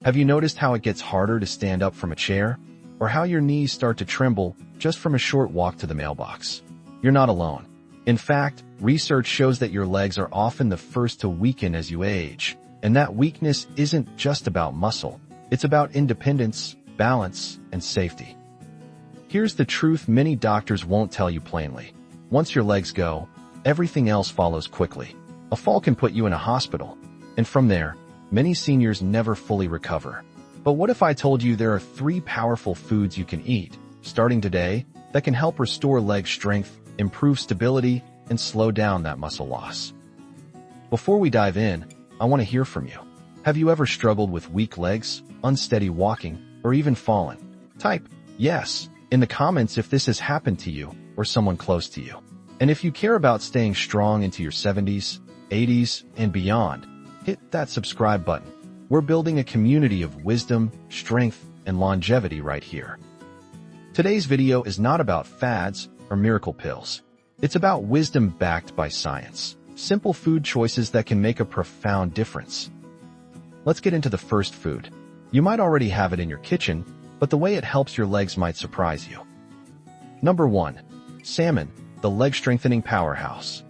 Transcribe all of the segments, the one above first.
Have you noticed how it gets harder to stand up from a chair? Or how your knees start to tremble just from a short walk to the mailbox? You're not alone. In fact, research shows that your legs are often the first to weaken as you age. And that weakness isn't just about muscle. It's about independence, balance, and safety. Here's the truth many doctors won't tell you plainly. Once your legs go, everything else follows quickly. A fall can put you in a hospital. And from there, many seniors never fully recover. But what if I told you there are 3 powerful foods you can eat, starting today, that can help restore leg strength, improve stability, and slow down that muscle loss? Before we dive in, I want to hear from you. Have you ever struggled with weak legs, unsteady walking, or even fallen? Type yes in the comments if this has happened to you or someone close to you. And if you care about staying strong into your 70s, 80s, and beyond, hit that subscribe button. We're building a community of wisdom, strength, and longevity right here. Today's video is not about fads or miracle pills. It's about wisdom backed by science. Simple food choices that can make a profound difference. Let's get into the first food. You might already have it in your kitchen, but the way it helps your legs might surprise you. Number 1. Salmon, the leg-strengthening powerhouse.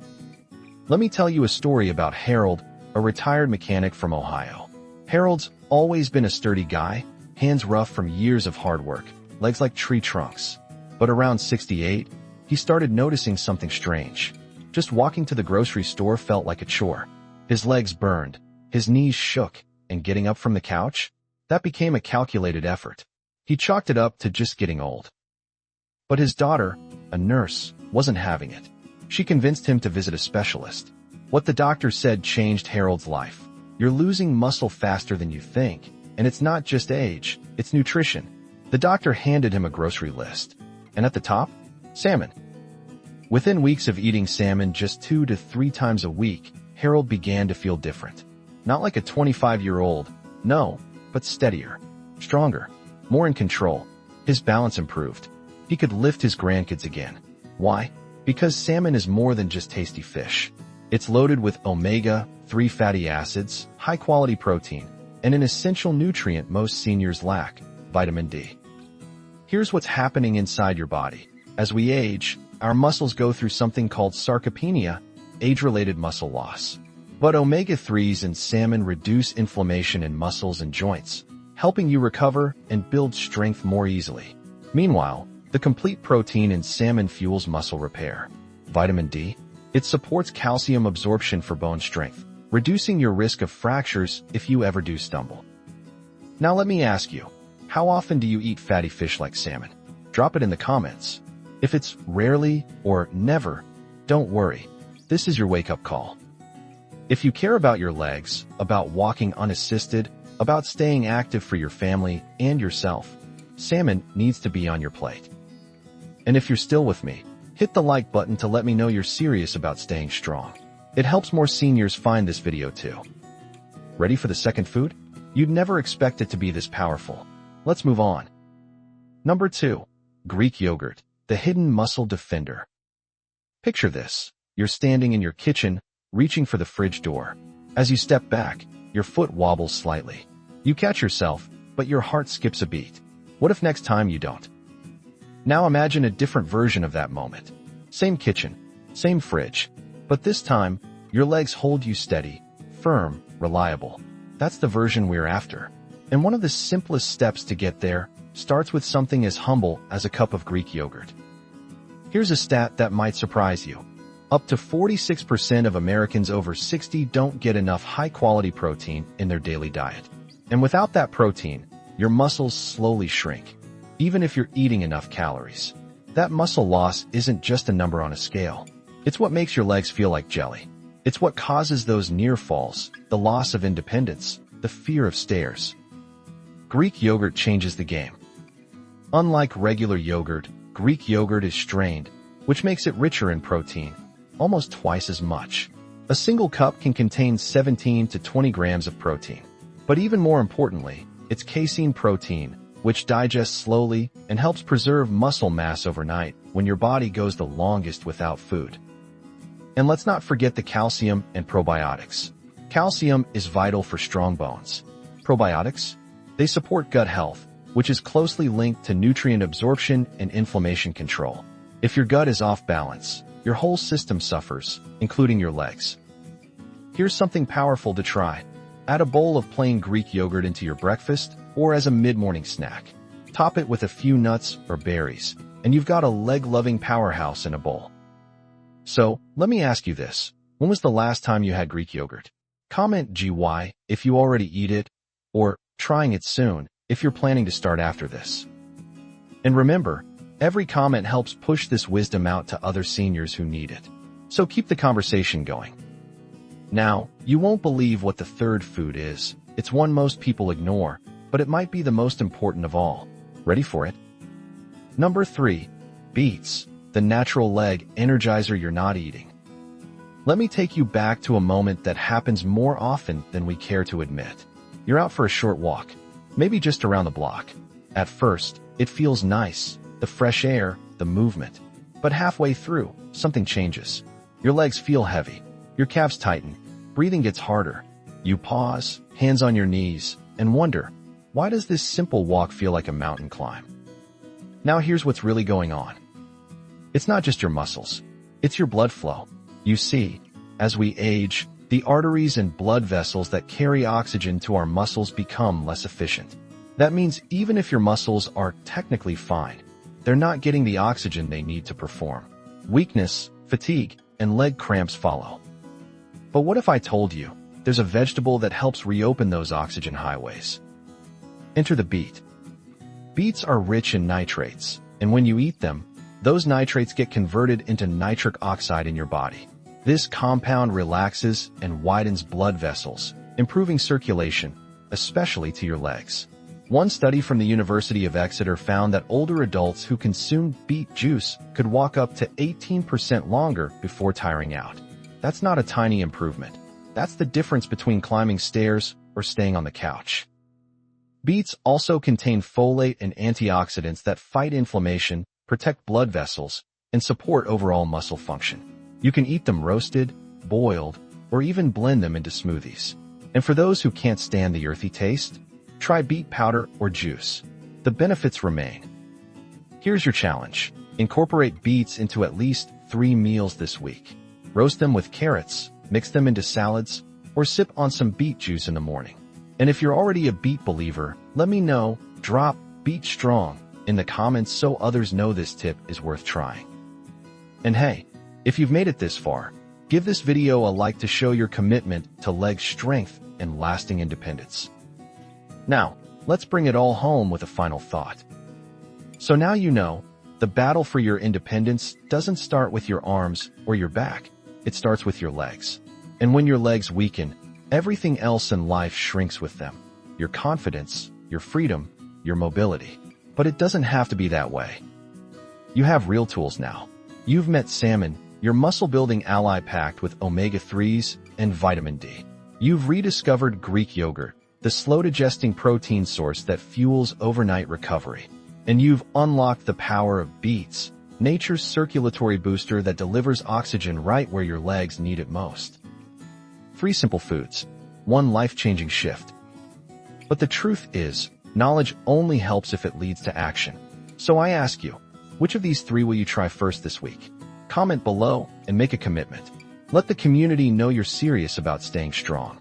Let me tell you a story about Harold, a retired mechanic from Ohio. Harold's always been a sturdy guy, hands rough from years of hard work, legs like tree trunks. But around 68, he started noticing something strange. Just walking to the grocery store felt like a chore. His legs burned, his knees shook, and getting up from the couch? That became a calculated effort. He chalked it up to just getting old. But his daughter, a nurse, wasn't having it. She convinced him to visit a specialist. What the doctor said changed Harold's life. You're losing muscle faster than you think, and it's not just age, it's nutrition. The doctor handed him a grocery list. And at the top, salmon. Within weeks of eating salmon just 2 to 3 times a week, Harold began to feel different. Not like a 25-year-old, no, but steadier, stronger, more in control. His balance improved. He could lift his grandkids again. Why? Because salmon is more than just tasty fish. It's loaded with omega-3 fatty acids, high-quality protein, and an essential nutrient most seniors lack, vitamin D. Here's what's happening inside your body. As we age, our muscles go through something called sarcopenia, age-related muscle loss. But omega-3s in salmon reduce inflammation in muscles and joints, helping you recover and build strength more easily. Meanwhile, the complete protein in salmon fuels muscle repair. Vitamin D? It supports calcium absorption for bone strength, reducing your risk of fractures if you ever do stumble. Now let me ask you, how often do you eat fatty fish like salmon? Drop it in the comments. If it's rarely or never, don't worry. This is your wake-up call. If you care about your legs, about walking unassisted, about staying active for your family and yourself, salmon needs to be on your plate. And if you're still with me, hit the like button to let me know you're serious about staying strong. It helps more seniors find this video too. Ready for the second food? You'd never expect it to be this powerful. Let's move on. Number 2. Greek yogurt, the hidden muscle defender. Picture this. You're standing in your kitchen, reaching for the fridge door. As you step back, your foot wobbles slightly. You catch yourself, but your heart skips a beat. What if next time you don't? Now imagine a different version of that moment. Same kitchen, same fridge, but this time, your legs hold you steady, firm, reliable. That's the version we're after. And one of the simplest steps to get there starts with something as humble as a cup of Greek yogurt. Here's a stat that might surprise you. Up to 46% of Americans over 60 don't get enough high-quality protein in their daily diet. And without that protein, your muscles slowly shrink, even if you're eating enough calories. That muscle loss isn't just a number on a scale. It's what makes your legs feel like jelly. It's what causes those near falls, the loss of independence, the fear of stairs. Greek yogurt changes the game. Unlike regular yogurt, Greek yogurt is strained, which makes it richer in protein, almost twice as much. A single cup can contain 17 to 20 grams of protein. But even more importantly, it's casein protein, which digests slowly and helps preserve muscle mass overnight when your body goes the longest without food. And let's not forget the calcium and probiotics. Calcium is vital for strong bones. Probiotics? They support gut health, which is closely linked to nutrient absorption and inflammation control. If your gut is off balance, your whole system suffers, including your legs. Here's something powerful to try. Add a bowl of plain Greek yogurt into your breakfast or as a mid-morning snack. Top it with a few nuts or berries, and you've got a leg-loving powerhouse in a bowl. So, let me ask you this. When was the last time you had Greek yogurt? Comment GY if you already eat it, or trying it soon if you're planning to start after this. And remember, every comment helps push this wisdom out to other seniors who need it. So keep the conversation going. Now, you won't believe what the third food is. It's one most people ignore, but it might be the most important of all. Ready for it? Number 3. Beets, the natural leg energizer you're not eating. Let me take you back to a moment that happens more often than we care to admit. You're out for a short walk, maybe just around the block. At first, it feels nice, the fresh air, the movement. But halfway through, something changes. Your legs feel heavy, your calves tighten, breathing gets harder. You pause, hands on your knees, and wonder, why does this simple walk feel like a mountain climb? Now here's what's really going on. It's not just your muscles, it's your blood flow. You see, as we age, the arteries and blood vessels that carry oxygen to our muscles become less efficient. That means even if your muscles are technically fine, they're not getting the oxygen they need to perform. Weakness, fatigue, and leg cramps follow. But what if I told you there's a vegetable that helps reopen those oxygen highways? Enter the beet. Beets are rich in nitrates, and when you eat them, those nitrates get converted into nitric oxide in your body. This compound relaxes and widens blood vessels, improving circulation, especially to your legs. One study from the University of Exeter found that older adults who consumed beet juice could walk up to 18% longer before tiring out. That's not a tiny improvement. That's the difference between climbing stairs or staying on the couch. Beets also contain folate and antioxidants that fight inflammation, protect blood vessels, and support overall muscle function. You can eat them roasted, boiled, or even blend them into smoothies. And for those who can't stand the earthy taste, try beet powder or juice. The benefits remain. Here's your challenge. Incorporate beets into at least 3 meals this week. Roast them with carrots, mix them into salads, or sip on some beet juice in the morning. And if you're already a beet believer, let me know. Drop Beet Strong in the comments so others know this tip is worth trying. And hey, if you've made it this far, give this video a like to show your commitment to leg strength and lasting independence. Now, let's bring it all home with a final thought. So now you know, the battle for your independence doesn't start with your arms or your back. It starts with your legs. And when your legs weaken, everything else in life shrinks with them. Your confidence, your freedom, your mobility. But it doesn't have to be that way. You have real tools now. You've met salmon, your muscle-building ally packed with omega-3s and vitamin D. You've rediscovered Greek yogurt, the slow-digesting protein source that fuels overnight recovery. And you've unlocked the power of beets, nature's circulatory booster that delivers oxygen right where your legs need it most. 3 simple foods, 1 life-changing shift. But the truth is, knowledge only helps if it leads to action. So I ask you, which of these 3 will you try first this week? Comment below and make a commitment. Let the community know you're serious about staying strong.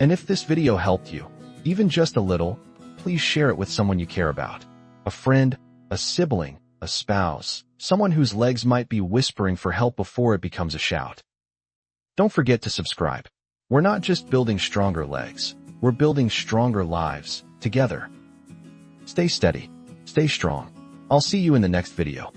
And if this video helped you, even just a little, please share it with someone you care about. A friend, a sibling, a spouse, someone whose legs might be whispering for help before it becomes a shout. Don't forget to subscribe. We're not just building stronger legs, we're building stronger lives, together. Stay steady, stay strong. I'll see you in the next video.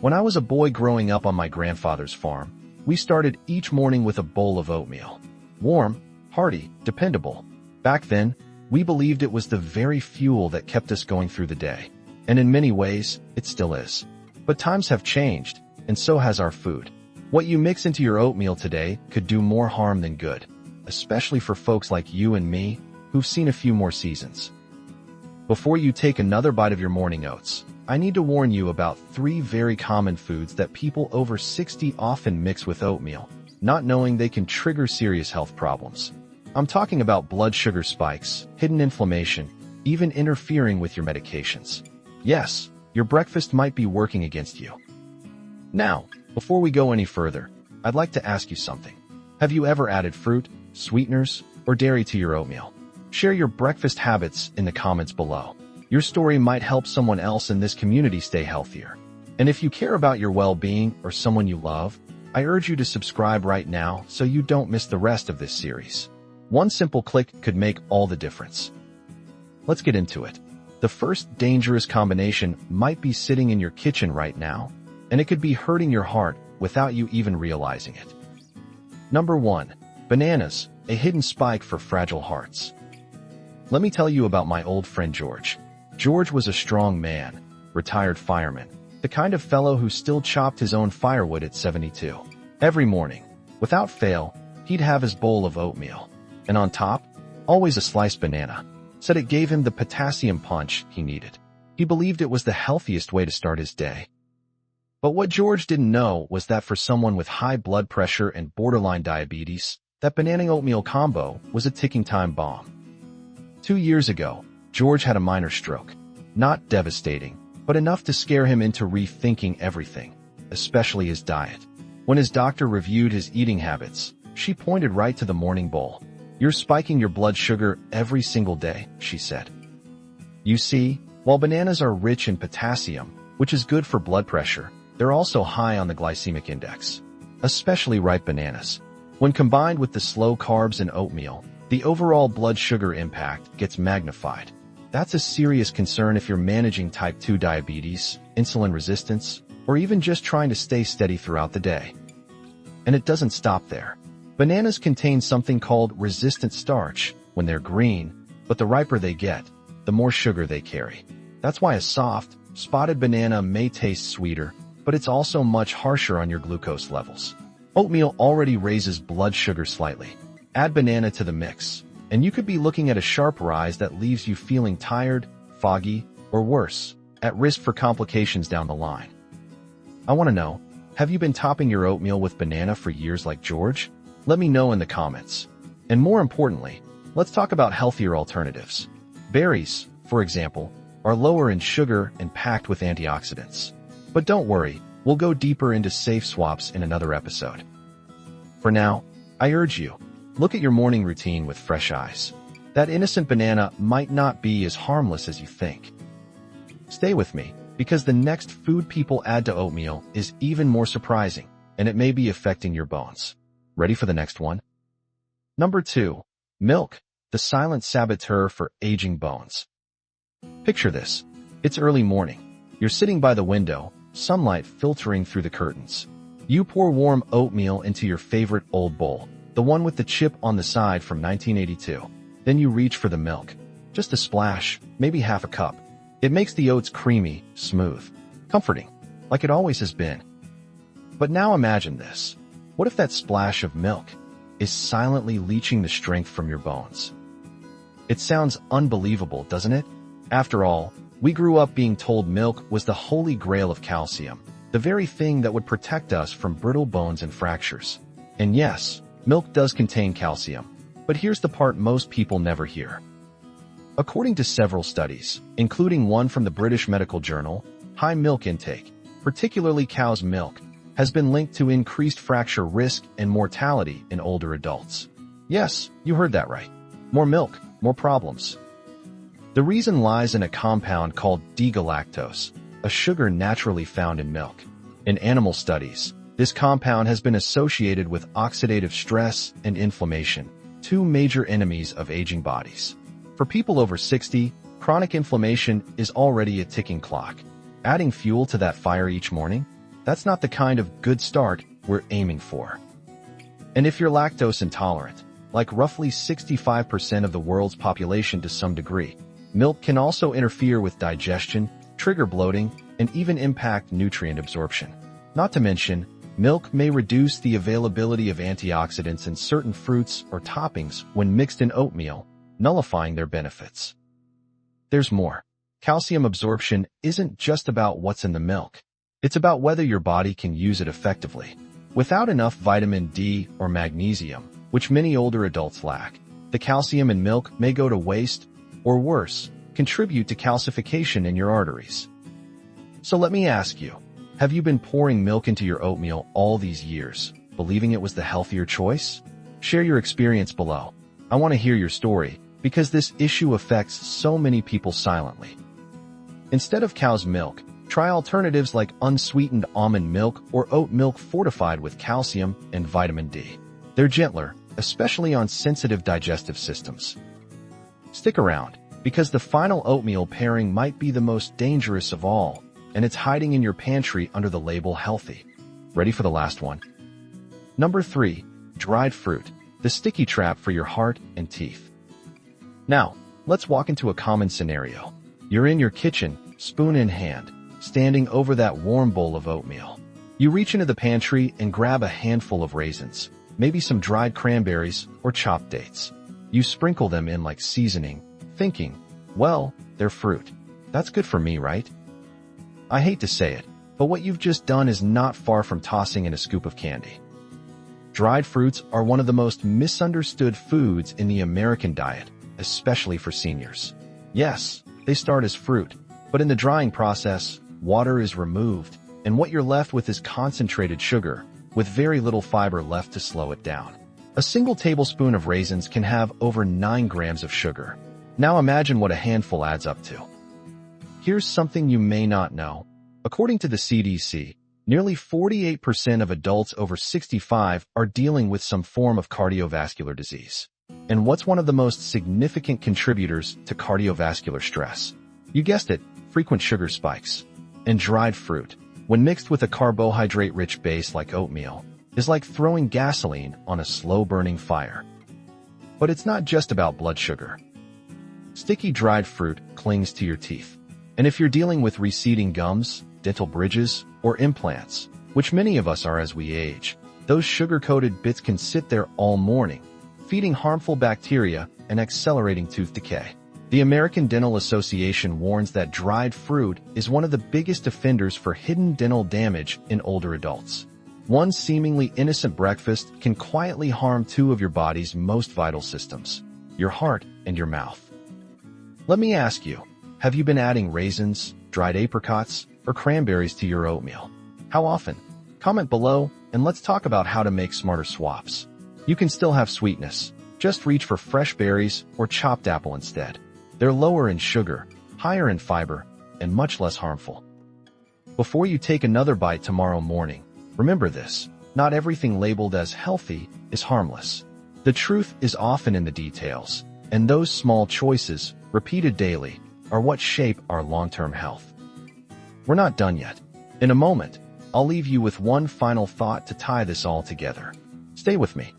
When I was a boy growing up on my grandfather's farm, we started each morning with a bowl of oatmeal. Warm, hearty, dependable. Back then, we believed it was the very fuel that kept us going through the day. And in many ways, it still is. But times have changed, and so has our food. What you mix into your oatmeal today could do more harm than good, especially for folks like you and me, who've seen a few more seasons. Before you take another bite of your morning oats, I need to warn you about 3 very common foods that people over 60 often mix with oatmeal. not knowing they can trigger serious health problems. I'm talking about blood sugar spikes, hidden inflammation, even interfering with your medications. Yes, your breakfast might be working against you. Now, before we go any further, I'd like to ask you something. Have you ever added fruit, sweeteners, or dairy to your oatmeal? Share your breakfast habits in the comments below. Your story might help someone else in this community stay healthier. And if you care about your well-being or someone you love, I urge you to subscribe right now so you don't miss the rest of this series. One simple click could make all the difference. Let's get into it. The first dangerous combination might be sitting in your kitchen right now, and it could be hurting your heart without you even realizing it. Number 1. Bananas, a hidden spike for fragile hearts. Let me tell you about my old friend George. George was a strong man, retired fireman, the kind of fellow who still chopped his own firewood at 72. Every morning, without fail, he'd have his bowl of oatmeal. And on top, always a sliced banana. Said it gave him the potassium punch he needed. He believed it was the healthiest way to start his day. But what George didn't know was that for someone with high blood pressure and borderline diabetes, that banana oatmeal combo was a ticking time bomb. 2 years ago, George had a minor stroke. Not devastating, but enough to scare him into rethinking everything, especially his diet. When his doctor reviewed his eating habits, she pointed right to the morning bowl. "You're spiking your blood sugar every single day," she said. You see, while bananas are rich in potassium, which is good for blood pressure, they're also high on the glycemic index, especially ripe bananas. When combined with the slow carbs in oatmeal, the overall blood sugar impact gets magnified. That's a serious concern if you're managing type 2 diabetes, insulin resistance, or even just trying to stay steady throughout the day. And it doesn't stop there. Bananas contain something called resistant starch when they're green, but the riper they get, the more sugar they carry. That's why a soft, spotted banana may taste sweeter, but it's also much harsher on your glucose levels. Oatmeal already raises blood sugar slightly. Add banana to the mix, and you could be looking at a sharp rise that leaves you feeling tired, foggy, or worse, at risk for complications down the line. I want to know, have you been topping your oatmeal with banana for years like George? Let me know in the comments. And more importantly, let's talk about healthier alternatives. Berries, for example, are lower in sugar and packed with antioxidants. But don't worry, we'll go deeper into safe swaps in another episode. For now, I urge you, look at your morning routine with fresh eyes. That innocent banana might not be as harmless as you think. Stay with me, because the next food people add to oatmeal is even more surprising, and it may be affecting your bones. Ready for the next one? Number 2. Milk, the silent saboteur for aging bones. Picture this. It's early morning. You're sitting by the window, sunlight filtering through the curtains. You pour warm oatmeal into your favorite old bowl, the one with the chip on the side from 1982. Then you reach for the milk. Just a splash, maybe half a cup. It makes the oats creamy, smooth, comforting, like it always has been. But now imagine this. What if that splash of milk is silently leaching the strength from your bones? It sounds unbelievable, doesn't it? After all, we grew up being told milk was the holy grail of calcium, the very thing that would protect us from brittle bones and fractures. And yes, milk does contain calcium, but here's the part most people never hear. According to several studies, including one from the British Medical Journal, high milk intake, particularly cow's milk, has been linked to increased fracture risk and mortality in older adults. Yes, you heard that right. More milk, more problems. The reason lies in a compound called D-galactose, a sugar naturally found in milk. In animal studies, this compound has been associated with oxidative stress and inflammation, two major enemies of aging bodies. For people over 60, chronic inflammation is already a ticking clock. Adding fuel to that fire each morning? That's not the kind of good start we're aiming for. And if you're lactose intolerant, like roughly 65% of the world's population to some degree, milk can also interfere with digestion, trigger bloating, and even impact nutrient absorption. Not to mention, milk may reduce the availability of antioxidants in certain fruits or toppings when mixed in oatmeal, nullifying their benefits. There's more. Calcium absorption isn't just about what's in the milk. It's about whether your body can use it effectively. Without enough vitamin D or magnesium, which many older adults lack, the calcium in milk may go to waste, or worse, contribute to calcification in your arteries. So let me ask you, have you been pouring milk into your oatmeal all these years, believing it was the healthier choice? Share your experience below. I want to hear your story, because this issue affects so many people silently. Instead of cow's milk, try alternatives like unsweetened almond milk or oat milk fortified with calcium and vitamin D. They're gentler, especially on sensitive digestive systems. Stick around, because the final oatmeal pairing might be the most dangerous of all, and it's hiding in your pantry under the label healthy. Ready for the last one? Number 3. Dried fruit, the sticky trap for your heart and teeth. Now, let's walk into a common scenario. You're in your kitchen, spoon in hand, standing over that warm bowl of oatmeal. You reach into the pantry and grab a handful of raisins, maybe some dried cranberries or chopped dates. You sprinkle them in like seasoning, thinking, well, they're fruit. That's good for me, right? I hate to say it, but what you've just done is not far from tossing in a scoop of candy. Dried fruits are one of the most misunderstood foods in the American diet, especially for seniors. Yes, they start as fruit, but in the drying process, water is removed, and what you're left with is concentrated sugar, with very little fiber left to slow it down. A single tablespoon of raisins can have over 9 grams of sugar. Now imagine what a handful adds up to. Here's something you may not know. According to the CDC, nearly 48% of adults over 65 are dealing with some form of cardiovascular disease. And what's one of the most significant contributors to cardiovascular stress? You guessed it, frequent sugar spikes. And dried fruit, when mixed with a carbohydrate-rich base like oatmeal, is like throwing gasoline on a slow-burning fire. But it's not just about blood sugar. Sticky dried fruit clings to your teeth. And if you're dealing with receding gums, dental bridges, or implants, which many of us are as we age, those sugar-coated bits can sit there all morning, feeding harmful bacteria and accelerating tooth decay. The American Dental Association warns that dried fruit is one of the biggest offenders for hidden dental damage in older adults. One seemingly innocent breakfast can quietly harm 2 of your body's most vital systems, your heart and your mouth. Let me ask you, have you been adding raisins, dried apricots, or cranberries to your oatmeal? How often? Comment below, and let's talk about how to make smarter swaps. You can still have sweetness. Just reach for fresh berries or chopped apple instead. They're lower in sugar, higher in fiber, and much less harmful. Before you take another bite tomorrow morning, remember this: not everything labeled as healthy is harmless. The truth is often in the details, and those small choices, repeated daily, are what shape our long-term health. We're not done yet. In a moment, I'll leave you with one final thought to tie this all together. Stay with me.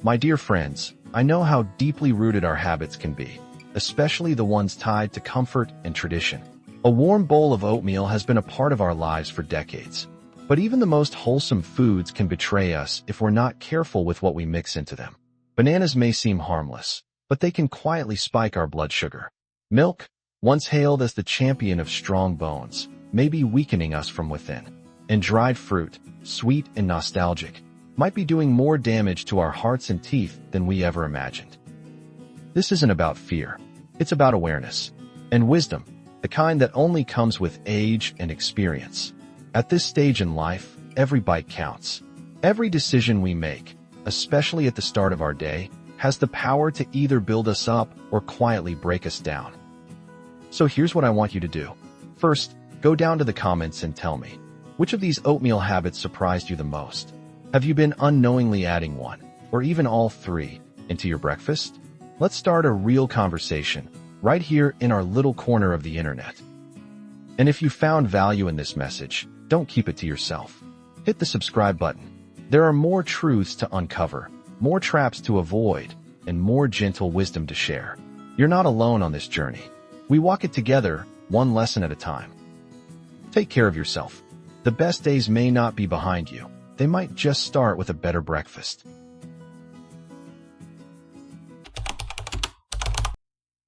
My dear friends, I know how deeply rooted our habits can be, especially the ones tied to comfort and tradition. A warm bowl of oatmeal has been a part of our lives for decades. But even the most wholesome foods can betray us if we're not careful with what we mix into them. Bananas may seem harmless, but they can quietly spike our blood sugar. Milk, once hailed as the champion of strong bones, may be weakening us from within. And dried fruit, sweet and nostalgic, might be doing more damage to our hearts and teeth than we ever imagined. This isn't about fear. It's about awareness and wisdom, the kind that only comes with age and experience. At this stage in life, every bite counts. Every decision we make, especially at the start of our day, has the power to either build us up or quietly break us down. So here's what I want you to do. First, go down to the comments and tell me, which of these oatmeal habits surprised you the most? Have you been unknowingly adding one, or even all 3, into your breakfast? Let's start a real conversation, right here in our little corner of the internet. And if you found value in this message, don't keep it to yourself. Hit the subscribe button. There are more truths to uncover, more traps to avoid, and more gentle wisdom to share. You're not alone on this journey. We walk it together, one lesson at a time. Take care of yourself. The best days may not be behind you. They might just start with a better breakfast.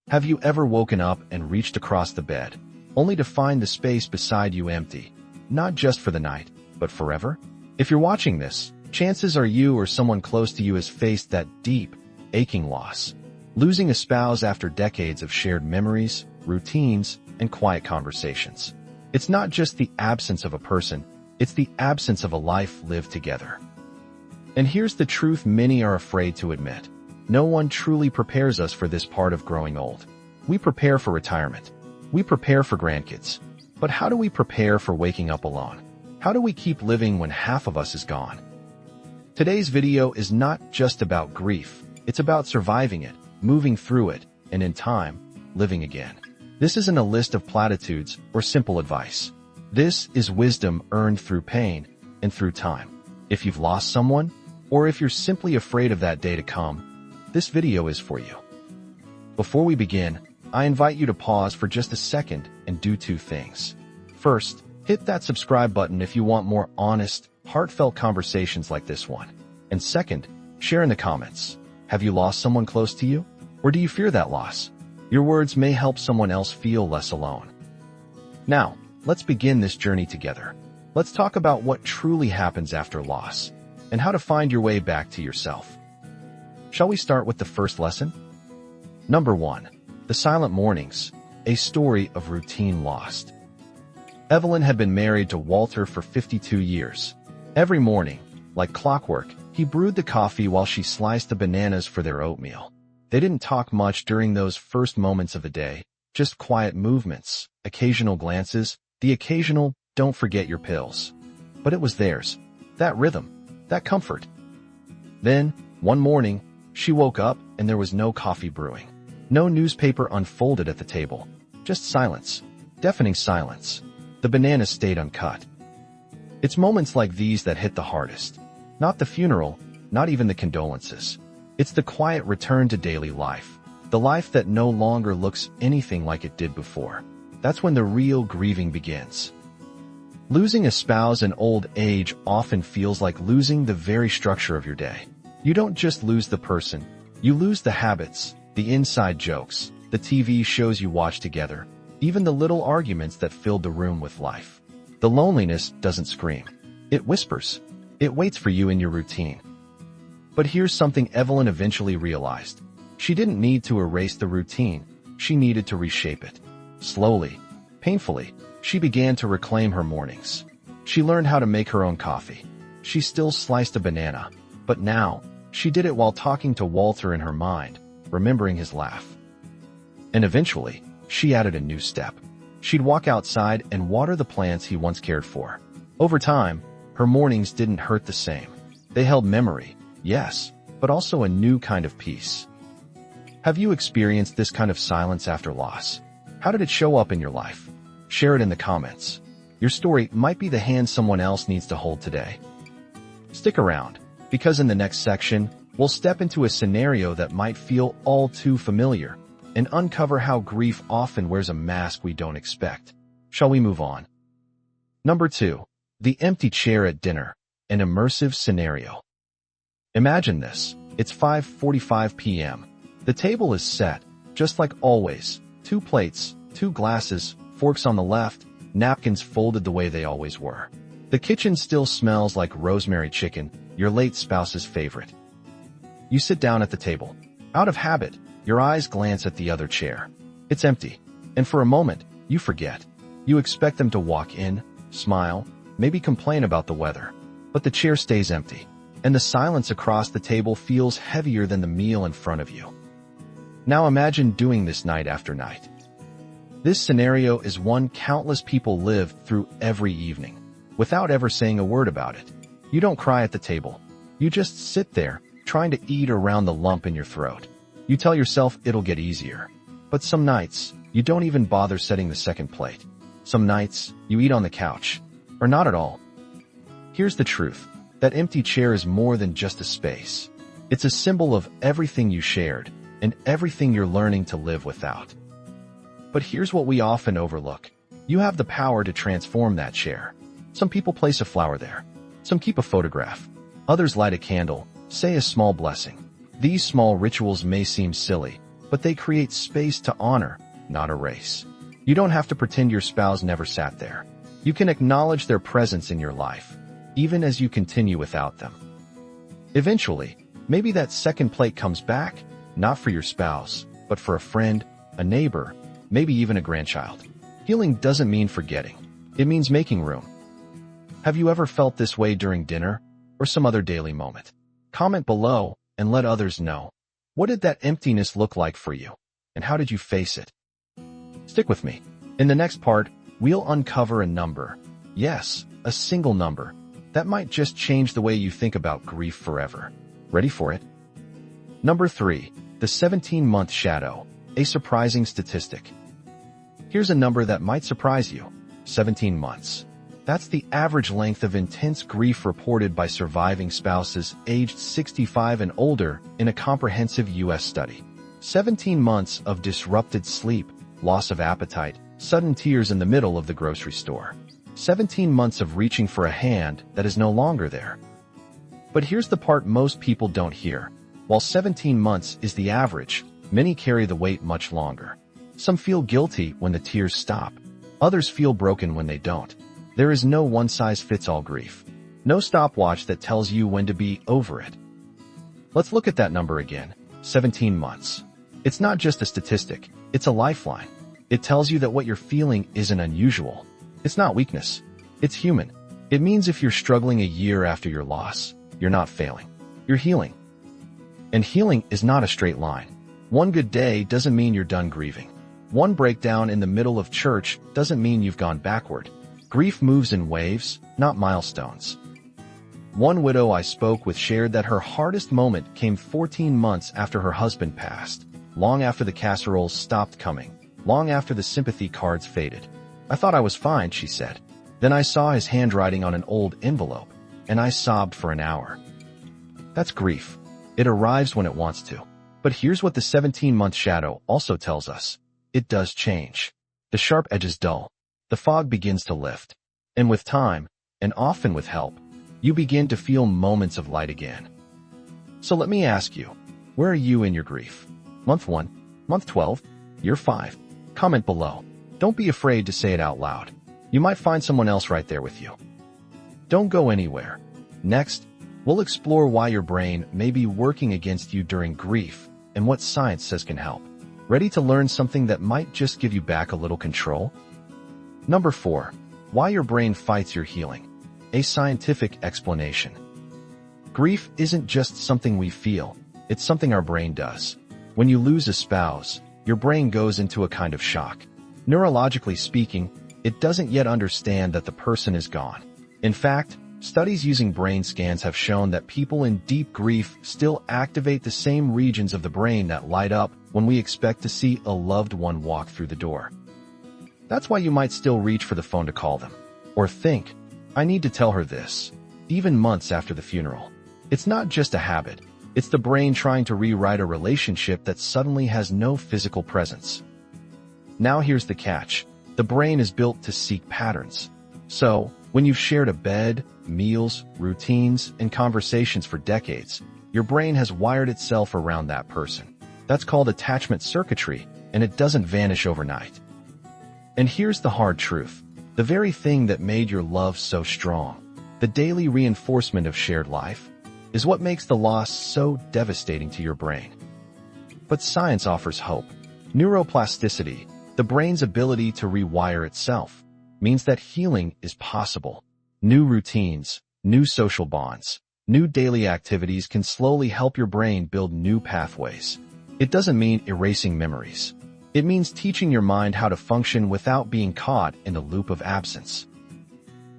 Have you ever woken up and reached across the bed, only to find the space beside you empty, not just for the night, but forever? If you're watching this, chances are you or someone close to you has faced that deep, aching loss. Losing a spouse after decades of shared memories, routines, and quiet conversations. It's not just the absence of a person, it's the absence of a life lived together. And here's the truth many are afraid to admit. No one truly prepares us for this part of growing old. We prepare for retirement. We prepare for grandkids. But how do we prepare for waking up alone? How do we keep living when half of us is gone? Today's video is not just about grief. It's about surviving it, moving through it, and in time, living again. This isn't a list of platitudes or simple advice. This is wisdom earned through pain and through time. If you've lost someone, or if you're simply afraid of that day to come, this video is for you. Before we begin, I invite you to pause for just a second and do two things. First, hit that subscribe button if you want more honest, heartfelt conversations like this one. And second, share in the comments. Have you lost someone close to you? Or do you fear that loss? Your words may help someone else feel less alone. Now, let's begin this journey together. Let's talk about what truly happens after loss, and how to find your way back to yourself. Shall we start with the first lesson? Number 1. The Silent Mornings, a story of routine lost. Evelyn had been married to Walter for 52 years. Every morning, like clockwork, he brewed the coffee while she sliced the bananas for their oatmeal. They didn't talk much during those first moments of the day, just quiet movements, occasional glances, the occasional, don't forget your pills. But it was theirs, that rhythm, that comfort. Then, one morning, she woke up and there was no coffee brewing. No newspaper unfolded at the table. Just silence, deafening silence. The bananas stayed uncut. It's moments like these that hit the hardest. Not the funeral, not even the condolences. It's the quiet return to daily life. The life that no longer looks anything like it did before. That's when the real grieving begins. Losing a spouse in old age often feels like losing the very structure of your day. You don't just lose the person, you lose the habits, the inside jokes, the TV shows you watch together, even the little arguments that filled the room with life. The loneliness doesn't scream. It whispers. It waits for you in your routine. But here's something Evelyn eventually realized. She didn't need to erase the routine. She needed to reshape it. Slowly, painfully, she began to reclaim her mornings. She learned how to make her own coffee. She still sliced a banana, but now, she did it while talking to Walter in her mind, remembering his laugh. And eventually, she added a new step. She'd walk outside and water the plants he once cared for. Over time, her mornings didn't hurt the same. They held memory, yes, but also a new kind of peace. Have you experienced this kind of silence after loss? How did it show up in your life? Share it in the comments. Your story might be the hand someone else needs to hold today. Stick around, because in the next section, we'll step into a scenario that might feel all too familiar and uncover how grief often wears a mask we don't expect. Shall we move on? Number 2. The empty chair at dinner, an immersive scenario. Imagine this. It's 5:45 p.m. The table is set, just like always. 2 plates, 2 glasses, forks on the left, napkins folded the way they always were. The kitchen still smells like rosemary chicken, your late spouse's favorite. You sit down at the table. Out of habit, your eyes glance at the other chair. It's empty, and for a moment, you forget. You expect them to walk in, smile, maybe complain about the weather. But the chair stays empty, and the silence across the table feels heavier than the meal in front of you. Now imagine doing this night after night. This scenario is one countless people live through every evening, without ever saying a word about it. You don't cry at the table. You just sit there, trying to eat around the lump in your throat. You tell yourself it'll get easier. But some nights, you don't even bother setting the second plate. Some nights, you eat on the couch. Or not at all. Here's the truth. That empty chair is more than just a space. It's a symbol of everything you shared, and everything you're learning to live without. But here's what we often overlook. You have the power to transform that chair. Some people place a flower there. Some keep a photograph. Others light a candle, say a small blessing. These small rituals may seem silly, but they create space to honor, not erase. You don't have to pretend your spouse never sat there. You can acknowledge their presence in your life. even as you continue without them. Eventually, maybe that second plate comes back, not for your spouse, but for a friend, a neighbor, maybe even a grandchild. Healing doesn't mean forgetting. It means making room. Have you ever felt this way during dinner or some other daily moment? Comment below and let others know. What did that emptiness look like for you? And how did you face it? Stick with me. In the next part, we'll uncover a number. Yes, a single number. That might just change the way you think about grief forever. Ready for it? Number 3, the 17-month shadow, a surprising statistic. Here's a number that might surprise you. 17 months. That's the average length of intense grief reported by surviving spouses aged 65 and older in a comprehensive U.S. study. 17 months of disrupted sleep, loss of appetite, sudden tears in the middle of the grocery store. 17 months of reaching for a hand that is no longer there. But here's the part most people don't hear. While 17 months is the average, many carry the weight much longer. Some feel guilty when the tears stop. Others feel broken when they don't. There is no one-size-fits-all grief. No stopwatch that tells you when to be over it. Let's look at that number again. 17 months. It's not just a statistic. It's a lifeline. It tells you that what you're feeling isn't unusual. It's not weakness. It's human. It means if you're struggling a year after your loss, you're not failing. You're healing. And healing is not a straight line. One good day doesn't mean you're done grieving. One breakdown in the middle of church doesn't mean you've gone backward. Grief moves in waves, not milestones. One widow I spoke with shared that her hardest moment came 14 months after her husband passed, long after the casseroles stopped coming, long after the sympathy cards faded. I thought I was fine, she said. Then I saw his handwriting on an old envelope, and I sobbed for an hour. That's grief. It arrives when it wants to. But here's what the 17-month shadow also tells us. It does change. The sharp edges dull. The fog begins to lift. And with time, and often with help, you begin to feel moments of light again. So let me ask you, where are you in your grief? Month 1, month 12, year 5? Comment below. Don't be afraid to say it out loud. You might find someone else right there with you. Don't go anywhere. Next, we'll explore why your brain may be working against you during grief and what science says can help. Ready to learn something that might just give you back a little control? Number 4, why your brain fights your healing. A scientific explanation. Grief isn't just something we feel, it's something our brain does. When you lose a spouse, your brain goes into a kind of shock. Neurologically speaking, it doesn't yet understand that the person is gone. In fact, studies using brain scans have shown that people in deep grief still activate the same regions of the brain that light up when we expect to see a loved one walk through the door. That's why you might still reach for the phone to call them. Or think, I need to tell her this, even months after the funeral. It's not just a habit. It's the brain trying to rewrite a relationship that suddenly has no physical presence. Now here's the catch. The brain is built to seek patterns. So, when you've shared a bed, meals, routines, and conversations for decades, your brain has wired itself around that person. That's called attachment circuitry, and it doesn't vanish overnight. And here's the hard truth. The very thing that made your love so strong, the daily reinforcement of shared life, is what makes the loss so devastating to your brain. But science offers hope. Neuroplasticity, the brain's ability to rewire itself, means that healing is possible. New routines, new social bonds, new daily activities can slowly help your brain build new pathways. It doesn't mean erasing memories. It means teaching your mind how to function without being caught in the loop of absence.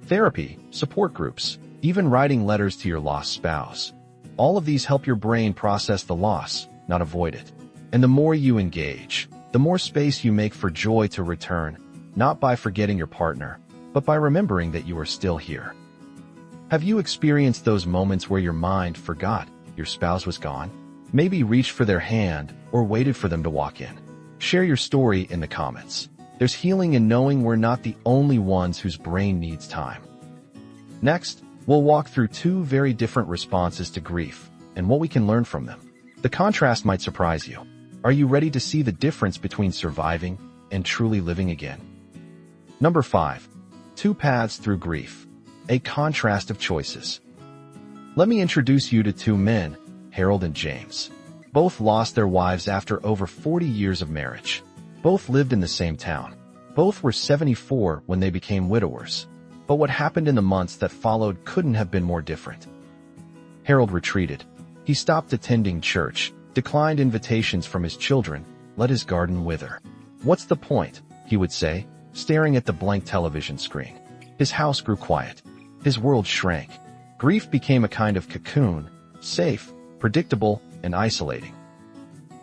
Therapy, support groups, even writing letters to your lost spouse. All of these help your brain process the loss, not avoid it. And the more you engage, the more space you make for joy to return, not by forgetting your partner, but by remembering that you are still here. Have you experienced those moments where your mind forgot your spouse was gone? Maybe reached for their hand or waited for them to walk in. Share your story in the comments. There's healing in knowing we're not the only ones whose brain needs time. Next, we'll walk through 2 very different responses to grief and what we can learn from them. The contrast might surprise you. Are you ready to see the difference between surviving and truly living again? Number 5, 2 paths through grief. a contrast of choices. Let me introduce you to two men, Harold and James. Both lost their wives after over 40 years of marriage. Both lived in the same town. Both were 74 when they became widowers. But what happened in the months that followed couldn't have been more different. Harold retreated. He stopped attending church, declined invitations from his children, let his garden wither. "What's the point?" he would say, staring at the blank television screen. His house grew quiet. His world shrank. Grief became a kind of cocoon, safe, predictable, and isolating.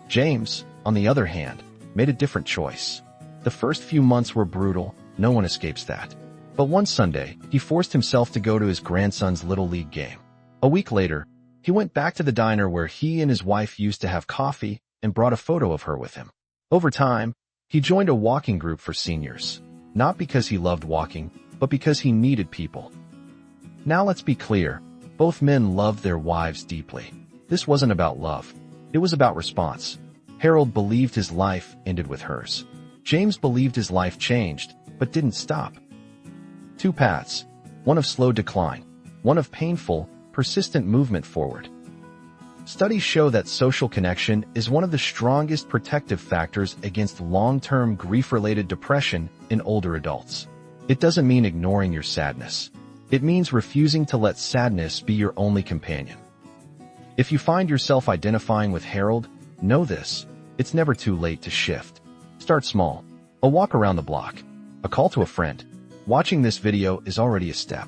James, on the other hand, made a different choice. The first few months were brutal, no one escapes that. But one Sunday, he forced himself to go to his grandson's Little League game. A week later, he went back to the diner where he and his wife used to have coffee and brought a photo of her with him. Over time, he joined a walking group for seniors, not because he loved walking, but because he needed people. Now let's be clear, both men loved their wives deeply. This wasn't about love. It was about response. Harold believed his life ended with hers. James believed his life changed, but didn't stop. Two paths, one of slow decline, one of painful, persistent movement forward. Studies show that social connection is one of the strongest protective factors against long-term grief-related depression in older adults. It doesn't mean ignoring your sadness. It means refusing to let sadness be your only companion. If you find yourself identifying with Harold, know this: it's never too late to shift. Start small. A walk around the block. A call to a friend. Watching this video is already a step.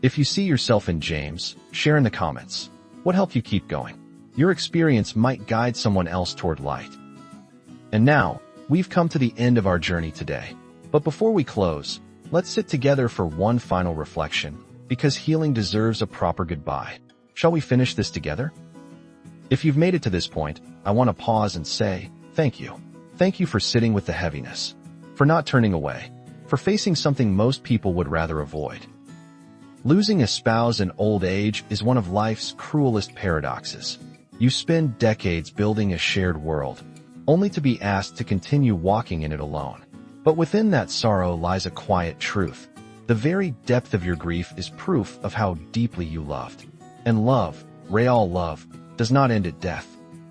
If you see yourself in James, share in the comments. What helped you keep going? Your experience might guide someone else toward light. And now, we've come to the end of our journey today. But before we close, let's sit together for one final reflection, because healing deserves a proper goodbye. Shall we finish this together? If you've made it to this point, I want to pause and say, thank you. Thank you for sitting with the heaviness, for not turning away, for facing something most people would rather avoid. Losing a spouse in old age is one of life's cruelest paradoxes. You spend decades building a shared world, only to be asked to continue walking in it alone. But within that sorrow lies a quiet truth. The very depth of your grief is proof of how deeply you loved. And love, real love, does not end at death.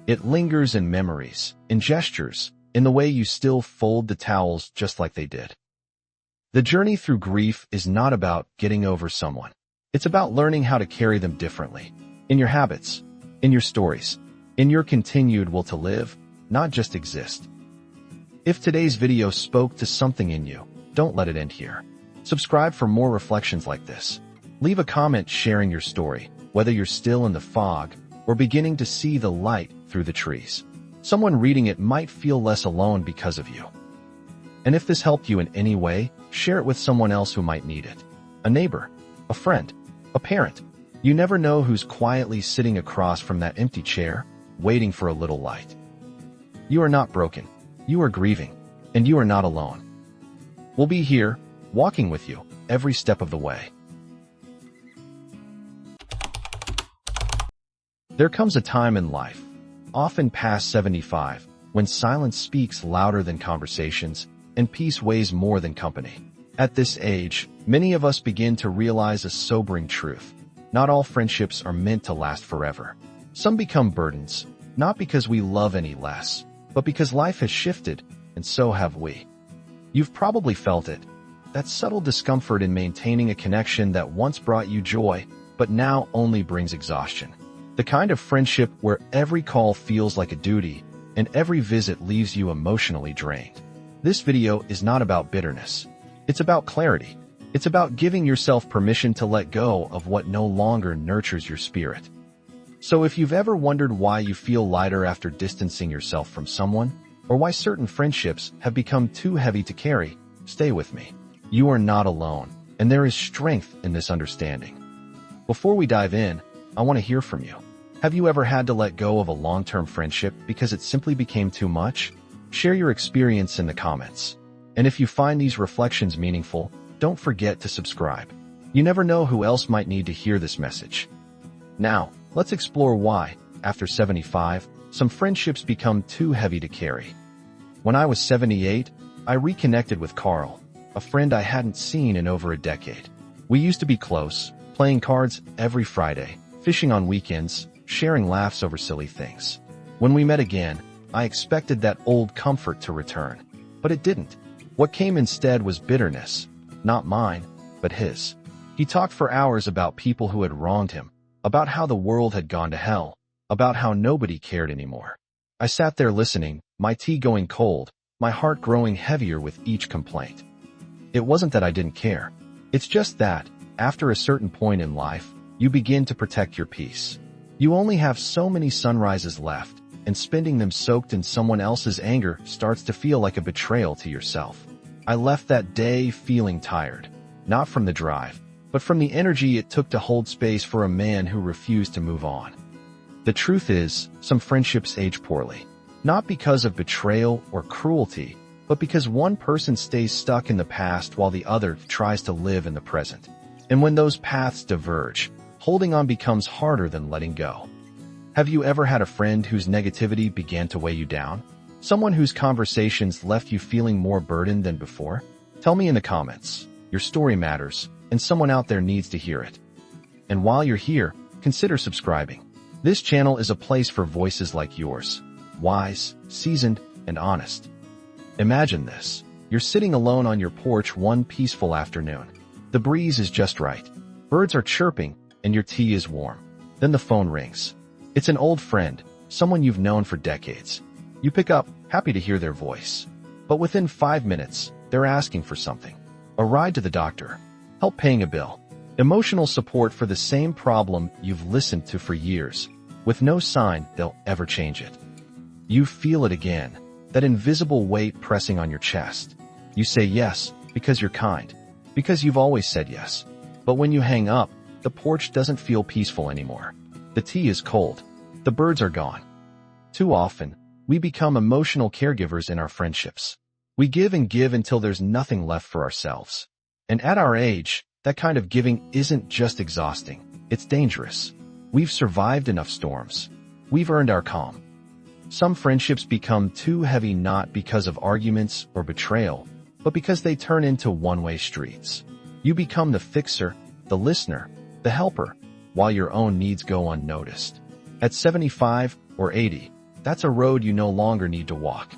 It lingers in memories, in gestures, in the way you still fold the towels just like they did. The journey through grief is not about getting over someone. It's about learning how to carry them differently. In your habits, in your stories, in your continued will to live, not just exist. If today's video spoke to something in you, don't let it end here. Subscribe for more reflections like this. Leave a comment sharing your story, whether you're still in the fog or beginning to see the light through the trees. Someone reading it might feel less alone because of you. And if this helped you in any way, share it with someone else who might need it. A neighbor, a friend, a parent. You never know who's quietly sitting across from that empty chair, waiting for a little light. You are not broken. You are grieving, and you are not alone. We'll be here, walking with you, every step of the way. There comes a time in life, often past 75, when silence speaks louder than conversations, and peace weighs more than company. At this age, many of us begin to realize a sobering truth. Not all friendships are meant to last forever. Some become burdens, not because we love any less, but because life has shifted, and so have we. You've probably felt it, that subtle discomfort in maintaining a connection that once brought you joy, but now only brings exhaustion. The kind of friendship where every call feels like a duty, and every visit leaves you emotionally drained. This video is not about bitterness. It's about clarity. It's about giving yourself permission to let go of what no longer nurtures your spirit. So if you've ever wondered why you feel lighter after distancing yourself from someone, or why certain friendships have become too heavy to carry, stay with me. You are not alone, and there is strength in this understanding. Before we dive in, I want to hear from you. Have you ever had to let go of a long-term friendship because it simply became too much? Share your experience in the comments. And if you find these reflections meaningful, don't forget to subscribe. You never know who else might need to hear this message. Now, let's explore why, after 75, some friendships become too heavy to carry. When I was 78, I reconnected with Carl, a friend I hadn't seen in over a decade. We used to be close, playing cards every Friday, fishing on weekends, sharing laughs over silly things. When we met again, I expected that old comfort to return. But it didn't. What came instead was bitterness. Not mine, but his. He talked for hours about people who had wronged him, about how the world had gone to hell, about how nobody cared anymore. I sat there listening, my tea going cold, my heart growing heavier with each complaint. It wasn't that I didn't care. It's just that, after a certain point in life, you begin to protect your peace. You only have so many sunrises left, and spending them soaked in someone else's anger starts to feel like a betrayal to yourself. I left that day feeling tired, not from the drive, but from the energy it took to hold space for a man who refused to move on. The truth is, some friendships age poorly, not because of betrayal or cruelty, but because one person stays stuck in the past while the other tries to live in the present. And when those paths diverge, holding on becomes harder than letting go. Have you ever had a friend whose negativity began to weigh you down? Someone whose conversations left you feeling more burdened than before? Tell me in the comments. Your story matters, and someone out there needs to hear it. And while you're here, consider subscribing. This channel is a place for voices like yours, wise, seasoned, and honest. Imagine this. You're sitting alone on your porch one peaceful afternoon. The breeze is just right. Birds are chirping, and your tea is warm. Then the phone rings. It's an old friend, someone you've known for decades. You pick up, happy to hear their voice. But within 5 minutes, they're asking for something. A ride to the doctor, help paying a bill, emotional support for the same problem you've listened to for years, with no sign they'll ever change it. You feel it again, that invisible weight pressing on your chest. You say yes, because you're kind, because you've always said yes. But when you hang up, the porch doesn't feel peaceful anymore. The tea is cold. The birds are gone. Too often, we become emotional caregivers in our friendships. We give and give until there's nothing left for ourselves. And at our age, that kind of giving isn't just exhausting, it's dangerous. We've survived enough storms. We've earned our calm. Some friendships become too heavy not because of arguments or betrayal, but because they turn into one-way streets. You become the fixer, the listener, the helper, while your own needs go unnoticed. At 75 or 80, that's a road you no longer need to walk.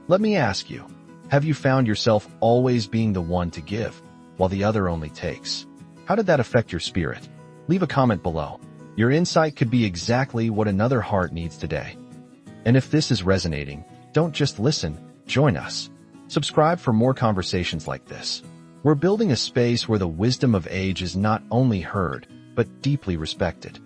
Let me ask you, have you found yourself always being the one to give, while the other only takes? How did that affect your spirit? Leave a comment below. Your insight could be exactly what another heart needs today. And if this is resonating, don't just listen, join us. Subscribe for more conversations like this. We're building a space where the wisdom of age is not only heard, but deeply respected.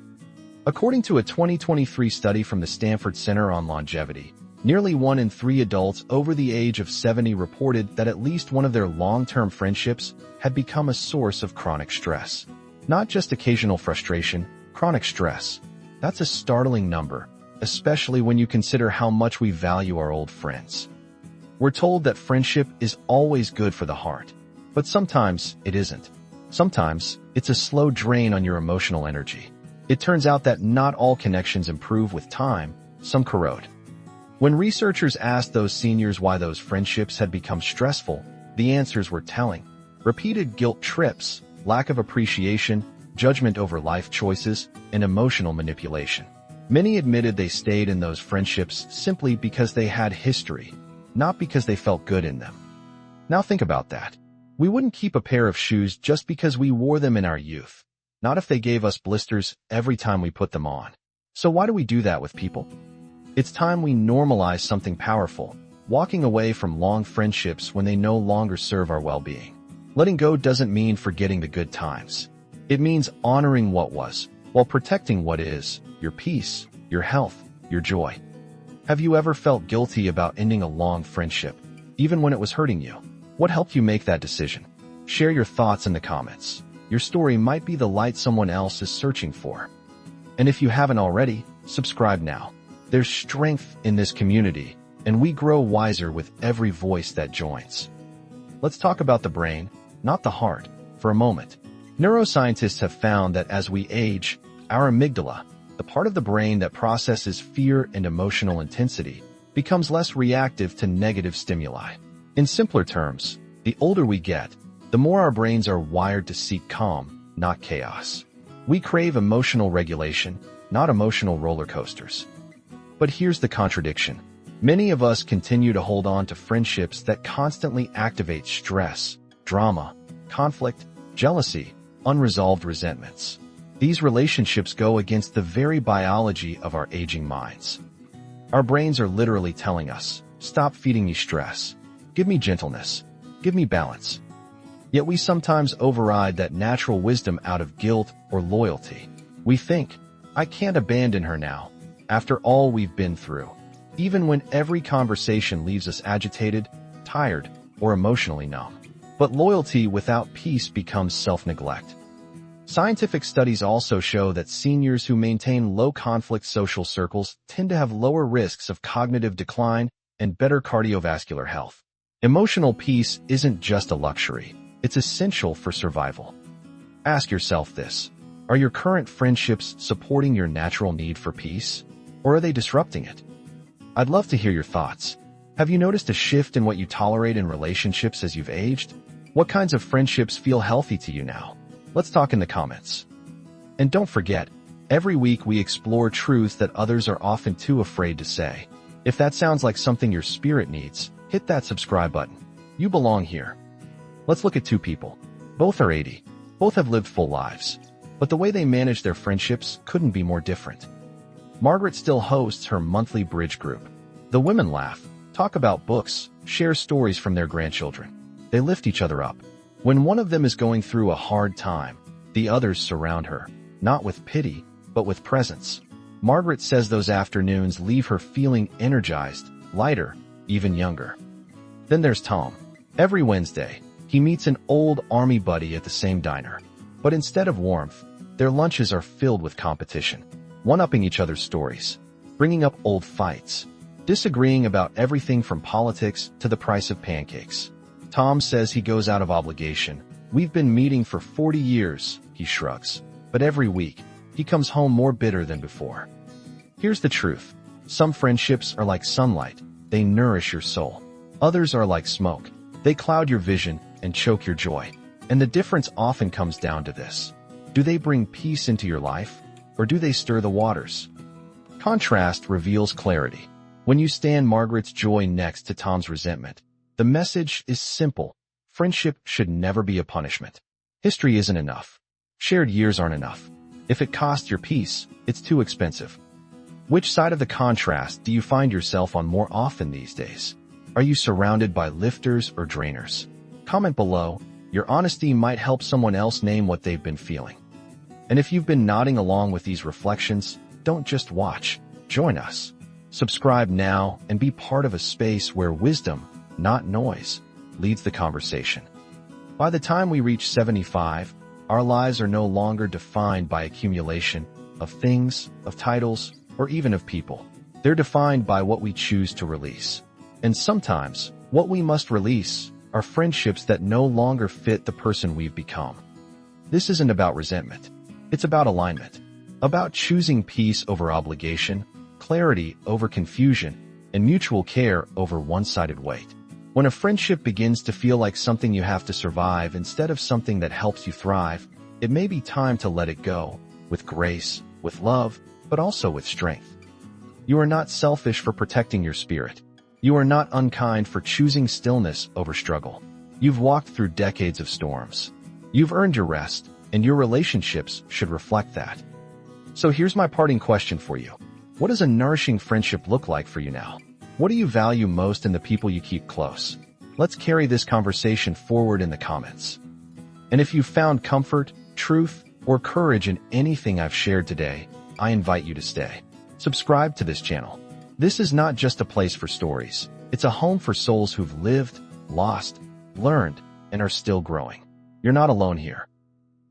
According to a 2023 study from the Stanford Center on Longevity, nearly 1 in 3 adults over the age of 70 reported that at least one of their long-term friendships had become a source of chronic stress. Not just occasional frustration, chronic stress. That's a startling number, especially when you consider how much we value our old friends. We're told that friendship is always good for the heart, but sometimes it isn't. Sometimes it's a slow drain on your emotional energy. It turns out that not all connections improve with time, some corrode. When researchers asked those seniors why those friendships had become stressful, the answers were telling. Repeated guilt trips, lack of appreciation, judgment over life choices, and emotional manipulation. Many admitted they stayed in those friendships simply because they had history, not because they felt good in them. Now think about that. We wouldn't keep a pair of shoes just because we wore them in our youth, not if they gave us blisters every time we put them on. So why do we do that with people? It's time we normalize something powerful, walking away from long friendships when they no longer serve our well-being. Letting go doesn't mean forgetting the good times. It means honoring what was, while protecting what is, your peace, your health, your joy. Have you ever felt guilty about ending a long friendship, even when it was hurting you? What helped you make that decision? Share your thoughts in the comments. Your story might be the light someone else is searching for. And if you haven't already, subscribe now. There's strength in this community, and we grow wiser with every voice that joins. Let's talk about the brain, not the heart, for a moment. Neuroscientists have found that as we age, our amygdala, the part of the brain that processes fear and emotional intensity, becomes less reactive to negative stimuli. In simpler terms, the older we get, The more our brains are wired to seek calm, not chaos. We crave emotional regulation, not emotional roller coasters. But here's the contradiction. Many of us continue to hold on to friendships that constantly activate stress, drama, conflict, jealousy, unresolved resentments. These relationships go against the very biology of our aging minds. Our brains are literally telling us, stop feeding me stress. Give me gentleness. Give me balance. Yet we sometimes override that natural wisdom out of guilt or loyalty. We think, I can't abandon her now, after all we've been through, even when every conversation leaves us agitated, tired, or emotionally numb. But loyalty without peace becomes self-neglect. Scientific studies also show that seniors who maintain low-conflict social circles tend to have lower risks of cognitive decline and better cardiovascular health. Emotional peace isn't just a luxury, it's essential for survival. Ask yourself this: are your current friendships supporting your natural need for peace, or are they disrupting it? I'd love to hear your thoughts. Have you noticed a shift in what you tolerate in relationships as you've aged? What kinds of friendships feel healthy to you now? Let's talk in the comments. And don't forget, every week we explore truths that others are often too afraid to say. If that sounds like something your spirit needs, hit that subscribe button. You belong here. Let's look at two people. Both are 80. Both have lived full lives. But the way they manage their friendships couldn't be more different. Margaret still hosts her monthly bridge group. The women laugh, talk about books, share stories from their grandchildren. They lift each other up. When one of them is going through a hard time, the others surround her, not with pity, but with presence. Margaret says those afternoons leave her feeling energized, lighter, even younger. Then there's Tom. Every Wednesday, he meets an old army buddy at the same diner. But instead of warmth, their lunches are filled with competition, one-upping each other's stories, bringing up old fights, disagreeing about everything from politics to the price of pancakes. Tom says he goes out of obligation. We've been meeting for 40 years, he shrugs. But every week, he comes home more bitter than before. Here's the truth. Some friendships are like sunlight. They nourish your soul. Others are like smoke. They cloud your vision and choke your joy. And the difference often comes down to this. Do they bring peace into your life, or do they stir the waters? Contrast reveals clarity. When you stand Margaret's joy next to Tom's resentment, the message is simple. Friendship should never be a punishment. History isn't enough. Shared years aren't enough. If it costs your peace, it's too expensive. Which side of the contrast do you find yourself on more often these days? Are you surrounded by lifters or drainers? Comment below. Your honesty might help someone else name what they've been feeling. And if you've been nodding along with these reflections, don't just watch. Join us. Subscribe now and be part of a space where wisdom, not noise, leads the conversation. By the time we reach 75, our lives are no longer defined by accumulation of things, of titles, or even of people. They're defined by what we choose to release. And sometimes, what we must release are friendships that no longer fit the person we've become. This isn't about resentment. It's about alignment. About choosing peace over obligation, clarity over confusion, and mutual care over one-sided weight. When a friendship begins to feel like something you have to survive instead of something that helps you thrive, it may be time to let it go, with grace, with love, but also with strength. You are not selfish for protecting your spirit. You are not unkind for choosing stillness over struggle. You've walked through decades of storms. You've earned your rest, and your relationships should reflect that. So here's my parting question for you. What does a nourishing friendship look like for you now? What do you value most in the people you keep close? Let's carry this conversation forward in the comments. And if you've found comfort, truth, or courage in anything I've shared today, I invite you to stay. Subscribe to this channel. This is not just a place for stories. It's a home for souls who've lived, lost, learned, and are still growing. You're not alone here.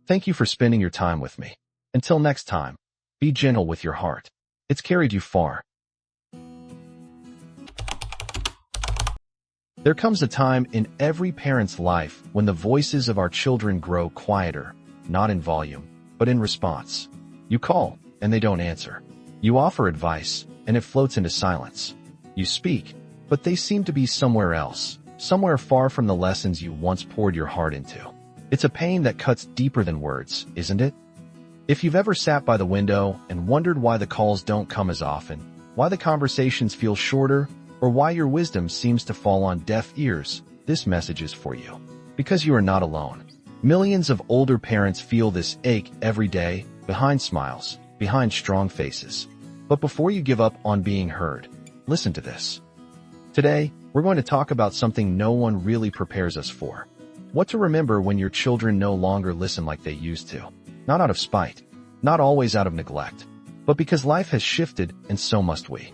Thank you for spending your time with me. Until next time, be gentle with your heart. It's carried you far. There comes a time in every parent's life when the voices of our children grow quieter, not in volume, but in response. You call, and they don't answer. You offer advice, and it floats into silence. You speak, but they seem to be somewhere else, somewhere far from the lessons you once poured your heart into. It's a pain that cuts deeper than words, isn't it? If you've ever sat by the window and wondered why the calls don't come as often, why the conversations feel shorter, or why your wisdom seems to fall on deaf ears, this message is for you. Because you are not alone. Millions of older parents feel this ache every day, behind smiles, behind strong faces. But before you give up on being heard, listen to this. Today, we're going to talk about something no one really prepares us for. What to remember when your children no longer listen like they used to. Not out of spite, not always out of neglect, but because life has shifted and so must we.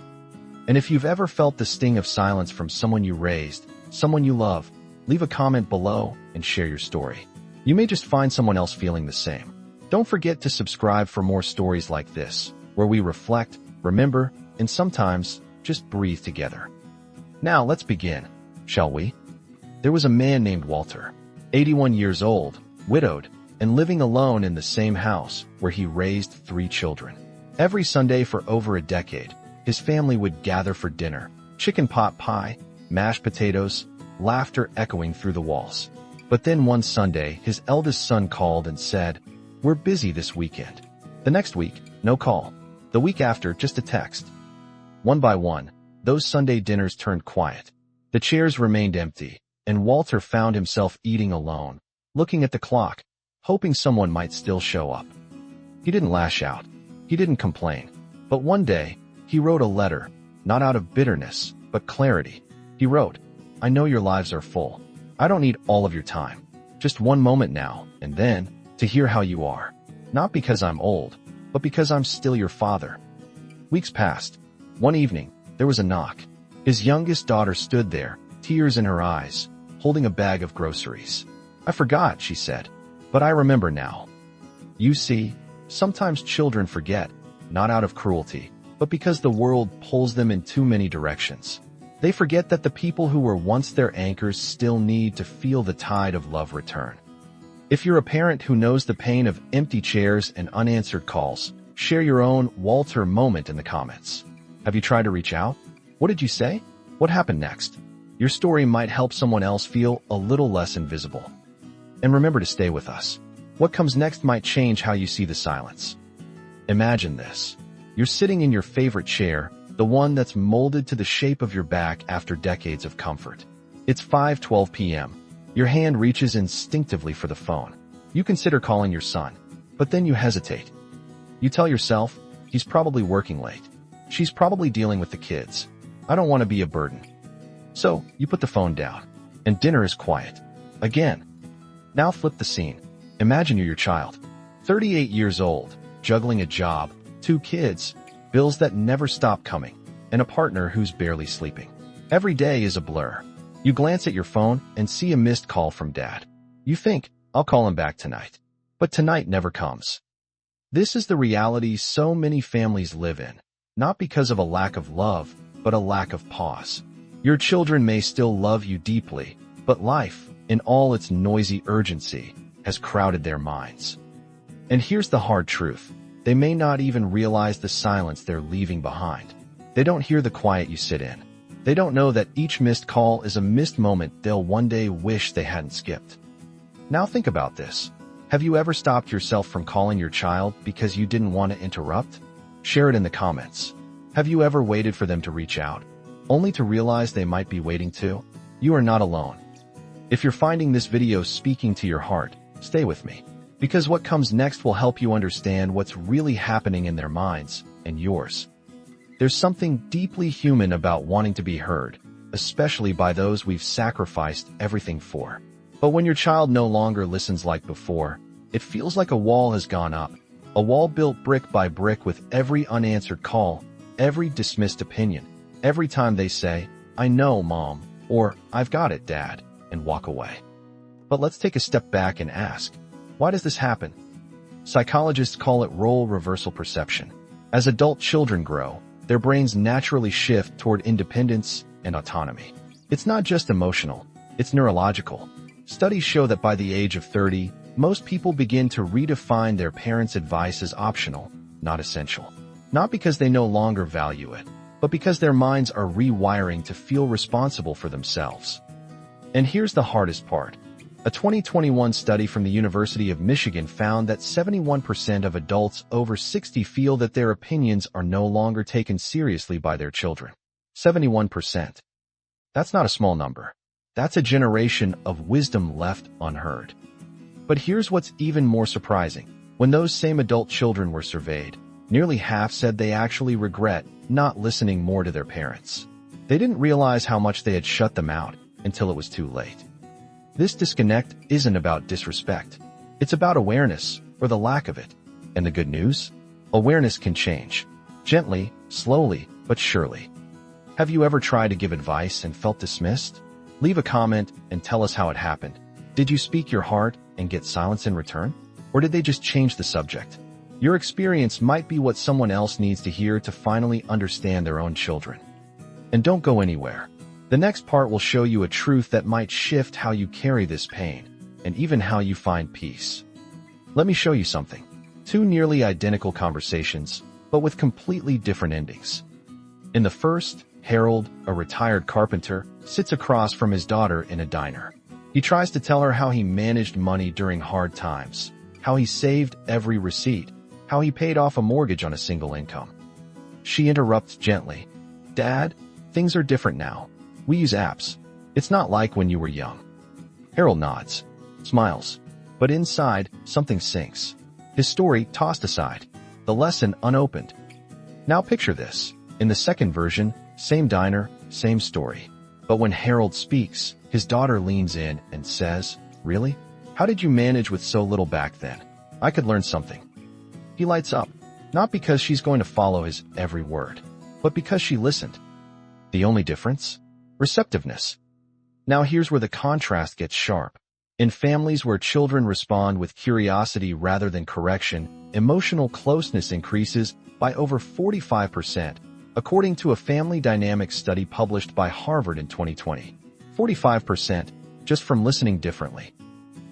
And if you've ever felt the sting of silence from someone you raised, someone you love, leave a comment below and share your story. You may just find someone else feeling the same. Don't forget to subscribe for more stories like this, where we reflect, remember, and sometimes just breathe together. Now let's begin, shall we? There was a man named Walter, 81 years old, widowed, and living alone in the same house where he raised 3 children. Every Sunday for over a decade, his family would gather for dinner, chicken pot pie, mashed potatoes, laughter echoing through the walls. But then one Sunday, his eldest son called and said, "We're busy this weekend." The next week, no call. The week after, just a text. One by one, those Sunday dinners turned quiet. The chairs remained empty, and Walter found himself eating alone, looking at the clock, hoping someone might still show up. He didn't lash out. He didn't complain. But one day, he wrote a letter, not out of bitterness, but clarity. He wrote, "I know your lives are full. I don't need all of your time. Just one moment now, and then, to hear how you are. Not because I'm old, but because I'm still your father." Weeks passed. One evening, there was a knock. His youngest daughter stood there, tears in her eyes, holding a bag of groceries. "I forgot," she said, "but I remember now." You see, sometimes children forget, not out of cruelty, but because the world pulls them in too many directions. They forget that the people who were once their anchors still need to feel the tide of love return. If you're a parent who knows the pain of empty chairs and unanswered calls, share your own Walter moment in the comments. Have you tried to reach out? What did you say? What happened next? Your story might help someone else feel a little less invisible. And remember to stay with us. What comes next might change how you see the silence. Imagine this. You're sitting in your favorite chair, the one that's molded to the shape of your back after decades of comfort. It's 5:12 p.m. Your hand reaches instinctively for the phone. You consider calling your son, but then you hesitate. You tell yourself, he's probably working late. She's probably dealing with the kids. I don't want to be a burden. So, you put the phone down, and dinner is quiet. Again. Now flip the scene. Imagine you're your child. 38 years old, juggling a job, 2 kids, bills that never stop coming, and a partner who's barely sleeping. Every day is a blur. You glance at your phone and see a missed call from Dad. You think, I'll call him back tonight. But tonight never comes. This is the reality so many families live in, not because of a lack of love, but a lack of pause. Your children may still love you deeply, but life, in all its noisy urgency, has crowded their minds. And here's the hard truth. They may not even realize the silence they're leaving behind. They don't hear the quiet you sit in. They don't know that each missed call is a missed moment they'll one day wish they hadn't skipped. Now think about this. Have you ever stopped yourself from calling your child because you didn't want to interrupt? Share it in the comments. Have you ever waited for them to reach out, only to realize they might be waiting too? You are not alone. If you're finding this video speaking to your heart, stay with me. Because what comes next will help you understand what's really happening in their minds and yours. There's something deeply human about wanting to be heard, especially by those we've sacrificed everything for. But when your child no longer listens like before, it feels like a wall has gone up. A wall built brick by brick with every unanswered call, every dismissed opinion, every time they say, "I know, Mom," or "I've got it, Dad," and walk away. But let's take a step back and ask, why does this happen? Psychologists call it role reversal perception. As adult children grow, their brains naturally shift toward independence and autonomy. It's not just emotional, it's neurological. Studies show that by the age of 30, most people begin to redefine their parents' advice as optional, not essential. Not because they no longer value it, but because their minds are rewiring to feel responsible for themselves. And here's the hardest part. A 2021 study from the University of Michigan found that 71% of adults over 60 feel that their opinions are no longer taken seriously by their children. 71%. That's not a small number. That's a generation of wisdom left unheard. But here's what's even more surprising. When those same adult children were surveyed, nearly half said they actually regret not listening more to their parents. They didn't realize how much they had shut them out until it was too late. This disconnect isn't about disrespect. It's about awareness, or the lack of it. And the good news? Awareness can change. Gently, slowly, but surely. Have you ever tried to give advice and felt dismissed? Leave a comment and tell us how it happened. Did you speak your heart and get silence in return? Or did they just change the subject? Your experience might be what someone else needs to hear to finally understand their own children. And don't go anywhere. The next part will show you a truth that might shift how you carry this pain, and even how you find peace. Let me show you something. Two nearly identical conversations, but with completely different endings. In the first, Harold, a retired carpenter, sits across from his daughter in a diner. He tries to tell her how he managed money during hard times, how he saved every receipt, how he paid off a mortgage on a single income. She interrupts gently. "Dad, things are different now. We use apps. It's not like when you were young." Harold nods, smiles, but inside, something sinks. His story tossed aside, the lesson unopened. Now picture this. In the second version, same diner, same story. But when Harold speaks, his daughter leans in and says, "Really? How did you manage with so little back then? I could learn something." He lights up, not because she's going to follow his every word, but because she listened. The only difference? Receptiveness. Now here's where the contrast gets sharp. In families where children respond with curiosity rather than correction, emotional closeness increases by over 45%, according to a family dynamics study published by Harvard in 2020. 45% just from listening differently.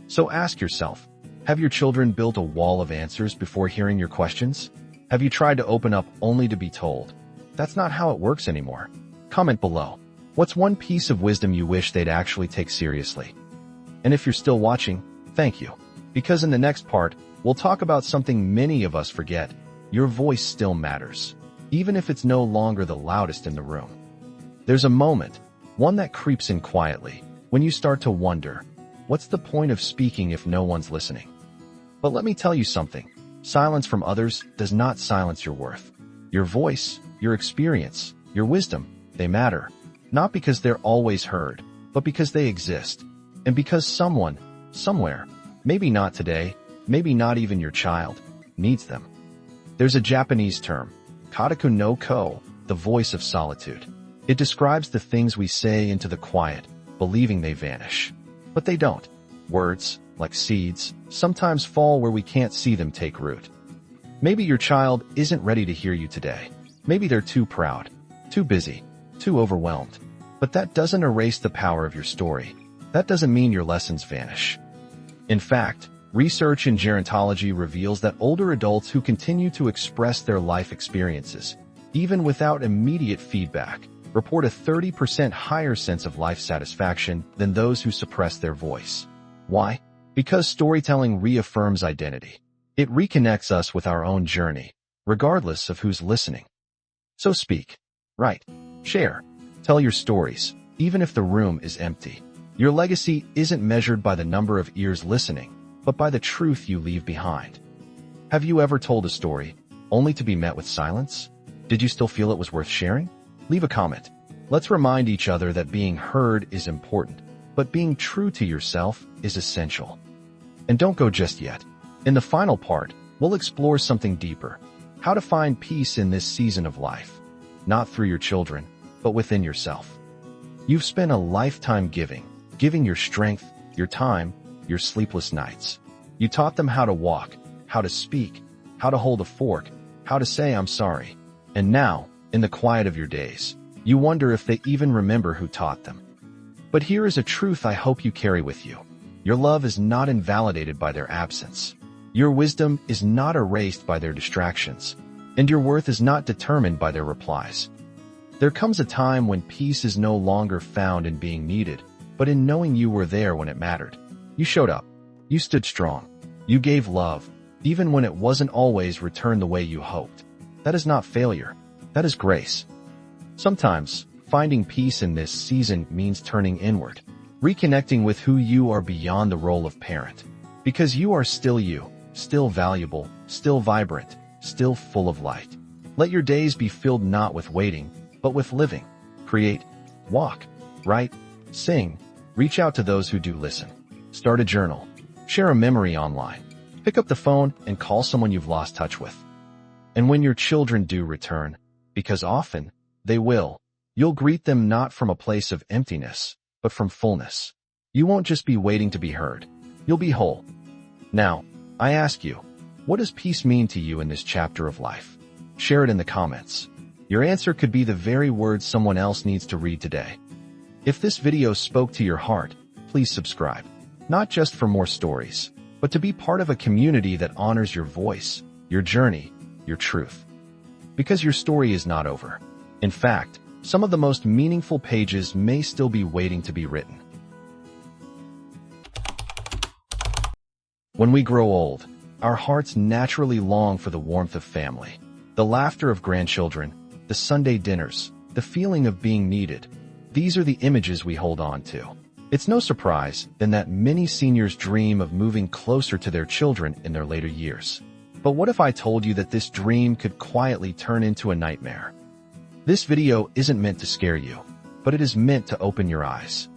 So ask yourself, have your children built a wall of answers before hearing your questions? Have you tried to open up only to be told? That's not how it works anymore. Comment below. What's one piece of wisdom you wish they'd actually take seriously? And if you're still watching, thank you. Because in the next part, we'll talk about something many of us forget. Your voice still matters, even if it's no longer the loudest in the room. There's a moment, one that creeps in quietly, when you start to wonder, what's the point of speaking if no one's listening? But let me tell you something. Silence from others does not silence your worth. Your voice, your experience, your wisdom, they matter. Not because they're always heard, but because they exist. And because someone, somewhere, maybe not today, maybe not even your child, needs them. There's a Japanese term, kataku no ko, the voice of solitude. It describes the things we say into the quiet, believing they vanish. But they don't. Words, like seeds, sometimes fall where we can't see them take root. Maybe your child isn't ready to hear you today. Maybe they're too proud, too busy, too overwhelmed. But that doesn't erase the power of your story. That doesn't mean your lessons vanish. In fact, research in gerontology reveals that older adults who continue to express their life experiences, even without immediate feedback, report a 30% higher sense of life satisfaction than those who suppress their voice. Why? Because storytelling reaffirms identity. It reconnects us with our own journey, regardless of who's listening. So speak, write, share, tell your stories, even if the room is empty. Your legacy isn't measured by the number of ears listening, but by the truth you leave behind. Have you ever told a story, only to be met with silence? Did you still feel it was worth sharing? Leave a comment. Let's remind each other that being heard is important, but being true to yourself is essential. And don't go just yet. In the final part, we'll explore something deeper. How to find peace in this season of life. Not through your children, but within yourself. You've spent a lifetime giving your strength, your time, your sleepless nights. You taught them how to walk, how to speak, how to hold a fork, how to say I'm sorry. And now, in the quiet of your days, you wonder if they even remember who taught them. But here is a truth I hope you carry with you. Your love is not invalidated by their absence. Your wisdom is not erased by their distractions. And your worth is not determined by their replies. There comes a time when peace is no longer found in being needed, but in knowing you were there when it mattered. You showed up. You stood strong. You gave love, even when it wasn't always returned the way you hoped. That is not failure. That is grace. Sometimes, finding peace in this season means turning inward, reconnecting with who you are beyond the role of parent. Because you are still you, still valuable, still vibrant, still full of light. Let your days be filled not with waiting, but with living. Create, walk, write, sing, reach out to those who do listen. Start a journal. Share a memory online. Pick up the phone and call someone you've lost touch with. And when your children do return, because often they will, you'll greet them not from a place of emptiness, but from fullness. You won't just be waiting to be heard. You'll be whole. Now, I ask you, what does peace mean to you in this chapter of life? Share it in the comments. Your answer could be the very words someone else needs to read today. If this video spoke to your heart, please subscribe. Not just for more stories, but to be part of a community that honors your voice, your journey, your truth. Because your story is not over. In fact, some of the most meaningful pages may still be waiting to be written. When we grow old, our hearts naturally long for the warmth of family, the laughter of grandchildren, the Sunday dinners, the feeling of being needed. These are the images we hold on to. It's no surprise then that many seniors dream of moving closer to their children in their later years. But what if I told you that this dream could quietly turn into a nightmare? This video isn't meant to scare you, but it is meant to open your eyes.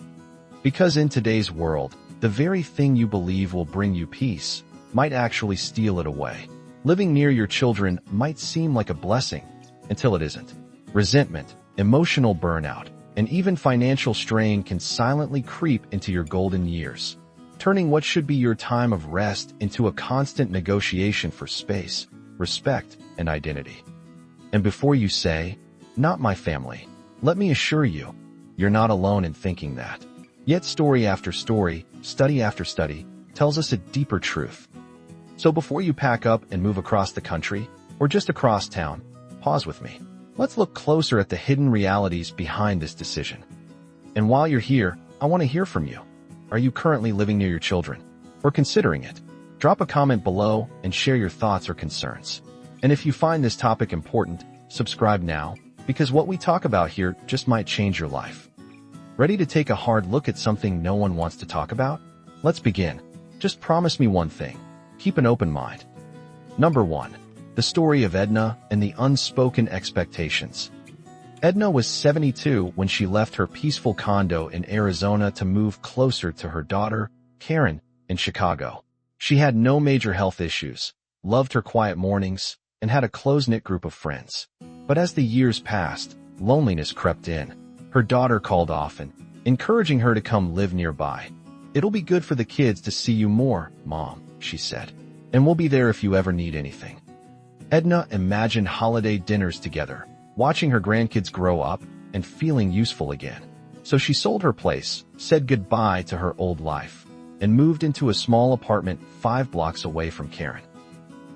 Because in today's world, the very thing you believe will bring you peace might actually steal it away. Living near your children might seem like a blessing until it isn't. Resentment, emotional burnout, and even financial strain can silently creep into your golden years, turning what should be your time of rest into a constant negotiation for space, respect, and identity. And before you say, "Not my family," let me assure you, you're not alone in thinking that. Yet story after story, study after study, tells us a deeper truth. So before you pack up and move across the country, or just across town, pause with me. Let's look closer at the hidden realities behind this decision. And while you're here, I want to hear from you. Are you currently living near your children, or considering it? Drop a comment below and share your thoughts or concerns. And if you find this topic important, subscribe now, because what we talk about here just might change your life. Ready to take a hard look at something no one wants to talk about? Let's begin. Just promise me one thing. Keep an open mind. Number 1. The story of Edna and the unspoken expectations. Edna was 72 when she left her peaceful condo in Arizona to move closer to her daughter, Karen, in Chicago. She had no major health issues, loved her quiet mornings, and had a close-knit group of friends. But as the years passed, loneliness crept in. Her daughter called often, encouraging her to come live nearby. "It'll be good for the kids to see you more, Mom," she said, "and we'll be there if you ever need anything." Edna imagined holiday dinners together, watching her grandkids grow up and feeling useful again. So she sold her place, said goodbye to her old life, and moved into a small apartment 5 blocks away from Karen.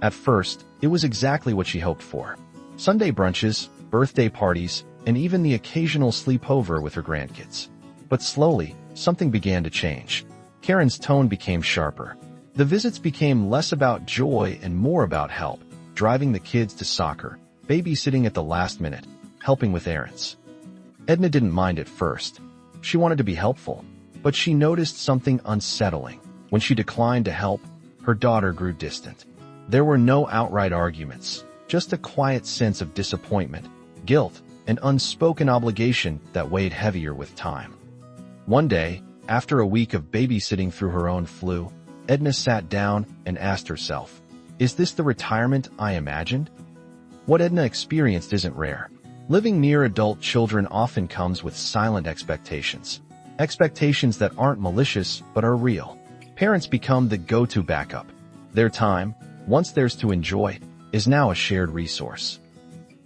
At first, it was exactly what she hoped for. Sunday brunches, birthday parties, and even the occasional sleepover with her grandkids. But slowly, something began to change. Karen's tone became sharper. The visits became less about joy and more about help, driving the kids to soccer, babysitting at the last minute, helping with errands. Edna didn't mind at first. She wanted to be helpful, but she noticed something unsettling. When she declined to help, her daughter grew distant. There were no outright arguments, just a quiet sense of disappointment, guilt, and unspoken obligation that weighed heavier with time. One day, after a week of babysitting through her own flu, Edna sat down and asked herself, "Is this the retirement I imagined?" What Edna experienced isn't rare. Living near adult children often comes with silent expectations. Expectations that aren't malicious but are real. Parents become the go-to backup. Their time, once theirs to enjoy, is now a shared resource.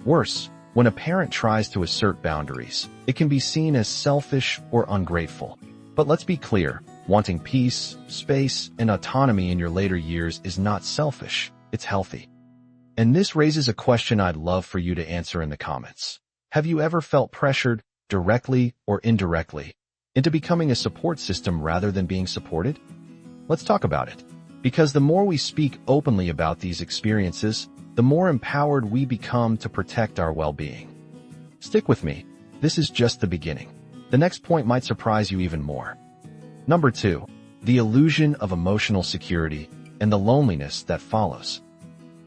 Worse, when a parent tries to assert boundaries, it can be seen as selfish or ungrateful. But let's be clear, wanting peace, space, and autonomy in your later years is not selfish, it's healthy. And this raises a question I'd love for you to answer in the comments. Have you ever felt pressured, directly or indirectly, into becoming a support system rather than being supported? Let's talk about it. Because the more we speak openly about these experiences, the more empowered we become to protect our well-being. Stick with me. This is just the beginning. The next point might surprise you even more. Number 2, the illusion of emotional security and the loneliness that follows.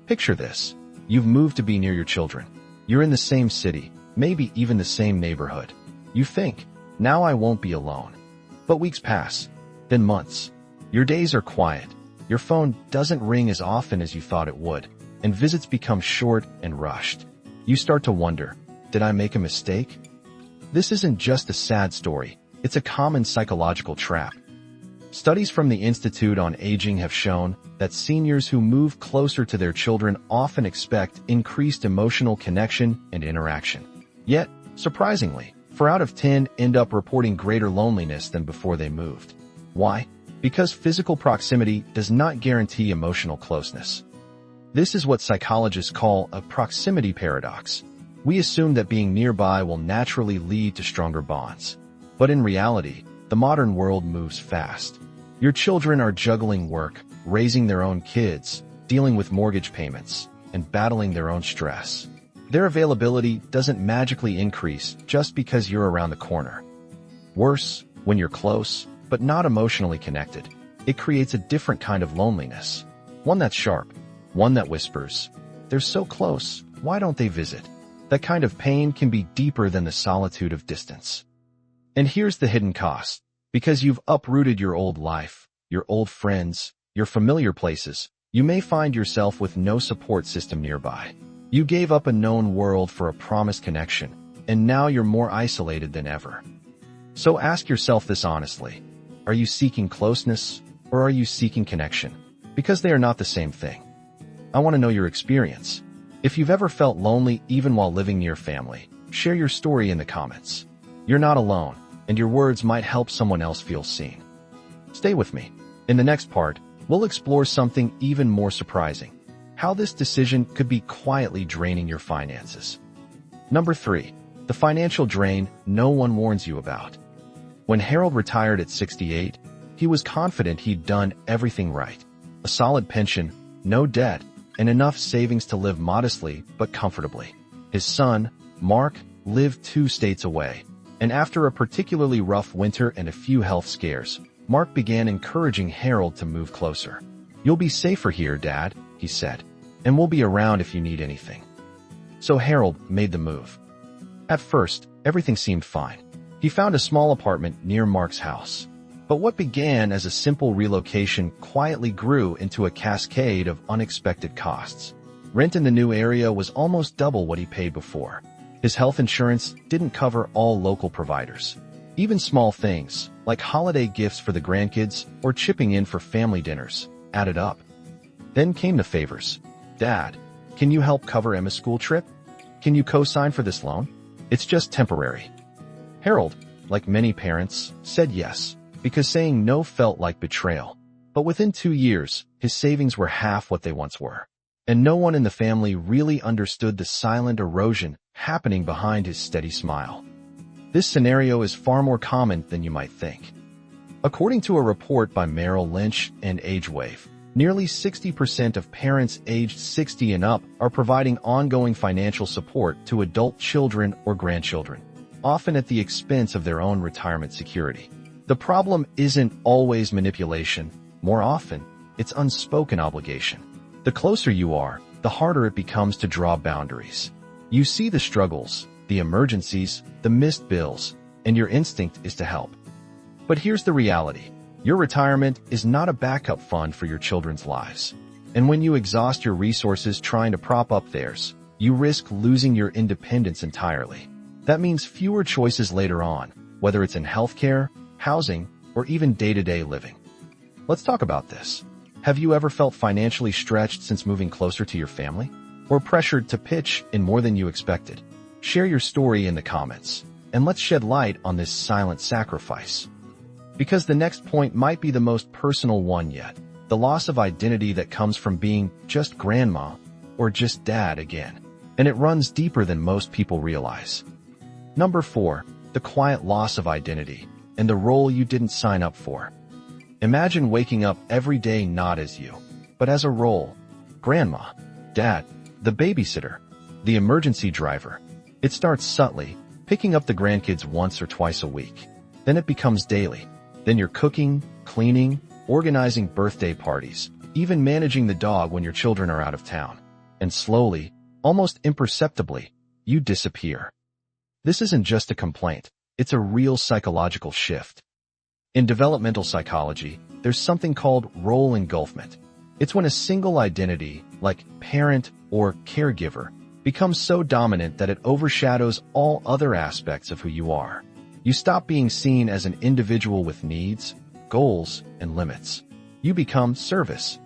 Picture this. You've moved to be near your children. You're in the same city, maybe even the same neighborhood. You think, now I won't be alone. But weeks pass, then months. Your days are quiet. Your phone doesn't ring as often as you thought it would, and visits become short and rushed. You start to wonder, did I make a mistake? This isn't just a sad story. It's a common psychological trap. Studies from the Institute on Aging have shown that seniors who move closer to their children often expect increased emotional connection and interaction. Yet, surprisingly, 4 out of 10 end up reporting greater loneliness than before they moved. Why? Because physical proximity does not guarantee emotional closeness. This is what psychologists call a proximity paradox. We assume that being nearby will naturally lead to stronger bonds. But in reality, the modern world moves fast. Your children are juggling work, raising their own kids, dealing with mortgage payments, and battling their own stress. Their availability doesn't magically increase just because you're around the corner. Worse, when you're close, but not emotionally connected, it creates a different kind of loneliness. One that's sharp, one that whispers, "They're so close, why don't they visit?" That kind of pain can be deeper than the solitude of distance. And here's the hidden cost. Because you've uprooted your old life, your old friends, your familiar places, you may find yourself with no support system nearby. You gave up a known world for a promised connection, and now you're more isolated than ever. So ask yourself this honestly. Are you seeking closeness, or are you seeking connection? Because they are not the same thing. I want to know your experience. If you've ever felt lonely even while living near family, share your story in the comments. You're not alone, and your words might help someone else feel seen. Stay with me. In the next part, we'll explore something even more surprising. How this decision could be quietly draining your finances. Number 3, the financial drain no one warns you about. When Harold retired at 68, he was confident he'd done everything right. A solid pension, no debt, and enough savings to live modestly but comfortably. His son, Mark, lived 2 states away, and after a particularly rough winter and a few health scares, Mark began encouraging Harold to move closer. "You'll be safer here, Dad," he said, "and we'll be around if you need anything." So Harold made the move. At first, everything seemed fine. He found a small apartment near Mark's house. But what began as a simple relocation quietly grew into a cascade of unexpected costs. Rent in the new area was almost double what he paid before. His health insurance didn't cover all local providers. Even small things, like holiday gifts for the grandkids or chipping in for family dinners, added up. Then came the favors. "Dad, can you help cover Emma's school trip? Can you co-sign for this loan? It's just temporary." Harold, like many parents, said yes, because saying no felt like betrayal. But within 2 years, his savings were half what they once were. And no one in the family really understood the silent erosion happening behind his steady smile. This scenario is far more common than you might think. According to a report by Merrill Lynch and AgeWave, nearly 60% of parents aged 60 and up are providing ongoing financial support to adult children or grandchildren, often at the expense of their own retirement security. The problem isn't always manipulation. More often, it's unspoken obligation. The closer you are, the harder it becomes to draw boundaries. You see the struggles, the emergencies, the missed bills, and your instinct is to help. But here's the reality. Your retirement is not a backup fund for your children's lives. And when you exhaust your resources trying to prop up theirs, you risk losing your independence entirely. That means fewer choices later on, whether it's in healthcare, housing, or even day-to-day living. Let's talk about this. Have you ever felt financially stretched since moving closer to your family? Or pressured to pitch in more than you expected? Share your story in the comments, and let's shed light on this silent sacrifice. Because the next point might be the most personal one yet, the loss of identity that comes from being just grandma or just dad again. And it runs deeper than most people realize. Number 4, the quiet loss of identity. and the role you didn't sign up for. Imagine waking up every day not as you, but as a role: grandma, dad, the babysitter, the emergency driver. It starts subtly, picking up the grandkids once or twice a week. Then it becomes daily. Then you're cooking, cleaning, organizing birthday parties, even managing the dog when your children are out of town. And slowly, almost imperceptibly, you disappear. This isn't just a complaint, it's a real psychological shift. In developmental psychology, there's something called role engulfment. It's when a single identity, like parent or caregiver, becomes so dominant that it overshadows all other aspects of who you are. You stop being seen as an individual with needs, goals, and limits. You become service.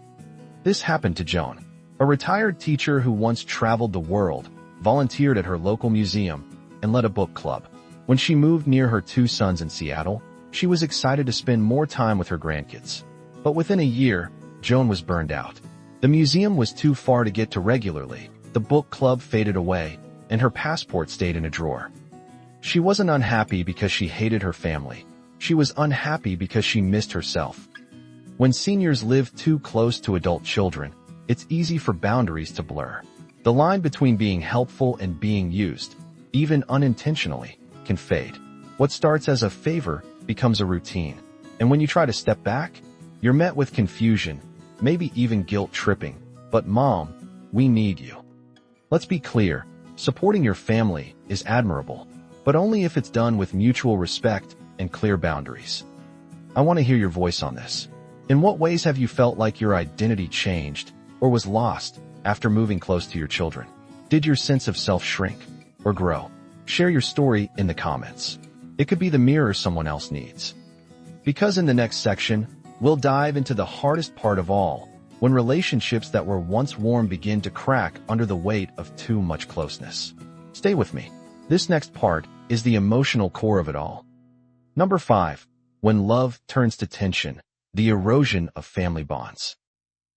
This happened to Joan, a retired teacher who once traveled the world, volunteered at her local museum, and led a book club. When she moved near her 2 sons in Seattle, she was excited to spend more time with her grandkids. But within a year, Joan was burned out. The museum was too far to get to regularly, the book club faded away, and her passport stayed in a drawer. She wasn't unhappy because she hated her family. She was unhappy because she missed herself. When seniors live too close to adult children, it's easy for boundaries to blur. The line between being helpful and being used, even unintentionally, can fade. What starts as a favor becomes a routine. And when you try to step back, you're met with confusion, maybe even guilt-tripping. But Mom, we need you. Let's be clear, supporting your family is admirable, but only if it's done with mutual respect and clear boundaries. I want to hear your voice on this. In what ways have you felt like your identity changed or was lost after moving close to your children? Did your sense of self shrink or grow? Share your story in the comments. It could be the mirror someone else needs. Because in the next section, we'll dive into the hardest part of all, when relationships that were once warm begin to crack under the weight of too much closeness. Stay with me. This next part is the emotional core of it all. Number 5. When love turns to tension, the erosion of family bonds.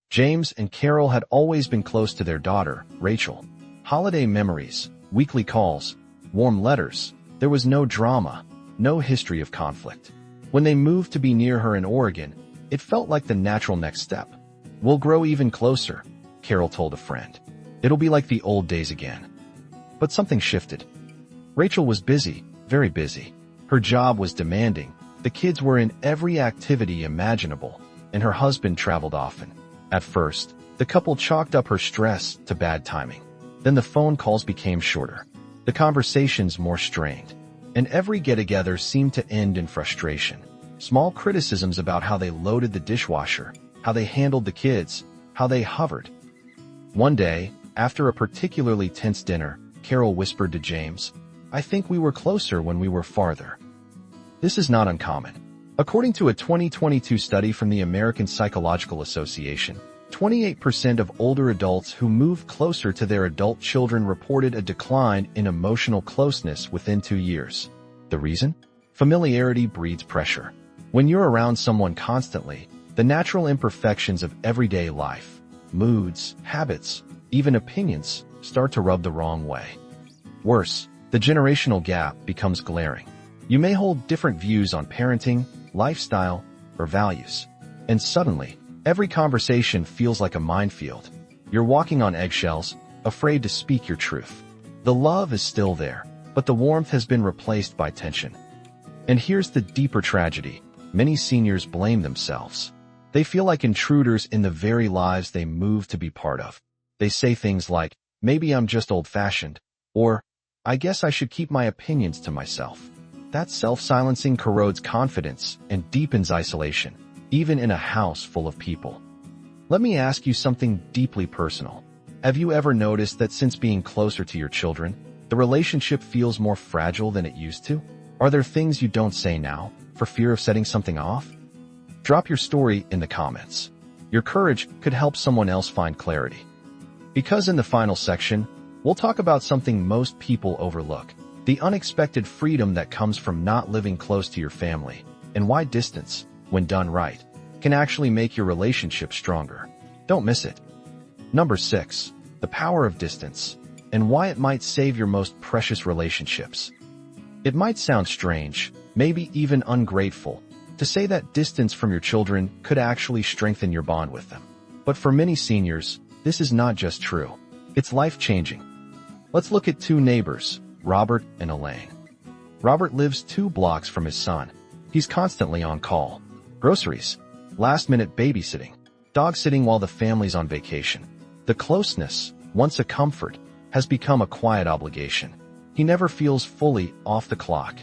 James and Carol had always been close to their daughter, Rachel. Holiday memories, weekly calls, warm letters. There was no drama, no history of conflict. When they moved to be near her in Oregon, it felt like the natural next step. We'll grow even closer, Carol told a friend. It'll be like the old days again. But something shifted. Rachel was busy, very busy. Her job was demanding. The kids were in every activity imaginable, and her husband traveled often. At first, the couple chalked up her stress to bad timing. Then the phone calls became shorter, the conversations more strained, and every get-together seemed to end in frustration. Small criticisms about how they loaded the dishwasher, how they handled the kids, how they hovered. One day, after a particularly tense dinner, Carol whispered to James, "I think we were closer when we were farther." This is not uncommon. According to a 2022 study from the American Psychological Association, 28% of older adults who moved closer to their adult children reported a decline in emotional closeness within 2 years. The reason? Familiarity breeds pressure. When you're around someone constantly, the natural imperfections of everyday life, moods, habits, even opinions, start to rub the wrong way. Worse, the generational gap becomes glaring. You may hold different views on parenting, lifestyle, or values. And suddenly, every conversation feels like a minefield. You're walking on eggshells, afraid to speak your truth. The love is still there, but the warmth has been replaced by tension. And here's the deeper tragedy. Many seniors blame themselves. They feel like intruders in the very lives they moved to be part of. They say things like, "Maybe I'm just old-fashioned," or, "I guess I should keep my opinions to myself." That self-silencing corrodes confidence and deepens isolation, even in a house full of people. Let me ask you something deeply personal. Have you ever noticed that since being closer to your children, the relationship feels more fragile than it used to? Are there things you don't say now, for fear of setting something off? Drop your story in the comments. Your courage could help someone else find clarity. Because in the final section, we'll talk about something most people overlook: the unexpected freedom that comes from not living close to your family, and why distance, when done right, can actually make your relationship stronger. Don't miss it. Number 6. The power of distance, and why it might save your most precious relationships. It might sound strange, maybe even ungrateful, to say that distance from your children could actually strengthen your bond with them. But for many seniors, this is not just true. It's life-changing. Let's look at two neighbors, Robert and Elaine. Robert lives 2 blocks from his son. He's constantly on call. Groceries, last-minute babysitting, dog-sitting while the family's on vacation. The closeness, once a comfort, has become a quiet obligation. He never feels fully off the clock.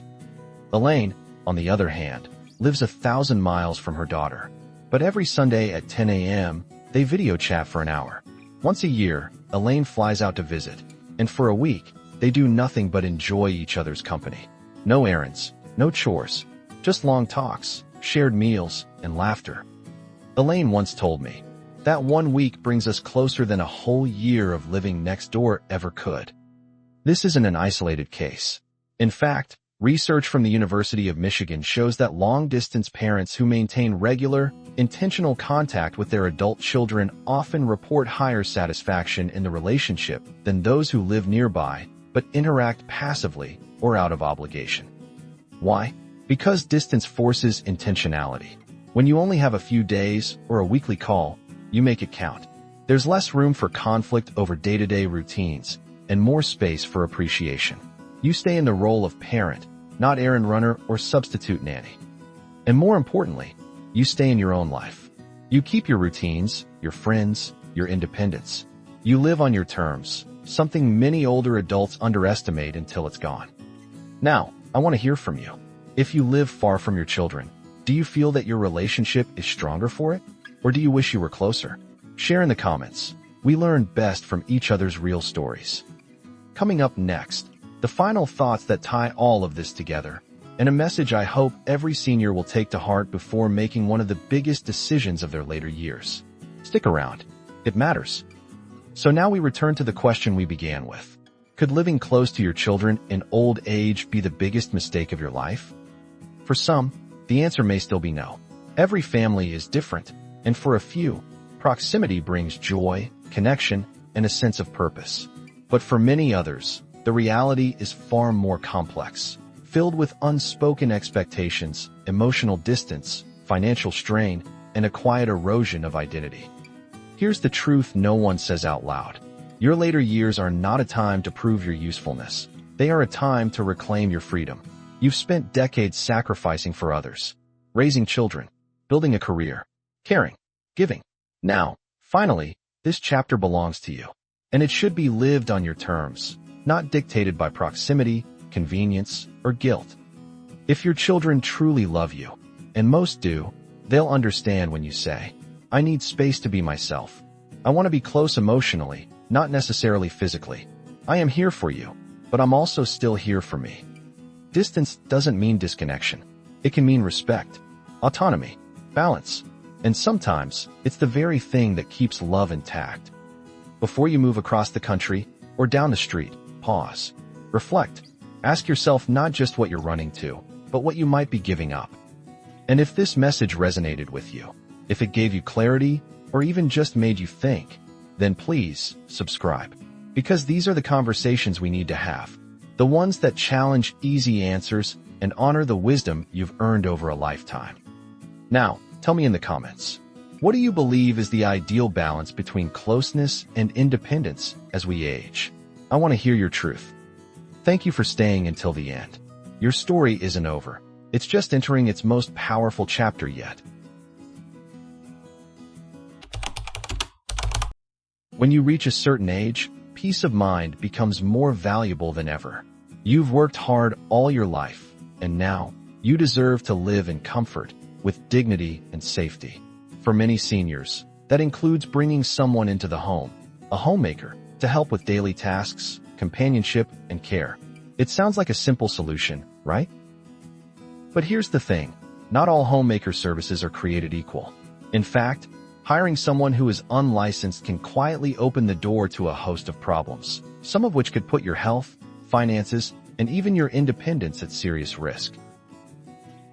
Elaine, on the other hand, lives 1,000 miles from her daughter. But every Sunday at 10 a.m., they video chat for an hour. Once a year, Elaine flies out to visit, and for a week, they do nothing but enjoy each other's company. No errands, no chores, just long talks, shared meals, and laughter. Elaine once told me, that 1 week brings us closer than a whole year of living next door ever could. This isn't an isolated case. In fact, research from the University of Michigan shows that long-distance parents who maintain regular, intentional contact with their adult children often report higher satisfaction in the relationship than those who live nearby but interact passively or out of obligation. Why? Because distance forces intentionality. When you only have a few days or a weekly call, you make it count. There's less room for conflict over day-to-day routines and more space for appreciation. You stay in the role of parent, not errand runner or substitute nanny. And more importantly, you stay in your own life. You keep your routines, your friends, your independence. You live on your terms, something many older adults underestimate until it's gone. Now, I want to hear from you. If you live far from your children, do you feel that your relationship is stronger for it? Or do you wish you were closer? Share in the comments. We learn best from each other's real stories. Coming up next, the final thoughts that tie all of this together, and a message I hope every senior will take to heart before making one of the biggest decisions of their later years. Stick around. It matters. So now we return to the question we began with. Could living close to your children in old age be the biggest mistake of your life? For some, the answer may still be no. Every family is different, and for a few, proximity brings joy, connection, and a sense of purpose. But for many others, the reality is far more complex, filled with unspoken expectations, emotional distance, financial strain, and a quiet erosion of identity. Here's the truth no one says out loud. Your later years are not a time to prove your usefulness. They are a time to reclaim your freedom. You've spent decades sacrificing for others, raising children, building a career, caring, giving. Now, finally, this chapter belongs to you. And it should be lived on your terms, not dictated by proximity, convenience, or guilt. If your children truly love you, and most do, they'll understand when you say, I need space to be myself. I want to be close emotionally, not necessarily physically. I am here for you, but I'm also still here for me. Distance doesn't mean disconnection. It can mean respect, autonomy, balance, and sometimes it's the very thing that keeps love intact. Before you move across the country or down the street, pause, reflect, ask yourself not just what you're running to, but what you might be giving up. And if this message resonated with you, if it gave you clarity or even just made you think, then please subscribe. Because these are the conversations we need to have, the ones that challenge easy answers and honor the wisdom you've earned over a lifetime. Now, tell me in the comments, what do you believe is the ideal balance between closeness and independence as we age? I want to hear your truth. Thank you for staying until the end. Your story isn't over. It's just entering its most powerful chapter yet. When you reach a certain age, peace of mind becomes more valuable than ever. You've worked hard all your life, and now you deserve to live in comfort, with dignity and safety. For many seniors, that includes bringing someone into the home, a homemaker, to help with daily tasks, companionship, and care. It sounds like a simple solution, right? But here's the thing. Not all homemaker services are created equal. In fact, hiring someone who is unlicensed can quietly open the door to a host of problems, some of which could put your health, finances, and even your independence at serious risk.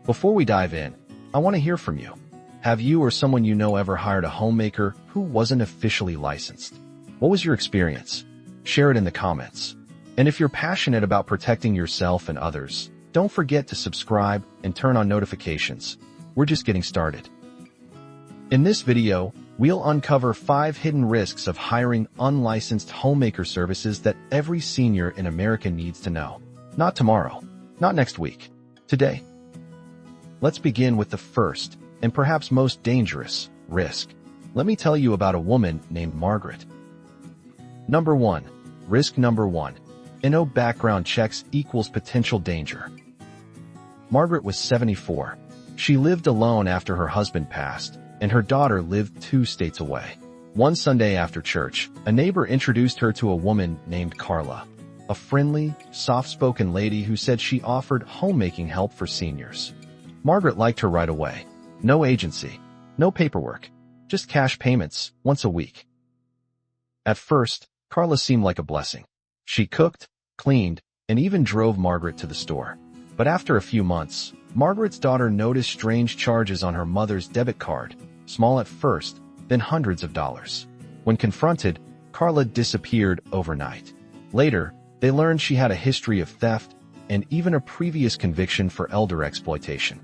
Before we dive in, I want to hear from you. Have you or someone you know ever hired a homemaker who wasn't officially licensed? What was your experience? Share it in the comments. And if you're passionate about protecting yourself and others, Don't forget to subscribe and turn on notifications. We're just getting started. In this video, we'll uncover 5 hidden risks of hiring unlicensed homemaker services that every senior in America needs to know. Not tomorrow, not next week, today. Let's begin with the first, and perhaps most dangerous, risk. Let me tell you about a woman named Margaret. Number 1. Risk number 1. No background checks equals potential danger. Margaret was 74. She lived alone after her husband passed, and her daughter lived 2 states away. One Sunday after church, a neighbor introduced her to a woman named Carla, a friendly, soft-spoken lady who said she offered homemaking help for seniors. Margaret liked her right away. No agency, no paperwork, just cash payments once a week. At first, Carla seemed like a blessing. She cooked, cleaned, and even drove Margaret to the store. But after a few months, Margaret's daughter noticed strange charges on her mother's debit card, small at first, then hundreds of dollars. When confronted, Carla disappeared overnight. Later, they learned she had a history of theft and even a previous conviction for elder exploitation.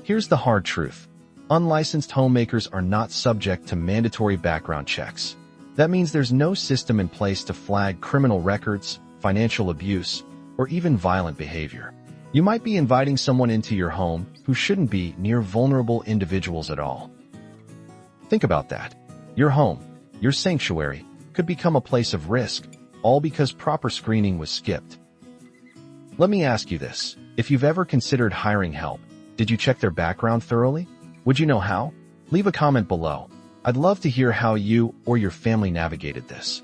Here's the hard truth. Unlicensed homemakers are not subject to mandatory background checks. That means there's no system in place to flag criminal records, financial abuse, or even violent behavior. You might be inviting someone into your home who shouldn't be near vulnerable individuals at all. Think about that. Your home, your sanctuary, could become a place of risk, all because proper screening was skipped. Let me ask you this. If you've ever considered hiring help, did you check their background thoroughly? Would you know how? Leave a comment below. I'd love to hear how you or your family navigated this.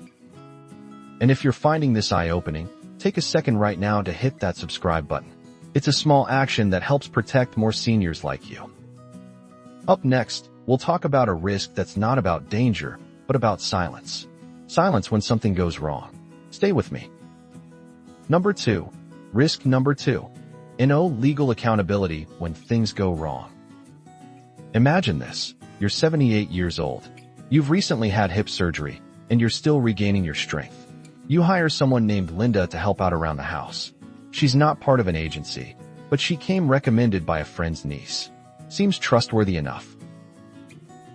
And if you're finding this eye-opening, take a second right now to hit that subscribe button. It's a small action that helps protect more seniors like you. Up next, we'll talk about a risk that's not about danger, but about silence. Silence when something goes wrong. Stay with me. Number 2. Risk number 2. No legal accountability when things go wrong. Imagine this. You're 78 years old. You've recently had hip surgery, and you're still regaining your strength. You hire someone named Linda to help out around the house. She's not part of an agency, but she came recommended by a friend's niece. Seems trustworthy enough.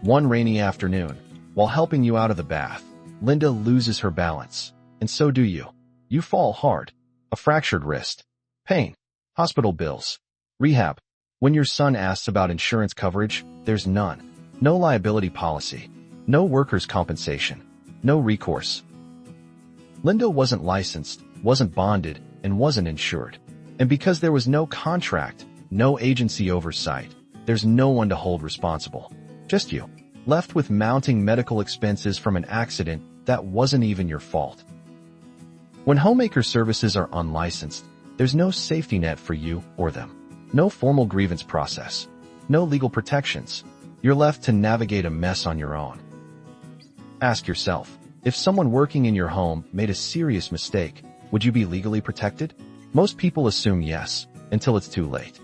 One rainy afternoon, while helping you out of the bath, Linda loses her balance, and so do you. You fall hard. A fractured wrist. Pain. Hospital bills. Rehab. When your son asks about insurance coverage, there's none. No liability policy. No workers' compensation. No recourse. Linda wasn't licensed, wasn't bonded, and wasn't insured. And because there was no contract, no agency oversight, there's no one to hold responsible. Just you, left with mounting medical expenses from an accident that wasn't even your fault. When homemaker services are unlicensed, there's no safety net for you or them. No formal grievance process. No legal protections. You're left to navigate a mess on your own. Ask yourself, if someone working in your home made a serious mistake, would you be legally protected? Most people assume yes, until it's too late.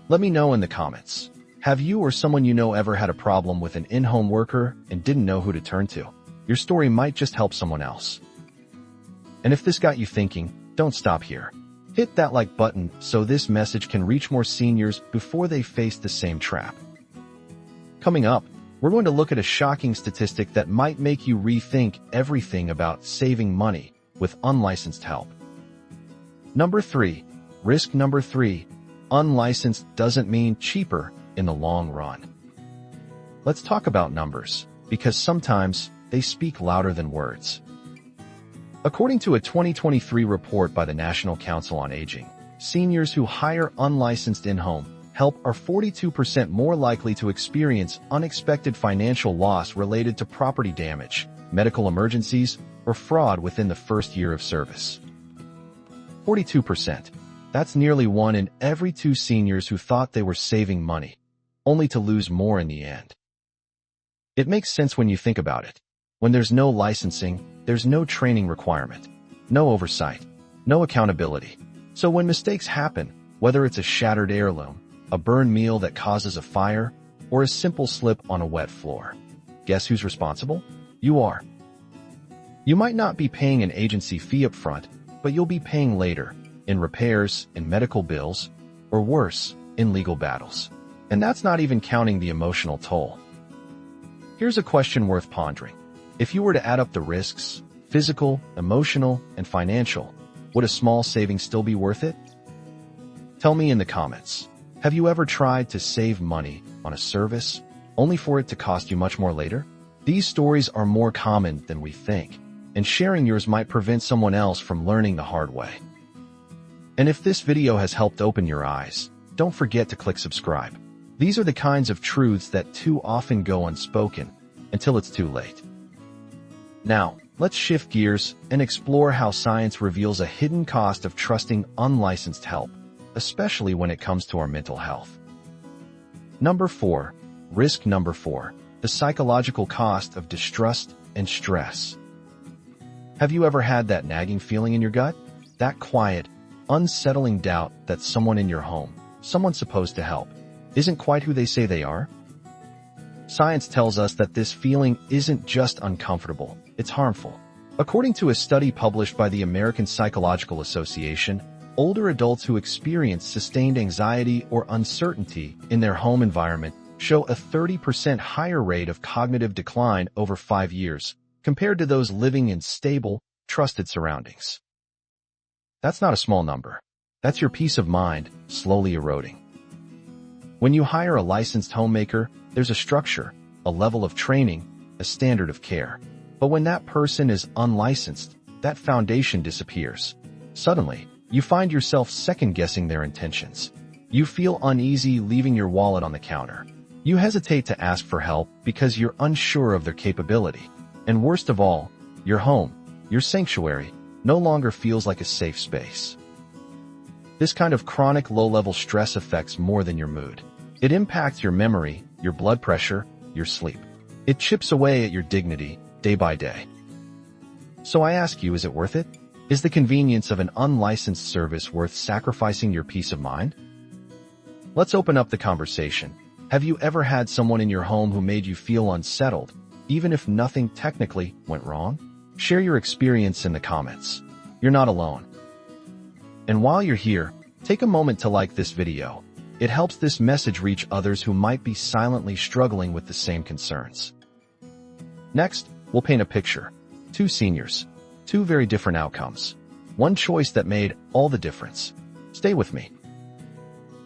Let me know in the comments. Have you or someone you know ever had a problem with an in-home worker and didn't know who to turn to? Your story might just help someone else. And if this got you thinking, don't stop here. Hit that like button so this message can reach more seniors before they face the same trap. Coming up, we're going to look at a shocking statistic that might make you rethink everything about saving money with unlicensed help. Number 3. Risk number 3. Unlicensed doesn't mean cheaper in the long run. Let's talk about numbers, because sometimes they speak louder than words. According to a 2023 report by the National Council on Aging, seniors who hire unlicensed in-home help are 42% more likely to experience unexpected financial loss related to property damage, medical emergencies, or fraud within the first year of service. 42%. That's nearly 1 in every 2 seniors who thought they were saving money, only to lose more in the end. It makes sense when you think about it. When there's no licensing, there's no training requirement, no oversight, no accountability. So when mistakes happen, whether it's a shattered heirloom, a burned meal that causes a fire, or a simple slip on a wet floor, guess who's responsible? You are. You might not be paying an agency fee up front, but you'll be paying later in repairs, in medical bills, or worse, in legal battles. And that's not even counting the emotional toll. Here's a question worth pondering. If you were to add up the risks, physical, emotional, and financial, would a small savings still be worth it? Tell me in the comments. Have you ever tried to save money on a service, only for it to cost you much more later? These stories are more common than we think, and sharing yours might prevent someone else from learning the hard way. And if this video has helped open your eyes, don't forget to click subscribe. These are the kinds of truths that too often go unspoken until it's too late. Now, let's shift gears and explore how science reveals a hidden cost of trusting unlicensed help, especially when it comes to our mental health. Number 4. Risk number 4. The psychological cost of distrust and stress. Have you ever had that nagging feeling in your gut? That quiet, unsettling doubt that someone in your home, someone supposed to help, isn't quite who they say they are? Science tells us that this feeling isn't just uncomfortable, it's harmful. According to a study published by the American Psychological Association, older adults who experience sustained anxiety or uncertainty in their home environment show a 30% higher rate of cognitive decline over 5 years compared to those living in stable, trusted surroundings. That's not a small number. That's your peace of mind slowly eroding. When you hire a licensed homemaker, there's a structure, a level of training, a standard of care. But when that person is unlicensed, that foundation disappears. Suddenly, you find yourself second-guessing their intentions. You feel uneasy leaving your wallet on the counter. You hesitate to ask for help because you're unsure of their capability. And worst of all, your home, your sanctuary, no longer feels like a safe space. This kind of chronic low-level stress affects more than your mood. It impacts your memory, your blood pressure, your sleep. It chips away at your dignity day by day. So I ask you, is it worth it? Is the convenience of an unlicensed service worth sacrificing your peace of mind? Let's open up the conversation. Have you ever had someone in your home who made you feel unsettled, even if nothing technically went wrong? Share your experience in the comments. You're not alone. And while you're here, take a moment to like this video. It helps this message reach others who might be silently struggling with the same concerns. Next, we'll paint a picture. 2 seniors, 2 very different outcomes. One choice that made all the difference. Stay with me.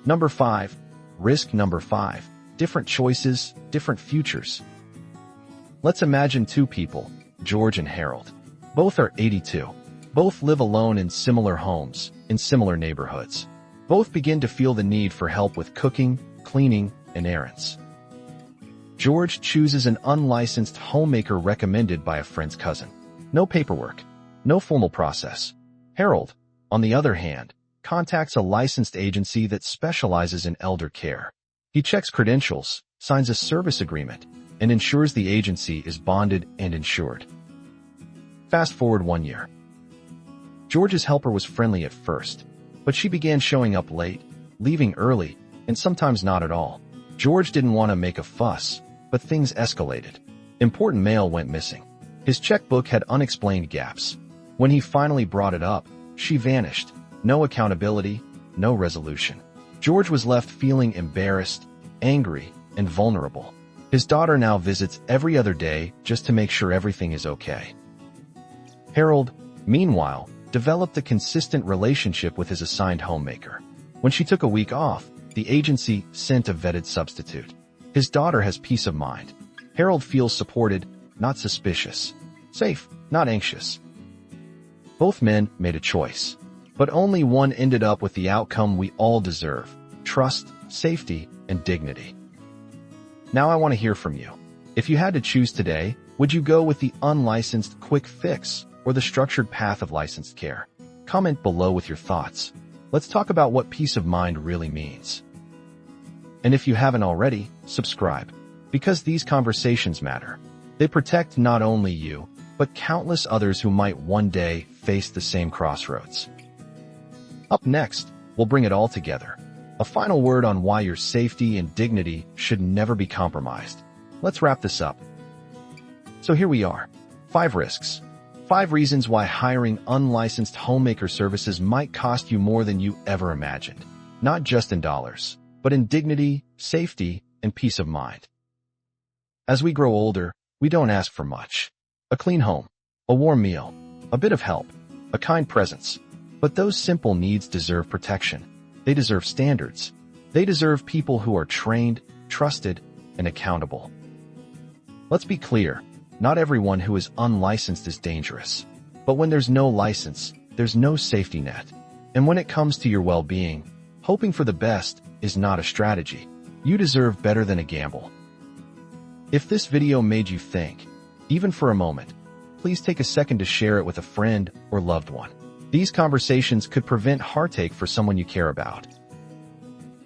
Number 5. Risk number 5. Different choices, different futures. Let's imagine 2 people, George and Harold. Both are 82. Both live alone in similar homes, in similar neighborhoods. Both begin to feel the need for help with cooking, cleaning, and errands. George chooses an unlicensed homemaker recommended by a friend's cousin. No paperwork, no formal process. Harold, on the other hand, contacts a licensed agency that specializes in elder care. He checks credentials, signs a service agreement, and ensures the agency is bonded and insured. Fast forward 1 year. George's helper was friendly at first, but she began showing up late, leaving early, and sometimes not at all. George didn't want to make a fuss, but things escalated. Important mail went missing. His checkbook had unexplained gaps. When he finally brought it up, she vanished. No accountability, no resolution. George was left feeling embarrassed, angry, and vulnerable. His daughter now visits every other day just to make sure everything is okay. Harold, meanwhile, developed a consistent relationship with his assigned homemaker. When she took a week off, the agency sent a vetted substitute. His daughter has peace of mind. Harold feels supported, not suspicious. Safe, not anxious. Both men made a choice, but only one ended up with the outcome we all deserve: trust, safety, and dignity. Now I want to hear from you. If you had to choose today, would you go with the unlicensed quick fix or the structured path of licensed care? Comment below with your thoughts. Let's talk about what peace of mind really means. And if you haven't already, subscribe, because these conversations matter. They protect not only you, but countless others who might one day face the same crossroads. Up next, we'll bring it all together. A final word on why your safety and dignity should never be compromised. Let's wrap this up. So here we are. 5 risks. 5 reasons why hiring unlicensed homemaker services might cost you more than you ever imagined. Not just in dollars, but in dignity, safety, and peace of mind. As we grow older, we don't ask for much. A clean home, a warm meal, a bit of help, a kind presence. But those simple needs deserve protection. They deserve standards. They deserve people who are trained, trusted, and accountable. Let's be clear, not everyone who is unlicensed is dangerous. But when there's no license, there's no safety net. And when it comes to your well-being, hoping for the best is not a strategy. You deserve better than a gamble. If this video made you think, even for a moment, please take a second to share it with a friend or loved one. These conversations could prevent heartache for someone you care about.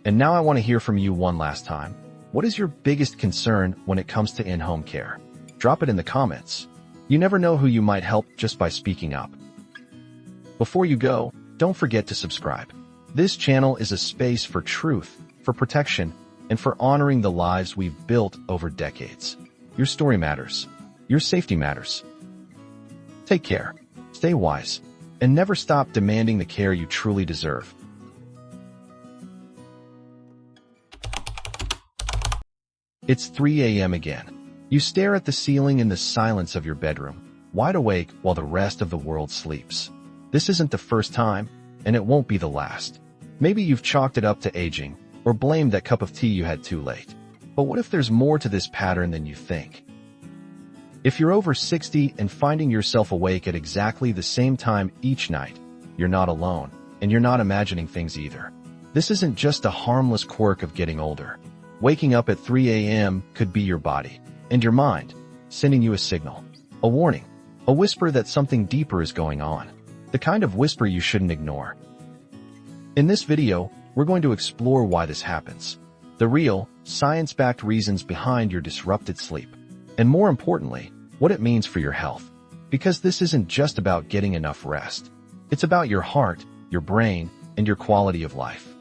And now I want to hear from you one last time. What is your biggest concern when it comes to in-home care? Drop it in the comments. You never know who you might help just by speaking up. Before you go, don't forget to subscribe. This channel is a space for truth, for protection, and for honoring the lives we've built over decades. Your story matters. Your safety matters. Take care, stay wise, and never stop demanding the care you truly deserve. It's 3 a.m. again. You stare at the ceiling in the silence of your bedroom, wide awake while the rest of the world sleeps. This isn't the first time, and it won't be the last. Maybe you've chalked it up to aging, or blamed that cup of tea you had too late. But what if there's more to this pattern than you think? If you're over 60 and finding yourself awake at exactly the same time each night, you're not alone, and you're not imagining things either. This isn't just a harmless quirk of getting older. Waking up at 3 a.m. could be your body and your mind sending you a signal, a warning, a whisper that something deeper is going on, the kind of whisper you shouldn't ignore. In this video, we're going to explore why this happens, the real, science-backed reasons behind your disrupted sleep, and more importantly, what it means for your health. Because this isn't just about getting enough rest. It's about your heart, your brain, and your quality of life.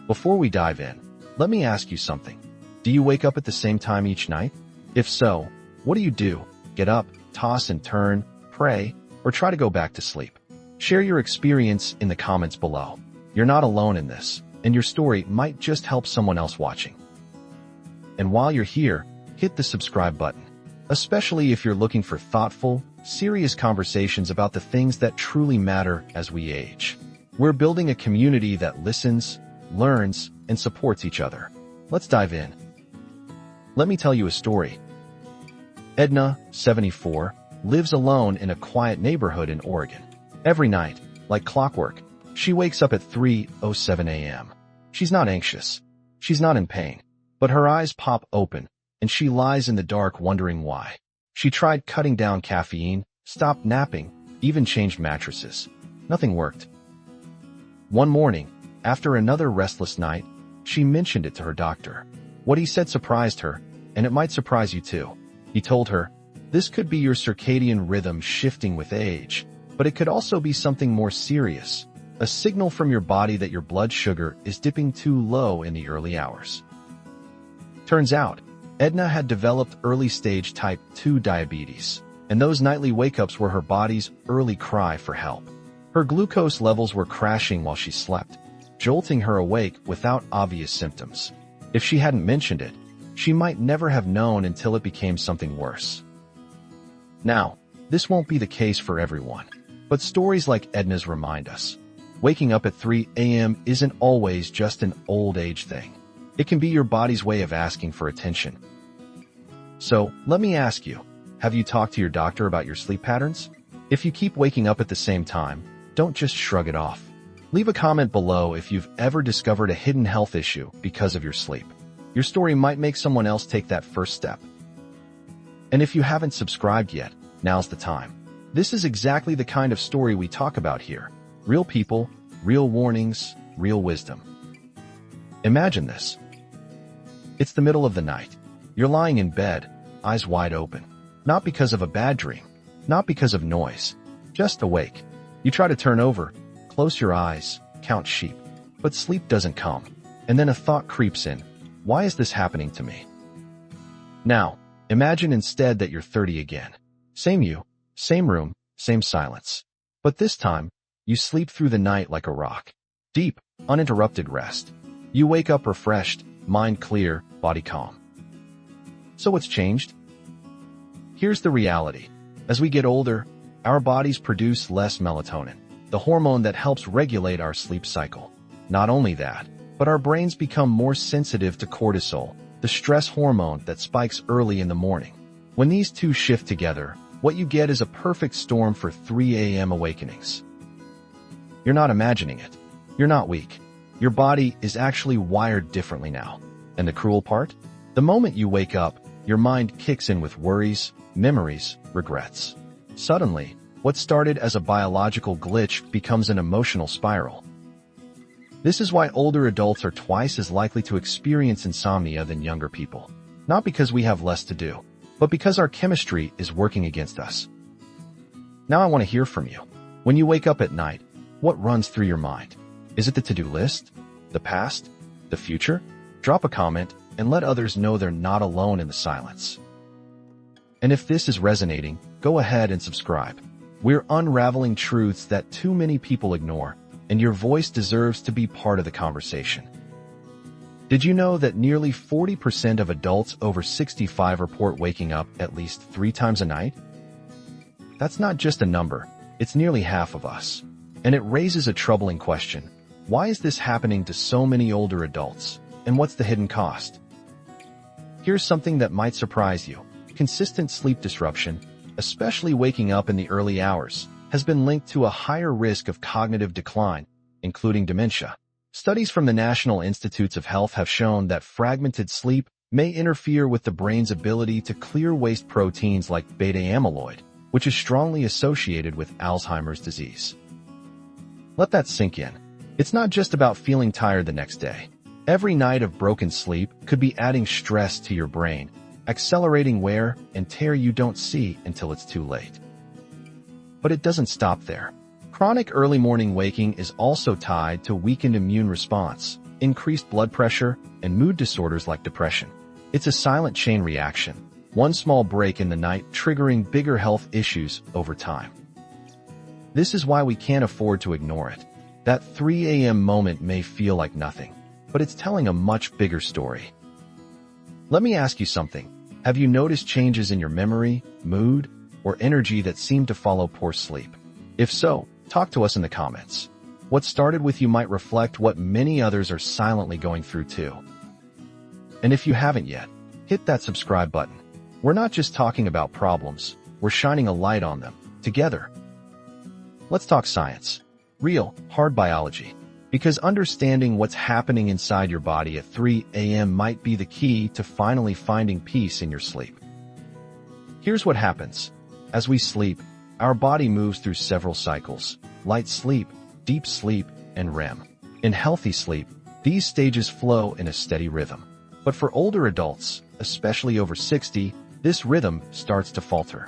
Before we dive in, let me ask you something. Do you wake up at the same time each night? If so, what do you do? Get up, toss and turn, pray, or try to go back to sleep? Share your experience in the comments below. You're not alone in this, and your story might just help someone else watching. And while you're here, hit the subscribe button, especially if you're looking for thoughtful, serious conversations about the things that truly matter as we age. We're building a community that listens, learns, and supports each other. Let's dive in. Let me tell you a story. Edna, 74, lives alone in a quiet neighborhood in Oregon. Every night, like clockwork, she wakes up at 3:07 a.m. She's not anxious. She's not in pain. But her eyes pop open, and she lies in the dark wondering why. She tried cutting down caffeine, stopped napping, even changed mattresses. Nothing worked. One morning, after another restless night, she mentioned it to her doctor. What he said surprised her, and it might surprise you too. He told her, "This could be your circadian rhythm shifting with age, but it could also be something more serious, a signal from your body that your blood sugar is dipping too low in the early hours." Turns out, Edna had developed early-stage type 2 diabetes, and those nightly wake-ups were her body's early cry for help. Her glucose levels were crashing while she slept, jolting her awake without obvious symptoms. If she hadn't mentioned it, she might never have known until it became something worse. Now, this won't be the case for everyone, but stories like Edna's remind us. Waking up at 3 a.m. isn't always just an old age thing. It can be your body's way of asking for attention. So, let me ask you, have you talked to your doctor about your sleep patterns? If you keep waking up at the same time, don't just shrug it off. Leave a comment below if you've ever discovered a hidden health issue because of your sleep. Your story might make someone else take that first step. And if you haven't subscribed yet, now's the time. This is exactly the kind of story we talk about here. Real people, real warnings, real wisdom. Imagine this. It's the middle of the night. You're lying in bed, eyes wide open. Not because of a bad dream, not because of noise, just awake. You try to turn over, close your eyes, count sheep. But sleep doesn't come. And then a thought creeps in. Why is this happening to me? Now, imagine instead that you're 30 again. Same you, Same room, same silence. But this time, you sleep through the night like a rock. Deep, uninterrupted rest. You wake up refreshed, mind clear, body calm. So what's changed? Here's the reality. As we get older, our bodies produce less melatonin, the hormone that helps regulate our sleep cycle. Not only that, but our brains become more sensitive to cortisol, the stress hormone that spikes early in the morning. When these two shift together, what you get is a perfect storm for 3 a.m. awakenings. You're not imagining it. You're not weak. Your body is actually wired differently now. And the cruel part? The moment you wake up, your mind kicks in with worries, memories, regrets. Suddenly, what started as a biological glitch becomes an emotional spiral. This is why older adults are twice as likely to experience insomnia than younger people. Not because we have less to do, but because our chemistry is working against us. Now I want to hear from you. When you wake up at night, what runs through your mind? Is it the to-do list? The past? The future? Drop a comment and let others know they're not alone in the silence. And if this is resonating, go ahead and subscribe. We're unraveling truths that too many people ignore, and your voice deserves to be part of the conversation. Did you know that nearly 40% of adults over 65 report waking up at least 3 times a night? That's not just a number, it's nearly half of us. And it raises a troubling question. Why is this happening to so many older adults? And what's the hidden cost? Here's something that might surprise you. Consistent sleep disruption, especially waking up in the early hours, has been linked to a higher risk of cognitive decline, including dementia. Studies from the National Institutes of Health have shown that fragmented sleep may interfere with the brain's ability to clear waste proteins like beta amyloid, which is strongly associated with Alzheimer's disease. Let that sink in. It's not just about feeling tired the next day. Every night of broken sleep could be adding stress to your brain, accelerating wear and tear you don't see until it's too late. But it doesn't stop there. Chronic early morning waking is also tied to weakened immune response, increased blood pressure, and mood disorders like depression. It's a silent chain reaction, one small break in the night triggering bigger health issues over time. This is why we can't afford to ignore it. That 3 a.m. moment may feel like nothing, but it's telling a much bigger story. Let me ask you something. Have you noticed changes in your memory, mood, or energy that seem to follow poor sleep? If so, talk to us in the comments. What started with you might reflect what many others are silently going through too. And if you haven't yet, hit that subscribe button. We're not just talking about problems, we're shining a light on them, together. Let's talk science. Real, hard biology. Because understanding what's happening inside your body at 3 a.m. might be the key to finally finding peace in your sleep. Here's what happens. As we sleep, our body moves through several cycles: light sleep, deep sleep, and REM. In healthy sleep, these stages flow in a steady rhythm. But for older adults, especially over 60, this rhythm starts to falter.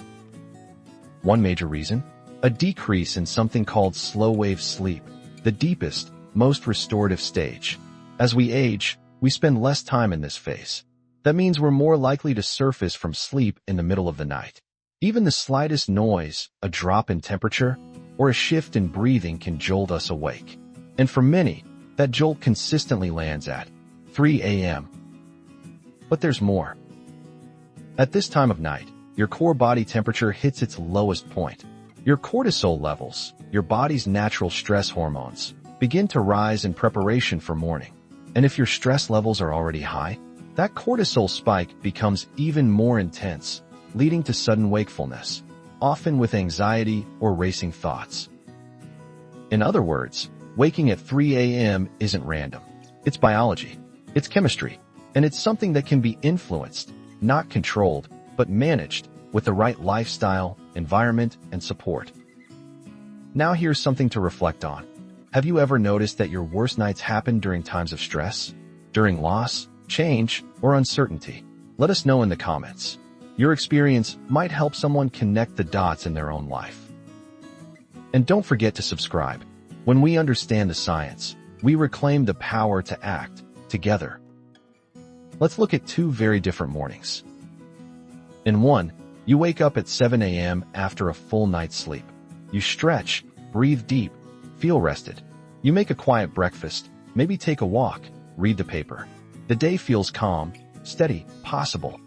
One major reason? A decrease in something called slow-wave sleep, the deepest, most restorative stage. As we age, we spend less time in this phase. That means we're more likely to surface from sleep in the middle of the night. Even the slightest noise, a drop in temperature, or a shift in breathing can jolt us awake. And for many, that jolt consistently lands at 3 a.m. But there's more. At this time of night, your core body temperature hits its lowest point. Your cortisol levels, your body's natural stress hormones, begin to rise in preparation for morning. And if your stress levels are already high, that cortisol spike becomes even more intense, leading to sudden wakefulness, often with anxiety or racing thoughts. In other words, waking at 3 a.m. isn't random. It's biology, it's chemistry, and it's something that can be influenced, not controlled, but managed with the right lifestyle, environment, and support. Now here's something to reflect on. Have you ever noticed that your worst nights happen during times of stress? During loss, change, or uncertainty? Let us know in the comments. Your experience might help someone connect the dots in their own life. And don't forget to subscribe. When we understand the science, we reclaim the power to act together. Let's look at 2 very different mornings. In one, You wake up at 7 a.m. after a full night's sleep. You stretch, breathe deep, feel rested. You make a quiet breakfast, maybe take a walk, read the paper. The day feels calm, steady, possible.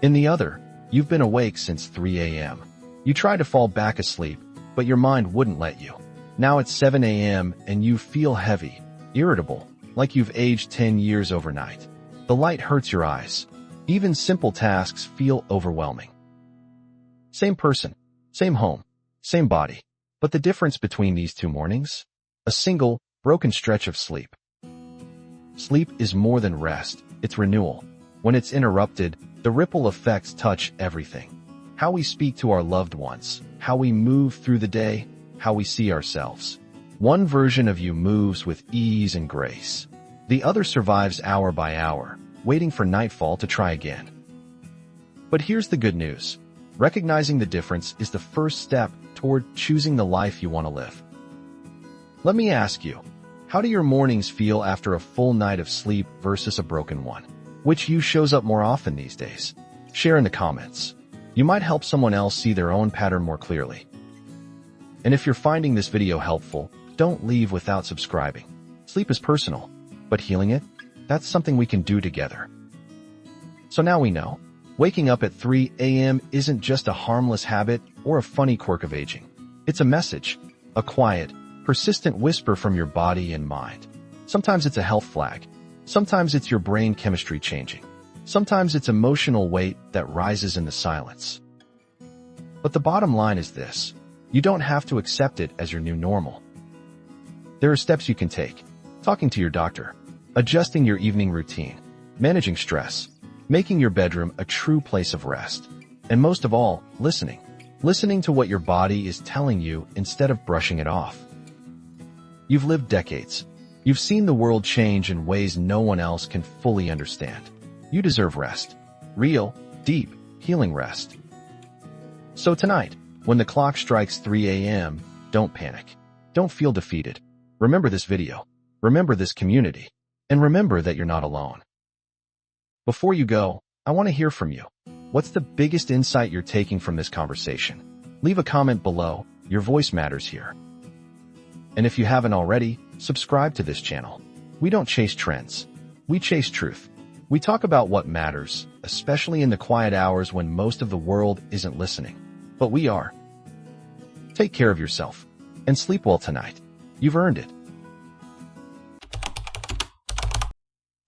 In the other, you've been awake since 3 a.m. You try to fall back asleep, but your mind wouldn't let you. Now it's 7 a.m. and you feel heavy, irritable, like you've aged 10 years overnight. The light hurts your eyes. Even simple tasks feel overwhelming. Same person, same home, same body. But the difference between these two mornings? A single, broken stretch of sleep. Sleep is more than rest, it's renewal. When it's interrupted, the ripple effects touch everything. How we speak to our loved ones, how we move through the day, how we see ourselves. One version of you moves with ease and grace. The other survives hour by hour, waiting for nightfall to try again. But here's the good news. Recognizing the difference is the first step toward choosing the life you want to live. Let me ask you, how do your mornings feel after a full night of sleep versus a broken one? Which you shows up more often these days? Share in the comments. You might help someone else see their own pattern more clearly. And if you're finding this video helpful, don't leave without subscribing. Sleep is personal, but healing it, that's something we can do together. So now we know, waking up at 3 a.m. isn't just a harmless habit or a funny quirk of aging. It's a message, a quiet, persistent whisper from your body and mind. Sometimes it's a health flag. Sometimes it's your brain chemistry changing. Sometimes it's emotional weight that rises in the silence. But the bottom line is this. You don't have to accept it as your new normal. There are steps you can take. Talking to your doctor, adjusting your evening routine, managing stress, making your bedroom a true place of rest, and most of all, listening. Listening to what your body is telling you instead of brushing it off. You've lived decades. You've seen the world change in ways no one else can fully understand. You deserve rest. Real, deep, healing rest. So tonight, when the clock strikes 3 a.m., don't panic. Don't feel defeated. Remember this video. Remember this community. And remember that you're not alone. Before you go, I want to hear from you. What's the biggest insight you're taking from this conversation? Leave a comment below. Your voice matters here. And if you haven't already, subscribe to this channel. We don't chase trends. We chase truth. We talk about what matters, especially in the quiet hours when most of the world isn't listening. But we are. Take care of yourself. And sleep well tonight. You've earned it.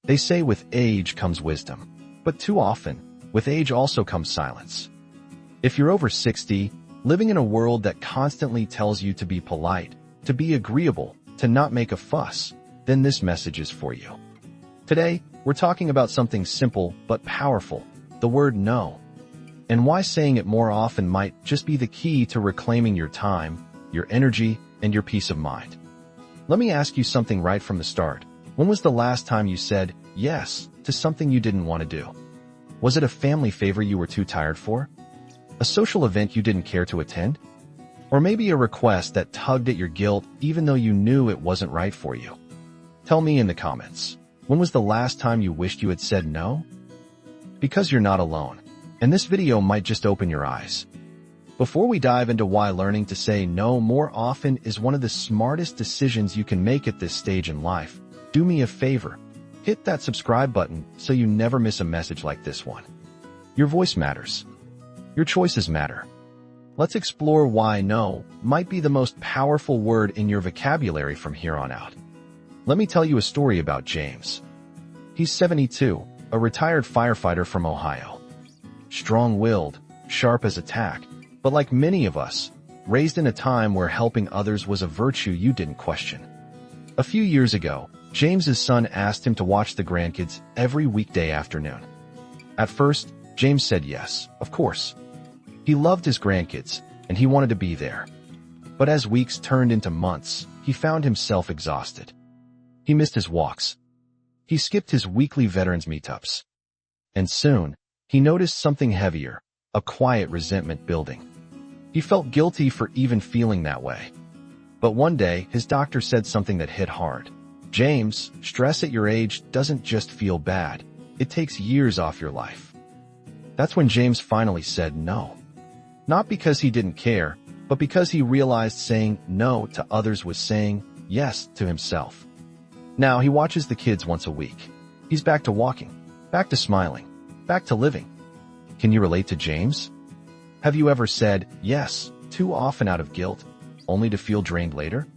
They say with age comes wisdom. But too often, with age also comes silence. If you're over 60, living in a world that constantly tells you to be polite, to be agreeable, to not make a fuss, then this message is for you. Today, we're talking about something simple but powerful, the word no. And why saying it more often might just be the key to reclaiming your time, your energy, and your peace of mind. Let me ask you something right from the start. When was the last time you said yes to something you didn't want to do? Was it a family favor you were too tired for? A social event you didn't care to attend? Or maybe a request that tugged at your guilt even though you knew it wasn't right for you? Tell me in the comments. When was the last time you wished you had said no? Because you're not alone, and this video might just open your eyes. Before we dive into why learning to say no more often is one of the smartest decisions you can make at this stage in life, do me a favor. Hit that subscribe button so you never miss a message like this one. Your voice matters. Your choices matter. Let's explore why no might be the most powerful word in your vocabulary from here on out. Let me tell you a story about James. He's 72, a retired firefighter from Ohio. Strong-willed, sharp as a tack, but like many of us, raised in a time where helping others was a virtue you didn't question. A few years ago, James's son asked him to watch the grandkids every weekday afternoon. At first, James said yes, of course. He loved his grandkids, and he wanted to be there. But as weeks turned into months, he found himself exhausted. He missed his walks. He skipped his weekly veterans meetups. And soon, he noticed something heavier, a quiet resentment building. He felt guilty for even feeling that way. But one day, his doctor said something that hit hard. James, stress at your age doesn't just feel bad. It takes years off your life. That's when James finally said no. Not because he didn't care, but because he realized saying no to others was saying yes to himself. Now he watches the kids once a week. He's back to walking, back to smiling, back to living. Can you relate to James? Have you ever said yes too often out of guilt, only to feel drained later?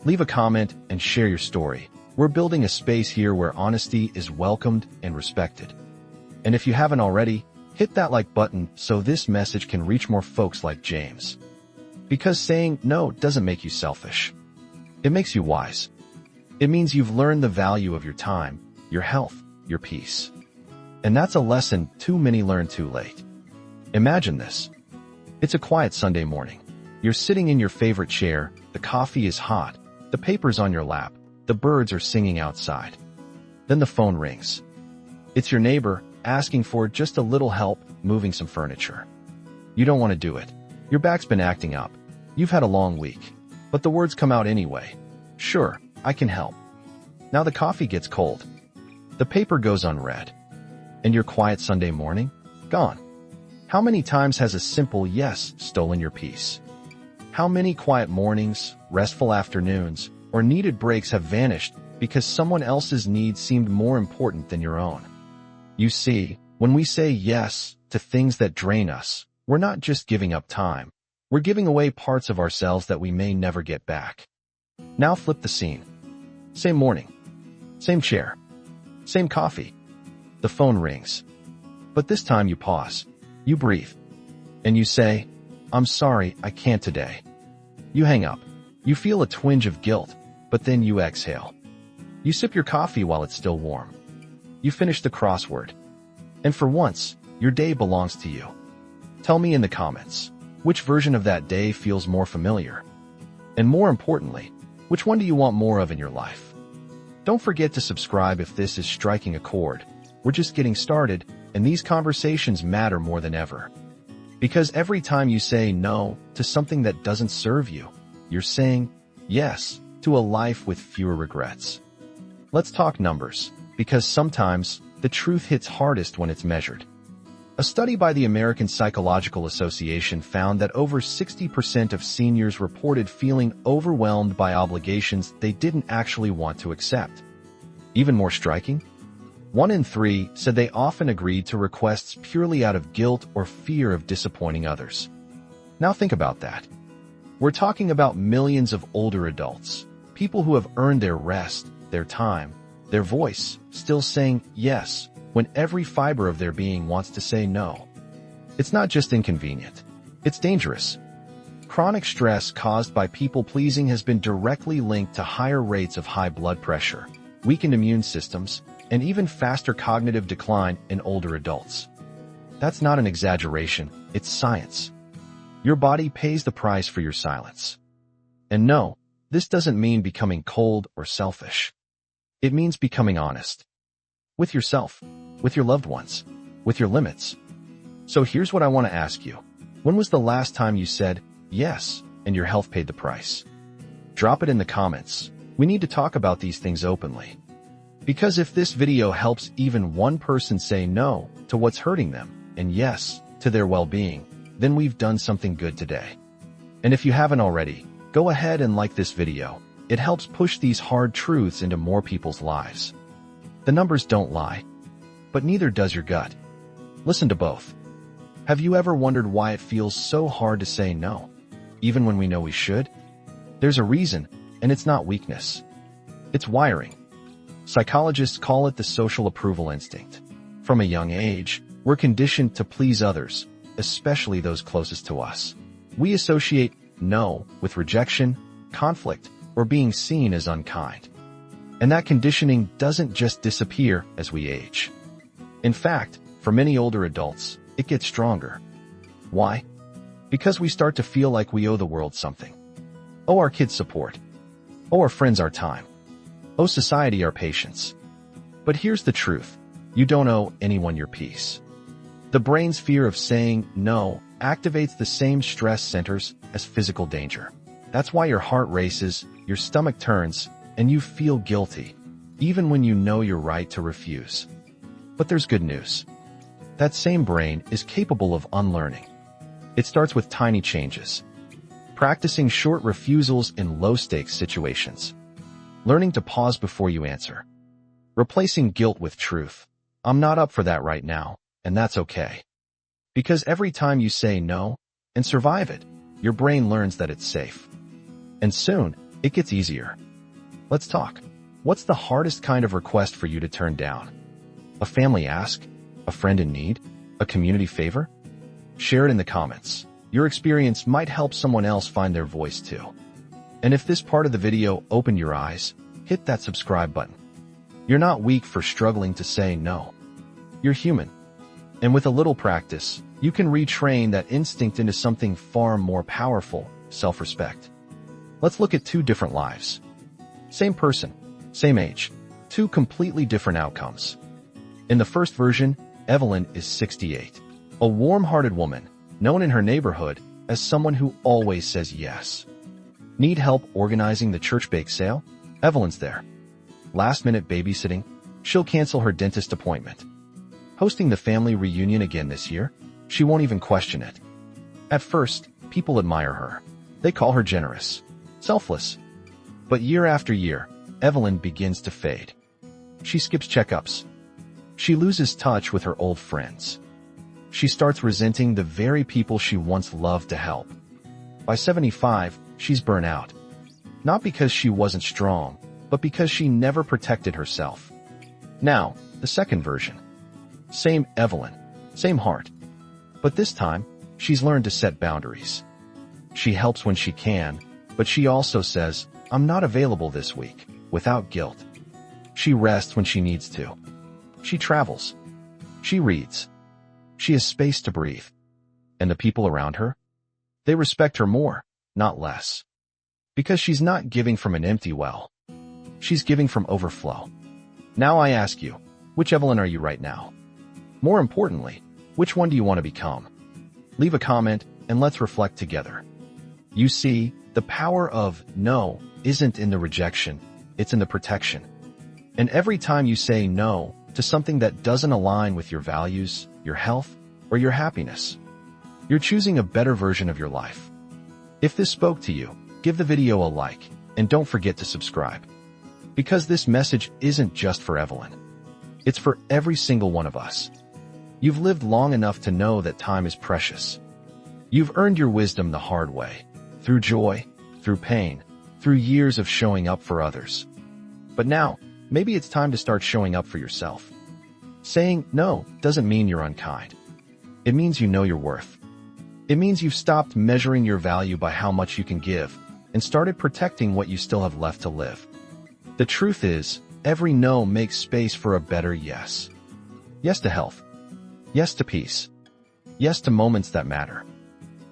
Leave a comment and share your story. We're building a space here where honesty is welcomed and respected. And if you haven't already, hit that like button so this message can reach more folks like James. Because saying no doesn't make you selfish. It makes you wise. It means you've learned the value of your time, your health, your peace. And that's a lesson too many learn too late. Imagine this. It's a quiet Sunday morning. You're sitting in your favorite chair, the coffee is hot, the paper's on your lap, the birds are singing outside. Then the phone rings. It's your neighbor asking for just a little help moving some furniture. You don't want to do it. Your back's been acting up. You've had a long week. But the words come out anyway. Sure, I can help. Now the coffee gets cold. The paper goes unread. And your quiet Sunday morning? Gone. How many times has a simple yes stolen your peace? How many quiet mornings, restful afternoons, or needed breaks have vanished because someone else's needs seemed more important than your own? You see, when we say yes to things that drain us, we're not just giving up time. We're giving away parts of ourselves that we may never get back. Now flip the scene. Same morning. Same chair. Same coffee. The phone rings. But this time you pause. You breathe. And you say, "I'm sorry, I can't today." You hang up. You feel a twinge of guilt, but then you exhale. You sip your coffee while it's still warm. You finish the crossword. And for once, your day belongs to you. Tell me in the comments, which version of that day feels more familiar? And more importantly, which one do you want more of in your life? Don't forget to subscribe if this is striking a chord. We're just getting started, and these conversations matter more than ever. Because every time you say no to something that doesn't serve you, you're saying yes to a life with fewer regrets. Let's talk numbers, because sometimes the truth hits hardest when it's measured. A study by the American Psychological Association found that over 60% of seniors reported feeling overwhelmed by obligations they didn't actually want to accept. Even more striking, 1 in 3 said they often agreed to requests purely out of guilt or fear of disappointing others. Now think about that. We're talking about millions of older adults, people who have earned their rest, their time, their voice, still saying yes when every fiber of their being wants to say no. It's not just inconvenient. It's dangerous. Chronic stress caused by people-pleasing has been directly linked to higher rates of high blood pressure, weakened immune systems, and even faster cognitive decline in older adults. That's not an exaggeration, it's science. Your body pays the price for your silence. And no, this doesn't mean becoming cold or selfish. It means becoming honest. With yourself, with your loved ones, with your limits. So here's what I want to ask you. When was the last time you said yes and your health paid the price? Drop it in the comments. We need to talk about these things openly. Because if this video helps even one person say no to what's hurting them and yes to their well-being, then we've done something good today. And if you haven't already, go ahead and like this video. It helps push these hard truths into more people's lives. The numbers don't lie, but neither does your gut. Listen to both. Have you ever wondered why it feels so hard to say no, even when we know we should? There's a reason, and it's not weakness. It's wiring. Psychologists call it the social approval instinct. From a young age, we're conditioned to please others, especially those closest to us. We associate no with rejection, conflict, or being seen as unkind. And that conditioning doesn't just disappear as we age. In fact, for many older adults, it gets stronger. Why? Because we start to feel like we owe the world something. Owe our kids support. Owe our friends our time. Owe society our patience. But here's the truth. You don't owe anyone your peace. The brain's fear of saying no activates the same stress centers as physical danger. That's why your heart races, your stomach turns, and you feel guilty, even when you know you're right to refuse. But there's good news. that same brain is capable of unlearning. It starts with tiny changes. Practicing short refusals in low-stakes situations. Learning to pause before you answer. Replacing guilt with truth. I'm not up for that right now, and that's okay. Because every time you say no and survive it, your brain learns that it's safe. And soon, it gets easier. Let's talk. What's the hardest kind of request for you to turn down? A family ask? A friend in need? A community favor? Share it in the comments. Your experience might help someone else find their voice too. And if this part of the video opened your eyes, hit that subscribe button. You're not weak for struggling to say no. You're human. And with a little practice, you can retrain that instinct into something far more powerful, self-respect. Let's look at two different lives. Same person, same age, two completely different outcomes. In the first version, Evelyn is 68, a warm-hearted woman, known in her neighborhood as someone who always says yes. Need help organizing the church bake sale? Evelyn's there. Last-minute babysitting? She'll cancel her dentist appointment. Hosting the family reunion again this year? She won't even question it. At first, people admire her. They call her generous, selfless. But year after year, Evelyn begins to fade. She skips checkups. She loses touch with her old friends. She starts resenting the very people she once loved to help. By 75, she's burnt out. Not because she wasn't strong, but because she never protected herself. Now, the second version. Same Evelyn, same heart. But this time, she's learned to set boundaries. She helps when she can, but she also says, I'm not available this week, without guilt. She rests when she needs to. She travels. She reads. She has space to breathe. And the people around her? They respect her more, not less. Because she's not giving from an empty well. She's giving from overflow. Now I ask you, which Evelyn are you right now? More importantly, which one do you want to become? Leave a comment and let's reflect together. You see, the power of no isn't in the rejection, it's in the protection. And every time you say no to something that doesn't align with your values, your health, or your happiness, you're choosing a better version of your life. If this spoke to you, give the video a like, and don't forget to subscribe. Because this message isn't just for Evelyn. It's for every single one of us. You've lived long enough to know that time is precious. You've earned your wisdom the hard way, through joy, through pain, through years of showing up for others. But now, maybe it's time to start showing up for yourself. Saying no doesn't mean you're unkind. It means you know your worth. It means you've stopped measuring your value by how much you can give and started protecting what you still have left to live. The truth is, every no makes space for a better yes. Yes to health. Yes to peace. Yes to moments that matter.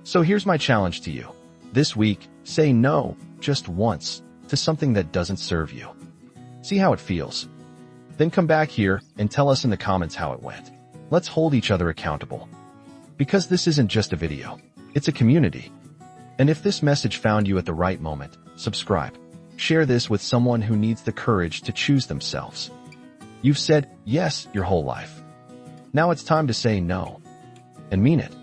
So here's my challenge to you. This week, say no, just once, to something that doesn't serve you. See how it feels. Then come back here and tell us in the comments how it went. Let's hold each other accountable. Because this isn't just a video, it's a community. And if this message found you at the right moment, subscribe. Share this with someone who needs the courage to choose themselves. You've said yes your whole life. Now it's time to say no. And mean it.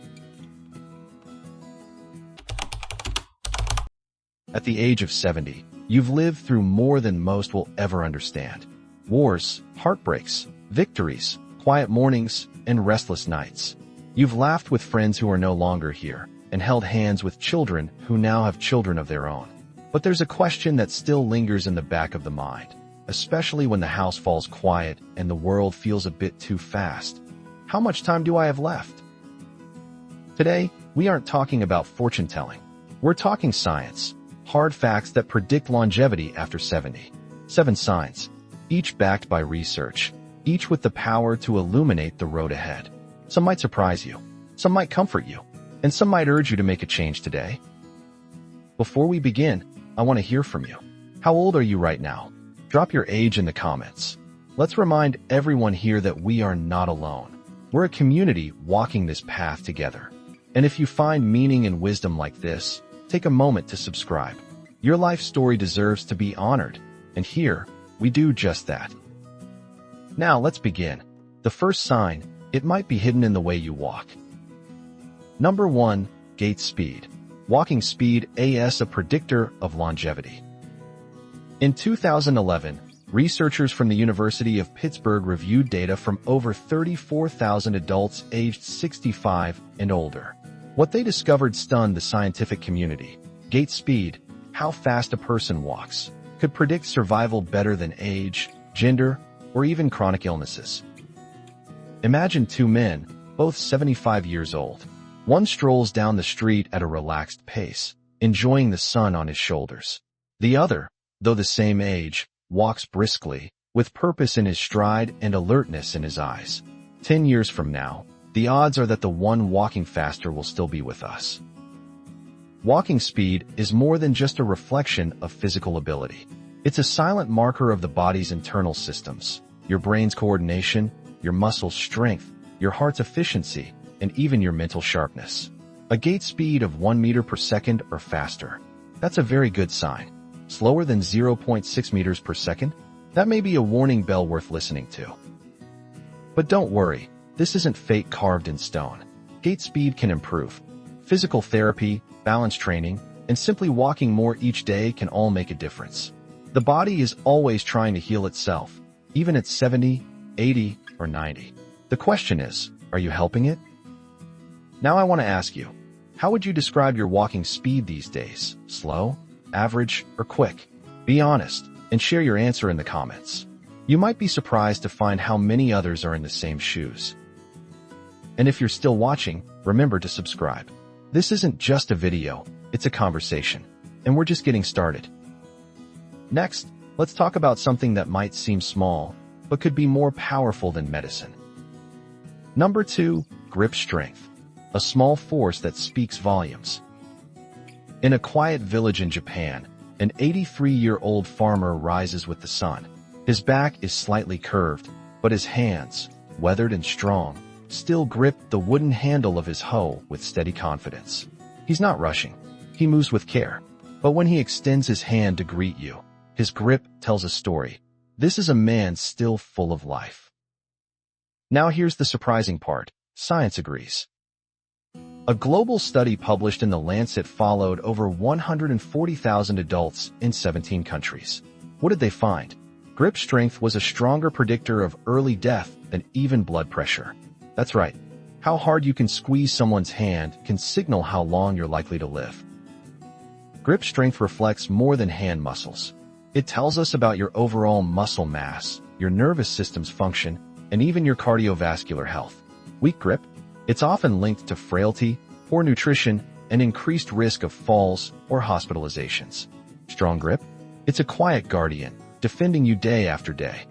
At the age of 70, you've lived through more than most will ever understand. Wars, heartbreaks, victories, quiet mornings, and restless nights. You've laughed with friends who are no longer here, and held hands with children who now have children of their own. But there's a question that still lingers in the back of the mind, especially when the house falls quiet and the world feels a bit too fast. How much time do I have left? Today, we aren't talking about fortune-telling. We're talking science, hard facts that predict longevity after 70. 7 signs, each backed by research, each with the power to illuminate the road ahead. Some might surprise you, some might comfort you, and some might urge you to make a change today. Before we begin, I want to hear from you. How old are you right now? Drop your age in the comments. Let's remind everyone here that we are not alone. We're a community walking this path together. And if you find meaning and wisdom like this, take a moment to subscribe. Your life story deserves to be honored, and here, we do just that. Now let's begin. The first sign, It might be hidden in the way you walk. Number 1. Gait speed. Walking speed is a predictor of longevity. In 2011, researchers from the University of Pittsburgh reviewed data from over 34,000 adults aged 65 and older. What they discovered stunned the scientific community. Gait speed, how fast a person walks, could predict survival better than age, gender, or even chronic illnesses. Imagine two men, both 75 years old. One strolls down the street at a relaxed pace, enjoying the sun on his shoulders. The other, though the same age, walks briskly, with purpose in his stride and alertness in his eyes. 10 years from now, the odds are that the one walking faster will still be with us. Walking speed is more than just a reflection of physical ability. It's a silent marker of the body's internal systems, your brain's coordination, your muscles' strength, your heart's efficiency, and even your mental sharpness. A gait speed of 1 meter per second or faster. That's a very good sign. Slower than 0.6 meters per second? That may be a warning bell worth listening to. But don't worry, this isn't fate carved in stone. Gait speed can improve. Physical therapy, balance training, and simply walking more each day can all make a difference. The body is always trying to heal itself, even at 70, 80, or 90. The question is, are you helping it? Now I want to ask you, how would you describe your walking speed these days? Slow, average, or quick? Be honest and share your answer in the comments. You might be surprised to find how many others are in the same shoes. And if you're still watching, remember to subscribe. This isn't just a video, it's a conversation, and we're just getting started. Next, let's talk about something that might seem small, but could be more powerful than medicine. Number 2, grip strength. A small force that speaks volumes. In a quiet village in Japan, an 83-year-old farmer rises with the sun. His back is slightly curved, but his hands, weathered and strong, still grip the wooden handle of his hoe with steady confidence. He's not rushing. He moves with care. But when he extends his hand to greet you, his grip tells a story. This is a man still full of life. Now here's the surprising part. Science agrees. A global study published in The Lancet followed over 140,000 adults in 17 countries. What did they find? Grip strength was a stronger predictor of early death than even blood pressure. That's right. How hard you can squeeze someone's hand can signal how long you're likely to live. Grip strength reflects more than hand muscles. It tells us about your overall muscle mass, your nervous system's function, and even your cardiovascular health. Weak grip? It's often linked to frailty, poor nutrition, and increased risk of falls or hospitalizations. Strong grip? It's a quiet guardian, defending you day after day.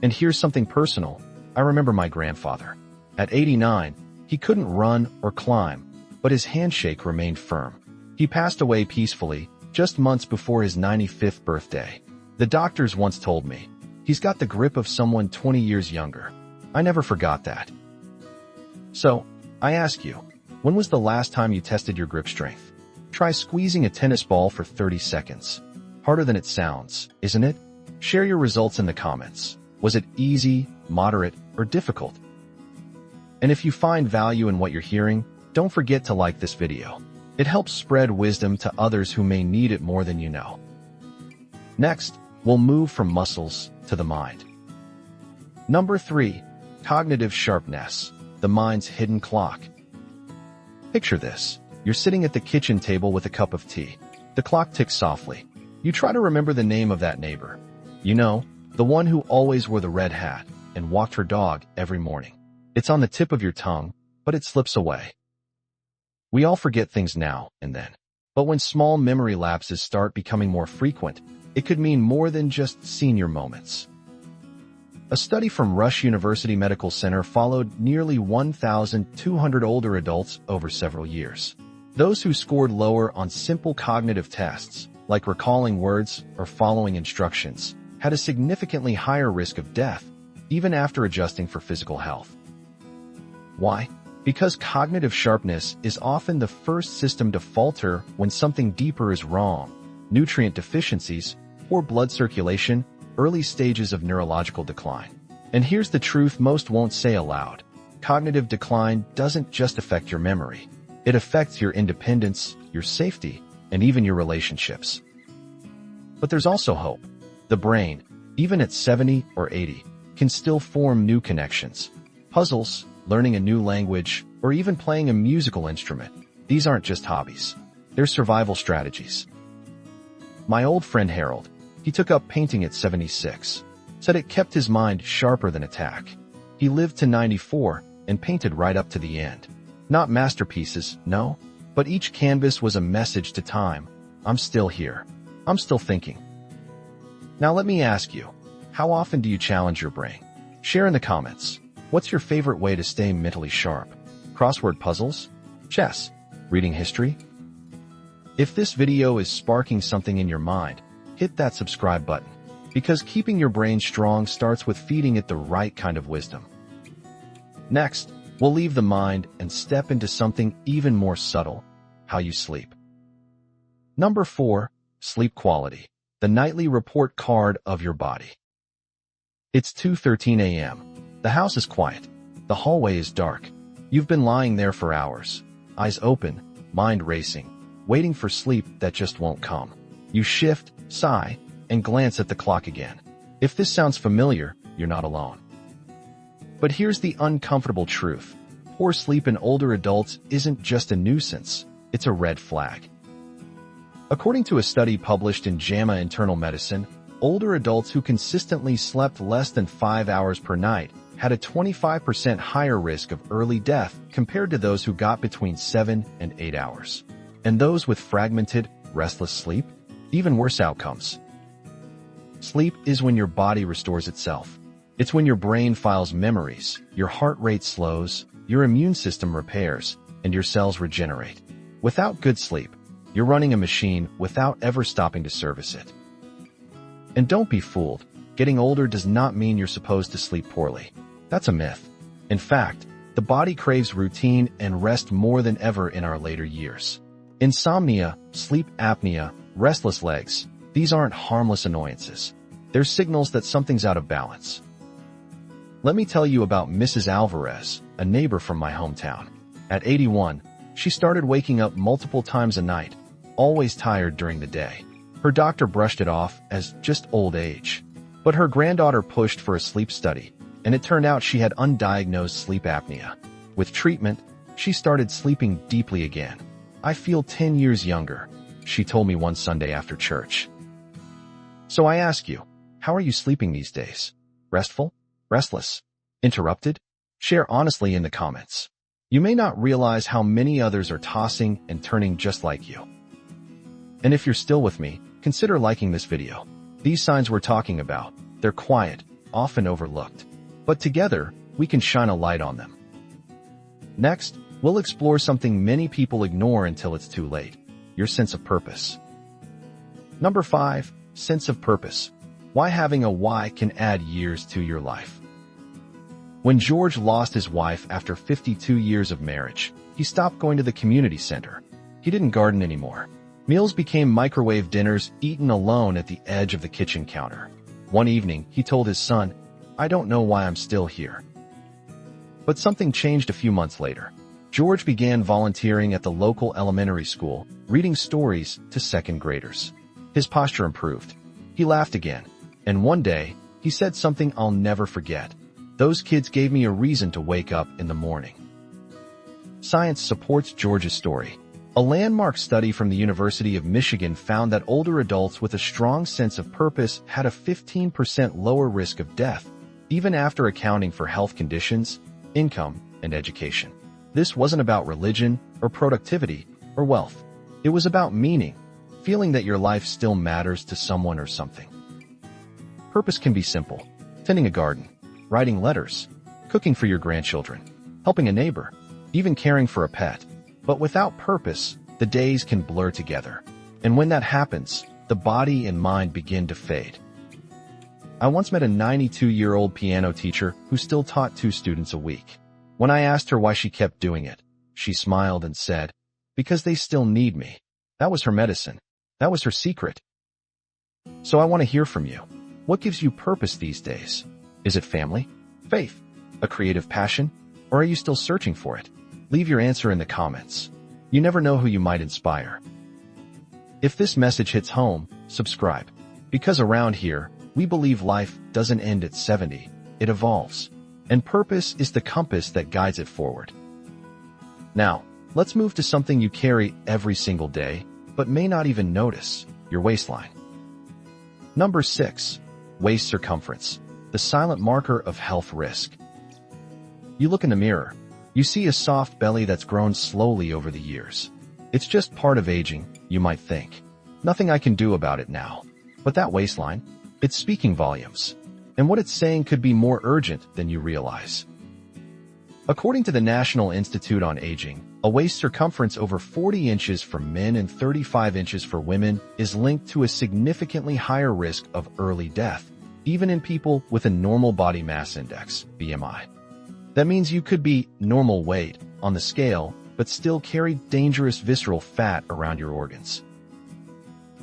And here's something personal. I remember my grandfather. At 89, he couldn't run or climb, but his handshake remained firm. He passed away peacefully, just months before his 95th birthday. The doctors once told me, he's got the grip of someone 20 years younger. I never forgot that. So, I ask you, when was the last time you tested your grip strength? Try squeezing a tennis ball for 30 seconds. Harder than it sounds, isn't it? Share your results in the comments. Was it easy, moderate, or difficult? And if you find value in what you're hearing, don't forget to like this video. It helps spread wisdom to others who may need it more than you know. Next, we'll move from muscles to the mind. Number 3, cognitive sharpness. The mind's hidden clock. Picture this. You're sitting at the kitchen table with a cup of tea. The clock ticks softly. You try to remember the name of that neighbor. You know, the one who always wore the red hat and walked her dog every morning. It's on the tip of your tongue, but it slips away. We all forget things now and then. But when small memory lapses start becoming more frequent, it could mean more than just senior moments. A study from Rush University Medical Center followed nearly 1,200 older adults over several years. Those who scored lower on simple cognitive tests, like recalling words or following instructions, had a significantly higher risk of death, even after adjusting for physical health. Why? Because cognitive sharpness is often the first system to falter when something deeper is wrong. Nutrient deficiencies, poor blood circulation, early stages of neurological decline. And here's the truth most won't say aloud. Cognitive decline doesn't just affect your memory. It affects your independence, your safety, and even your relationships. But there's also hope. The brain, even at 70 or 80, can still form new connections. Puzzles, learning a new language, or even playing a musical instrument. These aren't just hobbies. They're survival strategies. My old friend Harold, he took up painting at 76, said it kept his mind sharper than attack. He lived to 94 and painted right up to the end. Not masterpieces, no, but each canvas was a message to time. I'm still here. I'm still thinking. Now let me ask you, how often do you challenge your brain? Share in the comments. What's your favorite way to stay mentally sharp? Crossword puzzles? Chess? Reading history? If this video is sparking something in your mind, hit that subscribe button, because keeping your brain strong starts with feeding it the right kind of wisdom. Next, we'll leave the mind and step into something even more subtle: how you sleep. Number 4, sleep quality, the nightly report card of your body. It's 2:13 a.m. The house is quiet. The hallway is dark. You've been lying there for hours, eyes open, mind racing, waiting for sleep that just won't come. You shift, sigh, and glance at the clock again. If this sounds familiar, you're not alone. But here's the uncomfortable truth. Poor sleep in older adults isn't just a nuisance, it's a red flag. According to a study published in JAMA Internal Medicine, older adults who consistently slept less than 5 hours per night had a 25% higher risk of early death compared to those who got between 7 and 8 hours. And those with fragmented, restless sleep, even worse outcomes. Sleep is when your body restores itself. It's when your brain files memories, your heart rate slows, your immune system repairs, and your cells regenerate. Without good sleep, you're running a machine without ever stopping to service it. And don't be fooled. Getting older does not mean you're supposed to sleep poorly. That's a myth. In fact, the body craves routine and rest more than ever in our later years. Insomnia, sleep apnea, restless legs, these aren't harmless annoyances. They're signals that something's out of balance. Let me tell you about Mrs. Alvarez, a neighbor from my hometown. At 81, she started waking up multiple times a night, always tired during the day. Her doctor brushed it off as just old age. But her granddaughter pushed for a sleep study, and it turned out she had undiagnosed sleep apnea. With treatment, she started sleeping deeply again. I feel 10 years younger, she told me one Sunday after church. So I ask you, how are you sleeping these days? Restful? Restless? Interrupted? Share honestly in the comments. You may not realize how many others are tossing and turning just like you. And if you're still with me, consider liking this video. These signs we're talking about, they're quiet, often overlooked. But together, we can shine a light on them. Next, we'll explore something many people ignore until it's too late: your sense of purpose. Number 5, sense of purpose. Why having a why can add years to your life. When George lost his wife after 52 years of marriage, he stopped going to the community center. He didn't garden anymore. Meals became microwave dinners eaten alone at the edge of the kitchen counter. One evening, he told his son, "I don't know why I'm still here." But something changed a few months later. George began volunteering at the local elementary school, reading stories to second graders. His posture improved. He laughed again. And one day, he said something I'll never forget. "Those kids gave me a reason to wake up in the morning." Science supports George's story. A landmark study from the University of Michigan found that older adults with a strong sense of purpose had a 15% lower risk of death, even after accounting for health conditions, income, and education. This wasn't about religion or productivity or wealth. It was about meaning, feeling that your life still matters to someone or something. Purpose can be simple: tending a garden, writing letters, cooking for your grandchildren, helping a neighbor, even caring for a pet. But without purpose, the days can blur together. And when that happens, the body and mind begin to fade. I once met a 92-year-old piano teacher who still taught 2 students a week. When I asked her why she kept doing it, she smiled and said, "Because they still need me." That was her medicine. That was her secret. So I want to hear from you. What gives you purpose these days? Is it family? faith? A creative passion? Or are you still searching for it? Leave your answer in the comments. You never know who you might inspire. If this message hits home, subscribe. Because around here, we believe life doesn't end at 70, it evolves. And purpose is the compass that guides it forward. Now, let's move to something you carry every single day, but may not even notice, your waistline. Number 6. Waist circumference, the silent marker of health risk. You look in the mirror. You see a soft belly that's grown slowly over the years. It's just part of aging, you might think. Nothing I can do about it now. But that waistline, it's speaking volumes. And what it's saying could be more urgent than you realize. According to the National Institute on Aging, a waist circumference over 40 inches for men and 35 inches for women is linked to a significantly higher risk of early death, even in people with a normal body mass index, BMI. That means you could be normal weight on the scale, but still carry dangerous visceral fat around your organs.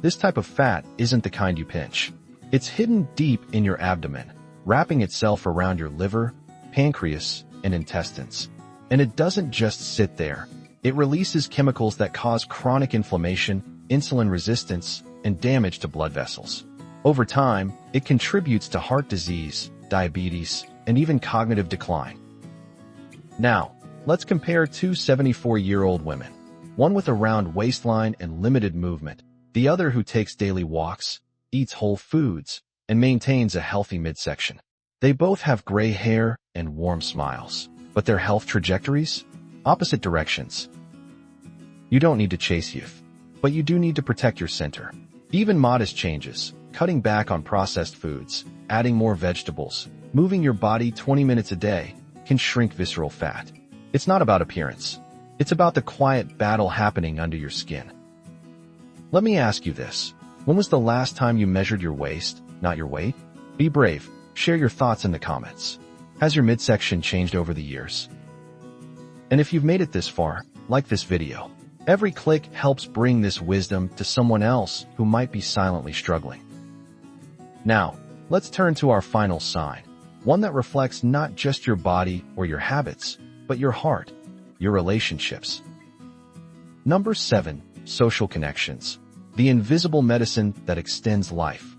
This type of fat isn't the kind you pinch. It's hidden deep in your abdomen, wrapping itself around your liver, pancreas, and intestines. And it doesn't just sit there. It releases chemicals that cause chronic inflammation, insulin resistance, and damage to blood vessels. Over time, it contributes to heart disease, diabetes, and even cognitive decline. Now, let's compare two 74-year-old women, one with a round waistline and limited movement, the other who takes daily walks, eats whole foods, and maintains a healthy midsection. They both have gray hair and warm smiles, but their health trajectories? Opposite directions. You don't need to chase youth, but you do need to protect your center. Even modest changes, cutting back on processed foods, adding more vegetables, moving your body 20 minutes a day, can shrink visceral fat. It's not about appearance. It's about the quiet battle happening under your skin. Let me ask you this. When was the last time you measured your waist, not your weight? Be brave. Share your thoughts in the comments. Has your midsection changed over the years? And if you've made it this far, like this video. Every click helps bring this wisdom to someone else who might be silently struggling. Now, let's turn to our final sign. One that reflects not just your body or your habits, but your heart, your relationships. Number 7. Social connections. The invisible medicine that extends life.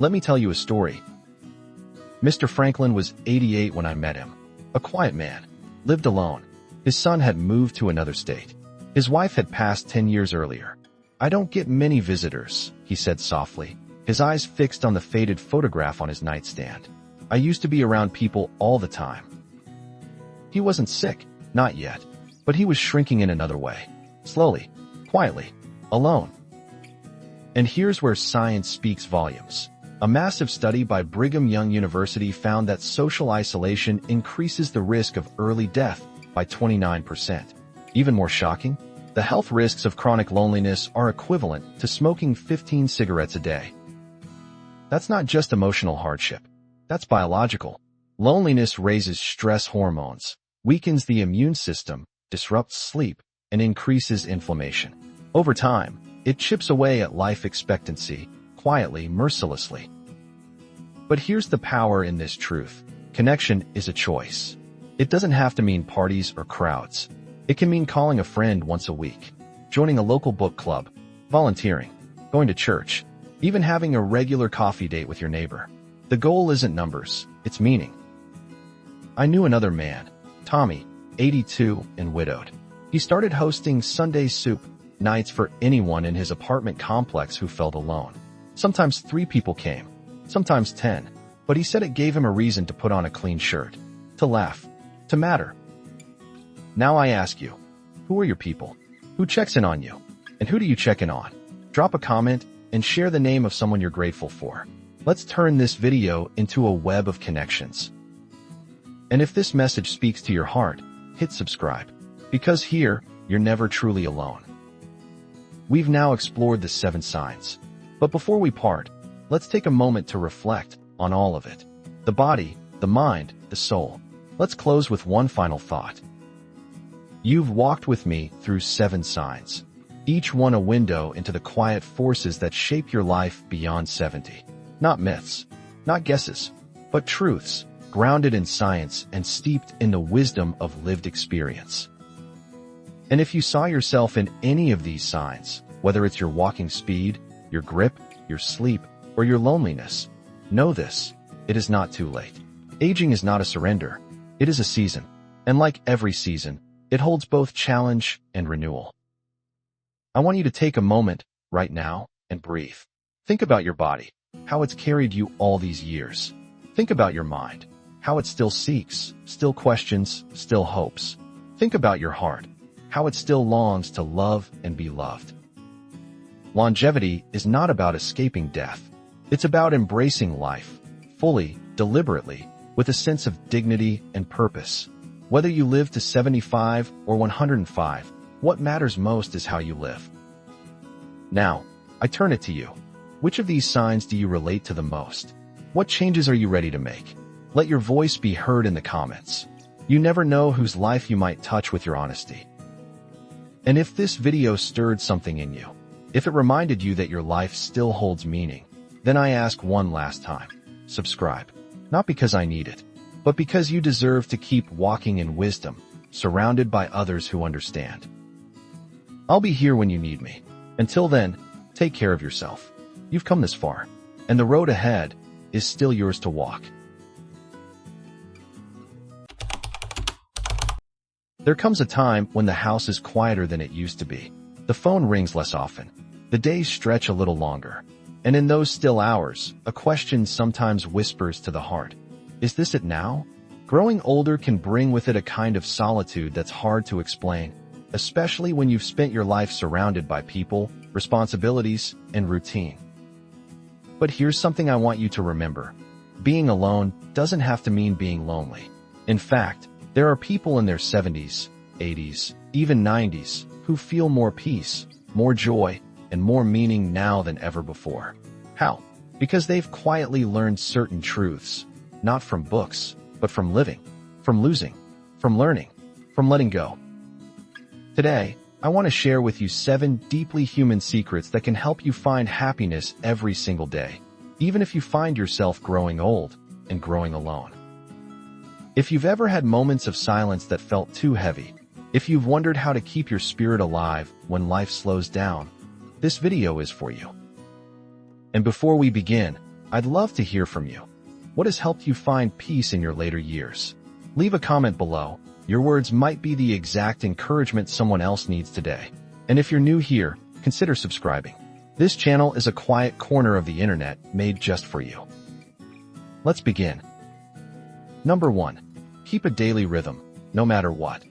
Let me tell you a story. Mr. Franklin was 88 when I met him. A quiet man. Lived alone. His son had moved to another state. His wife had passed 10 years earlier. "I don't get many visitors," he said softly, his eyes fixed on the faded photograph on his nightstand. "I used to be around people all the time." He wasn't sick, not yet, but he was shrinking in another way. Slowly, quietly, alone. And here's where science speaks volumes. A massive study by Brigham Young University found that social isolation increases the risk of early death by 29%. Even more shocking, the health risks of chronic loneliness are equivalent to smoking 15 cigarettes a day. That's not just emotional hardship. That's biological. Loneliness raises stress hormones, weakens the immune system, disrupts sleep, and increases inflammation. Over time, it chips away at life expectancy, quietly, mercilessly. But here's the power in this truth. Connection is a choice. It doesn't have to mean parties or crowds. It can mean calling a friend once a week, joining a local book club, volunteering, going to church, even having a regular coffee date with your neighbor. The goal isn't numbers, it's meaning. I knew another man, Tommy, 82 and widowed. He started hosting Sunday soup nights for anyone in his apartment complex who felt alone. Sometimes 3 people came, sometimes 10, but he said it gave him a reason to put on a clean shirt, to laugh, to matter. Now I ask you, who are your people? Who checks in on you? And who do you check in on? Drop a comment and share the name of someone you're grateful for. Let's turn this video into a web of connections. And if this message speaks to your heart, hit subscribe. Because here, you're never truly alone. We've now explored the 7 signs. But before we part, let's take a moment to reflect on all of it. The body, the mind, the soul. Let's close with one final thought. You've walked with me through 7 signs, each one a window into the quiet forces that shape your life beyond 70. Not myths, not guesses, but truths. grounded in science and steeped in the wisdom of lived experience. And if you saw yourself in any of these signs, whether it's your walking speed, your grip, your sleep, or your loneliness, know this: it is not too late. Aging is not a surrender, it is a season. And like every season, it holds both challenge and renewal. I want you to take a moment right now and breathe. Think about your body, how it's carried you all these years. Think about your mind, how it still seeks, still questions, still hopes. Think about your heart, how it still longs to love and be loved. Longevity is not about escaping death. It's about embracing life, fully, deliberately, with a sense of dignity and purpose. Whether you live to 75 or 105, what matters most is how you live. Now, I turn it to you. Which of these signs do you relate to the most? What changes are you ready to make? Let your voice be heard in the comments. You never know whose life you might touch with your honesty. And if this video stirred something in you, if it reminded you that your life still holds meaning, then I ask one last time: subscribe. Not because I need it, but because you deserve to keep walking in wisdom, surrounded by others who understand. I'll be here when you need me. Until then, take care of yourself. You've come this far, and the road ahead is still yours to walk. There comes a time when the house is quieter than it used to be. The phone rings less often. The days stretch a little longer. And in those still hours, a question sometimes whispers to the heart: is this it now? Growing older can bring with it a kind of solitude that's hard to explain, especially when you've spent your life surrounded by people, responsibilities, and routine. But here's something I want you to remember. Being alone doesn't have to mean being lonely. In fact, there are people in their 70s, 80s, even 90s who feel more peace, more joy, and more meaning now than ever before. How? Because they've quietly learned certain truths, not from books, but from living, from losing, from learning, from letting go. Today, I want to share with you 7 deeply human secrets that can help you find happiness every single day, even if you find yourself growing old and growing alone. If you've ever had moments of silence that felt too heavy, if you've wondered how to keep your spirit alive when life slows down, this video is for you. And before we begin, I'd love to hear from you. What has helped you find peace in your later years? Leave a comment below. Your words might be the exact encouragement someone else needs today. And if you're new here, consider subscribing. This channel is a quiet corner of the internet made just for you. Let's begin. Number 1. Keep a daily rhythm, no matter what.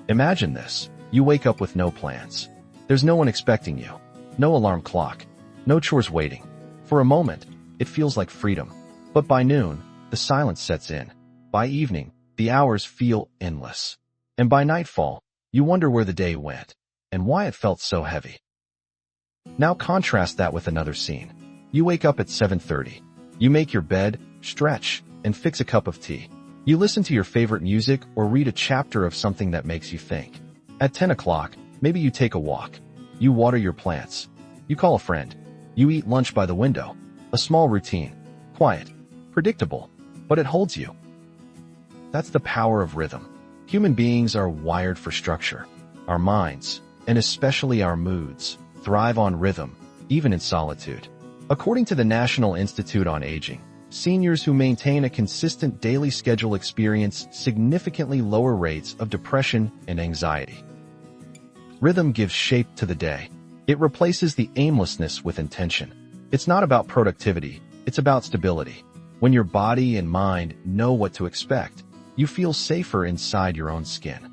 Imagine this. You wake up with no plans. There's no one expecting you. No alarm clock. No chores waiting. For a moment, it feels like freedom. But by noon, the silence sets in. By evening, the hours feel endless. And by nightfall, you wonder where the day went and why it felt so heavy. Now contrast that with another scene. You wake up at 7:30. You make your bed, stretch, and fix a cup of tea. You listen to your favorite music or read a chapter of something that makes you think. At 10 o'clock, maybe you take a walk. You water your plants. You call a friend. You eat lunch by the window. A small routine. Quiet. Predictable. But it holds you. That's the power of rhythm. Human beings are wired for structure. Our minds, and especially our moods, thrive on rhythm, even in solitude. According to the National Institute on Aging, seniors who maintain a consistent daily schedule experience significantly lower rates of depression and anxiety. Rhythm gives shape to the day. It replaces the aimlessness with intention. It's not about productivity, it's about stability. When your body and mind know what to expect, you feel safer inside your own skin.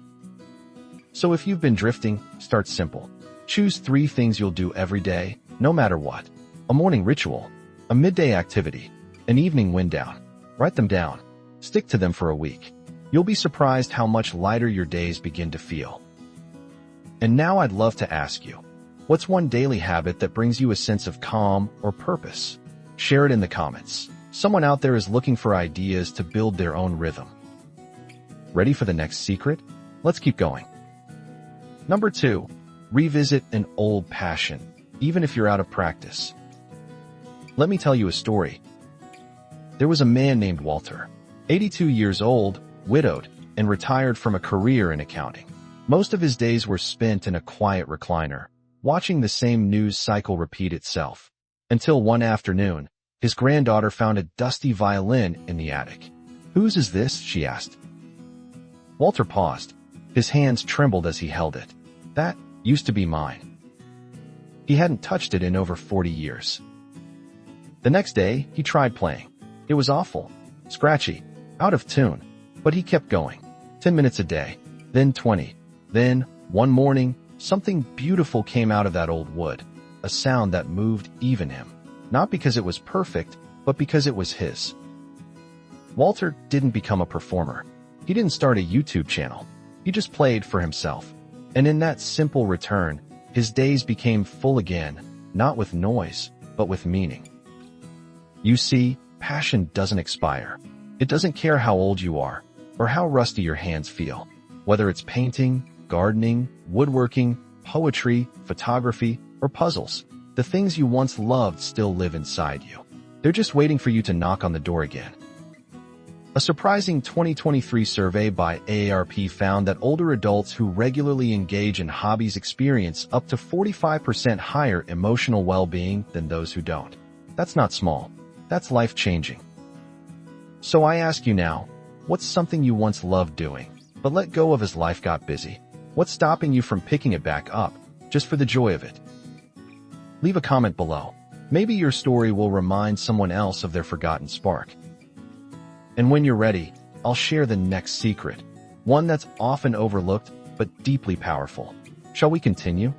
So if you've been drifting, start simple. Choose 3 things you'll do every day, no matter what. A morning ritual, a midday activity, an evening wind down. Write them down. Stick to them for a week. You'll be surprised how much lighter your days begin to feel. And now I'd love to ask you, what's one daily habit that brings you a sense of calm or purpose? Share it in the comments. Someone out there is looking for ideas to build their own rhythm. Ready for the next secret? Let's keep going. Number 2, revisit an old passion, even if you're out of practice. Let me tell you a story. There was a man named Walter. 82 years old, widowed, and retired from a career in accounting. Most of his days were spent in a quiet recliner, watching the same news cycle repeat itself. Until one afternoon, his granddaughter found a dusty violin in the attic. "Whose is this?" she asked. Walter paused. His hands trembled as he held it. "That used to be mine." He hadn't touched it in over 40 years. The next day, he tried playing. It was awful, scratchy, out of tune, but he kept going. 10 minutes a day, then 20. Then, one morning, something beautiful came out of that old wood, a sound that moved even him. Not because it was perfect, but because it was his. Walter didn't become a performer. He didn't start a YouTube channel. He just played for himself. And in that simple return, his days became full again, not with noise, but with meaning. You see, passion doesn't expire. It doesn't care how old you are, or how rusty your hands feel. Whether it's painting, gardening, woodworking, poetry, photography, or puzzles, the things you once loved still live inside you. They're just waiting for you to knock on the door again. A surprising 2023 survey by AARP found that older adults who regularly engage in hobbies experience up to 45% higher emotional well-being than those who don't. That's not small. That's life-changing. So I ask you now, what's something you once loved doing, but let go of as life got busy? What's stopping you from picking it back up, just for the joy of it? Leave a comment below. Maybe your story will remind someone else of their forgotten spark. And when you're ready, I'll share the next secret, one that's often overlooked but deeply powerful. Shall we continue?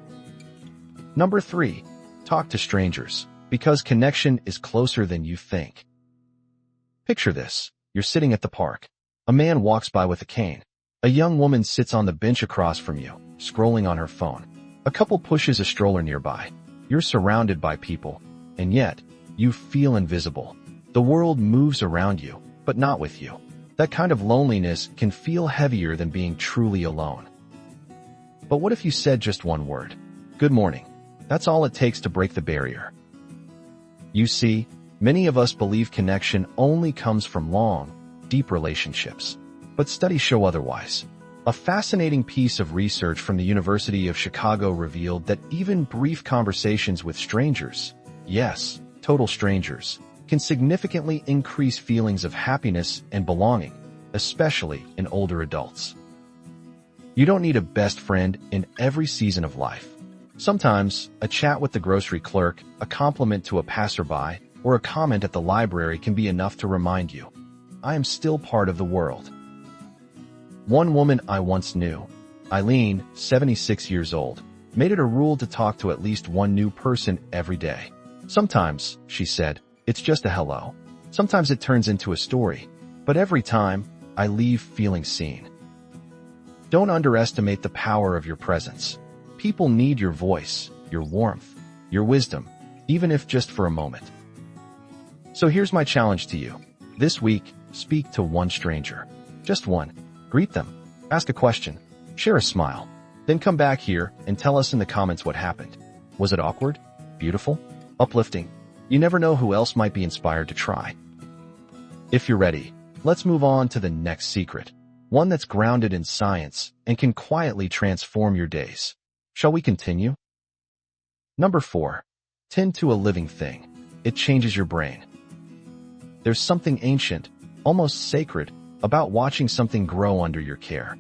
Number 3, talk to strangers, because connection is closer than you think. Picture this. You're sitting at the park. A man walks by with a cane. A young woman sits on the bench across from you, scrolling on her phone. A couple pushes a stroller nearby. You're surrounded by people, and yet, you feel invisible. The world moves around you, but not with you. That kind of loneliness can feel heavier than being truly alone. But what if you said just one word? Good morning. That's all it takes to break the barrier. You see, many of us believe connection only comes from long, deep relationships. But studies show otherwise. A fascinating piece of research from the University of Chicago revealed that even brief conversations with strangers, yes, total strangers, can significantly increase feelings of happiness and belonging, especially in older adults. You don't need a best friend in every season of life. Sometimes, a chat with the grocery clerk, a compliment to a passerby, or a comment at the library can be enough to remind you, I am still part of the world. One woman I once knew, Eileen, 76 years old, made it a rule to talk to at least one new person every day. Sometimes, she said, it's just a hello. Sometimes it turns into a story. But every time, I leave feeling seen. Don't underestimate the power of your presence. People need your voice, your warmth, your wisdom, even if just for a moment. So here's my challenge to you. This week, speak to one stranger. Just one. Greet them. Ask a question. Share a smile. Then come back here and tell us in the comments what happened. Was it awkward? Beautiful? Uplifting? You never know who else might be inspired to try. If you're ready, let's move on to the next secret, one that's grounded in science and can quietly transform your days. Shall we continue? Number 4, tend to a living thing. It changes your brain. There's something ancient, almost sacred, about watching something grow under your care.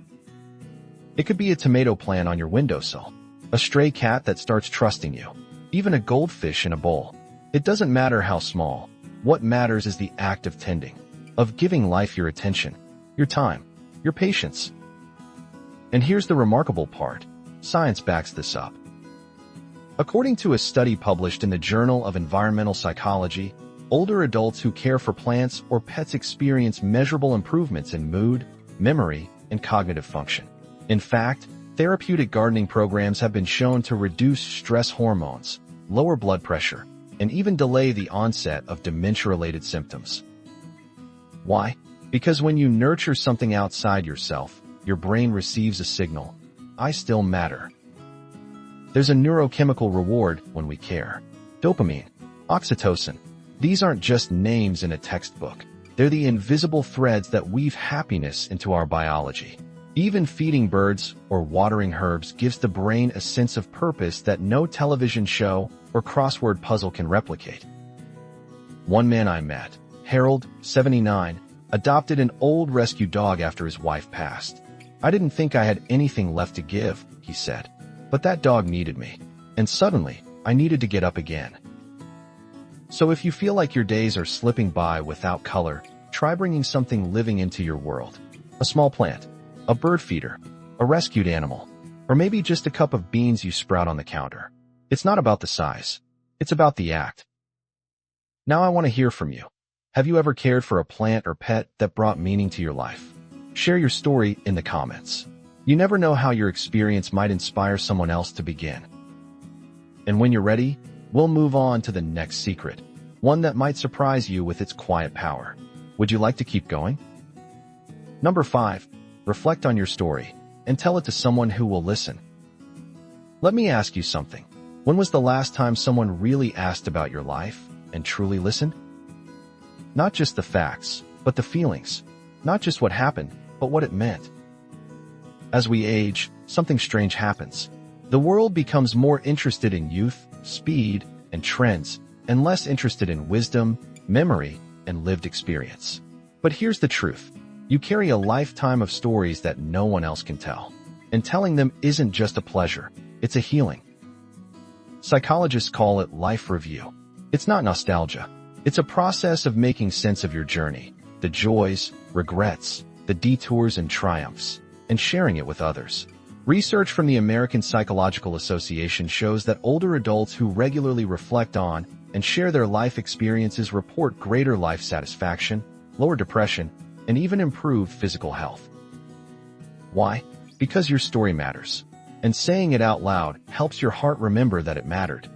It could be a tomato plant on your windowsill, a stray cat that starts trusting you, even a goldfish in a bowl. It doesn't matter how small. What matters is the act of tending, of giving life your attention, your time, your patience. And here's the remarkable part. Science backs this up. According to a study published in the Journal of Environmental Psychology, older adults who care for plants or pets experience measurable improvements in mood, memory, and cognitive function. In fact, therapeutic gardening programs have been shown to reduce stress hormones, lower blood pressure, and even delay the onset of dementia-related symptoms. Why? Because when you nurture something outside yourself, your brain receives a signal, I still matter. There's a neurochemical reward when we care. Dopamine, oxytocin. These aren't just names in a textbook. They're the invisible threads that weave happiness into our biology. Even feeding birds or watering herbs gives the brain a sense of purpose that no television show or crossword puzzle can replicate. One man I met, Harold, 79, adopted an old rescue dog after his wife passed. I didn't think I had anything left to give, he said. But that dog needed me. And suddenly, I needed to get up again. So if you feel like your days are slipping by without color, try bringing something living into your world. A small plant, a bird feeder, a rescued animal, or maybe just a cup of beans you sprout on the counter. It's not about the size. It's about the act. Now I want to hear from you. Have you ever cared for a plant or pet that brought meaning to your life? Share your story in the comments. You never know how your experience might inspire someone else to begin. And when you're ready, we'll move on to the next secret, one that might surprise you with its quiet power. Would you like to keep going? Number 5, reflect on your story and tell it to someone who will listen. Let me ask you something. When was the last time someone really asked about your life and truly listened? Not just the facts, but the feelings. Not just what happened, but what it meant. As we age, something strange happens. The world becomes more interested in youth, speed, and trends, and less interested in wisdom, memory, and lived experience. But here's the truth. You carry a lifetime of stories that no one else can tell. And telling them isn't just a pleasure, it's a healing. Psychologists call it life review. It's not nostalgia. It's a process of making sense of your journey, the joys, regrets, the detours and triumphs, and sharing it with others. Research from the American Psychological Association shows that older adults who regularly reflect on and share their life experiences report greater life satisfaction, lower depression, and even improved physical health. Why? Because your story matters. And saying it out loud helps your heart remember that it mattered.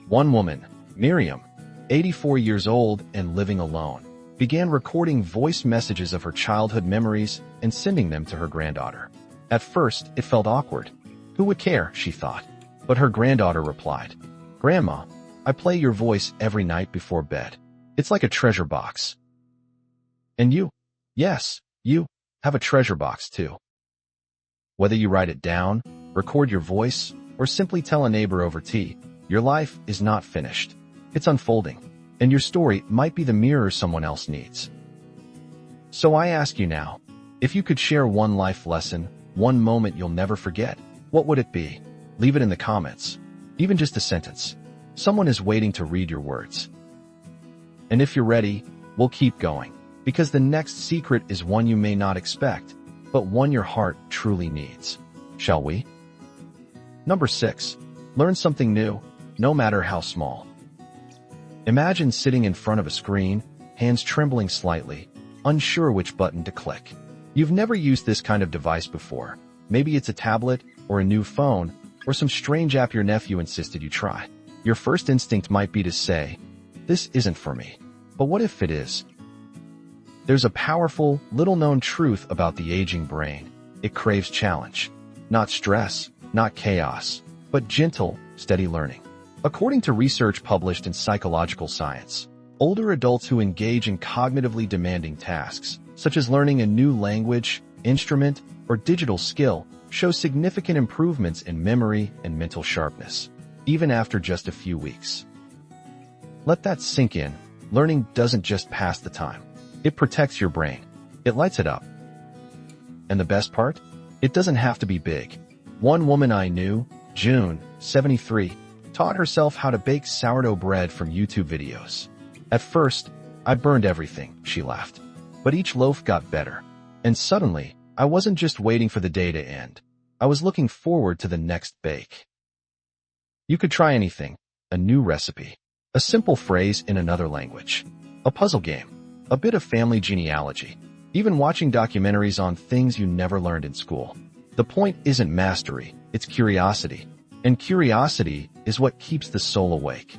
One woman, Miriam, 84 years old and living alone, began recording voice messages of her childhood memories and sending them to her granddaughter. At first, it felt awkward. Who would care, she thought. But her granddaughter replied, "Grandma, I play your voice every night before bed. It's like a treasure box." And you? Yes, you have a treasure box too. Whether you write it down, record your voice, or simply tell a neighbor over tea, your life is not finished. It's unfolding, and your story might be the mirror someone else needs. So I ask you now, if you could share one life lesson, one moment you'll never forget, what would it be? Leave it in the comments. Even just a sentence. Someone is waiting to read your words. And if you're ready, we'll keep going, because the next secret is one you may not expect, but one your heart truly needs. Shall we? Number 6, learn something new, no matter how small. Imagine sitting in front of a screen, hands trembling slightly, unsure which button to click. You've never used this kind of device before. Maybe it's a tablet, or a new phone, or some strange app your nephew insisted you try. Your first instinct might be to say, "This isn't for me." But what if it is? There's a powerful, little-known truth about the aging brain. It craves challenge. Not stress, not chaos, but gentle, steady learning. According to research published in Psychological Science, older adults who engage in cognitively demanding tasks, such as learning a new language, instrument, or digital skill, show significant improvements in memory and mental sharpness, even after just a few weeks. Let that sink in. Learning doesn't just pass the time. It protects your brain. It lights it up. And the best part? It doesn't have to be big. One woman I knew, June, 73, taught herself how to bake sourdough bread from YouTube videos. At first, I burned everything, she laughed. But each loaf got better. And suddenly, I wasn't just waiting for the day to end. I was looking forward to the next bake. You could try anything. A new recipe. A simple phrase in another language. A puzzle game. A bit of family genealogy. Even watching documentaries on things you never learned in school. The point isn't mastery, it's curiosity. And curiosity is what keeps the soul awake.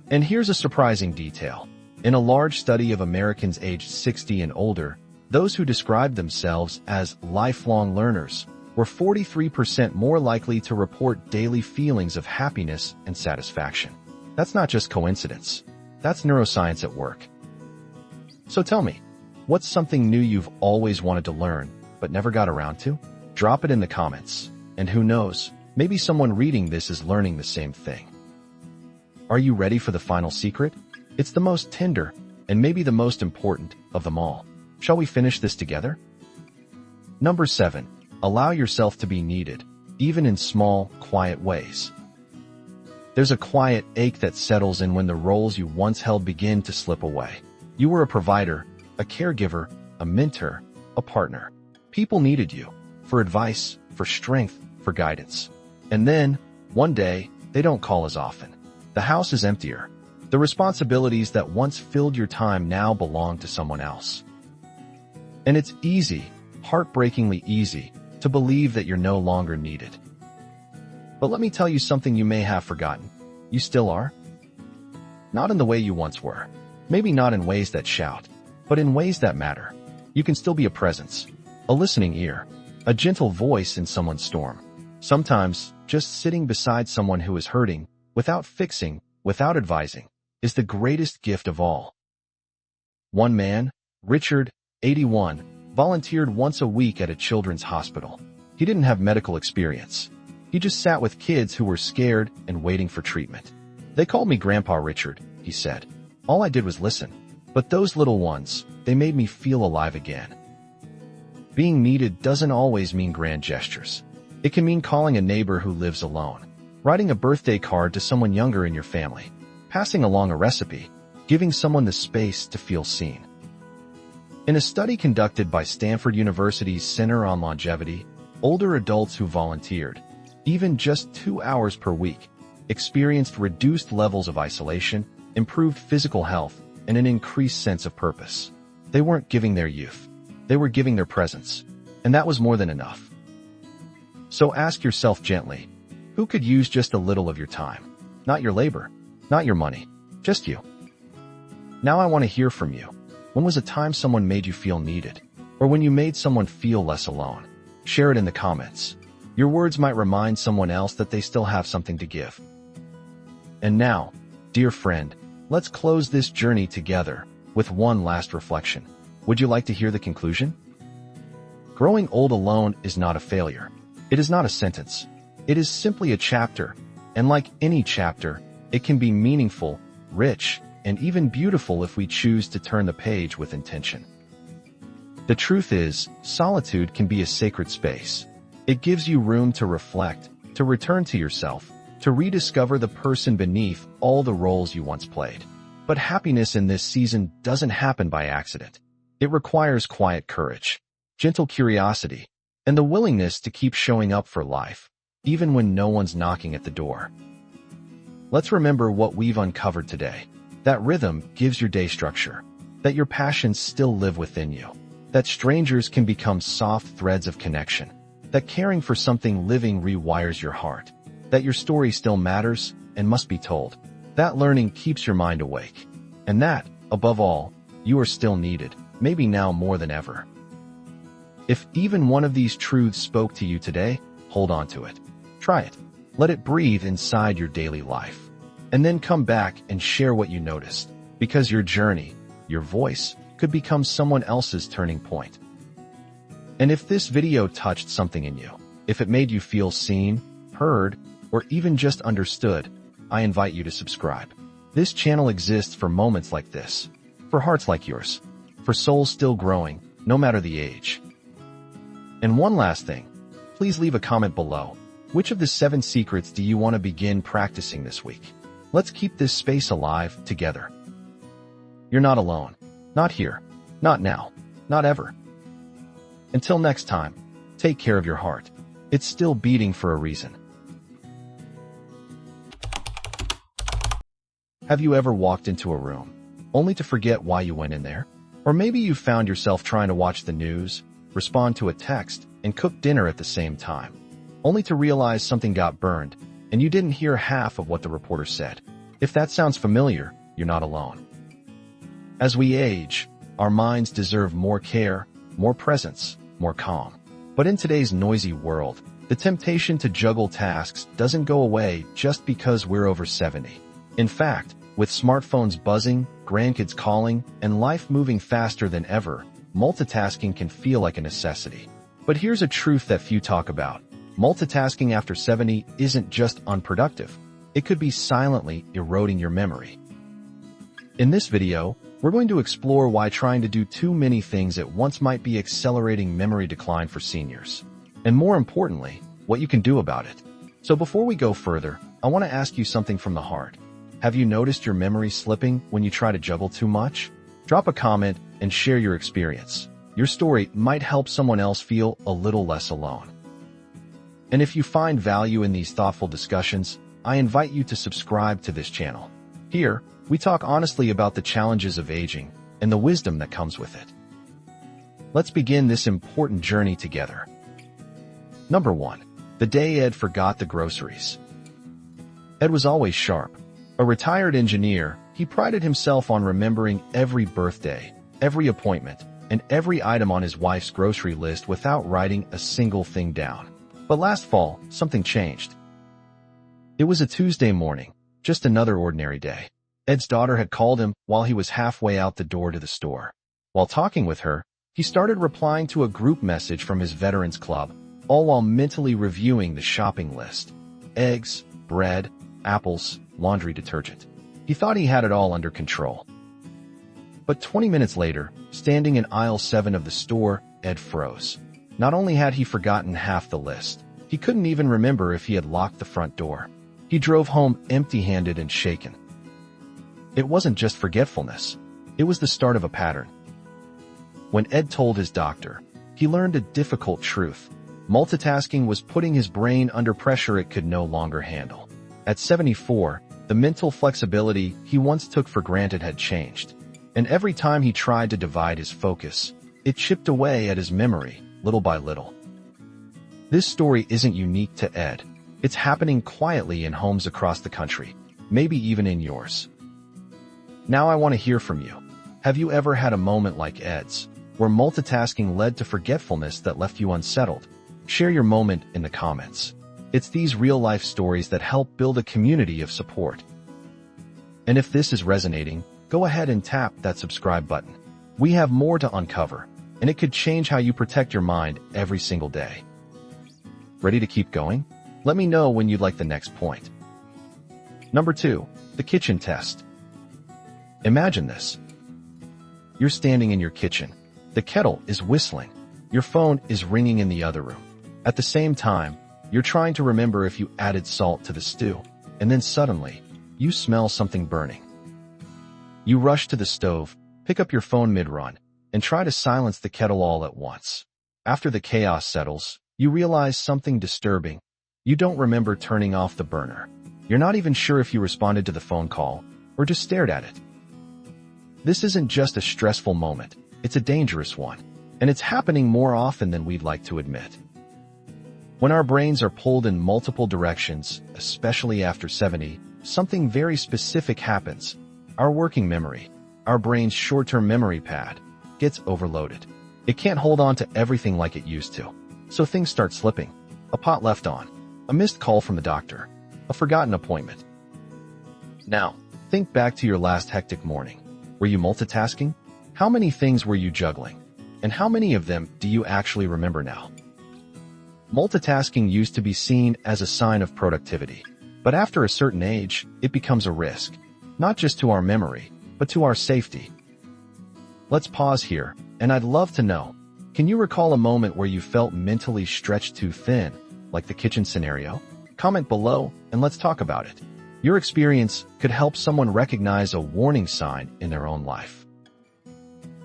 And here's a surprising detail. In a large study of Americans aged 60 and older, those who described themselves as lifelong learners were 43% more likely to report daily feelings of happiness and satisfaction. That's not just coincidence. That's neuroscience at work. So tell me, what's something new you've always wanted to learn, but never got around to? Drop it in the comments. And who knows, maybe someone reading this is learning the same thing. Are you ready for the final secret? It's the most tender, and maybe the most important, of them all. Shall we finish this together? Number 7. Allow yourself to be needed, even in small, quiet ways. There's a quiet ache that settles in when the roles you once held begin to slip away. You were a provider, a caregiver, a mentor, a partner. People needed you, for advice, for strength, for guidance. And then, one day, they don't call as often. The house is emptier. The responsibilities that once filled your time now belong to someone else. And it's easy, heartbreakingly easy, to believe that you're no longer needed. But let me tell you something you may have forgotten. You still are. Not in the way you once were. Maybe not in ways that shout, but in ways that matter. You can still be a presence, a listening ear, a gentle voice in someone's storm. Sometimes, just sitting beside someone who is hurting, without fixing, without advising, is the greatest gift of all. One man, Richard, 81, volunteered once a week at a children's hospital. He didn't have medical experience. He just sat with kids who were scared and waiting for treatment. They called me Grandpa Richard, he said. All I did was listen. But those little ones, they made me feel alive again. Being needed doesn't always mean grand gestures. It can mean calling a neighbor who lives alone, writing a birthday card to someone younger in your family, passing along a recipe, giving someone the space to feel seen. In a study conducted by Stanford University's Center on Longevity, older adults who volunteered, even just 2 hours per week, experienced reduced levels of isolation, improved physical health, and an increased sense of purpose. They weren't giving their youth. They were giving their presence. And that was more than enough. So ask yourself gently, who could use just a little of your time? Not your labor, not your money, just you. Now I want to hear from you. When was a time someone made you feel needed? Or when you made someone feel less alone? Share it in the comments. Your words might remind someone else that they still have something to give. And now, dear friend, let's close this journey together with one last reflection. Would you like to hear the conclusion? Growing old alone is not a failure. It is not a sentence. It is simply a chapter, and like any chapter, it can be meaningful, rich, and even beautiful if we choose to turn the page with intention. The truth is, solitude can be a sacred space. It gives you room to reflect, to return to yourself, to rediscover the person beneath all the roles you once played. But happiness in this season doesn't happen by accident. It requires quiet courage, gentle curiosity, and the willingness to keep showing up for life, even when no one's knocking at the door. Let's remember what we've uncovered today. That rhythm gives your day structure, that your passions still live within you, that strangers can become soft threads of connection, that caring for something living rewires your heart, that your story still matters and must be told, that learning keeps your mind awake, and that, above all, you are still needed, maybe now more than ever. If even one of these truths spoke to you today, hold on to it. Try it. Let it breathe inside your daily life. And then come back and share what you noticed, because your journey, your voice, could become someone else's turning point. And if this video touched something in you, if it made you feel seen, heard, or even just understood, I invite you to subscribe. This channel exists for moments like this, for hearts like yours, for souls still growing, no matter the age. And one last thing, please leave a comment below. Which of the 7 secrets do you want to begin practicing this week? Let's keep this space alive together. You're not alone. Not here. Not now. Not ever. Until next time, take care of your heart. It's still beating for a reason. Have you ever walked into a room, only to forget why you went in there? Or maybe you found yourself trying to watch the news, respond to a text, and cook dinner at the same time, only to realize something got burned, and you didn't hear half of what the reporter said. If that sounds familiar, you're not alone. As we age, our minds deserve more care, more presence, more calm. But in today's noisy world, the temptation to juggle tasks doesn't go away just because we're over 70. In fact, With smartphones buzzing, grandkids calling, and life moving faster than ever, multitasking can feel like a necessity. But here's a truth that few talk about. Multitasking after 70 isn't just unproductive. It could be silently eroding your memory. In this video, we're going to explore why trying to do too many things at once might be accelerating memory decline for seniors. And more importantly, what you can do about it. So before we go further, I want to ask you something from the heart. Have you noticed your memory slipping when you try to juggle too much? Drop a comment and share your experience. Your story might help someone else feel a little less alone. And if you find value in these thoughtful discussions, I invite you to subscribe to this channel. Here, we talk honestly about the challenges of aging and the wisdom that comes with it. Let's begin this important journey together. Number 1. The day Ed forgot the groceries. Ed was always sharp. A retired engineer, he prided himself on remembering every birthday, every appointment, and every item on his wife's grocery list without writing a single thing down. But last fall, something changed. It was a Tuesday morning, just another ordinary day. Ed's daughter had called him while he was halfway out the door to the store. While talking with her, he started replying to a group message from his Veterans Club, all while mentally reviewing the shopping list. Eggs, bread, apples, laundry detergent. He thought he had it all under control. But 20 minutes later, standing in aisle 7 of the store, Ed froze. Not only had he forgotten half the list, he couldn't even remember if he had locked the front door. He drove home empty-handed and shaken. It wasn't just forgetfulness. It was the start of a pattern. When Ed told his doctor, he learned a difficult truth. Multitasking was putting his brain under pressure it could no longer handle. At 74, the mental flexibility he once took for granted had changed. And every time he tried to divide his focus, it chipped away at his memory, little by little. This story isn't unique to Ed. It's happening quietly in homes across the country, maybe even in yours. Now I want to hear from you. Have you ever had a moment like Ed's, where multitasking led to forgetfulness that left you unsettled? Share your moment in the comments. It's these real-life stories that help build a community of support. And if this is resonating, go ahead and tap that subscribe button. We have more to uncover, and it could change how you protect your mind every single day. Ready to keep going? Let me know when you'd like the next point. Number 2, the kitchen test. Imagine this. You're standing in your kitchen. The kettle is whistling. Your phone is ringing in the other room. At the same time, you're trying to remember if you added salt to the stew, and then suddenly, you smell something burning. You rush to the stove, pick up your phone mid-run, and try to silence the kettle all at once. After the chaos settles, you realize something disturbing. You don't remember turning off the burner. You're not even sure if you responded to the phone call, or just stared at it. This isn't just a stressful moment, it's a dangerous one, and it's happening more often than we'd like to admit. When our brains are pulled in multiple directions, especially after 70, something very specific happens. Our working memory, our brain's short-term memory pad, gets overloaded. It can't hold on to everything like it used to. So things start slipping. A pot left on, a missed call from the doctor, a forgotten appointment. Now, think back to your last hectic morning. Were you multitasking? How many things were you juggling? And how many of them do you actually remember now? Multitasking used to be seen as a sign of productivity, but after a certain age, it becomes a risk, not just to our memory, but to our safety. Let's pause here, and I'd love to know, can you recall a moment where you felt mentally stretched too thin, like the kitchen scenario? Comment below, and let's talk about it. Your experience could help someone recognize a warning sign in their own life.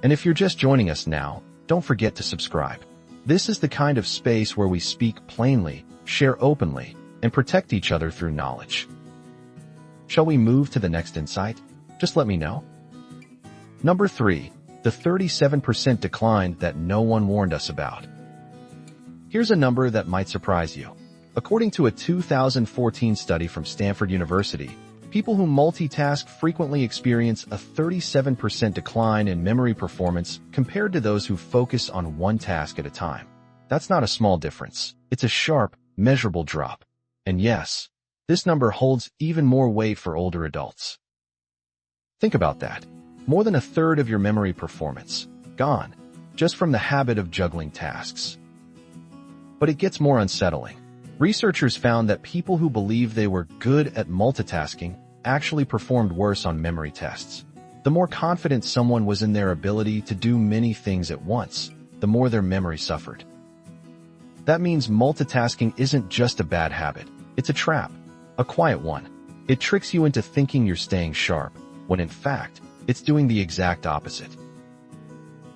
And if you're just joining us now, don't forget to subscribe. This is the kind of space where we speak plainly, share openly, and protect each other through knowledge. Shall we move to the next insight? Just let me know. Number 3, the 37% decline that no one warned us about. Here's a number that might surprise you. According to a 2014 study from Stanford University, people who multitask frequently experience a 37% decline in memory performance compared to those who focus on one task at a time. That's not a small difference. It's a sharp, measurable drop. And yes, this number holds even more weight for older adults. Think about that. More than a third of your memory performance, gone, just from the habit of juggling tasks. But it gets more unsettling. Researchers found that people who believed they were good at multitasking actually performed worse on memory tests. The more confident someone was in their ability to do many things at once, the more their memory suffered. That means multitasking isn't just a bad habit, it's a trap, a quiet one. It tricks you into thinking you're staying sharp, when in fact, it's doing the exact opposite.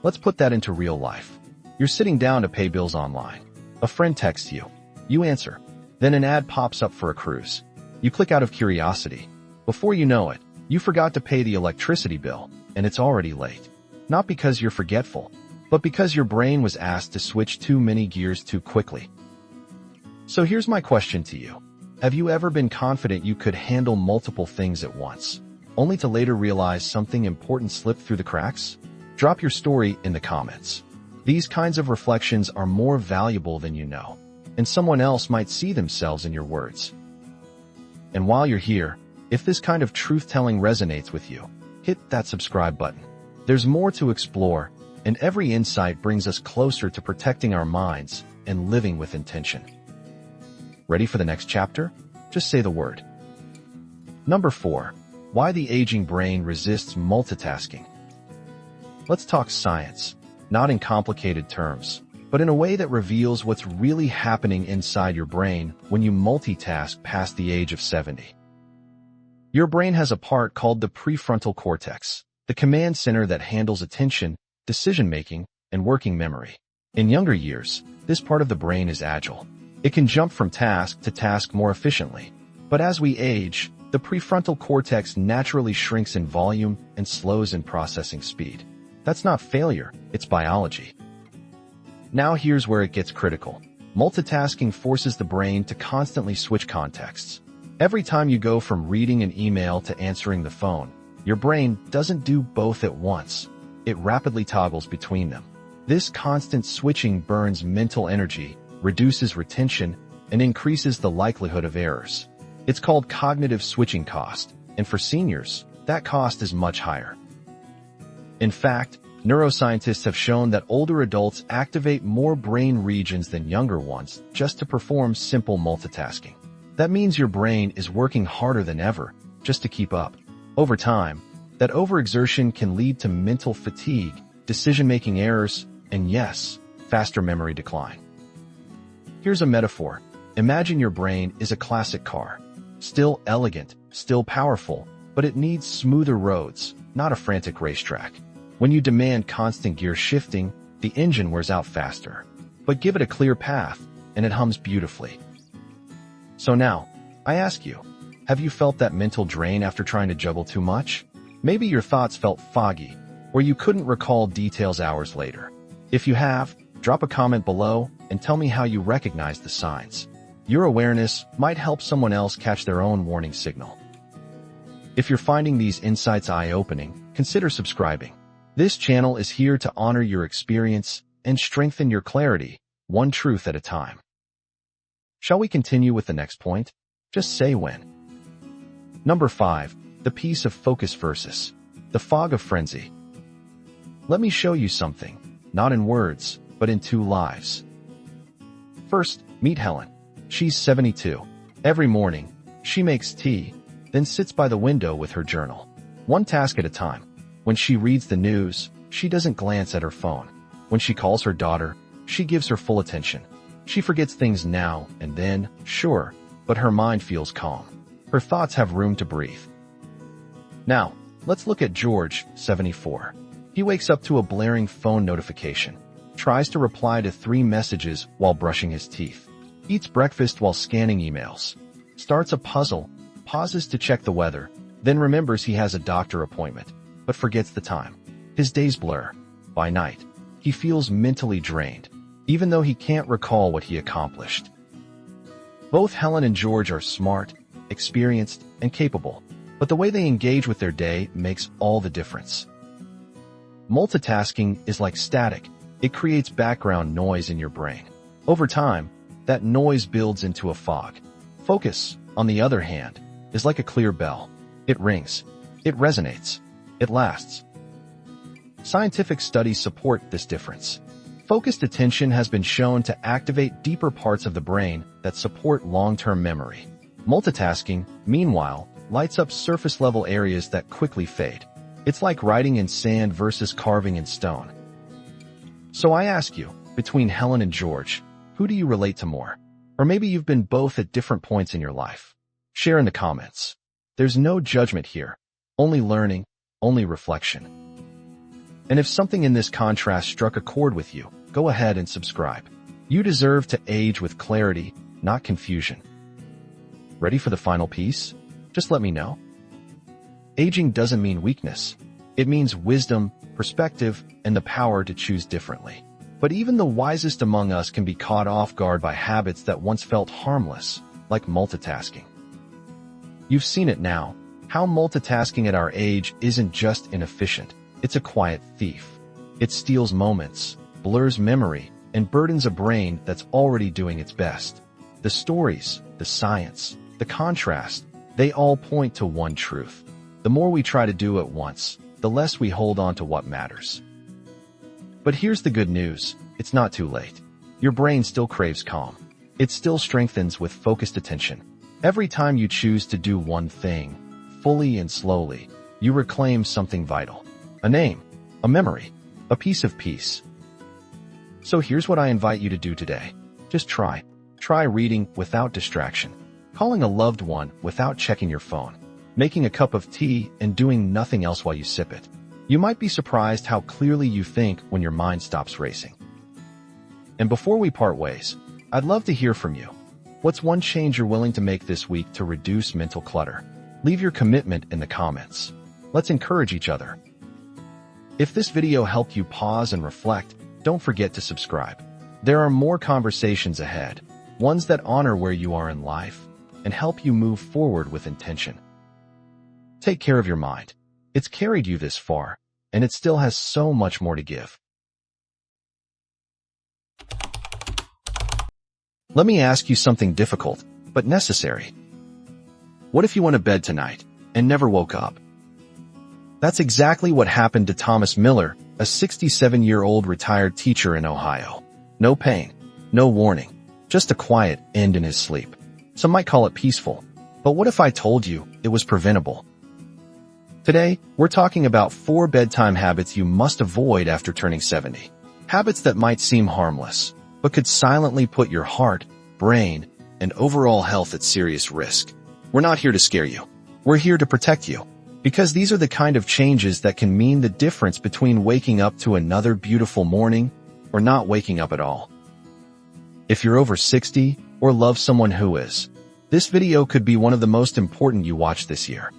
Let's put that into real life. You're sitting down to pay bills online. A friend texts you. You answer. Then an ad pops up for a cruise. You click out of curiosity. Before you know it, you forgot to pay the electricity bill, and it's already late. Not because you're forgetful, but because your brain was asked to switch too many gears too quickly. So here's my question to you. Have you ever been confident you could handle multiple things at once, only to later realize something important slipped through the cracks? Drop your story in the comments. These kinds of reflections are more valuable than you know, and someone else might see themselves in your words. And while you're here, if this kind of truth-telling resonates with you, hit that subscribe button. There's more to explore, and every insight brings us closer to protecting our minds and living with intention. Ready for the next chapter? Just say the word. Number 4. Why the aging brain resists multitasking. Let's talk science, not in complicated terms, but in a way that reveals what's really happening inside your brain when you multitask past the age of 70. Your brain has a part called the prefrontal cortex, the command center that handles attention, decision-making, and working memory. In younger years, this part of the brain is agile. It can jump from task to task more efficiently. But as we age, the prefrontal cortex naturally shrinks in volume and slows in processing speed. That's not failure, it's biology. Now here's where it gets critical. Multitasking forces the brain to constantly switch contexts. Every time you go from reading an email to answering the phone, your brain doesn't do both at once. It rapidly toggles between them. This constant switching burns mental energy, reduces retention, and increases the likelihood of errors. It's called cognitive switching cost, and for seniors, that cost is much higher. In fact, neuroscientists have shown that older adults activate more brain regions than younger ones just to perform simple multitasking. That means your brain is working harder than ever just to keep up. Over time, that overexertion can lead to mental fatigue, decision-making errors, and yes, faster memory decline. Here's a metaphor. Imagine your brain is a classic car. Still elegant, still powerful, but it needs smoother roads, not a frantic racetrack. When you demand constant gear shifting, the engine wears out faster. But give it a clear path, and it hums beautifully. So now, I ask you, have you felt that mental drain after trying to juggle too much? Maybe your thoughts felt foggy, or you couldn't recall details hours later. If you have, drop a comment below and tell me how you recognize the signs. Your awareness might help someone else catch their own warning signal. If you're finding these insights eye-opening, consider subscribing. This channel is here to honor your experience and strengthen your clarity, one truth at a time. Shall we continue with the next point? Just say when. Number 5. The peace of focus versus the fog of frenzy. Let me show you something, not in words, but in 2 lives. First, meet Helen. She's 72. Every morning, she makes tea, then sits by the window with her journal. One task at a time. When she reads the news, she doesn't glance at her phone. When she calls her daughter, she gives her full attention. She forgets things now and then, sure, but her mind feels calm. Her thoughts have room to breathe. Now, let's look at George, 74. He wakes up to a blaring phone notification, tries to reply to 3 messages while brushing his teeth, eats breakfast while scanning emails, starts a puzzle, pauses to check the weather, then remembers he has a doctor appointment, but forgets the time. His days blur. By night, he feels mentally drained, even though he can't recall what he accomplished. Both Helen and George are smart, experienced, and capable, but the way they engage with their day makes all the difference. Multitasking is like static. It creates background noise in your brain. Over time, that noise builds into a fog. Focus, on the other hand, is like a clear bell. It rings. It resonates. it lasts. Scientific studies support this difference. Focused attention has been shown to activate deeper parts of the brain that support long-term memory. Multitasking, meanwhile, lights up surface-level areas that quickly fade. It's like writing in sand versus carving in stone. So I ask you, between Helen and George, who do you relate to more? Or maybe you've been both at different points in your life. Share in the comments. There's no judgment here, only learning, only reflection. And if something in this contrast struck a chord with you, go ahead and subscribe. You deserve to age with clarity, not confusion. Ready for the final piece? Just let me know. Aging doesn't mean weakness. It means wisdom, perspective, and the power to choose differently. But even the wisest among us can be caught off guard by habits that once felt harmless, like multitasking. You've seen it now, how multitasking at our age isn't just inefficient, it's a quiet thief. It steals moments, blurs memory, and burdens a brain that's already doing its best. The stories, the science, the contrast, they all point to one truth. The more we try to do at once, the less we hold on to what matters. But here's the good news, it's not too late. Your brain still craves calm. It still strengthens with focused attention. Every time you choose to do one thing, fully and slowly, you reclaim something vital. A name, a memory, a piece of peace. So here's what I invite you to do today. Just try. Try reading without distraction, calling a loved one without checking your phone, making a cup of tea and doing nothing else while you sip it. You might be surprised how clearly you think when your mind stops racing. And before we part ways, I'd love to hear from you. What's one change you're willing to make this week to reduce mental clutter? Leave your commitment in the comments. Let's encourage each other. If this video helped you pause and reflect, don't forget to subscribe. There are more conversations ahead, ones that honor where you are in life and help you move forward with intention. Take care of your mind. It's carried you this far, and it still has so much more to give. Let me ask you something difficult, but necessary. What if you went to bed tonight and never woke up? That's exactly what happened to Thomas Miller, a 67-year-old retired teacher in Ohio. No pain, no warning, just a quiet end in his sleep. Some might call it peaceful, but what if I told you it was preventable? Today, we're talking about 4 bedtime habits you must avoid after turning 70. Habits that might seem harmless, but could silently put your heart, brain, and overall health at serious risk. We're not here to scare you. We're here to protect you. Because these are the kind of changes that can mean the difference between waking up to another beautiful morning or not waking up at all. If you're over 60 or love someone who is, this video could be one of the most important you watch this year.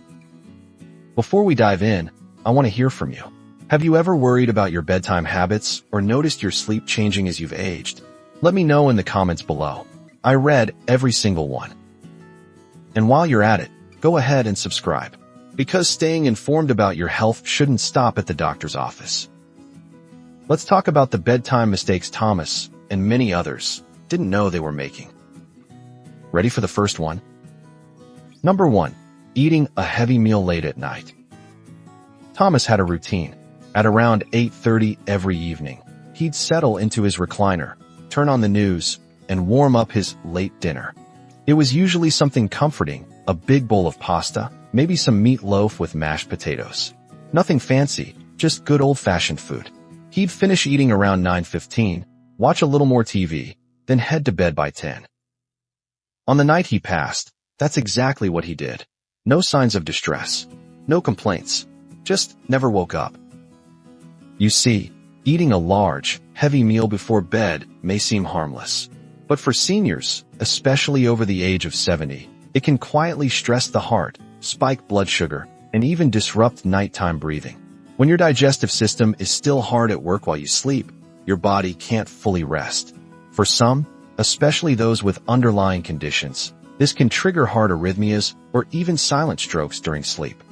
Before we dive in, I want to hear from you. Have you ever worried about your bedtime habits or noticed your sleep changing as you've aged? Let me know in the comments below. I read every single one. And while you're at it, go ahead and subscribe. Because staying informed about your health shouldn't stop at the doctor's office. Let's talk about the bedtime mistakes Thomas and many others didn't know they were making. Ready for the first one? Number 1. Eating a heavy meal late at night. Thomas had a routine. At around 8:30 every evening, he'd settle into his recliner, turn on the news, and warm up his late dinner. It was usually something comforting, a big bowl of pasta, maybe some meatloaf with mashed potatoes. Nothing fancy, just good old-fashioned food. He'd finish eating around 9:15, watch a little more TV, then head to bed by 10. On the night he passed, that's exactly what he did. No signs of distress, no complaints, just never woke up. You see, eating a large, heavy meal before bed may seem harmless. But for seniors, especially over the age of 70, it can quietly stress the heart, spike blood sugar, and even disrupt nighttime breathing. When your digestive system is still hard at work while you sleep, your body can't fully rest. For some, especially those with underlying conditions, this can trigger heart arrhythmias or even silent strokes during sleep.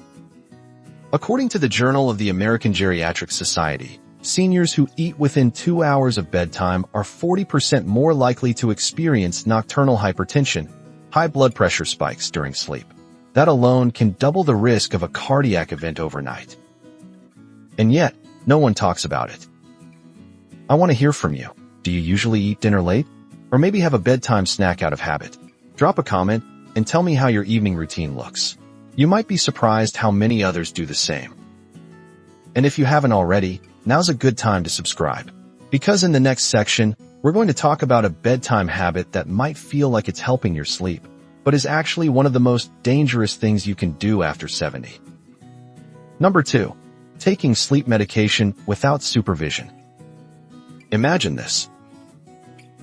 According to the Journal of the American Geriatric Society, seniors who eat within 2 hours of bedtime are 40% more likely to experience nocturnal hypertension, high blood pressure spikes during sleep. That alone can double the risk of a cardiac event overnight. And yet, no one talks about it. I want to hear from you. Do you usually eat dinner late? Or maybe have a bedtime snack out of habit? Drop a comment and tell me how your evening routine looks. You might be surprised how many others do the same. And if you haven't already, now's a good time to subscribe. Because in the next section, we're going to talk about a bedtime habit that might feel like it's helping your sleep, but is actually one of the most dangerous things you can do after 70. Number 2. Taking sleep medication without supervision. Imagine this.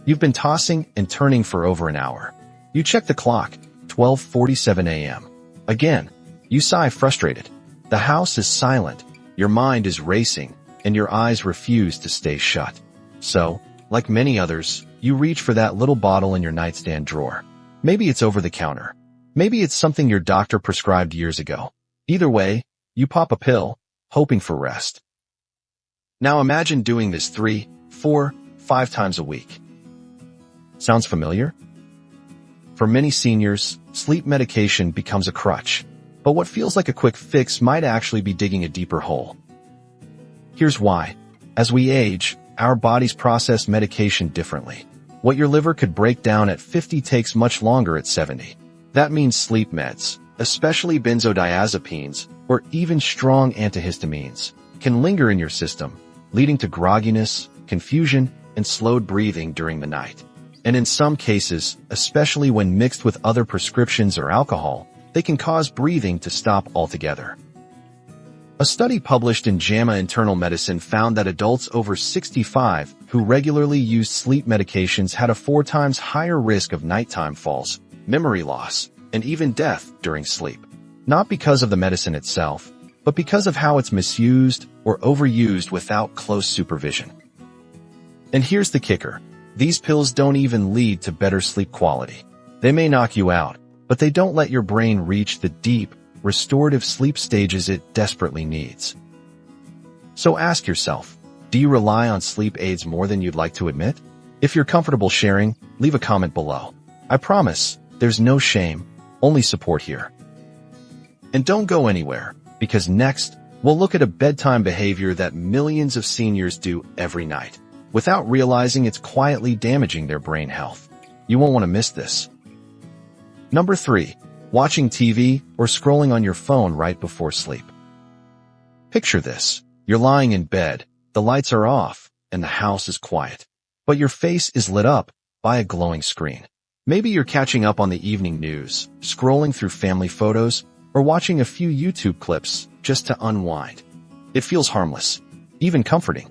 You've been tossing and turning for over an hour. You check the clock, 12:47 a.m. Again, you sigh frustrated. The house is silent, your mind is racing, and your eyes refuse to stay shut. So, like many others, you reach for that little bottle in your nightstand drawer. Maybe it's over the counter. Maybe it's something your doctor prescribed years ago. Either way, you pop a pill, hoping for rest. Now imagine doing this 3, 4, 5 times a week. Sounds familiar? For many seniors, sleep medication becomes a crutch, but what feels like a quick fix might actually be digging a deeper hole. Here's why. As we age, our bodies process medication differently. What your liver could break down at 50 takes much longer at 70. That means sleep meds, especially benzodiazepines or even strong antihistamines, can linger in your system, leading to grogginess, confusion, and slowed breathing during the night. And in some cases, especially when mixed with other prescriptions or alcohol, they can cause breathing to stop altogether. A study published in JAMA Internal Medicine found that adults over 65 who regularly used sleep medications had a 4 times higher risk of nighttime falls, memory loss, and even death during sleep. Not because of the medicine itself, but because of how it's misused or overused without close supervision. And here's the kicker. These pills don't even lead to better sleep quality. They may knock you out, but they don't let your brain reach the deep, restorative sleep stages it desperately needs. So ask yourself, do you rely on sleep aids more than you'd like to admit? If you're comfortable sharing, leave a comment below. I promise, there's no shame, only support here. And don't go anywhere, because next, we'll look at a bedtime behavior that millions of seniors do every night, without realizing it's quietly damaging their brain health. You won't want to miss this. Number 3. Watching TV or scrolling on your phone right before sleep. Picture this. You're lying in bed, the lights are off, and the house is quiet. But your face is lit up by a glowing screen. Maybe you're catching up on the evening news, scrolling through family photos, or watching a few YouTube clips just to unwind. It feels harmless, even comforting.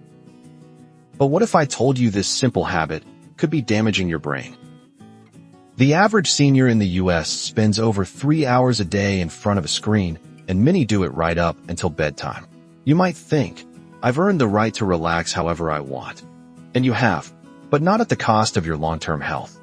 But what if I told you this simple habit could be damaging your brain? The average senior in the US spends over 3 hours a day in front of a screen, and many do it right up until bedtime. You might think, I've earned the right to relax however I want. And you have, but not at the cost of your long-term health.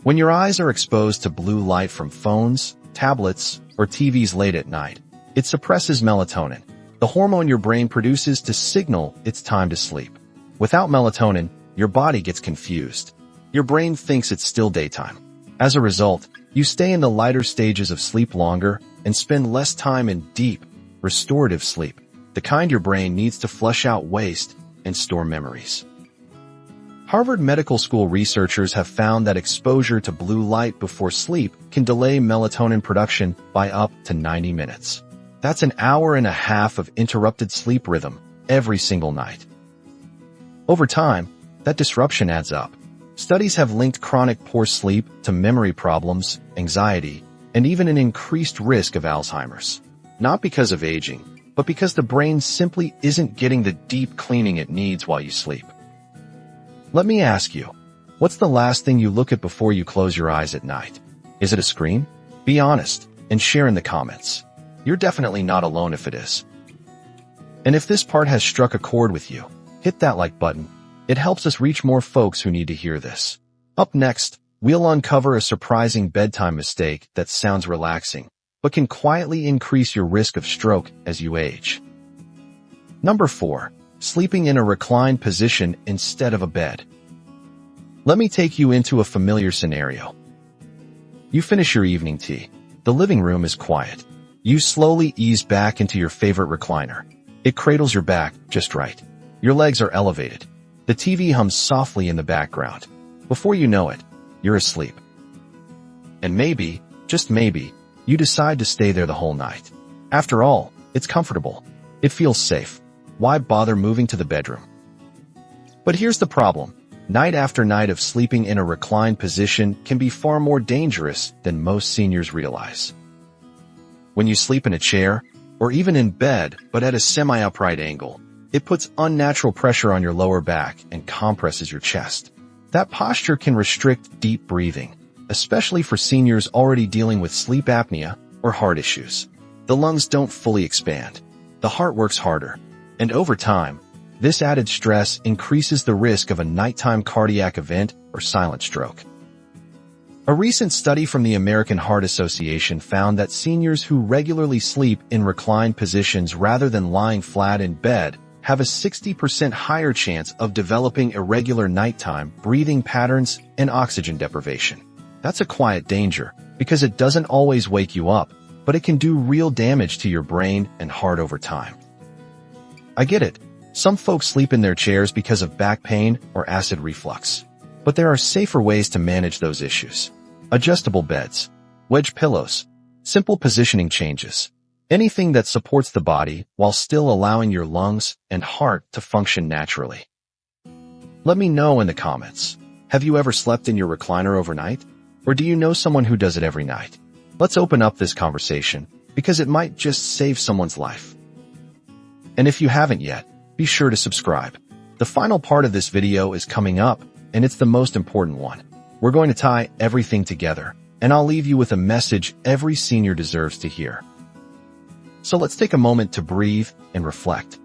When your eyes are exposed to blue light from phones, tablets, or TVs late at night, it suppresses melatonin, the hormone your brain produces to signal it's time to sleep. Without melatonin, your body gets confused. Your brain thinks it's still daytime. As a result, you stay in the lighter stages of sleep longer and spend less time in deep, restorative sleep, the kind your brain needs to flush out waste and store memories. Harvard Medical School researchers have found that exposure to blue light before sleep can delay melatonin production by up to 90 minutes. That's an hour and a half of interrupted sleep rhythm every single night. Over time, that disruption adds up. Studies have linked chronic poor sleep to memory problems, anxiety, and even an increased risk of Alzheimer's. Not because of aging, but because the brain simply isn't getting the deep cleaning it needs while you sleep. Let me ask you, what's the last thing you look at before you close your eyes at night? Is it a screen? Be honest and share in the comments. You're definitely not alone if it is. And if this part has struck a chord with you, hit that like button. It helps us reach more folks who need to hear this. Up next, we'll uncover a surprising bedtime mistake that sounds relaxing, but can quietly increase your risk of stroke as you age. Number 4. Sleeping in a reclined position instead of a bed. Let me take you into a familiar scenario. You finish your evening tea. The living room is quiet. You slowly ease back into your favorite recliner. It cradles your back just right. Your legs are elevated. The TV hums softly in the background. Before you know it, you're asleep. And maybe, just maybe, you decide to stay there the whole night. After all, it's comfortable. It feels safe. Why bother moving to the bedroom? But here's the problem. Night after night of sleeping in a reclined position can be far more dangerous than most seniors realize. When you sleep in a chair, or even in bed but at a semi-upright angle, it puts unnatural pressure on your lower back and compresses your chest. That posture can restrict deep breathing, especially for seniors already dealing with sleep apnea or heart issues. The lungs don't fully expand. The heart works harder. And over time, this added stress increases the risk of a nighttime cardiac event or silent stroke. A recent study from the American Heart Association found that seniors who regularly sleep in reclined positions rather than lying flat in bed have a 60% higher chance of developing irregular nighttime breathing patterns and oxygen deprivation. That's a quiet danger because it doesn't always wake you up, but it can do real damage to your brain and heart over time. I get it. Some folks sleep in their chairs because of back pain or acid reflux. But there are safer ways to manage those issues. Adjustable beds, wedge pillows, simple positioning changes, anything that supports the body while still allowing your lungs and heart to function naturally. Let me know in the comments. Have you ever slept in your recliner overnight? Or do you know someone who does it every night? Let's open up this conversation because it might just save someone's life. And if you haven't yet, be sure to subscribe. The final part of this video is coming up, and it's the most important one. We're going to tie everything together, and I'll leave you with a message every senior deserves to hear. So let's take a moment to breathe and reflect.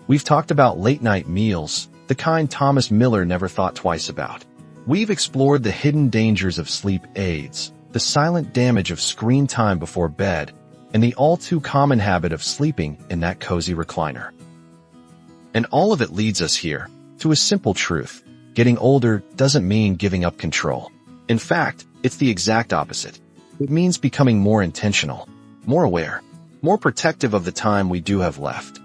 We've talked about late-night meals, the kind Thomas Miller never thought twice about. We've explored the hidden dangers of sleep aids, the silent damage of screen time before bed, and the all-too-common habit of sleeping in that cozy recliner. And all of it leads us here to a simple truth. Getting older doesn't mean giving up control. In fact, it's the exact opposite. It means becoming more intentional, more aware, more protective of the time we do have left.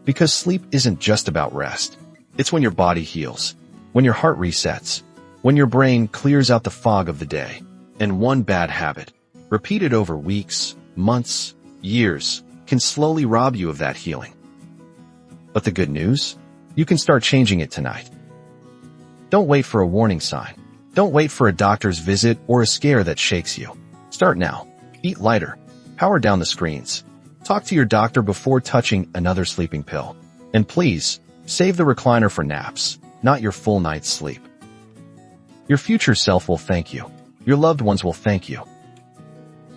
Because sleep isn't just about rest. It's when your body heals, when your heart resets, when your brain clears out the fog of the day. And one bad habit, repeated over weeks, months, years, can slowly rob you of that healing. But the good news? You can start changing it tonight. Don't wait for a warning sign. Don't wait for a doctor's visit or a scare that shakes you. Start now. Eat lighter. Power down the screens. Talk to your doctor before touching another sleeping pill. And please, save the recliner for naps, not your full night's sleep. Your future self will thank you. Your loved ones will thank you.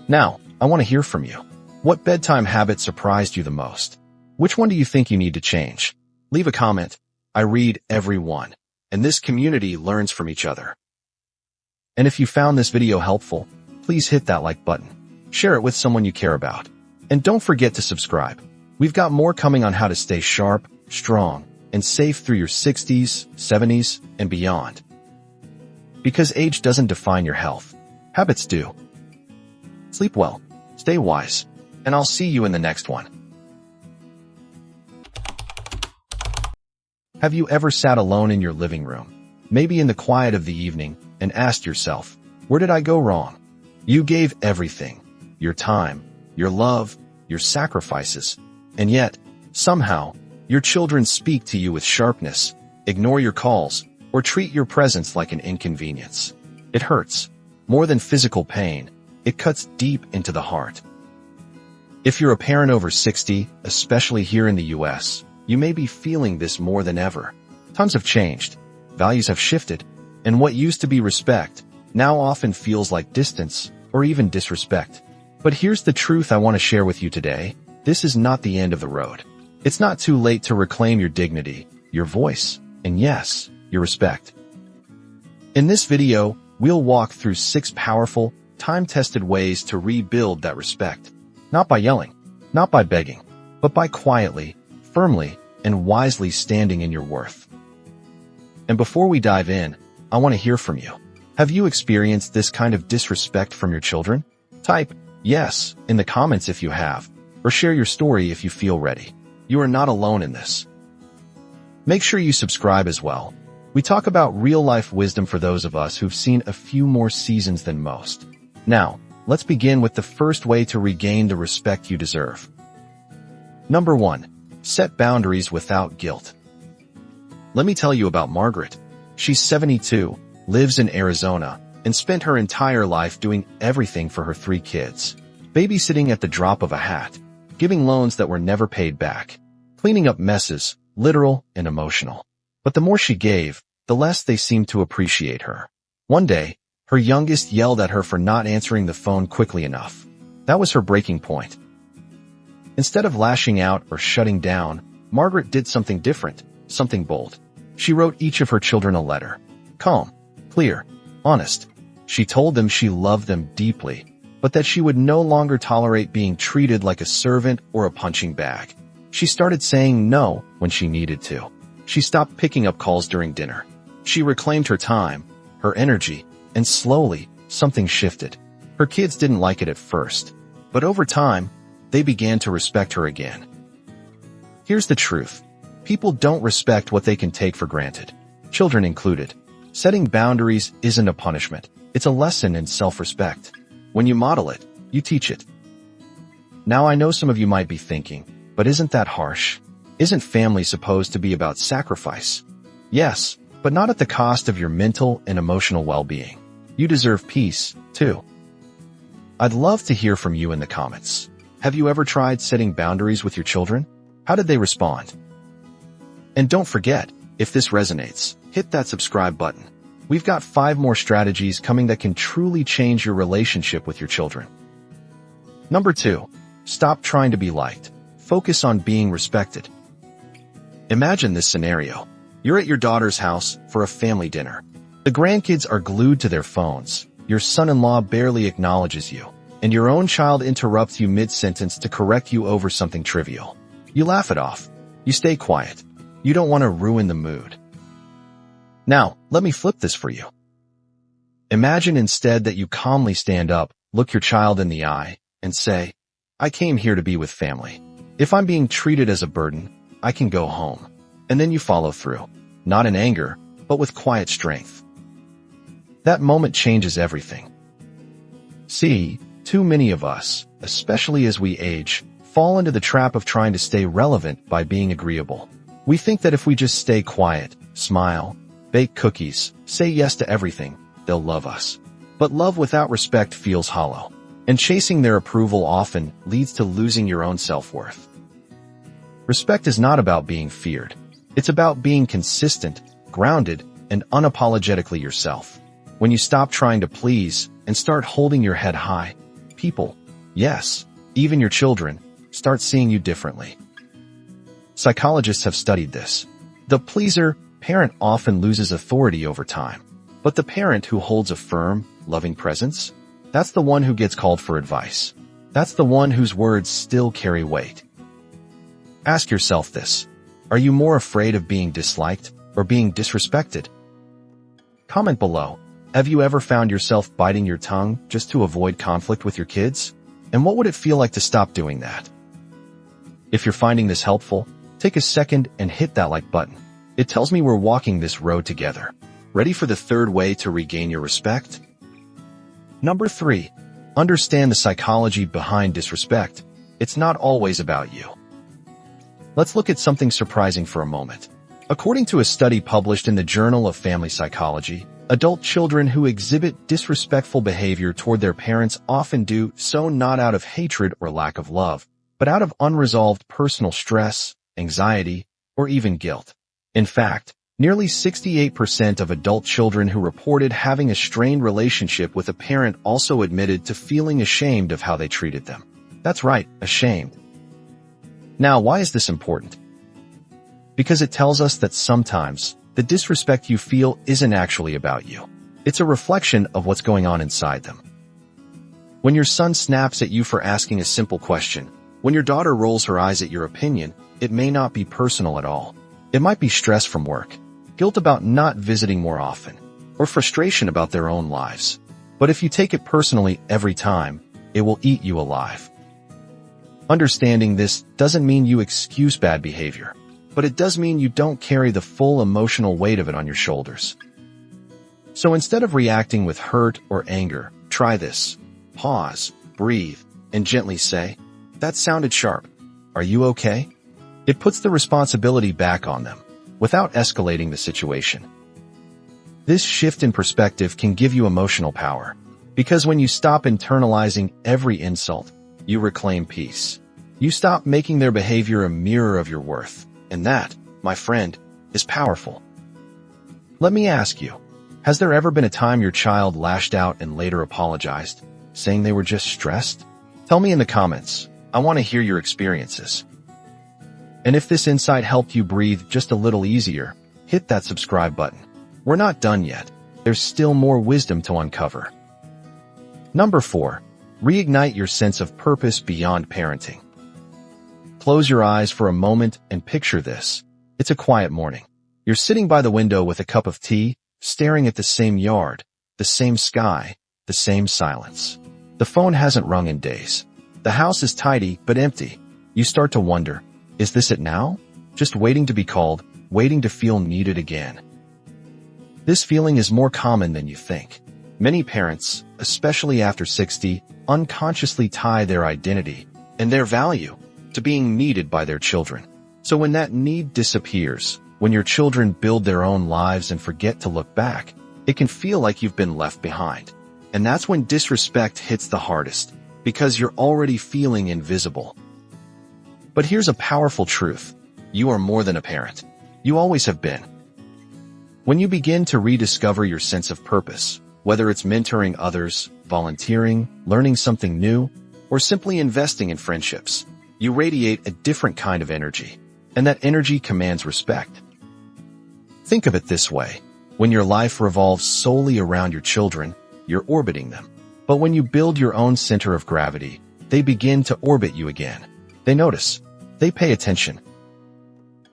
Now, I want to hear from you. What bedtime habit surprised you the most? Which one do you think you need to change? Leave a comment. I read every one, and this community learns from each other. And if you found this video helpful, please hit that like button. Share it with someone you care about. And don't forget to subscribe. We've got more coming on how to stay sharp, strong, and safe through your 60s, 70s, and beyond. Because age doesn't define your health. Habits do. Sleep well, stay wise, and I'll see you in the next one. Have you ever sat alone in your living room, maybe in the quiet of the evening, and asked yourself, where did I go wrong? You gave everything, your time, your love, your sacrifices, and yet, somehow, your children speak to you with sharpness, ignore your calls, or treat your presence like an inconvenience. It hurts. More than physical pain, it cuts deep into the heart. If you're a parent over 60, especially here in the US, you may be feeling this more than ever. Times have changed, values have shifted, and what used to be respect now often feels like distance or even disrespect. But here's the truth I want to share with you today. This is not the end of the road. It's not too late to reclaim your dignity, your voice, and yes, your respect. In this video, we'll walk through 6 powerful, time-tested ways to rebuild that respect. Not by yelling, not by begging, but by quietly, firmly, and wisely standing in your worth. And before we dive in, I want to hear from you. Have you experienced this kind of disrespect from your children? Type yes in the comments if you have. or share your story if you feel ready. You are not alone in this. Make sure you subscribe as well. We talk about real-life wisdom for those of us who've seen a few more seasons than most. Now, let's begin with the first way to regain the respect you deserve. Number 1. Set boundaries without guilt. Let me tell you about Margaret. She's 72, lives in Arizona, and spent her entire life doing everything for her 3 kids. Babysitting at the drop of a hat, giving loans that were never paid back, cleaning up messes, literal and emotional. But the more she gave, the less they seemed to appreciate her. One day, her youngest yelled at her for not answering the phone quickly enough. That was her breaking point. Instead of lashing out or shutting down, Margaret did something different, something bold. She wrote each of her children a letter. Calm, clear, honest. She told them she loved them deeply, but that she would no longer tolerate being treated like a servant or a punching bag. She started saying no when she needed to. She stopped picking up calls during dinner. She reclaimed her time, her energy, and slowly, something shifted. Her kids didn't like it at first, but over time, they began to respect her again. Here's the truth. People don't respect what they can take for granted, children included. Setting boundaries isn't a punishment. It's a lesson in self-respect. When you model it, you teach it. Now I know some of you might be thinking, but isn't that harsh? Isn't family supposed to be about sacrifice? Yes, but not at the cost of your mental and emotional well-being. You deserve peace, too. I'd love to hear from you in the comments. Have you ever tried setting boundaries with your children? How did they respond? And don't forget, if this resonates, hit that subscribe button. We've got 5 more strategies coming that can truly change your relationship with your children. Number 2. Stop trying to be liked. Focus on being respected. Imagine this scenario. You're at your daughter's house for a family dinner. The grandkids are glued to their phones. Your son-in-law barely acknowledges you, and your own child interrupts you mid-sentence to correct you over something trivial. You laugh it off. You stay quiet. You don't want to ruin the mood. Now, let me flip this for you. Imagine instead that you calmly stand up, look your child in the eye, and say, I came here to be with family. If I'm being treated as a burden, I can go home. And then you follow through, not in anger, but with quiet strength. That moment changes everything. See, too many of us, especially as we age, fall into the trap of trying to stay relevant by being agreeable. We think that if we just stay quiet, smile, bake cookies, say yes to everything, they'll love us. But love without respect feels hollow, and chasing their approval often leads to losing your own self-worth. Respect is not about being feared. It's about being consistent, grounded, and unapologetically yourself. When you stop trying to please and start holding your head high, people, yes, even your children, start seeing you differently. Psychologists have studied this. The pleaser parent often loses authority over time, but the parent who holds a firm, loving presence, that's the one who gets called for advice. That's the one whose words still carry weight. Ask yourself this. Are you more afraid of being disliked or being disrespected? Comment below. Have you ever found yourself biting your tongue just to avoid conflict with your kids? And what would it feel like to stop doing that? If you're finding this helpful, take a second and hit that like button. It tells me we're walking this road together. Ready for the third way to regain your respect? Number 3. Understand the psychology behind disrespect. It's not always about you. Let's look at something surprising for a moment. According to a study published in the Journal of Family Psychology, adult children who exhibit disrespectful behavior toward their parents often do so not out of hatred or lack of love, but out of unresolved personal stress, anxiety, or even guilt. In fact, nearly 68% of adult children who reported having a strained relationship with a parent also admitted to feeling ashamed of how they treated them. That's right, ashamed. Now, why is this important? Because it tells us that sometimes the disrespect you feel isn't actually about you. It's a reflection of what's going on inside them. When your son snaps at you for asking a simple question, when your daughter rolls her eyes at your opinion, it may not be personal at all. It might be stress from work, guilt about not visiting more often, or frustration about their own lives. But if you take it personally every time, it will eat you alive. Understanding this doesn't mean you excuse bad behavior, but it does mean you don't carry the full emotional weight of it on your shoulders. So instead of reacting with hurt or anger, try this. Pause, breathe, and gently say, "That sounded sharp. Are you okay?" It puts the responsibility back on them, without escalating the situation. This shift in perspective can give you emotional power, because when you stop internalizing every insult, you reclaim peace. You stop making their behavior a mirror of your worth, and that, my friend, is powerful. Let me ask you, has there ever been a time your child lashed out and later apologized, saying they were just stressed? Tell me in the comments. I want to hear your experiences. And if this insight helped you breathe just a little easier, hit that subscribe button. We're not done yet. There's still more wisdom to uncover. Number 4. Reignite your sense of purpose beyond parenting. Close your eyes for a moment and picture this. It's a quiet morning. You're sitting by the window with a cup of tea, staring at the same yard, the same sky, the same silence. The phone hasn't rung in days. The house is tidy but empty. You start to wonder, is this it now? Just waiting to be called, waiting to feel needed again. This feeling is more common than you think. Many parents, especially after 60, unconsciously tie their identity and their value to being needed by their children. So when that need disappears, when your children build their own lives and forget to look back, it can feel like you've been left behind. And that's when disrespect hits the hardest, because you're already feeling invisible. But here's a powerful truth. You are more than a parent. You always have been. When you begin to rediscover your sense of purpose, whether it's mentoring others, volunteering, learning something new, or simply investing in friendships, you radiate a different kind of energy, and that energy commands respect. Think of it this way. When your life revolves solely around your children, you're orbiting them. But when you build your own center of gravity, they begin to orbit you again. They notice. They pay attention.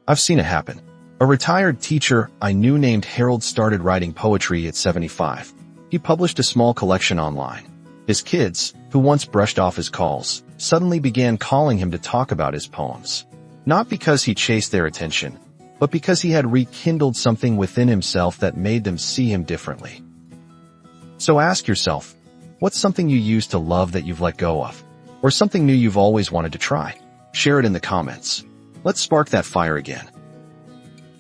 I've seen it happen. A retired teacher I knew named Harold started writing poetry at 75. He published a small collection online. His kids, who once brushed off his calls, suddenly began calling him to talk about his poems. Not because he chased their attention, but because he had rekindled something within himself that made them see him differently. So ask yourself, what's something you used to love that you've let go of? Or something new you've always wanted to try? Share it in the comments. Let's spark that fire again.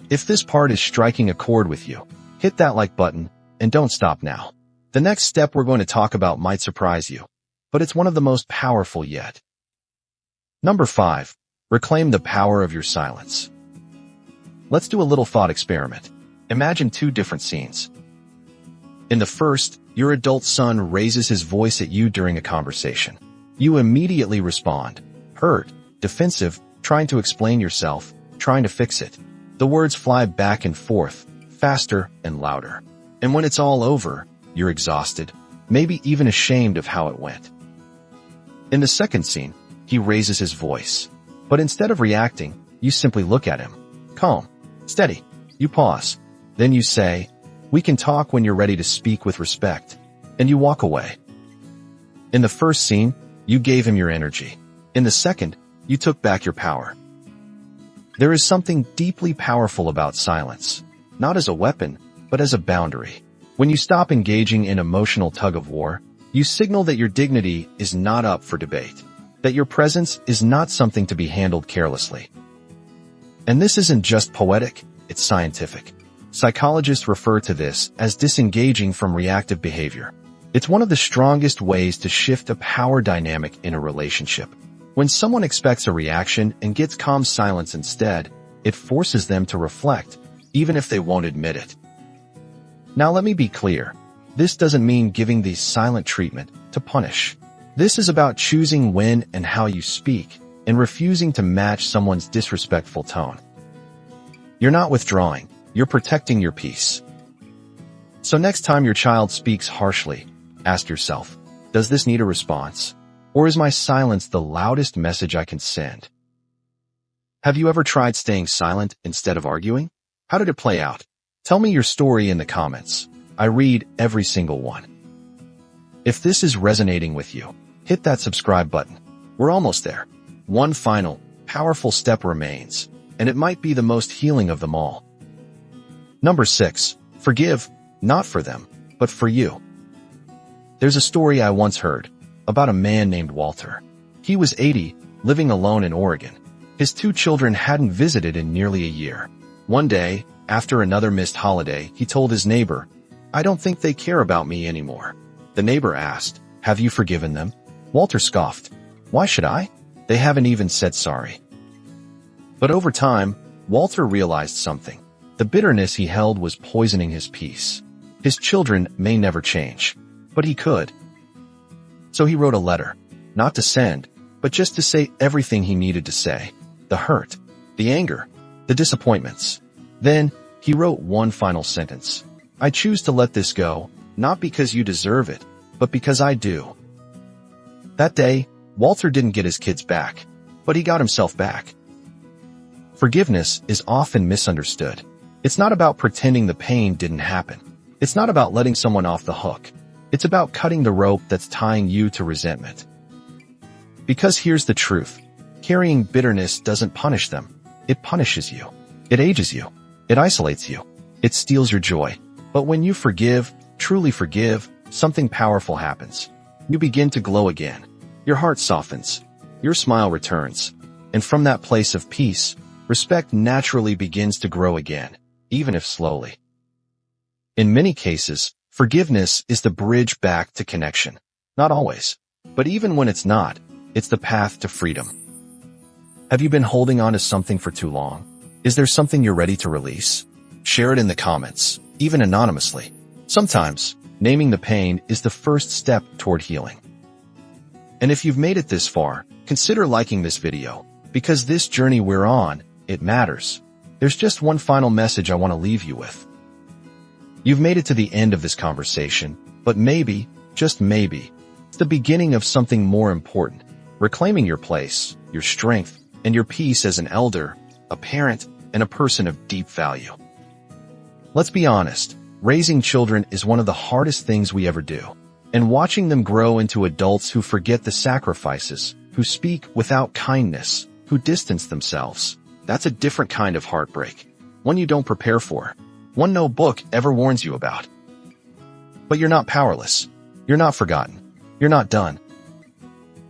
If this part is striking a chord with you, hit that like button, and don't stop now. The next step we're going to talk about might surprise you, but it's one of the most powerful yet. Number 5. Reclaim the power of your silence. Let's do a little thought experiment. Imagine 2 different scenes. In the first, your adult son raises his voice at you during a conversation. You immediately respond, hurt, defensive, trying to explain yourself, trying to fix it. The words fly back and forth, faster and louder. And when it's all over, you're exhausted, maybe even ashamed of how it went. In the second scene, he raises his voice. But instead of reacting, you simply look at him. Calm, steady. You pause. Then you say, "We can talk when you're ready to speak with respect." And you walk away. In the first scene, you gave him your energy. In the second, you took back your power. There is something deeply powerful about silence, not as a weapon, but as a boundary. When you stop engaging in emotional tug-of-war, you signal that your dignity is not up for debate, that your presence is not something to be handled carelessly. And this isn't just poetic, it's scientific. Psychologists refer to this as disengaging from reactive behavior. It's one of the strongest ways to shift a power dynamic in a relationship. When someone expects a reaction and gets calm silence instead, it forces them to reflect, even if they won't admit it. Now let me be clear. This doesn't mean giving the silent treatment to punish. This is about choosing when and how you speak and refusing to match someone's disrespectful tone. You're not withdrawing, you're protecting your peace. So next time your child speaks harshly, ask yourself, does this need a response? Or is my silence the loudest message I can send? Have you ever tried staying silent instead of arguing? How did it play out? Tell me your story in the comments. I read every single one. If this is resonating with you, hit that subscribe button. We're almost there. one final, powerful step remains, and it might be the most healing of them all. Number 6. Forgive, not for them, but for you. There's a story I once heard about a man named Walter. He was 80, living alone in Oregon. His 2 children hadn't visited in nearly a year. One day, after another missed holiday, he told his neighbor, "I don't think they care about me anymore." The neighbor asked, "Have you forgiven them?" Walter scoffed, "Why should I? They haven't even said sorry." But over time, Walter realized something. The bitterness he held was poisoning his peace. His children may never change, but he could. So he wrote a letter, not to send, but just to say everything he needed to say. The hurt, the anger, the disappointments. Then, he wrote one final sentence. "I choose to let this go, not because you deserve it, but because I do." That day, Walter didn't get his kids back, but he got himself back. Forgiveness is often misunderstood. It's not about pretending the pain didn't happen. It's not about letting someone off the hook. It's about cutting the rope that's tying you to resentment. Because here's the truth. Carrying bitterness doesn't punish them. It punishes you. It ages you. It isolates you. It steals your joy. But when you forgive, truly forgive, something powerful happens. You begin to glow again. Your heart softens. Your smile returns. And from that place of peace, respect naturally begins to grow again, even if slowly. In many cases, forgiveness is the bridge back to connection. Not always. But even when it's not, it's the path to freedom. Have you been holding on to something for too long? Is there something you're ready to release? Share it in the comments, even anonymously. Sometimes, naming the pain is the first step toward healing. And if you've made it this far, consider liking this video, because this journey we're on, it matters. There's just one final message I want to leave you with. You've made it to the end of this conversation, but maybe, just maybe, it's the beginning of something more important. Reclaiming your place, your strength, and your peace as an elder, a parent, and a person of deep value. Let's be honest, raising children is one of the hardest things we ever do. And watching them grow into adults who forget the sacrifices, who speak without kindness, who distance themselves, that's a different kind of heartbreak. One you don't prepare for. One no book ever warns you about. But you're not powerless. You're not forgotten. You're not done.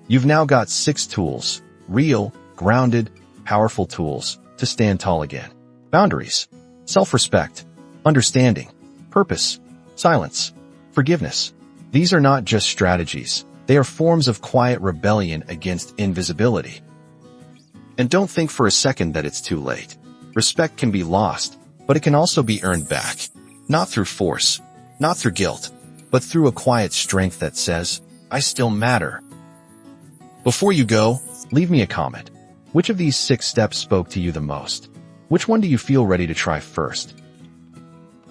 You've now got 6 tools, real, grounded, powerful tools, to stand tall again. Boundaries, self-respect, understanding, purpose, silence, forgiveness. These are not just strategies. They are forms of quiet rebellion against invisibility. And don't think for a second that it's too late. Respect can be lost, but it can also be earned back. Not through force, not through guilt, but through a quiet strength that says, "I still matter." Before you go, leave me a comment. Which of these 6 steps spoke to you the most? Which one do you feel ready to try first?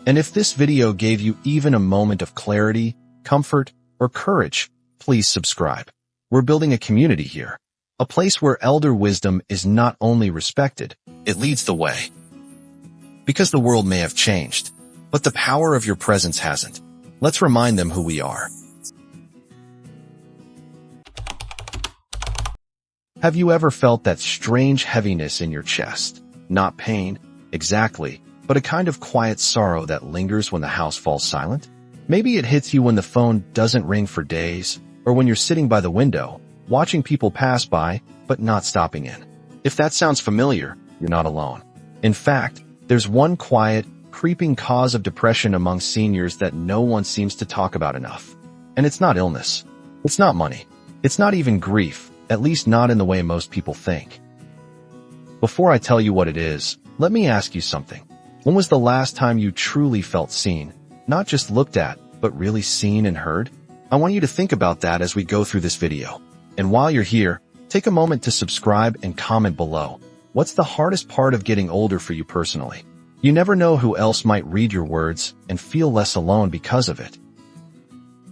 And if this video gave you even a moment of clarity, comfort, or courage, please subscribe. We're building a community here. A place where elder wisdom is not only respected, it leads the way. Because the world may have changed, but the power of your presence hasn't. Let's remind them who we are. Have you ever felt that strange heaviness in your chest? Not pain, exactly, but a kind of quiet sorrow that lingers when the house falls silent? Maybe it hits you when the phone doesn't ring for days, or when you're sitting by the window, watching people pass by, but not stopping in. If that sounds familiar, you're not alone. In fact, there's one quiet, creeping cause of depression among seniors that no one seems to talk about enough. And it's not illness. It's not money. It's not even grief, at least not in the way most people think. Before I tell you what it is, let me ask you something. When was the last time you truly felt seen? Not just looked at, but really seen and heard? I want you to think about that as we go through this video. And while you're here, take a moment to subscribe and comment below. What's the hardest part of getting older for you personally? You never know who else might read your words and feel less alone because of it.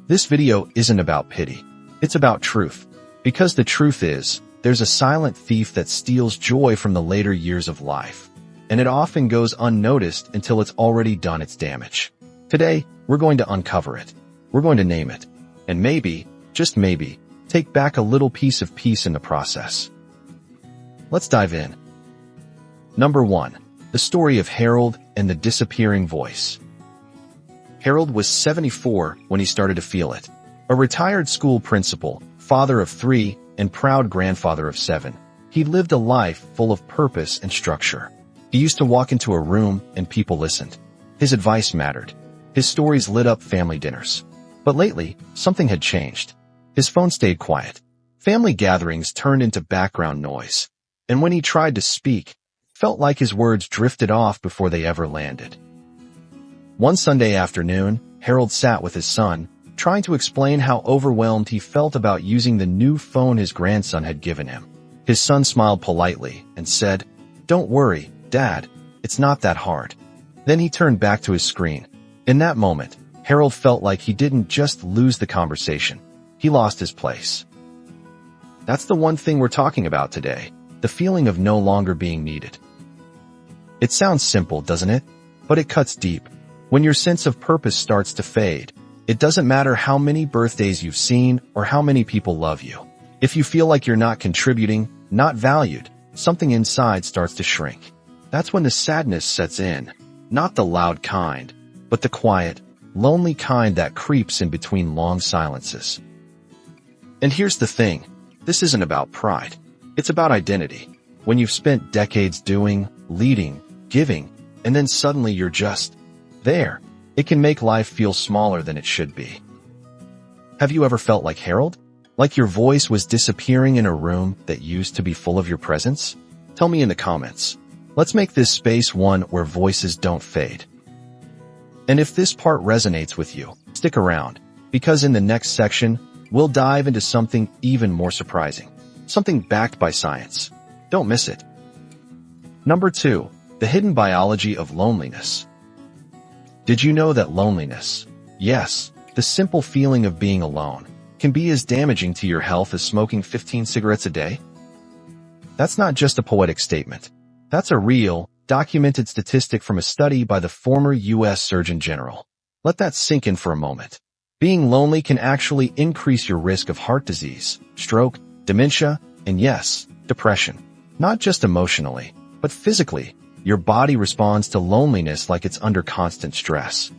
This video isn't about pity. It's about truth. Because the truth is, there's a silent thief that steals joy from the later years of life. And it often goes unnoticed until it's already done its damage. Today, we're going to uncover it. We're going to name it. And maybe, just maybe, take back a little piece of peace in the process. Let's dive in. Number 1. The story of Harold and the disappearing voice. Harold was 74 when he started to feel it. A retired school principal, father of 3, and proud grandfather of 7. He lived a life full of purpose and structure. He used to walk into a room and people listened. His advice mattered. His stories lit up family dinners. But lately, something had changed. His phone stayed quiet. Family gatherings turned into background noise. And when he tried to speak, felt like his words drifted off before they ever landed. One Sunday afternoon, Harold sat with his son, trying to explain how overwhelmed he felt about using the new phone his grandson had given him. His son smiled politely and said, "Don't worry, Dad, it's not that hard." Then he turned back to his screen. In that moment, Harold felt like he didn't just lose the conversation, he lost his place. That's the one thing we're talking about today, the feeling of no longer being needed. It sounds simple, doesn't it? But it cuts deep. When your sense of purpose starts to fade, it doesn't matter how many birthdays you've seen or how many people love you. If you feel like you're not contributing, not valued, something inside starts to shrink. That's when the sadness sets in, not the loud kind, but the quiet, lonely kind that creeps in between long silences. And here's the thing, this isn't about pride. It's about identity. When you've spent decades doing, leading, giving, and then suddenly you're just there, it can make life feel smaller than it should be. Have you ever felt like Harold? Like your voice was disappearing in a room that used to be full of your presence? Tell me in the comments. Let's make this space one where voices don't fade. And if this part resonates with you, stick around, because in the next section, we'll dive into something even more surprising. Something backed by science. Don't miss it. Number 2. The hidden biology of loneliness. Did you know that loneliness, yes, the simple feeling of being alone, can be as damaging to your health as smoking 15 cigarettes a day? That's not just a poetic statement. That's a real, documented statistic from a study by the former U.S. Surgeon General. Let that sink in for a moment. Being lonely can actually increase your risk of heart disease, stroke, dementia, and yes, depression. Not just emotionally, but physically. Your body responds to loneliness like it's under constant stress.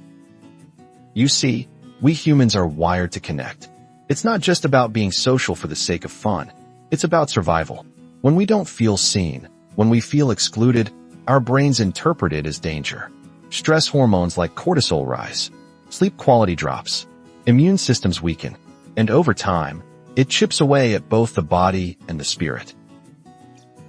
You see, we humans are wired to connect. It's not just about being social for the sake of fun. It's about survival. When we don't feel seen, when we feel excluded, our brains interpret it as danger. Stress hormones like cortisol rise. Sleep quality drops. Immune systems weaken. And over time, it chips away at both the body and the spirit.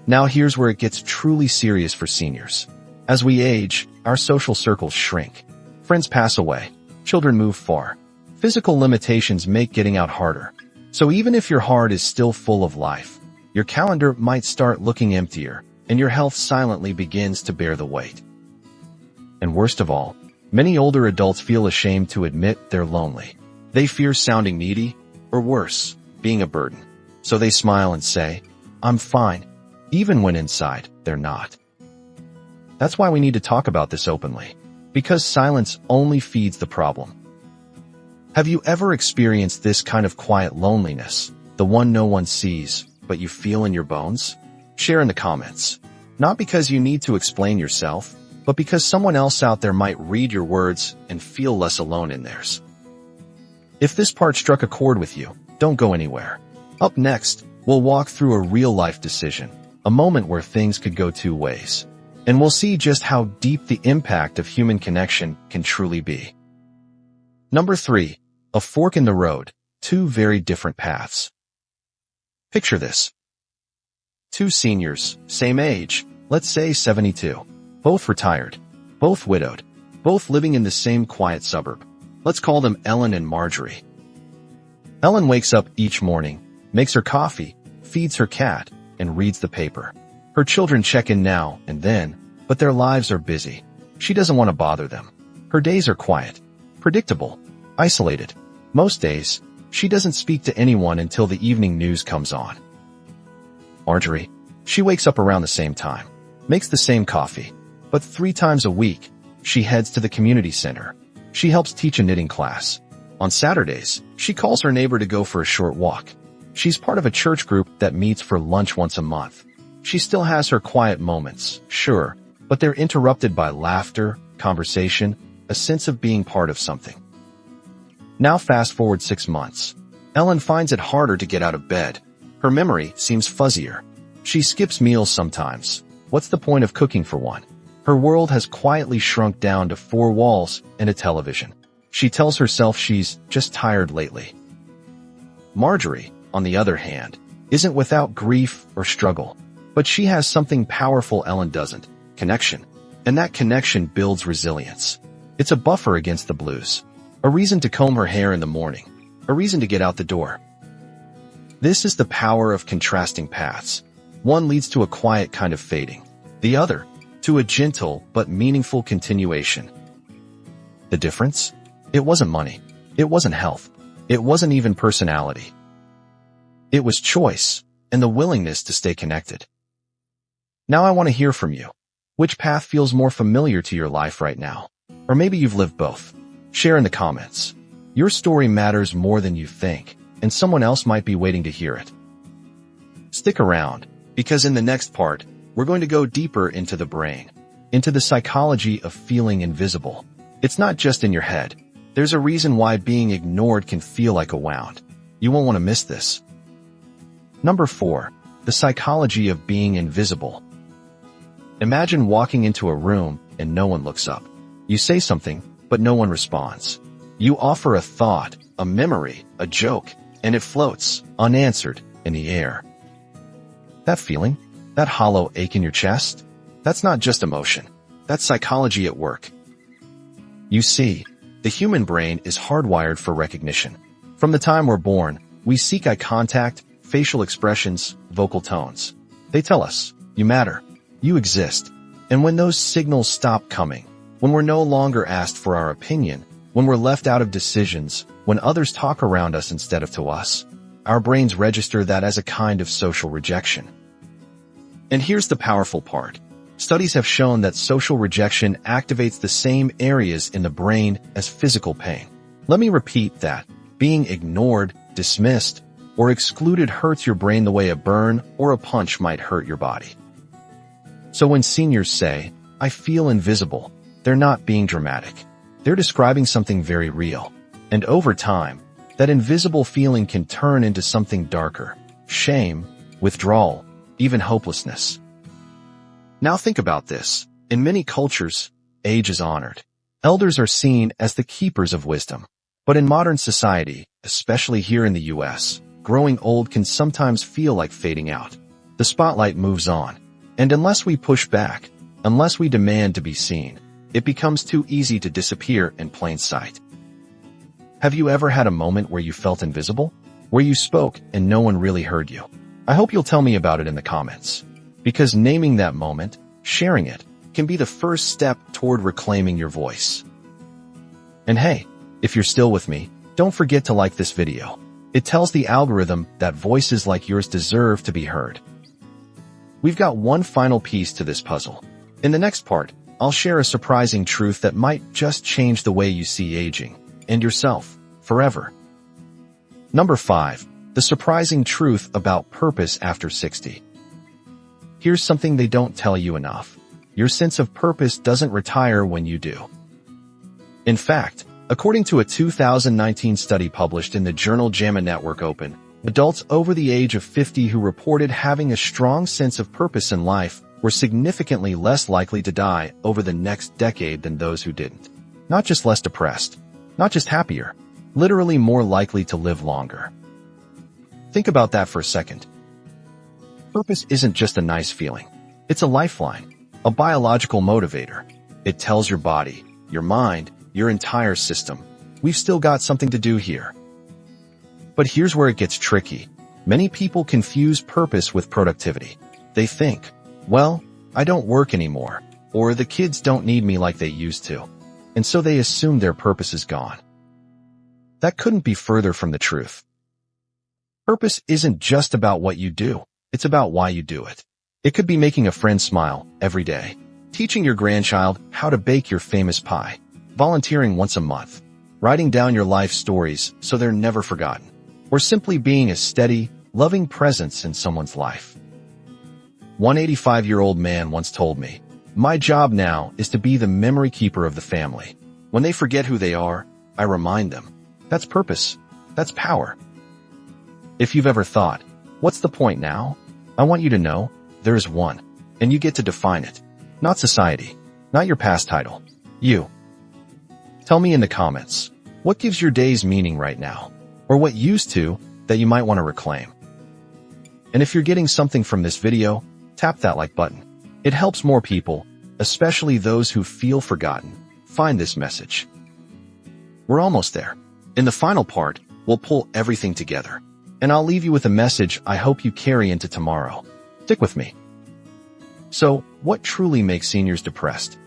Now here's where it gets truly serious for seniors. As we age, our social circles shrink. Friends pass away. Children move far. Physical limitations make getting out harder. So even if your heart is still full of life, your calendar might start looking emptier, and your health silently begins to bear the weight. And worst of all, many older adults feel ashamed to admit they're lonely. They fear sounding needy, or worse, being a burden. So they smile and say, "I'm fine," even when inside, they're not. That's why we need to talk about this openly, because silence only feeds the problem. Have you ever experienced this kind of quiet loneliness, the one no one sees, but you feel in your bones? Share in the comments. Not because you need to explain yourself, but because someone else out there might read your words and feel less alone in theirs. If this part struck a chord with you, don't go anywhere. Up next, we'll walk through a real-life decision, a moment where things could go two ways. And we'll see just how deep the impact of human connection can truly be. Number 3. A fork in the road, two very different paths. Picture this. Two seniors, same age, let's say 72. Both retired, both widowed, both living in the same quiet suburb. Let's call them Ellen and Marjorie. Ellen wakes up each morning, makes her coffee, feeds her cat, and reads the paper. Her children check in now and then, but their lives are busy. She doesn't want to bother them. Her days are quiet, predictable, isolated. Most days, she doesn't speak to anyone until the evening news comes on. Marjorie, she wakes up around the same time, makes the same coffee, but 3 times a week, she heads to the community center. She helps teach a knitting class. On Saturdays, she calls her neighbor to go for a short walk. She's part of a church group that meets for lunch once a month. She still has her quiet moments, sure, but they're interrupted by laughter, conversation, a sense of being part of something. Now fast forward 6 months. Ellen finds it harder to get out of bed. Her memory seems fuzzier. She skips meals sometimes. What's the point of cooking for one? Her world has quietly shrunk down to 4 walls and a television. She tells herself she's just tired lately. Marjorie, on the other hand, isn't without grief or struggle, but she has something powerful Ellen doesn't: connection. And that connection builds resilience. It's a buffer against the blues, a reason to comb her hair in the morning, a reason to get out the door. This is the power of contrasting paths. One leads to a quiet kind of fading, the other to a gentle but meaningful continuation. The difference? It wasn't money. It wasn't health. It wasn't even personality. It was choice and the willingness to stay connected. Now I want to hear from you. Which path feels more familiar to your life right now? Or maybe you've lived both. Share in the comments. Your story matters more than you think, and someone else might be waiting to hear it. Stick around, because in the next part, we're going to go deeper into the brain, into the psychology of feeling invisible. It's not just in your head. There's a reason why being ignored can feel like a wound. You won't want to miss this. Number 4, the psychology of being invisible. Imagine walking into a room and no one looks up. You say something, but no one responds. You offer a thought, a memory, a joke, and it floats, unanswered, in the air. That feeling, that hollow ache in your chest, that's not just emotion. That's psychology at work. You see, the human brain is hardwired for recognition. From the time we're born, we seek eye contact, facial expressions, vocal tones. They tell us, you matter, you exist. And when those signals stop coming, when we're no longer asked for our opinion, when we're left out of decisions, when others talk around us instead of to us, our brains register that as a kind of social rejection. And here's the powerful part. Studies have shown that social rejection activates the same areas in the brain as physical pain. Let me repeat that. Being ignored, dismissed, or excluded hurts your brain the way a burn or a punch might hurt your body. So when seniors say, "I feel invisible," they're not being dramatic. They're describing something very real. And over time, that invisible feeling can turn into something darker: shame, withdrawal, even hopelessness. Now think about this. In many cultures, age is honored. Elders are seen as the keepers of wisdom. But in modern society, especially here in the US, growing old can sometimes feel like fading out. The spotlight moves on. And unless we push back, unless we demand to be seen, it becomes too easy to disappear in plain sight. Have you ever had a moment where you felt invisible? Where you spoke and no one really heard you? I hope you'll tell me about it in the comments. Because naming that moment, sharing it, can be the first step toward reclaiming your voice. And hey, if you're still with me, don't forget to like this video. It tells the algorithm that voices like yours deserve to be heard. We've got one final piece to this puzzle. In the next part, I'll share a surprising truth that might just change the way you see aging, and yourself, forever. Number 5, the surprising truth about purpose after 60. Here's something they don't tell you enough. Your sense of purpose doesn't retire when you do. In fact, according to a 2019 study published in the journal JAMA Network Open, adults over the age of 50 who reported having a strong sense of purpose in life were significantly less likely to die over the next decade than those who didn't. Not just less depressed, not just happier, literally more likely to live longer. Think about that for a second. Purpose isn't just a nice feeling. It's a lifeline, a biological motivator. It tells your body, your mind, your entire system, we've still got something to do here. But here's where it gets tricky. Many people confuse purpose with productivity. They think, well, I don't work anymore, or the kids don't need me like they used to. And so they assume their purpose is gone. That couldn't be further from the truth. Purpose isn't just about what you do. It's about why you do it. It could be making a friend smile every day, teaching your grandchild how to bake your famous pie, volunteering once a month, writing down your life stories so they're never forgotten, or simply being a steady, loving presence in someone's life. One 85-year-old man once told me, "My job now is to be the memory keeper of the family. When they forget who they are, I remind them." That's purpose. That's power. If you've ever thought, "What's the point now?" I want you to know, there's one, and you get to define it. Not society, not your past title. You. Tell me in the comments, what gives your days meaning right now? Or what used to, that you might want to reclaim? And if you're getting something from this video, tap that like button. It helps more people, especially those who feel forgotten, find this message. We're almost there. In the final part, we'll pull everything together. And I'll leave you with a message I hope you carry into tomorrow. Stick with me. So, what truly makes seniors depressed?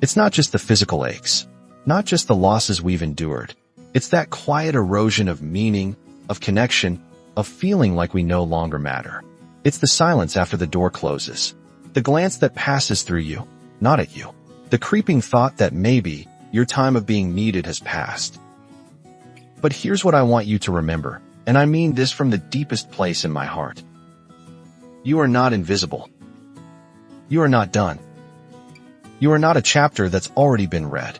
It's not just the physical aches, not just the losses we've endured. It's that quiet erosion of meaning, of connection, of feeling like we no longer matter. It's the silence after the door closes, the glance that passes through you, not at you, the creeping thought that maybe your time of being needed has passed. But here's what I want you to remember, and I mean this from the deepest place in my heart. You are not invisible. You are not done. You are not a chapter that's already been read.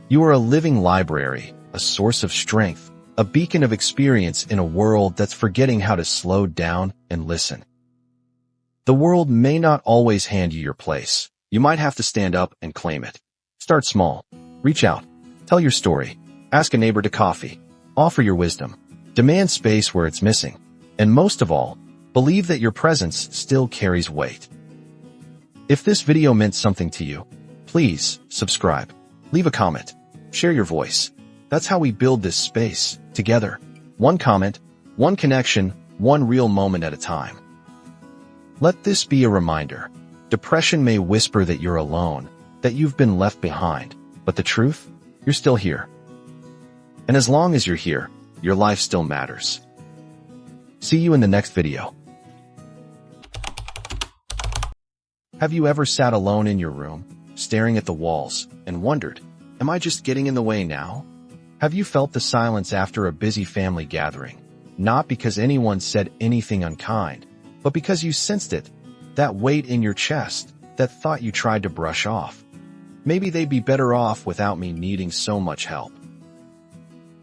You are a living library, a source of strength, a beacon of experience in a world that's forgetting how to slow down and listen. The world may not always hand you your place. You might have to stand up and claim it. Start small. Reach out. Tell your story. Ask a neighbor to coffee. Offer your wisdom. Demand space where it's missing. And most of all, believe that your presence still carries weight. If this video meant something to you, please subscribe. Leave a comment. Share your voice. That's how we build this space, together. One comment, one connection, one real moment at a time. Let this be a reminder. Depression may whisper that you're alone, that you've been left behind, but the truth? You're still here. And as long as you're here, your life still matters. See you in the next video. Have you ever sat alone in your room, staring at the walls, and wondered, am I just getting in the way now? Have you felt the silence after a busy family gathering? Not because anyone said anything unkind, but because you sensed it, that weight in your chest, that thought you tried to brush off. Maybe they'd be better off without me needing so much help.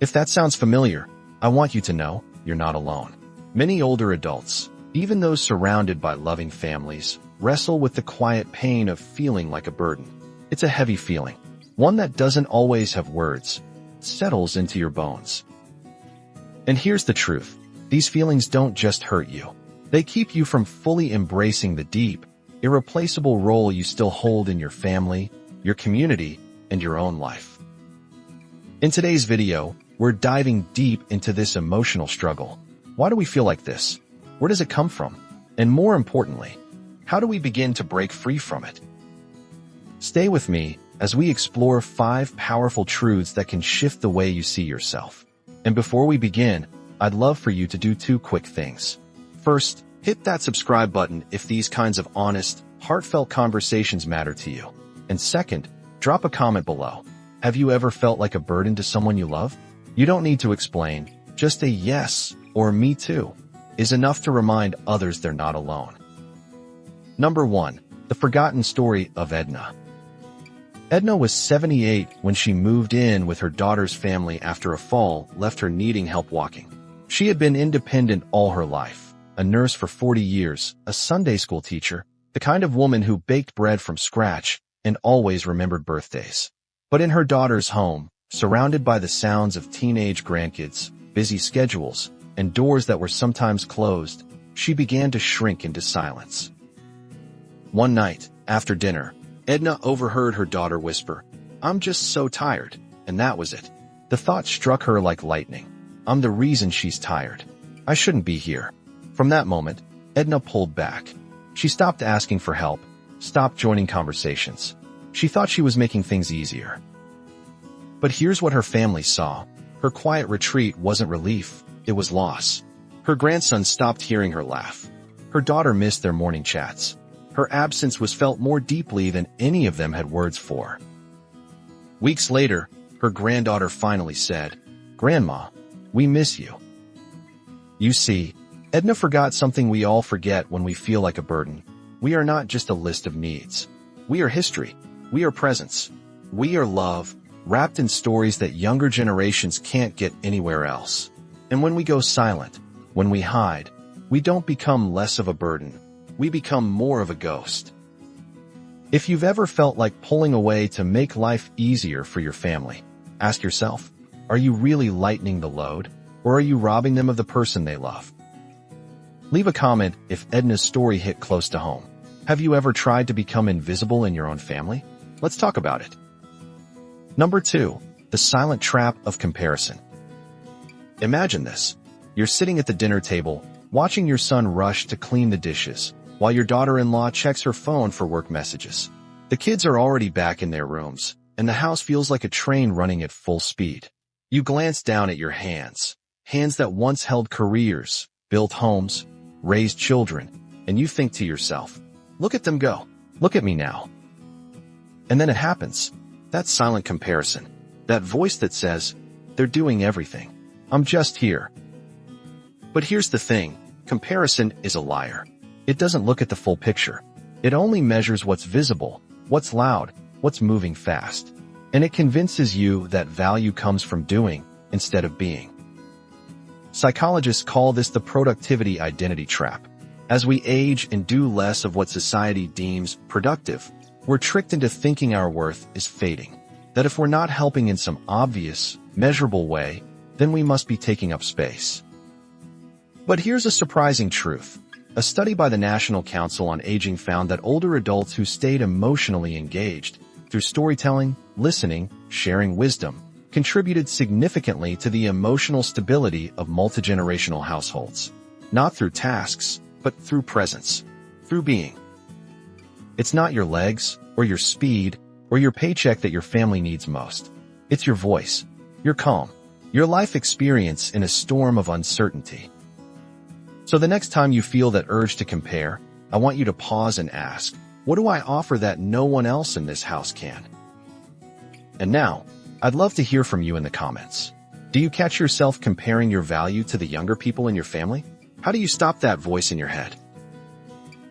If that sounds familiar, I want you to know you're not alone. Many older adults, even those surrounded by loving families, wrestle with the quiet pain of feeling like a burden. It's a heavy feeling, one that doesn't always have words, settles into your bones. And here's the truth. These feelings don't just hurt you. They keep you from fully embracing the deep, irreplaceable role you still hold in your family, your community, and your own life. In today's video, we're diving deep into this emotional struggle. Why do we feel like this? Where does it come from? And more importantly, how do we begin to break free from it? Stay with me as we explore 5 powerful truths that can shift the way you see yourself. And before we begin, I'd love for you to do 2 quick things. First, hit that subscribe button if these kinds of honest, heartfelt conversations matter to you. And second, drop a comment below. Have you ever felt like a burden to someone you love? You don't need to explain. Just a yes or me too is enough to remind others they're not alone. Number 1, the forgotten story of Edna. Edna was 78 when she moved in with her daughter's family after a fall left her needing help walking. She had been independent all her life, a nurse for 40 years, a Sunday school teacher, the kind of woman who baked bread from scratch and always remembered birthdays. But in her daughter's home, surrounded by the sounds of teenage grandkids, busy schedules, and doors that were sometimes closed, she began to shrink into silence. One night, after dinner, Edna overheard her daughter whisper, "I'm just so tired," and that was it. The thought struck her like lightning. I'm the reason she's tired. I shouldn't be here. From that moment, Edna pulled back. She stopped asking for help, stopped joining conversations. She thought she was making things easier. But here's what her family saw. Her quiet retreat wasn't relief, it was loss. Her grandson stopped hearing her laugh. Her daughter missed their morning chats. Her absence was felt more deeply than any of them had words for. Weeks later, her granddaughter finally said, "Grandma, we miss you." You see, Edna forgot something we all forget when we feel like a burden. We are not just a list of needs. We are history. We are presence. We are love, wrapped in stories that younger generations can't get anywhere else. And when we go silent, when we hide, we don't become less of a burden. We become more of a ghost. If you've ever felt like pulling away to make life easier for your family, ask yourself, are you really lightening the load, or are you robbing them of the person they love? Leave a comment if Edna's story hit close to home. Have you ever tried to become invisible in your own family? Let's talk about it. Number 2, the silent trap of comparison. Imagine this. You're sitting at the dinner table, watching your son rush to clean the dishes, while your daughter-in-law checks her phone for work messages. The kids are already back in their rooms, and the house feels like a train running at full speed. You glance down at your hands that once held careers, built homes, raised children, and you think to yourself, look at them go. Look at me now. And then it happens. That silent comparison. That voice that says, they're doing everything. I'm just here. But here's the thing. Comparison is a liar. It doesn't look at the full picture. It only measures what's visible, what's loud, what's moving fast. And it convinces you that value comes from doing instead of being. Psychologists call this the productivity identity trap. As we age and do less of what society deems productive, we're tricked into thinking our worth is fading. That if we're not helping in some obvious, measurable way, then we must be taking up space. But here's a surprising truth. A study by the National Council on Aging found that older adults who stayed emotionally engaged through storytelling, listening, sharing wisdom, contributed significantly to the emotional stability of multi-generational households. Not through tasks, but through presence, through being. It's not your legs, or your speed, or your paycheck that your family needs most. It's your voice, your calm, your life experience in a storm of uncertainty. So the next time you feel that urge to compare, I want you to pause and ask, what do I offer that no one else in this house can? And now, I'd love to hear from you in the comments. Do you catch yourself comparing your value to the younger people in your family? How do you stop that voice in your head?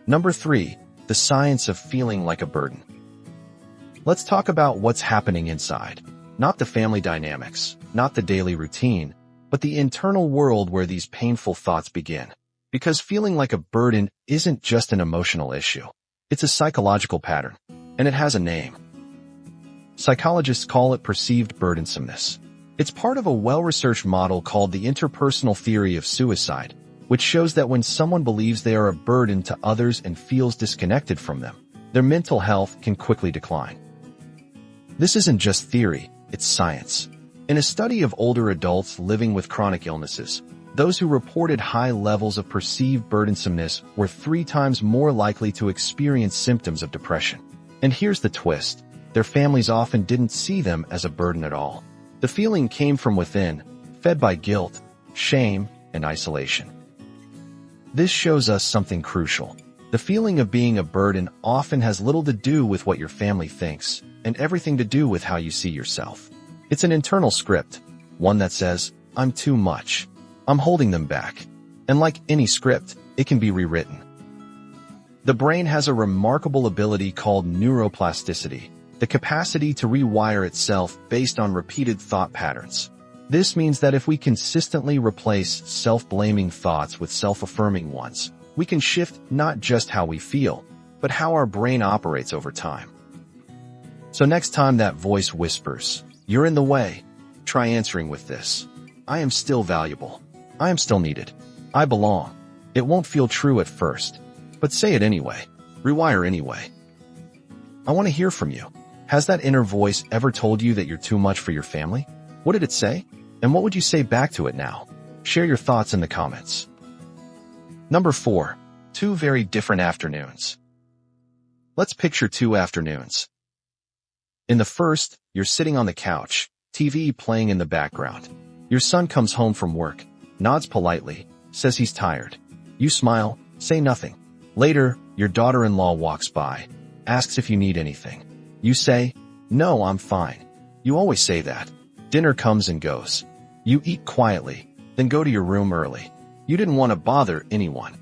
Number 3, the science of feeling like a burden. Let's talk about what's happening inside. Not the family dynamics, not the daily routine, but the internal world where these painful thoughts begin. Because feeling like a burden isn't just an emotional issue. It's a psychological pattern, and it has a name. Psychologists call it perceived burdensomeness. It's part of a well-researched model called the interpersonal theory of suicide, which shows that when someone believes they are a burden to others and feels disconnected from them, their mental health can quickly decline. This isn't just theory, it's science. In a study of older adults living with chronic illnesses, those who reported high levels of perceived burdensomeness were 3 times more likely to experience symptoms of depression. And here's the twist. Their families often didn't see them as a burden at all. The feeling came from within, fed by guilt, shame, and isolation. This shows us something crucial. The feeling of being a burden often has little to do with what your family thinks, and everything to do with how you see yourself. It's an internal script, one that says, I'm too much. I'm holding them back. And like any script, it can be rewritten. The brain has a remarkable ability called neuroplasticity, the capacity to rewire itself based on repeated thought patterns. This means that if we consistently replace self-blaming thoughts with self-affirming ones, we can shift not just how we feel, but how our brain operates over time. So next time that voice whispers, you're in the way, try answering with this. I am still valuable. I am still needed. I belong. It won't feel true at first, but say it anyway. Rewire anyway. I want to hear from you. Has that inner voice ever told you that you're too much for your family? What did it say? And what would you say back to it now? Share your thoughts in the comments. Number 4, 2 very different afternoons. Let's picture 2 afternoons. In the first, you're sitting on the couch, TV playing in the background. Your son comes home from work, nods politely, says he's tired. You smile, say nothing. Later, your daughter-in-law walks by, asks if you need anything. You say, no, I'm fine. You always say that. Dinner comes and goes. You eat quietly, then go to your room early. You didn't want to bother anyone.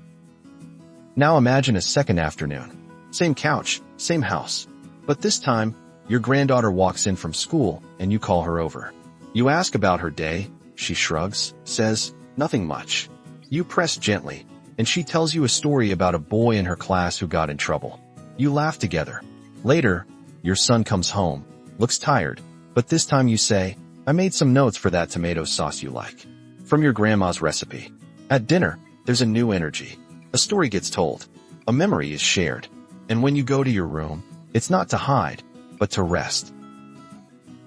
Now imagine a second afternoon. Same couch, same house. But this time, your granddaughter walks in from school and you call her over. You ask about her day. She shrugs, says, "Nothing much." You press gently, and she tells you a story about a boy in her class who got in trouble. You laugh together. Later, your son comes home, looks tired, but this time you say, "I made some notes for that tomato sauce you like, from your grandma's recipe." At dinner, there's a new energy. A story gets told. A memory is shared. And when you go to your room, it's not to hide, but to rest.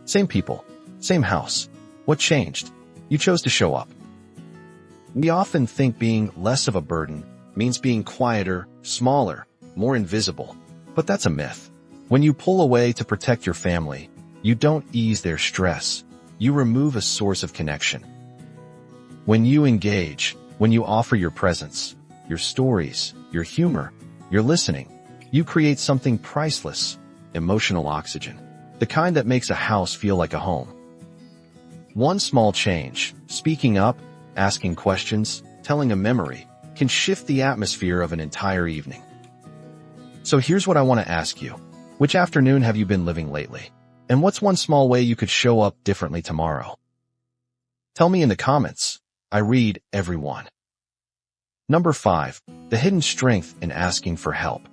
Same people, same house. What changed? You chose to show up. We often think being less of a burden means being quieter, smaller, more invisible. But that's a myth. When you pull away to protect your family, you don't ease their stress. You remove a source of connection. When you engage, when you offer your presence, your stories, your humor, your listening, you create something priceless, emotional oxygen, the kind that makes a house feel like a home. One small change, speaking up, asking questions, telling a memory, can shift the atmosphere of an entire evening. So here's what I want to ask you. Which afternoon have you been living lately? And what's one small way you could show up differently tomorrow? Tell me in the comments. I read every one. Number 5. The hidden strength in asking for help.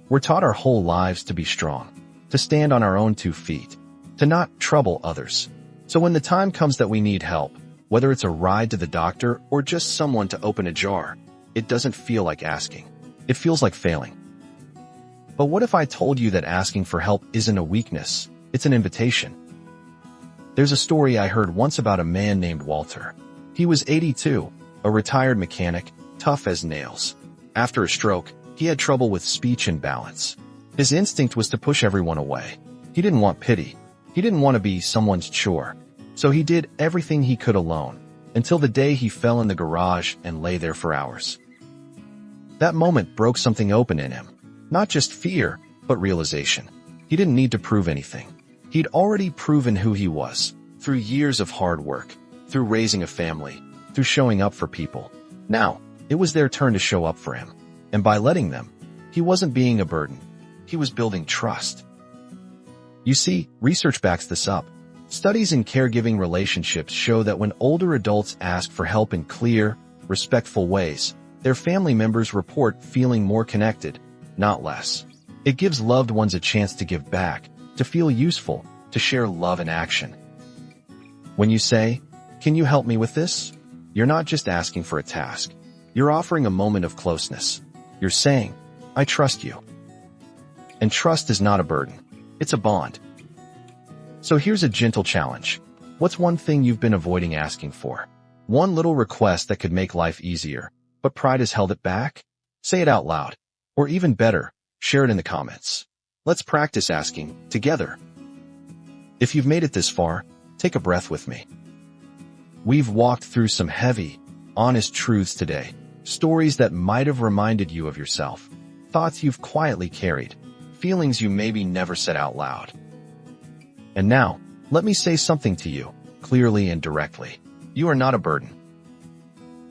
We're taught our whole lives to be strong, to stand on our own 2 feet, to not trouble others. So when the time comes that we need help, whether it's a ride to the doctor or just someone to open a jar, it doesn't feel like asking. It feels like failing. But what if I told you that asking for help isn't a weakness, it's an invitation? There's a story I heard once about a man named Walter. He was 82, a retired mechanic, tough as nails. After a stroke, he had trouble with speech and balance. His instinct was to push everyone away. He didn't want pity. He didn't want to be someone's chore. So he did everything he could alone, until the day he fell in the garage and lay there for hours. That moment broke something open in him. Not just fear, but realization. He didn't need to prove anything. He'd already proven who he was, through years of hard work, through raising a family, through showing up for people. Now, it was their turn to show up for him. And by letting them, he wasn't being a burden. He was building trust. You see, research backs this up. Studies in caregiving relationships show that when older adults ask for help in clear, respectful ways, their family members report feeling more connected, not less. It gives loved ones a chance to give back, to feel useful, to share love in action. When you say, "Can you help me with this?" you're not just asking for a task. You're offering a moment of closeness. You're saying, "I trust you." And trust is not a burden. It's a bond. So here's a gentle challenge. What's one thing you've been avoiding asking for? One little request that could make life easier, but pride has held it back? Say it out loud. Or even better, share it in the comments. Let's practice asking together. If you've made it this far, take a breath with me. We've walked through some heavy, honest truths today. Stories that might have reminded you of yourself. Thoughts you've quietly carried. Feelings you maybe never said out loud. And now, let me say something to you, clearly and directly. You are not a burden.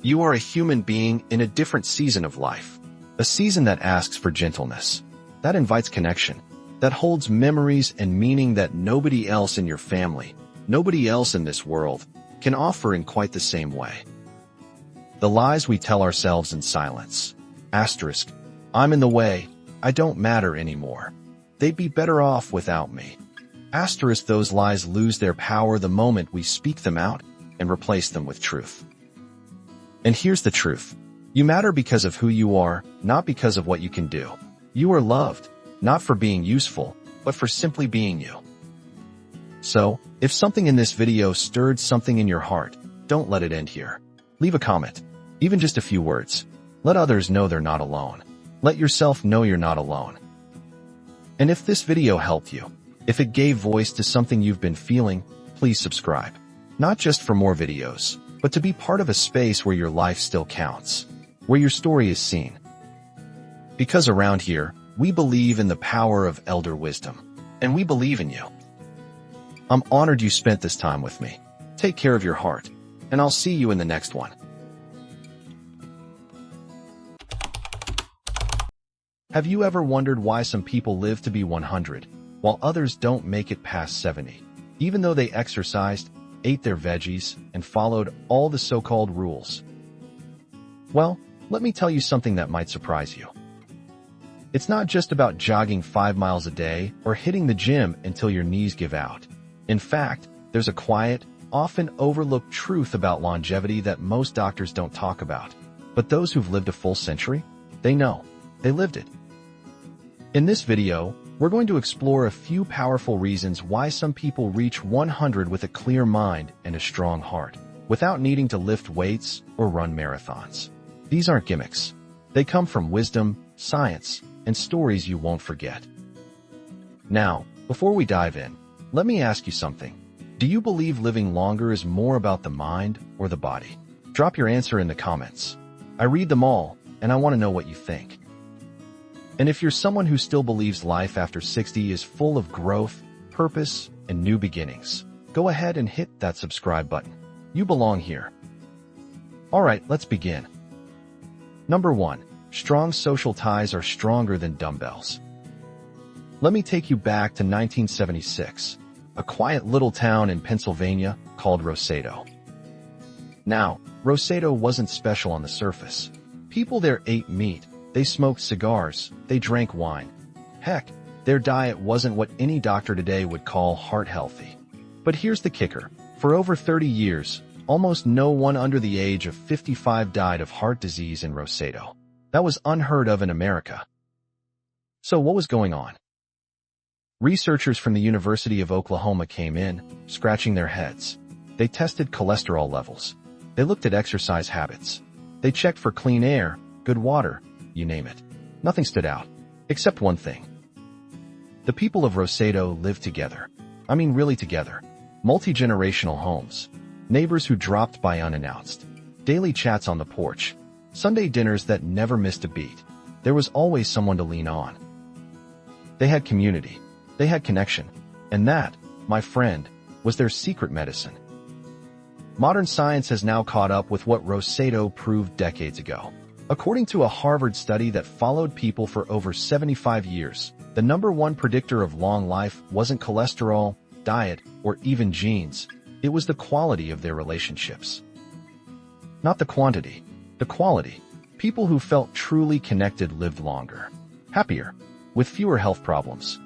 You are a human being in a different season of life. A season that asks for gentleness, that invites connection, that holds memories and meaning that nobody else in your family, nobody else in this world, can offer in quite the same way. The lies we tell ourselves in silence. Asterisk. I'm in the way. I don't matter anymore. They'd be better off without me. Asterisk. Those lies lose their power the moment we speak them out and replace them with truth. And here's the truth. You matter because of who you are, not because of what you can do. You are loved, not for being useful, but for simply being you. So, if something in this video stirred something in your heart, don't let it end here. Leave a comment, even just a few words. Let others know they're not alone. Let yourself know you're not alone. And if this video helped you, if it gave voice to something you've been feeling, please subscribe. Not just for more videos, but to be part of a space where your life still counts, where your story is seen. Because around here, we believe in the power of elder wisdom, and we believe in you. I'm honored you spent this time with me. Take care of your heart, and I'll see you in the next one. Have you ever wondered why some people live to be 100, while others don't make it past 70, even though they exercised, ate their veggies, and followed all the so-called rules? Well, let me tell you something that might surprise you. It's not just about jogging 5 miles a day or hitting the gym until your knees give out. In fact, there's a quiet, often overlooked truth about longevity that most doctors don't talk about. But those who've lived a full century, they know. They lived it. In this video, we're going to explore a few powerful reasons why some people reach 100 with a clear mind and a strong heart, without needing to lift weights or run marathons. These aren't gimmicks. They come from wisdom, science, and stories you won't forget. Now, before we dive in, let me ask you something. Do you believe living longer is more about the mind or the body? Drop your answer in the comments. I read them all, and I want to know what you think. And if you're someone who still believes life after 60 is full of growth, purpose, and new beginnings, go ahead and hit that subscribe button. You belong here. Alright, let's begin. Number 1. Strong social ties are stronger than dumbbells. Let me take you back to 1976, a quiet little town in Pennsylvania called Roseto. Now, Roseto wasn't special on the surface. People there ate meat, they smoked cigars, they drank wine. Heck, their diet wasn't what any doctor today would call heart healthy. But here's the kicker. For over 30 years, almost no one under the age of 55 died of heart disease in Roseto. That was unheard of in America. So what was going on? Researchers from the University of Oklahoma came in, scratching their heads. They tested cholesterol levels. They looked at exercise habits. They checked for clean air, good water, you name it. Nothing stood out, except one thing. The people of Roseto lived together. I mean really together. Multi-generational homes. Neighbors who dropped by unannounced. Daily chats on the porch. Sunday dinners that never missed a beat. There was always someone to lean on. They had community. They had connection. And that, my friend, was their secret medicine. Modern science has now caught up with what Roseto proved decades ago. According to a Harvard study that followed people for over 75 years, the #1 predictor of long life wasn't cholesterol, diet, or even genes. It was the quality of their relationships. Not the quantity, the quality. People who felt truly connected lived longer, happier, with fewer health problems.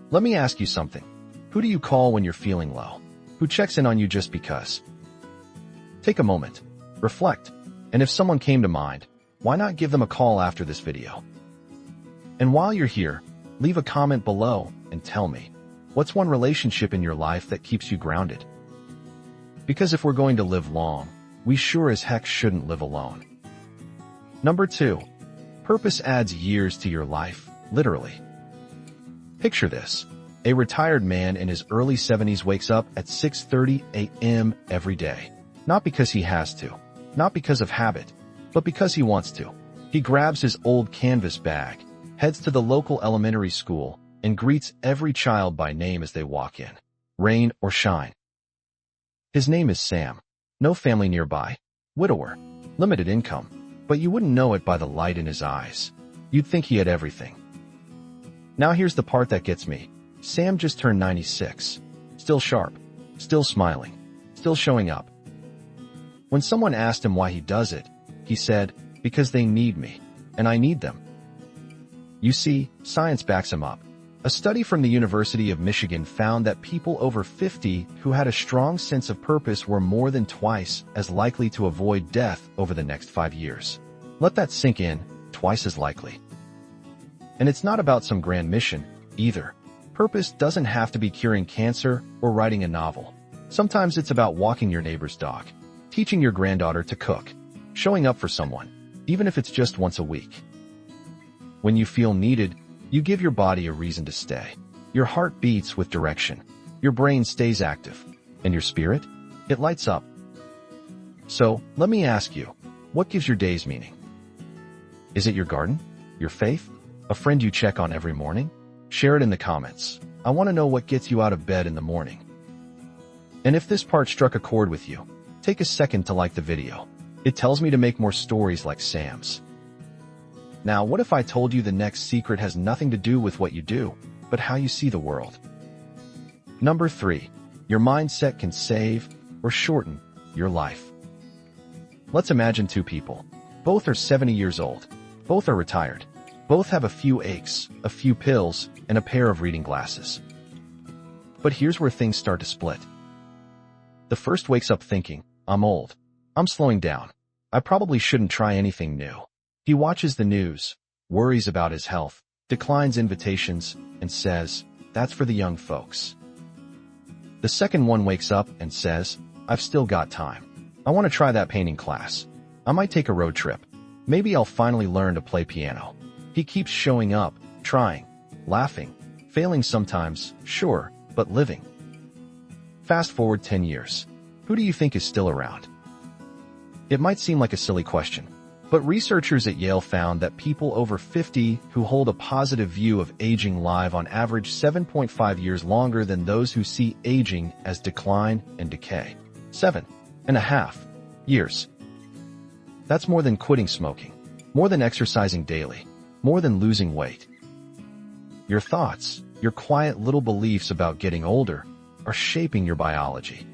Let me ask you something. Who do you call when you're feeling low? Who checks in on you just because? Take a moment, reflect, and if someone came to mind, why not give them a call after this video? And while you're here, leave a comment below and tell me, what's one relationship in your life that keeps you grounded? Because if we're going to live long, we sure as heck shouldn't live alone. Number 2. Purpose adds years to your life, literally. Picture this. A retired man in his early 70s wakes up at 6:30 a.m. every day. Not because he has to, not because of habit, but because he wants to. He grabs his old canvas bag, heads to the local elementary school, and greets every child by name as they walk in, rain or shine. His name is Sam. No family nearby. Widower. Limited income. But you wouldn't know it by the light in his eyes. You'd think he had everything. Now here's the part that gets me. Sam just turned 96. Still sharp. Still smiling. Still showing up. When someone asked him why he does it, he said, because they need me, and I need them. You see, science backs him up. A study from the University of Michigan found that people over 50 who had a strong sense of purpose were more than twice as likely to avoid death over the next 5 years. Let that sink in, twice as likely. And it's not about some grand mission, either. Purpose doesn't have to be curing cancer or writing a novel. Sometimes it's about walking your neighbor's dog, teaching your granddaughter to cook, showing up for someone, even if it's just once a week. When you feel needed, you give your body a reason to stay. Your heart beats with direction. Your brain stays active. And your spirit? It lights up. So, let me ask you, what gives your days meaning? Is it your garden? Your faith? A friend you check on every morning? Share it in the comments. I want to know what gets you out of bed in the morning. And if this part struck a chord with you, take a second to like the video. It tells me to make more stories like Sam's. Now, what if I told you the next secret has nothing to do with what you do, but how you see the world? Number 3. Your mindset can save or shorten your life. Let's imagine two people. Both are 70 years old. Both are retired. Both have a few aches, a few pills, and a pair of reading glasses. But here's where things start to split. The first wakes up thinking, I'm old. I'm slowing down. I probably shouldn't try anything new. He watches the news, worries about his health, declines invitations, and says, that's for the young folks. The second one wakes up and says, I've still got time. I want to try that painting class. I might take a road trip. Maybe I'll finally learn to play piano. He keeps showing up, trying, laughing, failing sometimes, sure, but living. Fast forward 10 years. Who do you think is still around? It might seem like a silly question, but researchers at Yale found that people over 50 who hold a positive view of aging live on average 7.5 years longer than those who see aging as decline and decay. 7.5 years. That's more than quitting smoking, more than exercising daily, more than losing weight. Your thoughts, your quiet little beliefs about getting older, are shaping your biology.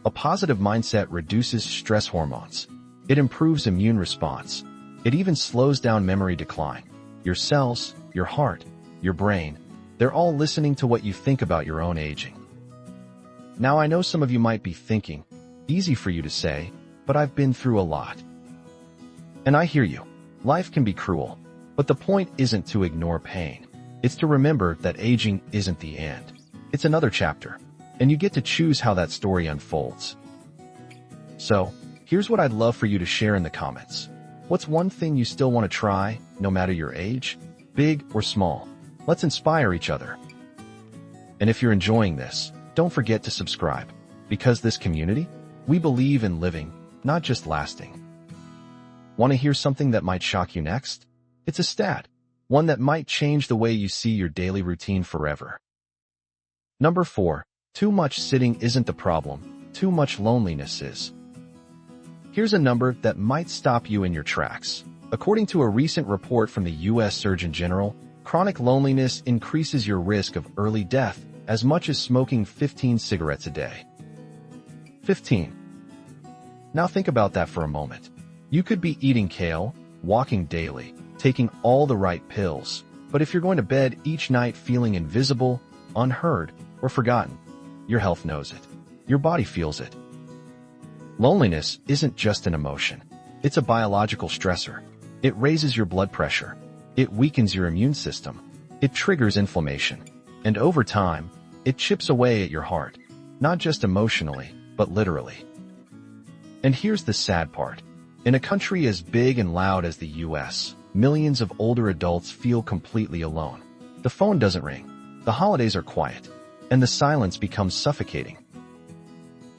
A positive mindset reduces stress hormones. It improves immune response. It even slows down memory decline. Your cells, your heart, your brain, they're all listening to what you think about your own aging. Now I know some of you might be thinking, easy for you to say, but I've been through a lot. And I hear you. Life can be cruel, but the point isn't to ignore pain. It's to remember that aging isn't the end. It's another chapter, and you get to choose how that story unfolds. So, here's what I'd love for you to share in the comments. What's one thing you still want to try, no matter your age, big or small? Let's inspire each other. And if you're enjoying this, don't forget to subscribe, because this community, we believe in living, not just lasting. Want to hear something that might shock you next? It's a stat, one that might change the way you see your daily routine forever. Number 4, too much sitting isn't the problem, too much loneliness is. Here's a number that might stop you in your tracks. According to a recent report from the U.S. Surgeon General, chronic loneliness increases your risk of early death as much as smoking 15 cigarettes a day. 15. Now think about that for a moment. You could be eating kale, walking daily, taking all the right pills, but if you're going to bed each night feeling invisible, unheard, or forgotten, your health knows it. Your body feels it. Loneliness isn't just an emotion. It's a biological stressor. It raises your blood pressure. It weakens your immune system. It triggers inflammation. And over time, it chips away at your heart, not just emotionally, but literally. And here's the sad part. In a country as big and loud as the U.S., millions of older adults feel completely alone. The phone doesn't ring. The holidays are quiet. And the silence becomes suffocating.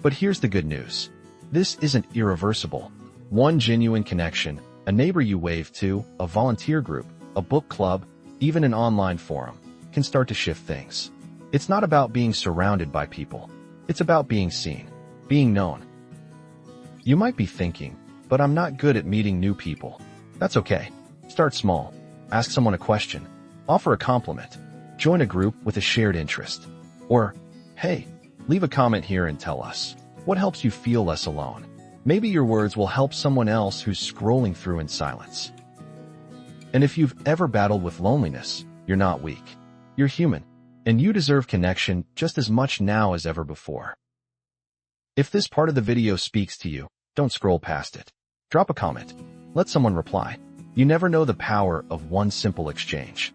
But here's the good news. This isn't irreversible. One genuine connection, a neighbor you wave to, a volunteer group, a book club, even an online forum, can start to shift things. It's not about being surrounded by people. It's about being seen, being known. You might be thinking, but I'm not good at meeting new people. That's okay. Start small. Ask someone a question. Offer a compliment. Join a group with a shared interest. Or, hey, leave a comment here and tell us what helps you feel less alone. Maybe your words will help someone else who's scrolling through in silence. And if you've ever battled with loneliness, you're not weak. You're human, and you deserve connection just as much now as ever before. If this part of the video speaks to you, don't scroll past it. Drop a comment. Let someone reply. You never know the power of one simple exchange.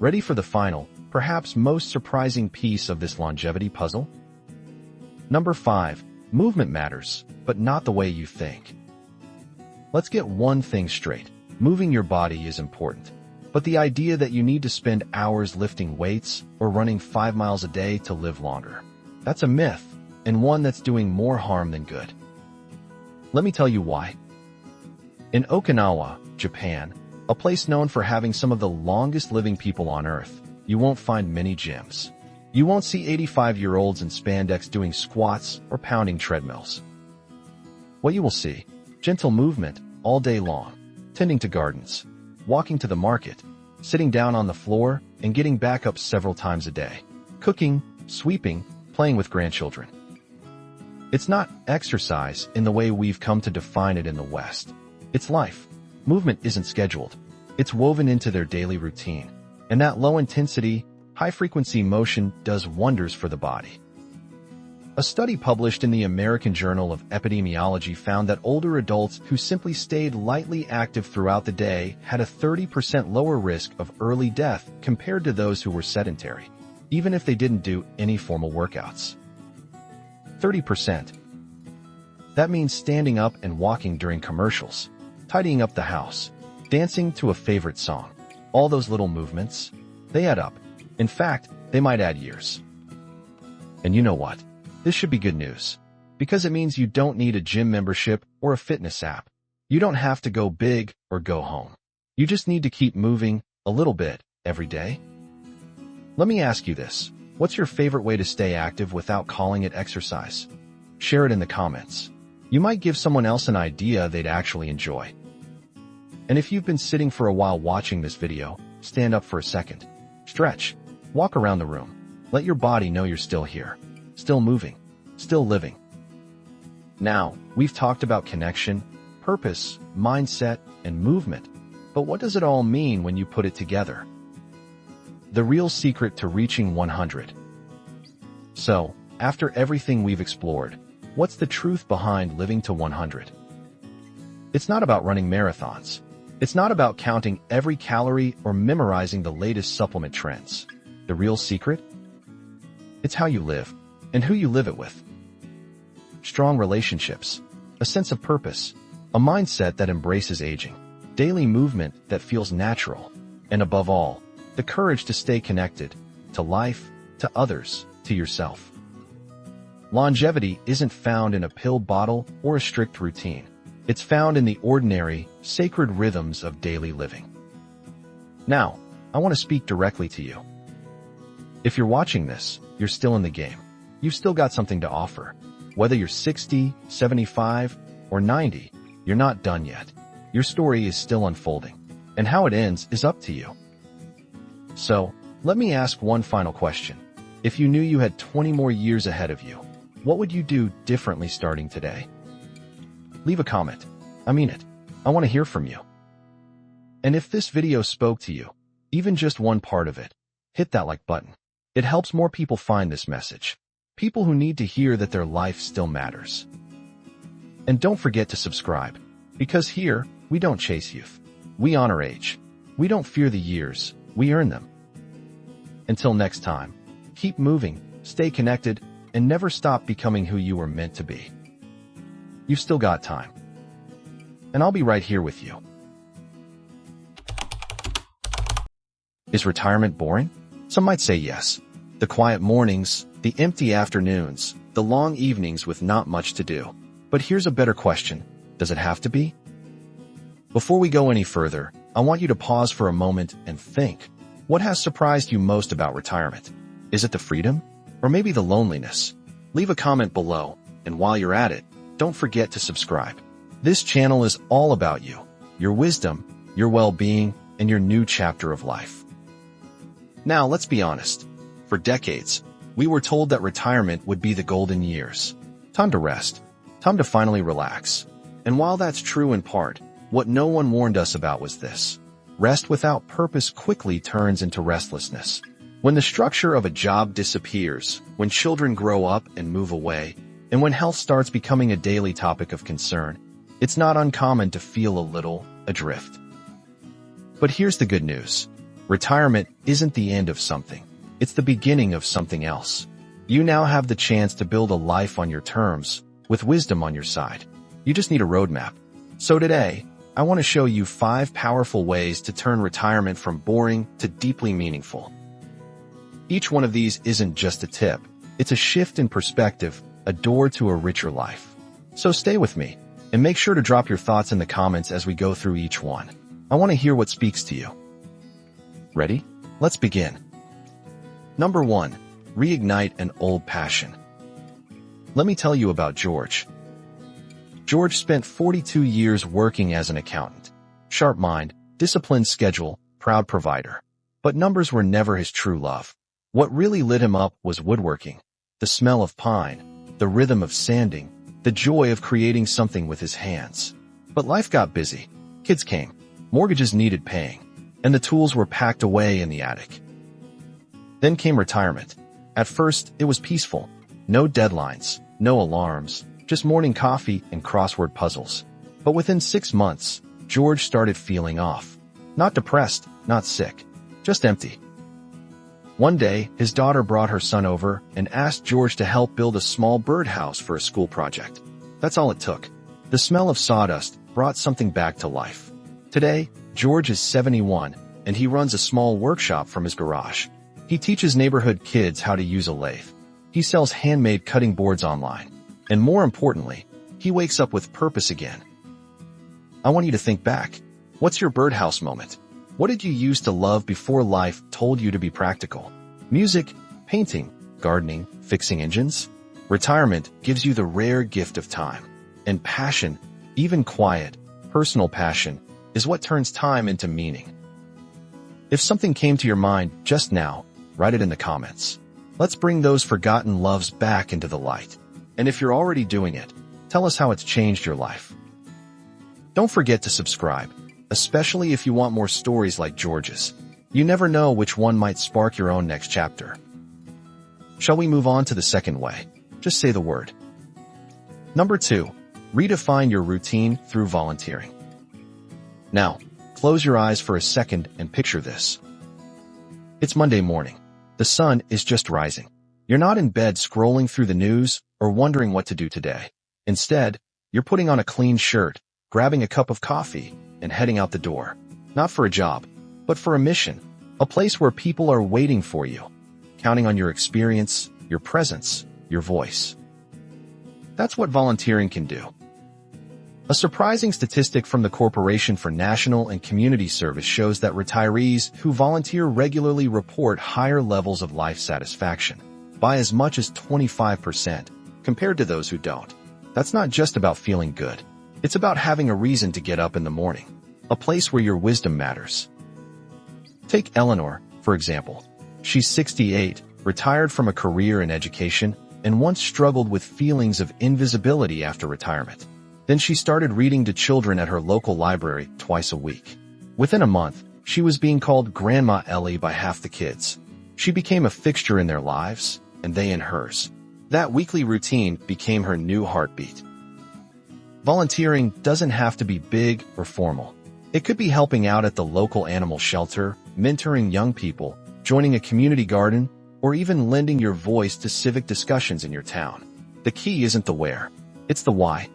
Ready for the final, perhaps most surprising piece of this longevity puzzle? Number 5, movement matters, but not the way you think. Let's get one thing straight. Moving your body is important. But the idea that you need to spend hours lifting weights or running 5 miles a day to live longer, that's a myth, and one that's doing more harm than good. Let me tell you why. In Okinawa, Japan, a place known for having some of the longest living people on Earth, you won't find many gyms. You won't see 85-year-olds in spandex doing squats or pounding treadmills. What you will see, gentle movement all day long, tending to gardens, walking to the market, sitting down on the floor, and getting back up several times a day, cooking, sweeping, playing with grandchildren. It's not exercise in the way we've come to define it in the West. It's life. Movement isn't scheduled. It's woven into their daily routine. And that low-intensity, high-frequency motion does wonders for the body. A study published in the American Journal of Epidemiology found that older adults who simply stayed lightly active throughout the day had a 30% lower risk of early death compared to those who were sedentary, even if they didn't do any formal workouts. 30%. That means standing up and walking during commercials, tidying up the house, dancing to a favorite song. All those little movements, they add up. In fact, they might add years. And you know what? This should be good news, because it means you don't need a gym membership or a fitness app. You don't have to go big or go home. You just need to keep moving a little bit every day. Let me ask you this. What's your favorite way to stay active without calling it exercise? Share it in the comments. You might give someone else an idea they'd actually enjoy. And if you've been sitting for a while watching this video, stand up for a second. Stretch. Walk around the room. Let your body know you're still here. Still moving, still living. Now, we've talked about connection, purpose, mindset, and movement, but what does it all mean when you put it together? The real secret to reaching 100. So, after everything we've explored, what's the truth behind living to 100? It's not about running marathons. It's not about counting every calorie or memorizing the latest supplement trends. The real secret? It's how you live. And who you live it with. Strong relationships, a sense of purpose, a mindset that embraces aging, daily movement that feels natural, and above all, the courage to stay connected to life, to others, to yourself. Longevity isn't found in a pill bottle or a strict routine. It's found in the ordinary, sacred rhythms of daily living. Now, I want to speak directly to you. If you're watching this, you're still in the game. You've still got something to offer. Whether you're 60, 75, or 90, you're not done yet. Your story is still unfolding, and how it ends is up to you. So, let me ask one final question. If you knew you had 20 more years ahead of you, what would you do differently starting today? Leave a comment. I mean it. I want to hear from you. And if this video spoke to you, even just one part of it, hit that like button. It helps more people find this message. People who need to hear that their life still matters. And don't forget to subscribe, because here, we don't chase youth. We honor age. We don't fear the years, we earn them. Until next time, keep moving, stay connected, and never stop becoming who you were meant to be. You've still got time. And I'll be right here with you. Is retirement boring? Some might say yes. The quiet mornings, the empty afternoons, the long evenings with not much to do. But here's a better question. Does it have to be? Before we go any further, I want you to pause for a moment and think. What has surprised you most about retirement? Is it the freedom? Or maybe the loneliness? Leave a comment below, and while you're at it, don't forget to subscribe. This channel is all about you, your wisdom, your well-being, and your new chapter of life. Now, let's be honest. For decades, we were told that retirement would be the golden years. Time to rest. Time to finally relax. And while that's true in part, what no one warned us about was this. Rest without purpose quickly turns into restlessness. When the structure of a job disappears, when children grow up and move away, and when health starts becoming a daily topic of concern, it's not uncommon to feel a little adrift. But here's the good news. Retirement isn't the end of something. It's the beginning of something else. You now have the chance to build a life on your terms, with wisdom on your side. You just need a roadmap. So today, I want to show you 5 powerful ways to turn retirement from boring to deeply meaningful. Each one of these isn't just a tip. It's a shift in perspective, a door to a richer life. So stay with me, and make sure to drop your thoughts in the comments as we go through each one. I want to hear what speaks to you. Ready? Let's begin. Number 1. Reignite an old passion. Let me tell you about George. George spent 42 years working as an accountant. Sharp mind, disciplined schedule, proud provider. But numbers were never his true love. What really lit him up was woodworking, the smell of pine, the rhythm of sanding, the joy of creating something with his hands. But life got busy. Kids came. Mortgages needed paying. And the tools were packed away in the attic. Then came retirement. At first, it was peaceful. No deadlines, no alarms, just morning coffee and crossword puzzles. But within 6 months, George started feeling off. Not depressed, not sick, just empty. One day, his daughter brought her son over and asked George to help build a small birdhouse for a school project. That's all it took. The smell of sawdust brought something back to life. Today, George is 71, and he runs a small workshop from his garage. He teaches neighborhood kids how to use a lathe. He sells handmade cutting boards online. And more importantly, he wakes up with purpose again. I want you to think back. What's your birdhouse moment? What did you use to love before life told you to be practical? Music, painting, gardening, fixing engines? Retirement gives you the rare gift of time. And passion, even quiet, personal passion, is what turns time into meaning. If something came to your mind just now, write it in the comments. Let's bring those forgotten loves back into the light. And if you're already doing it, tell us how it's changed your life. Don't forget to subscribe, especially if you want more stories like George's. You never know which one might spark your own next chapter. Shall we move on to the second way? Just say the word. Number 2, redefine your routine through volunteering. Now, close your eyes for a second and picture this. It's Monday morning. The sun is just rising. You're not in bed scrolling through the news or wondering what to do today. Instead, you're putting on a clean shirt, grabbing a cup of coffee, and heading out the door. Not for a job, but for a mission. A place where people are waiting for you, counting on your experience, your presence, your voice. That's what volunteering can do. A surprising statistic from the Corporation for National and Community Service shows that retirees who volunteer regularly report higher levels of life satisfaction, by as much as 25%, compared to those who don't. That's not just about feeling good. It's about having a reason to get up in the morning, a place where your wisdom matters. Take Eleanor, for example. She's 68, retired from a career in education, and once struggled with feelings of invisibility after retirement. Then she started reading to children at her local library twice a week. Within a month, she was being called Grandma Ellie by half the kids. She became a fixture in their lives, and they in hers. That weekly routine became her new heartbeat. Volunteering doesn't have to be big or formal. It could be helping out at the local animal shelter, mentoring young people, joining a community garden, or even lending your voice to civic discussions in your town. The key isn't the where, it's the why.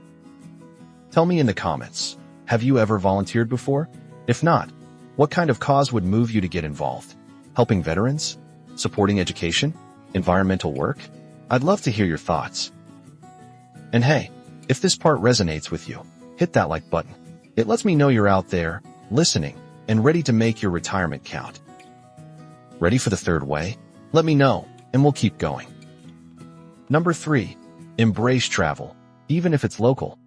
Tell me in the comments, have you ever volunteered before? If not, what kind of cause would move you to get involved? Helping veterans? Supporting education? Environmental work? I'd love to hear your thoughts. And hey, if this part resonates with you, hit that like button. It lets me know you're out there, listening, and ready to make your retirement count. Ready for the third way? Let me know, and we'll keep going. Number 3, embrace travel, even if it's local.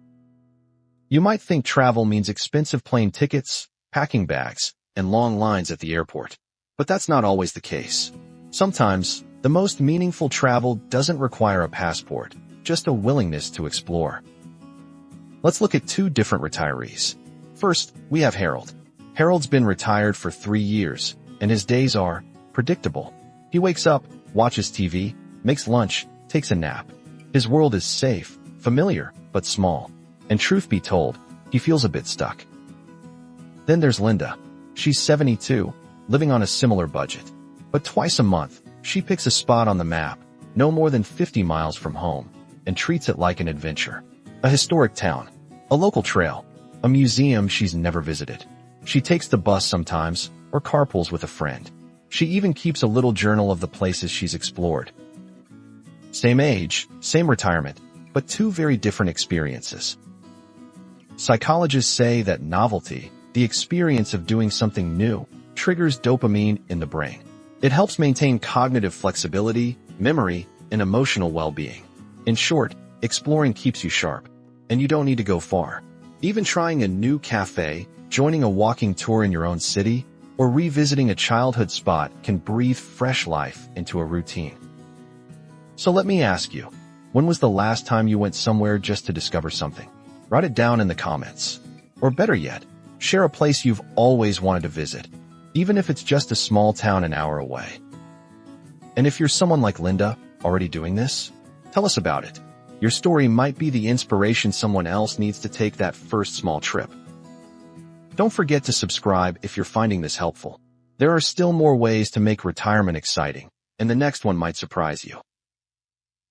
You might think travel means expensive plane tickets, packing bags, and long lines at the airport. But that's not always the case. Sometimes, the most meaningful travel doesn't require a passport, just a willingness to explore. Let's look at 2 different retirees. First, we have Harold. Harold's been retired for 3 years, and his days are predictable. He wakes up, watches TV, makes lunch, takes a nap. His world is safe, familiar, but small. And truth be told, he feels a bit stuck. Then there's Linda. She's 72, living on a similar budget. But twice a month, she picks a spot on the map, no more than 50 miles from home, and treats it like an adventure. A historic town, a local trail, a museum she's never visited. She takes the bus sometimes, or carpools with a friend. She even keeps a little journal of the places she's explored. Same age, same retirement, but 2 very different experiences. Psychologists say that novelty, the experience of doing something new, triggers dopamine in the brain. It helps maintain cognitive flexibility, memory, and emotional well-being. In short, exploring keeps you sharp, and you don't need to go far. Even trying a new cafe, joining a walking tour in your own city, or revisiting a childhood spot can breathe fresh life into a routine. So let me ask you, when was the last time you went somewhere just to discover something? Write it down in the comments. Or better yet, share a place you've always wanted to visit, even if it's just a small town an hour away. And if you're someone like Linda, already doing this, tell us about it. Your story might be the inspiration someone else needs to take that first small trip. Don't forget to subscribe if you're finding this helpful. There are still more ways to make retirement exciting, and the next one might surprise you.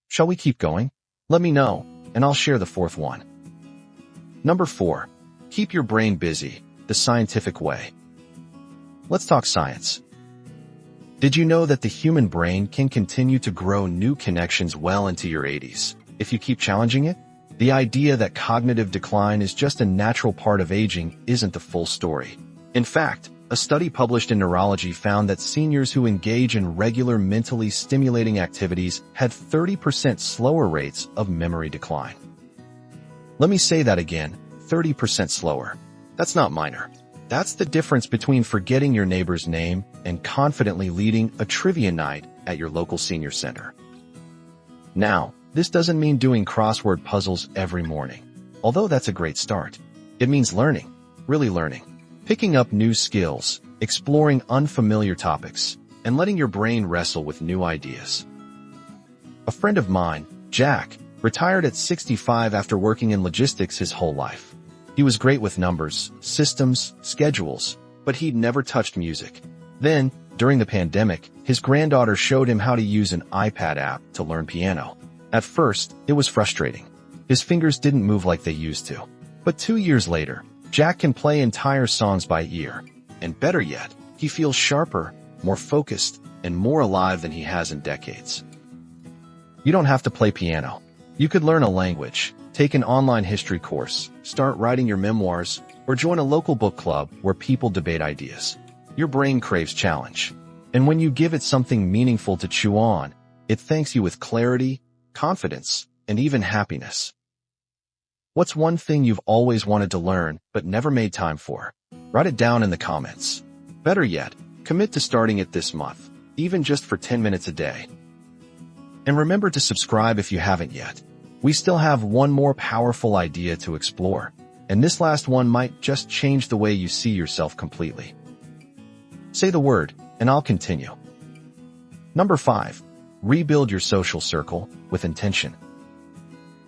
Shall we keep going? Let me know, and I'll share the fourth one. Number 4. Keep your brain busy, the scientific way. Let's talk science. Did you know that the human brain can continue to grow new connections well into your 80s if you keep challenging it? The idea that cognitive decline is just a natural part of aging isn't the full story. In fact, a study published in Neurology found that seniors who engage in regular mentally stimulating activities had 30% slower rates of memory decline. Let me say that again, 30% slower. That's not minor. That's the difference between forgetting your neighbor's name and confidently leading a trivia night at your local senior center. Now, this doesn't mean doing crossword puzzles every morning, although that's a great start. It means learning, really learning, picking up new skills, exploring unfamiliar topics, and letting your brain wrestle with new ideas. A friend of mine, Jack, retired at 65 after working in logistics his whole life. He was great with numbers, systems, schedules, but he'd never touched music. Then, during the pandemic, his granddaughter showed him how to use an iPad app to learn piano. At first, it was frustrating. His fingers didn't move like they used to. But 2 years later, Jack can play entire songs by ear. And better yet, he feels sharper, more focused, and more alive than he has in decades. You don't have to play piano. You could learn a language, take an online history course, start writing your memoirs, or join a local book club where people debate ideas. Your brain craves challenge. And when you give it something meaningful to chew on, it thanks you with clarity, confidence, and even happiness. What's one thing you've always wanted to learn but never made time for? Write it down in the comments. Better yet, commit to starting it this month, even just for 10 minutes a day. And remember to subscribe if you haven't yet. We still have one more powerful idea to explore, and this last one might just change the way you see yourself completely. Say the word, and I'll continue. Number 5. Rebuild your social circle with intention.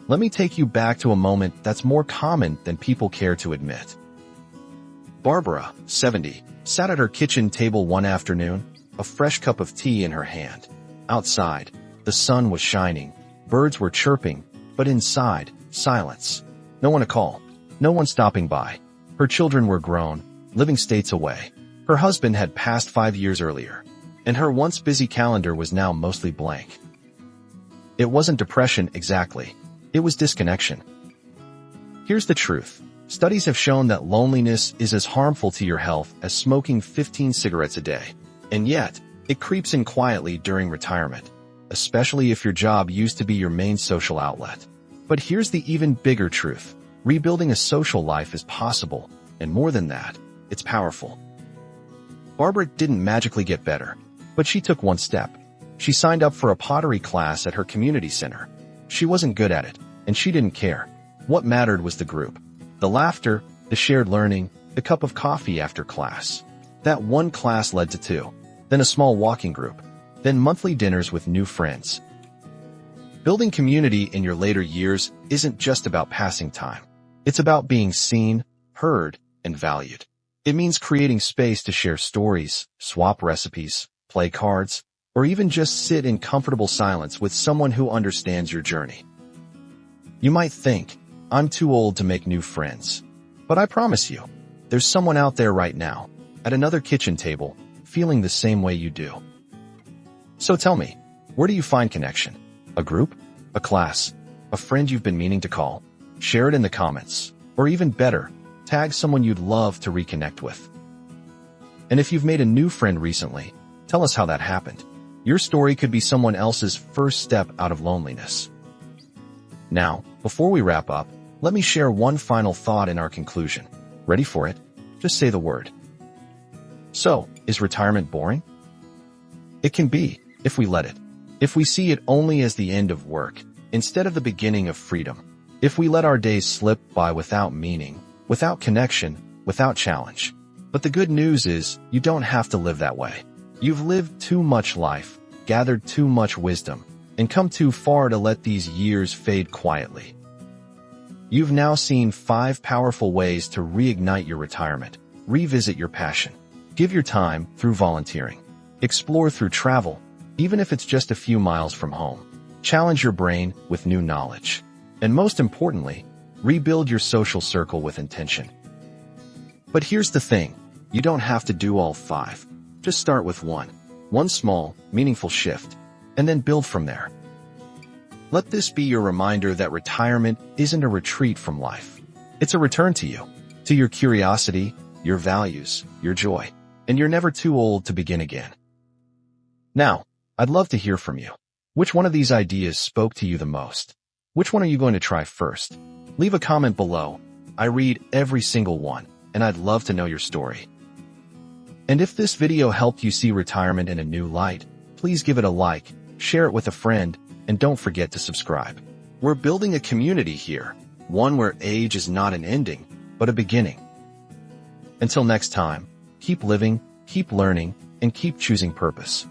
Let me take you back to a moment that's more common than people care to admit. Barbara, 70, sat at her kitchen table one afternoon, a fresh cup of tea in her hand. Outside, the sun was shining, birds were chirping, but inside, silence. No one to call, no one stopping by. Her children were grown, living states away. Her husband had passed 5 years earlier, and her once busy calendar was now mostly blank. It wasn't depression exactly. It was disconnection. Here's the truth. Studies have shown that loneliness is as harmful to your health as smoking 15 cigarettes a day. And yet, it creeps in quietly during retirement, especially if your job used to be your main social outlet. But here's the even bigger truth. Rebuilding a social life is possible, and more than that, it's powerful. Barbara didn't magically get better, but she took one step. She signed up for a pottery class at her community center. She wasn't good at it, and she didn't care. What mattered was the group. The laughter, the shared learning, the cup of coffee after class. That one class led to 2, then a small walking group, then monthly dinners with new friends. Building community in your later years isn't just about passing time. It's about being seen, heard, and valued. It means creating space to share stories, swap recipes, play cards, or even just sit in comfortable silence with someone who understands your journey. You might think, I'm too old to make new friends. But I promise you, there's someone out there right now, at another kitchen table, feeling the same way you do. So tell me, where do you find connection? A group? A class? A friend you've been meaning to call? Share it in the comments. Or even better, tag someone you'd love to reconnect with. And if you've made a new friend recently, tell us how that happened. Your story could be someone else's first step out of loneliness. Now, before we wrap up, let me share one final thought in our conclusion. Ready for it? Just say the word. So, is retirement boring? It can be, if we let it. If we see it only as the end of work, instead of the beginning of freedom. If we let our days slip by without meaning, without connection, without challenge. But the good news is, you don't have to live that way. You've lived too much life, gathered too much wisdom, and come too far to let these years fade quietly. You've now seen 5 powerful ways to reignite your retirement, revisit your passion, give your time through volunteering, explore through travel, even if it's just a few miles from home, challenge your brain with new knowledge, and most importantly, rebuild your social circle with intention. But here's the thing, you don't have to do all 5. Just start with one small, meaningful shift, and then build from there. Let this be your reminder that retirement isn't a retreat from life. It's a return to you, to your curiosity, your values, your joy, and you're never too old to begin again. Now, I'd love to hear from you. Which one of these ideas spoke to you the most? Which one are you going to try first? Leave a comment below. I read every single one, and I'd love to know your story. And if this video helped you see retirement in a new light, please give it a like, share it with a friend, and don't forget to subscribe. We're building a community here, one where age is not an ending, but a beginning. Until next time, keep living, keep learning, and keep choosing purpose.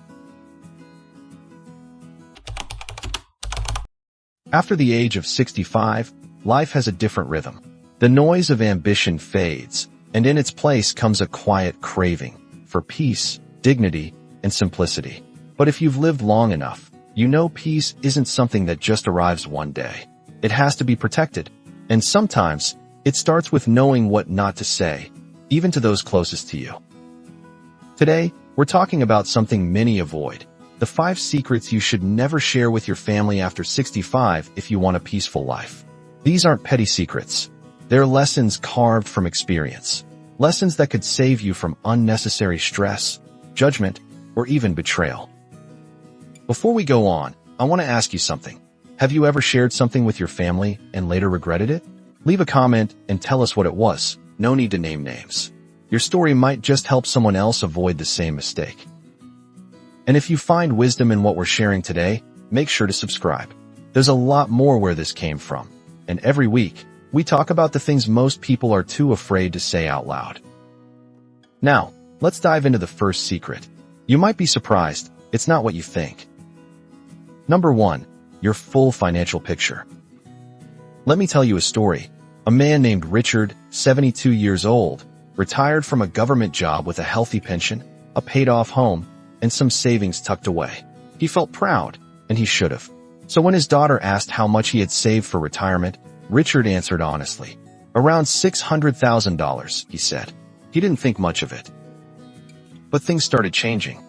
After the age of 65, life has a different rhythm. The noise of ambition fades, and in its place comes a quiet craving for peace, dignity, and simplicity. But if you've lived long enough, you know peace isn't something that just arrives one day. It has to be protected, and sometimes it starts with knowing what not to say, even to those closest to you. Today, we're talking about something many avoid, the 5 secrets you should never share with your family after 65 if you want a peaceful life. These aren't petty secrets. They're lessons carved from experience. Lessons that could save you from unnecessary stress, judgment, or even betrayal. Before we go on, I want to ask you something. Have you ever shared something with your family and later regretted it? Leave a comment and tell us what it was. No need to name names. Your story might just help someone else avoid the same mistake. And if you find wisdom in what we're sharing today, make sure to subscribe. There's a lot more where this came from. And every week, we talk about the things most people are too afraid to say out loud. Now, let's dive into the first secret. You might be surprised, it's not what you think. Number 1, your full financial picture. Let me tell you a story. A man named Richard, 72 years old, retired from a government job with a healthy pension, a paid-off home, and some savings tucked away. He felt proud, and he should have. So when his daughter asked how much he had saved for retirement, Richard answered honestly. Around $600,000, he said. He didn't think much of it. But things started changing.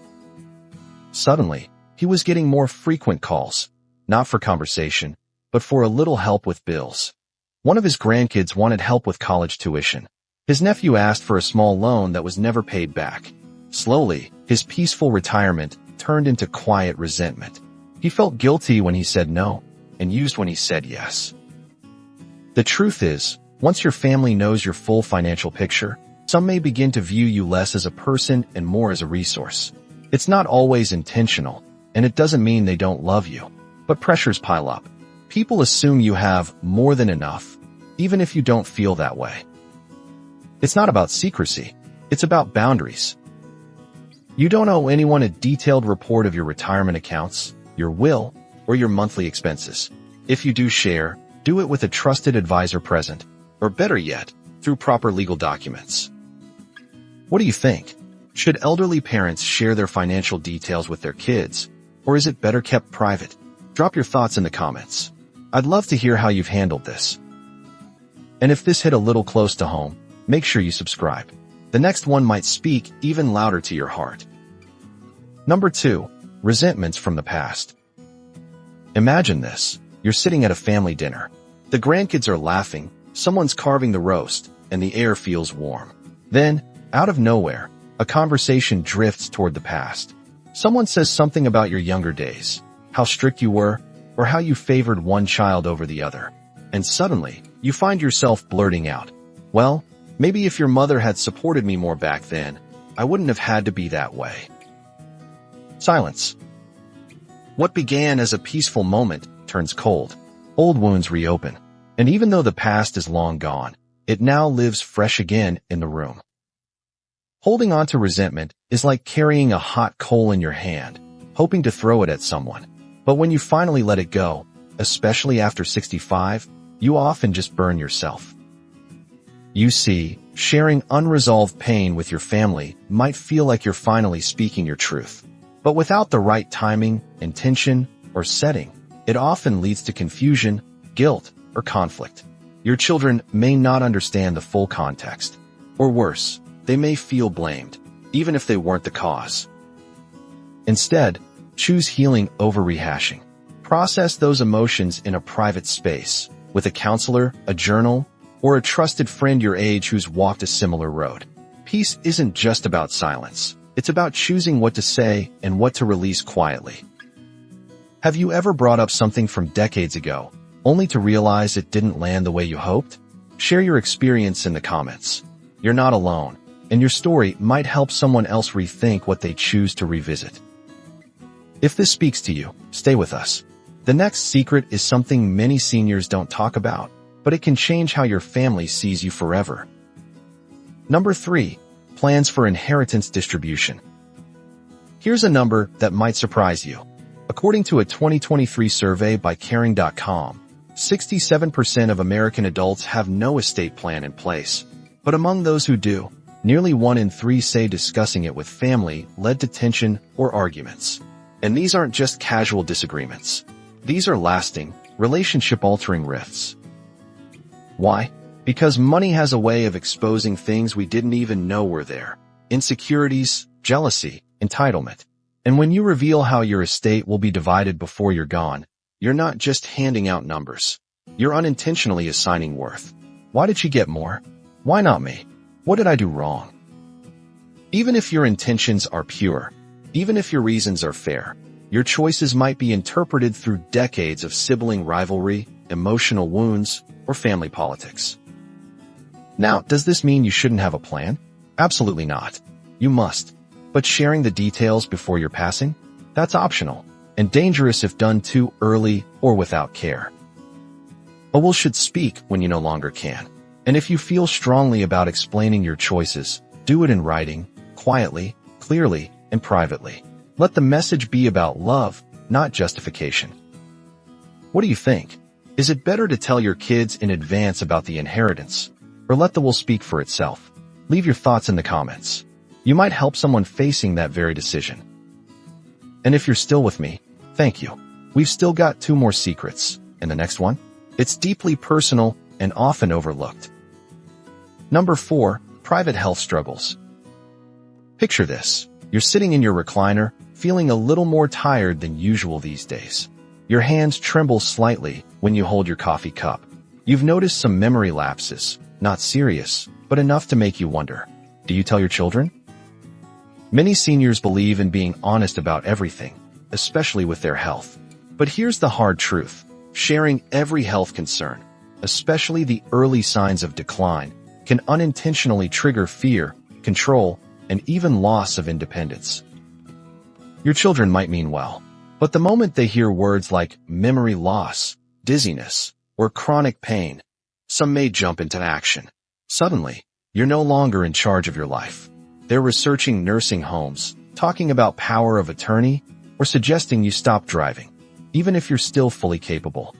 Suddenly, he was getting more frequent calls, not for conversation, but for a little help with bills. One of his grandkids wanted help with college tuition. His nephew asked for a small loan that was never paid back. Slowly, his peaceful retirement turned into quiet resentment. He felt guilty when he said no, and used when he said yes. The truth is, once your family knows your full financial picture, some may begin to view you less as a person and more as a resource. It's not always intentional, and it doesn't mean they don't love you. But pressures pile up. People assume you have more than enough, even if you don't feel that way. It's not about secrecy. It's about boundaries. You don't owe anyone a detailed report of your retirement accounts, your will, or your monthly expenses. If you do share, do it with a trusted advisor present, or better yet, through proper legal documents. What do you think? Should elderly parents share their financial details with their kids, or is it better kept private? Drop your thoughts in the comments. I'd love to hear how you've handled this. And if this hit a little close to home, make sure you subscribe. The next one might speak even louder to your heart. Number 2, resentments from the past. Imagine this. You're sitting at a family dinner. The grandkids are laughing, someone's carving the roast, and the air feels warm. Then, out of nowhere, a conversation drifts toward the past. Someone says something about your younger days, how strict you were, or how you favored one child over the other. And suddenly, you find yourself blurting out, "Well, Maybe if your mother had supported me more back then, I wouldn't have had to be that way. Silence. What began as a peaceful moment turns cold. Old wounds reopen. And even though the past is long gone, it now lives fresh again in the room. Holding on to resentment is like carrying a hot coal in your hand, hoping to throw it at someone. But when you finally let it go, especially after 65, you often just burn yourself. You see, sharing unresolved pain with your family might feel like you're finally speaking your truth. But without the right timing, intention, or setting, it often leads to confusion, guilt, or conflict. Your children may not understand the full context. Or worse, they may feel blamed, even if they weren't the cause. Instead, choose healing over rehashing. Process those emotions in a private space, with a counselor, a journal, or a trusted friend your age who's walked a similar road. Peace isn't just about silence. It's about choosing what to say and what to release quietly. Have you ever brought up something from decades ago, only to realize it didn't land the way you hoped? Share your experience in the comments. You're not alone, and your story might help someone else rethink what they choose to revisit. If this speaks to you, stay with us. The next secret is something many seniors don't talk about, but it can change how your family sees you forever. Number 3. Plans for inheritance distribution. Here's a number that might surprise you. According to a 2023 survey by Caring.com, 67% of American adults have no estate plan in place. But among those who do, nearly 1 in 3 say discussing it with family led to tension or arguments. And these aren't just casual disagreements. These are lasting, relationship-altering rifts. Why? Because money has a way of exposing things we didn't even know were there. Insecurities, jealousy, entitlement. And when you reveal how your estate will be divided before you're gone, you're not just handing out numbers. You're unintentionally assigning worth. Why did she get more? Why not me? What did I do wrong? Even if your intentions are pure, even if your reasons are fair, your choices might be interpreted through decades of sibling rivalry, emotional wounds, or family politics. Now, does this mean you shouldn't have a plan? Absolutely not. You must. But sharing the details before your passing? That's optional, and dangerous if done too early or without care. A will should speak when you no longer can. And if you feel strongly about explaining your choices, do it in writing, quietly, clearly, and privately. Let the message be about love, not justification. What do you think? Is it better to tell your kids in advance about the inheritance, or let the will speak for itself? Leave your thoughts in the comments. You might help someone facing that very decision. And if you're still with me, thank you. We've still got 2 more secrets, and the next one? It's deeply personal and often overlooked. Number 4, private health struggles. Picture this. You're sitting in your recliner, feeling a little more tired than usual these days. Your hands tremble slightly when you hold your coffee cup. You've noticed some memory lapses, not serious, but enough to make you wonder. Do you tell your children? Many seniors believe in being honest about everything, especially with their health. But here's the hard truth. Sharing every health concern, especially the early signs of decline, can unintentionally trigger fear, control, and even loss of independence. Your children might mean well, but the moment they hear words like memory loss, dizziness, or chronic pain, some may jump into action. Suddenly, you're no longer in charge of your life. They're researching nursing homes, talking about power of attorney, or suggesting you stop driving, even if you're still fully capable.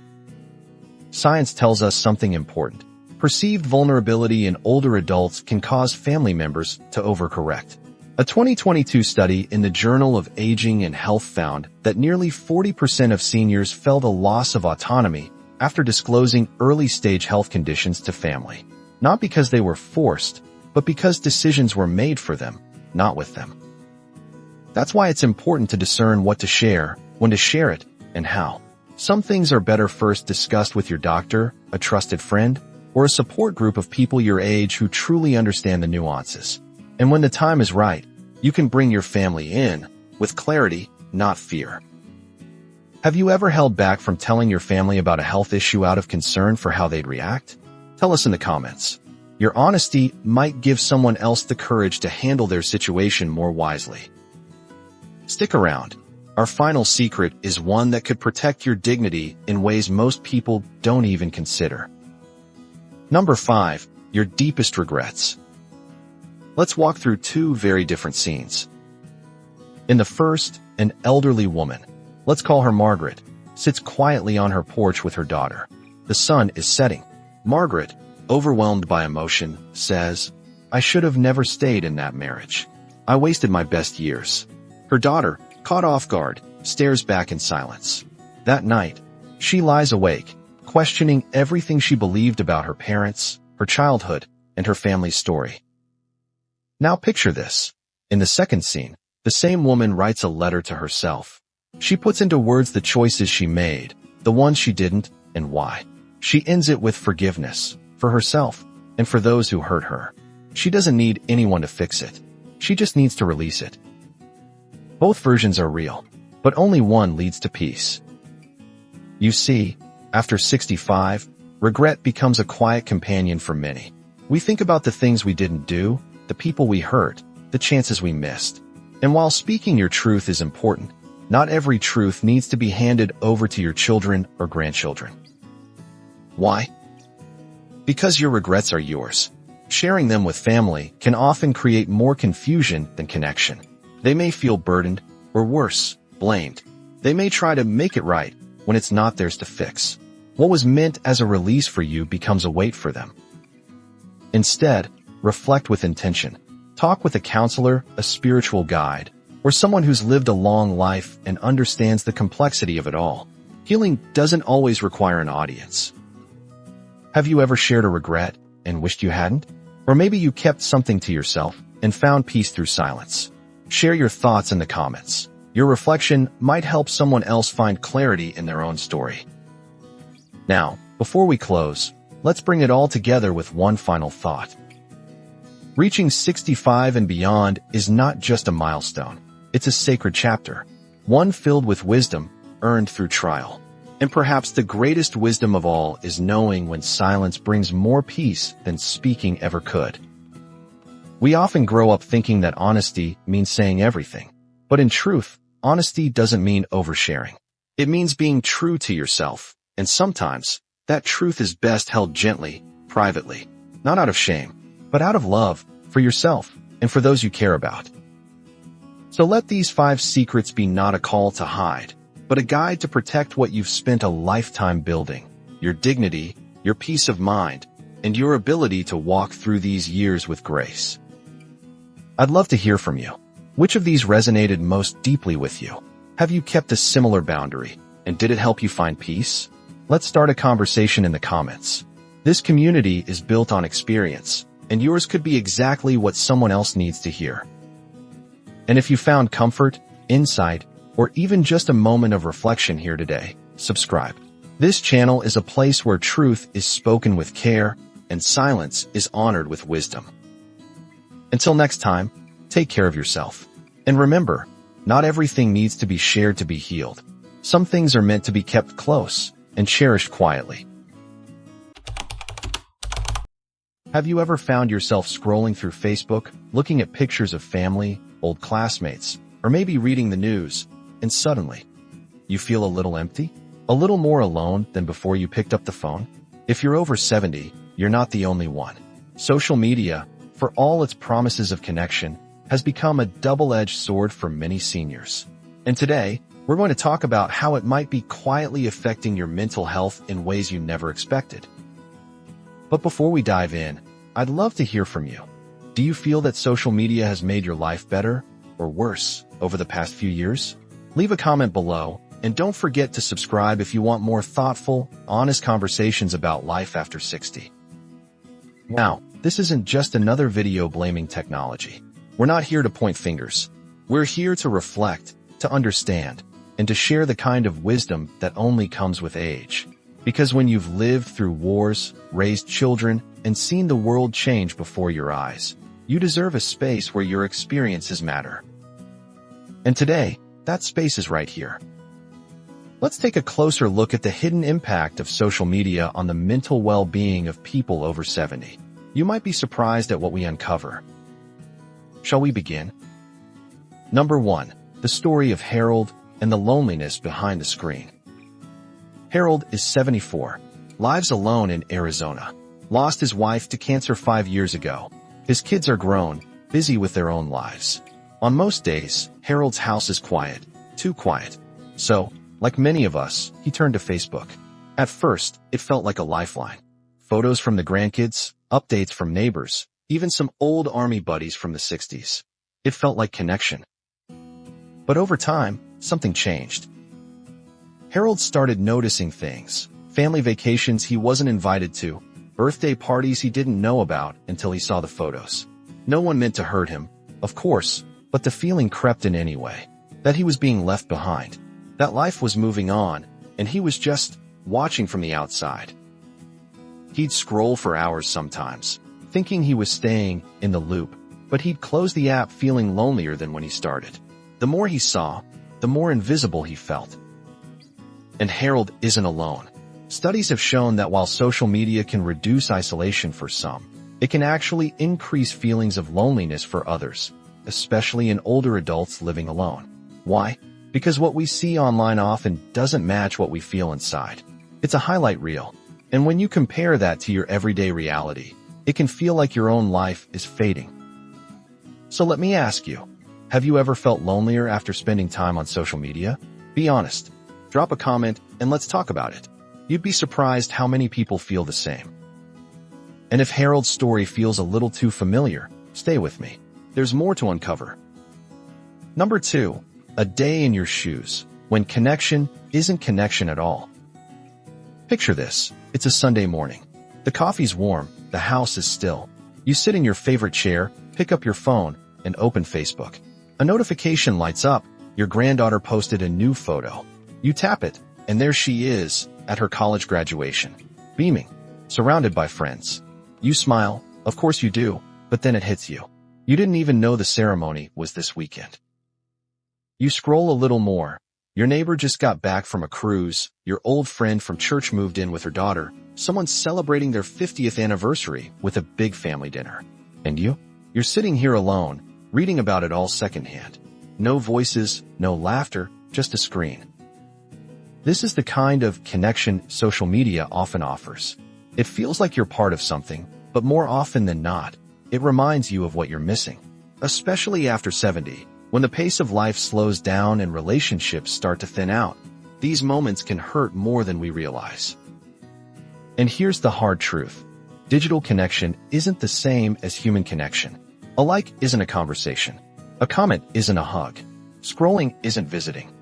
Science tells us something important. Perceived vulnerability in older adults can cause family members to overcorrect. A 2022 study in the Journal of Aging and Health found that nearly 40% of seniors felt a loss of autonomy after disclosing early-stage health conditions to family. Not because they were forced, but because decisions were made for them, not with them. That's why it's important to discern what to share, when to share it, and how. Some things are better first discussed with your doctor, a trusted friend, or a support group of people your age who truly understand the nuances. And when the time is right, you can bring your family in, with clarity, not fear. Have you ever held back from telling your family about a health issue out of concern for how they'd react? Tell us in the comments. Your honesty might give someone else the courage to handle their situation more wisely. Stick around. Our final secret is one that could protect your dignity in ways most people don't even consider. Number 5. Your deepest regrets. Let's walk through two very different scenes. In the first, an elderly woman, let's call her Margaret, sits quietly on her porch with her daughter. The sun is setting. Margaret, overwhelmed by emotion, says, "I should have never stayed in that marriage. I wasted my best years." Her daughter, caught off guard, stares back in silence. That night, she lies awake, questioning everything she believed about her parents, her childhood, and her family's story. Now picture this. In the second scene, the same woman writes a letter to herself. She puts into words the choices she made, the ones she didn't, and why. She ends it with forgiveness, for herself, and for those who hurt her. She doesn't need anyone to fix it. She just needs to release it. Both versions are real, but only one leads to peace. You see, after 65, regret becomes a quiet companion for many. We think about the things we didn't do, the people we hurt, the chances we missed. And while speaking your truth is important, not every truth needs to be handed over to your children or grandchildren. Why? Because your regrets are yours. Sharing them with family can often create more confusion than connection. They may feel burdened, or worse, blamed. They may try to make it right when it's not theirs to fix. What was meant as a release for you becomes a weight for them. Instead, reflect with intention. Talk with a counselor, a spiritual guide, or someone who's lived a long life and understands the complexity of it all. Healing doesn't always require an audience. Have you ever shared a regret and wished you hadn't? Or maybe you kept something to yourself and found peace through silence. Share your thoughts in the comments. Your reflection might help someone else find clarity in their own story. Now, before we close, let's bring it all together with one final thought. Reaching 65 and beyond is not just a milestone. It's a sacred chapter, one filled with wisdom earned through trial. And perhaps the greatest wisdom of all is knowing when silence brings more peace than speaking ever could. We often grow up thinking that honesty means saying everything. But in truth, honesty doesn't mean oversharing. It means being true to yourself. And sometimes, that truth is best held gently, privately, not out of shame, but out of love, for yourself, and for those you care about. So let these 5 secrets be not a call to hide, but a guide to protect what you've spent a lifetime building, your dignity, your peace of mind, and your ability to walk through these years with grace. I'd love to hear from you. Which of these resonated most deeply with you? Have you kept a similar boundary, and did it help you find peace? Let's start a conversation in the comments. This community is built on experience, and yours could be exactly what someone else needs to hear. And if you found comfort, insight, or even just a moment of reflection here today, subscribe. This channel is a place where truth is spoken with care, and silence is honored with wisdom. Until next time, take care of yourself. And remember, not everything needs to be shared to be healed. Some things are meant to be kept close and cherished quietly. Have you ever found yourself scrolling through Facebook, looking at pictures of family, old classmates, or maybe reading the news, and suddenly, you feel a little empty? A little more alone than before you picked up the phone? If you're over 70, you're not the only one. Social media, for all its promises of connection, has become a double-edged sword for many seniors. And today, we're going to talk about how it might be quietly affecting your mental health in ways you never expected. But before we dive in, I'd love to hear from you. Do you feel that social media has made your life better or worse over the past few years? Leave a comment below, and don't forget to subscribe if you want more thoughtful, honest conversations about life after 60. Now, this isn't just another video blaming technology. We're not here to point fingers. We're here to reflect, to understand, and to share the kind of wisdom that only comes with age. Because when you've lived through wars, raised children, and seen the world change before your eyes, you deserve a space where your experiences matter. And today, that space is right here. Let's take a closer look at the hidden impact of social media on the mental well-being of people over 70. You might be surprised at what we uncover. Shall we begin? Number 1. The story of Harold and the loneliness behind the screen. Harold is 74, lives alone in Arizona. Lost his wife to cancer 5 years ago. His kids are grown, busy with their own lives. On most days, Harold's house is quiet, too quiet. So, like many of us, he turned to Facebook. At first, it felt like a lifeline. Photos from the grandkids, updates from neighbors, even some old army buddies from the 60s. It felt like connection. But over time, something changed. Harold started noticing things. Family vacations he wasn't invited to, birthday parties he didn't know about until he saw the photos. No one meant to hurt him, of course, but the feeling crept in anyway. That he was being left behind. That life was moving on, and he was just watching from the outside. He'd scroll for hours sometimes, thinking he was staying in the loop, but he'd close the app feeling lonelier than when he started. The more he saw, the more invisible he felt. And Harold isn't alone. Studies have shown that while social media can reduce isolation for some, it can actually increase feelings of loneliness for others, especially in older adults living alone. Why? Because what we see online often doesn't match what we feel inside. It's a highlight reel. And when you compare that to your everyday reality, it can feel like your own life is fading. So let me ask you, have you ever felt lonelier after spending time on social media? Be honest. Drop a comment and let's talk about it. You'd be surprised how many people feel the same. And if Harold's story feels a little too familiar, stay with me. There's more to uncover. Number 2, a day in your shoes, when connection isn't connection at all. Picture this. It's a Sunday morning. The coffee's warm, the house is still. You sit in your favorite chair, pick up your phone, and open Facebook. A notification lights up. Your granddaughter posted a new photo. You tap it, and there she is, at her college graduation, beaming, surrounded by friends. You smile, of course you do, but then it hits you. You didn't even know the ceremony was this weekend. You scroll a little more. Your neighbor just got back from a cruise, your old friend from church moved in with her daughter, someone's celebrating their 50th anniversary with a big family dinner. And you? You're sitting here alone, reading about it all secondhand. No voices, no laughter, just a screen. This is the kind of connection social media often offers. It feels like you're part of something, but more often than not, it reminds you of what you're missing. Especially after 70, when the pace of life slows down and relationships start to thin out, these moments can hurt more than we realize. And here's the hard truth. Digital connection isn't the same as human connection. A like isn't a conversation. A comment isn't a hug. Scrolling isn't visiting.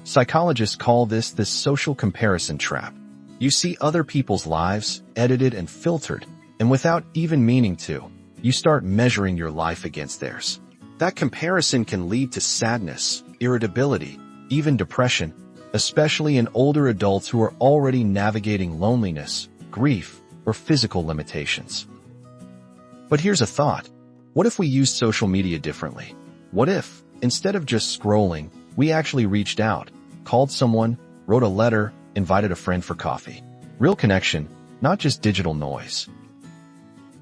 Psychologists call this the social comparison trap. You see other people's lives, edited and filtered, and without even meaning to, you start measuring your life against theirs. That comparison can lead to sadness, irritability, even depression, especially in older adults who are already navigating loneliness, grief, or physical limitations. But here's a thought. What if we used social media differently? What if, instead of just scrolling, we actually reached out, called someone, wrote a letter, invited a friend for coffee? Real connection, not just digital noise.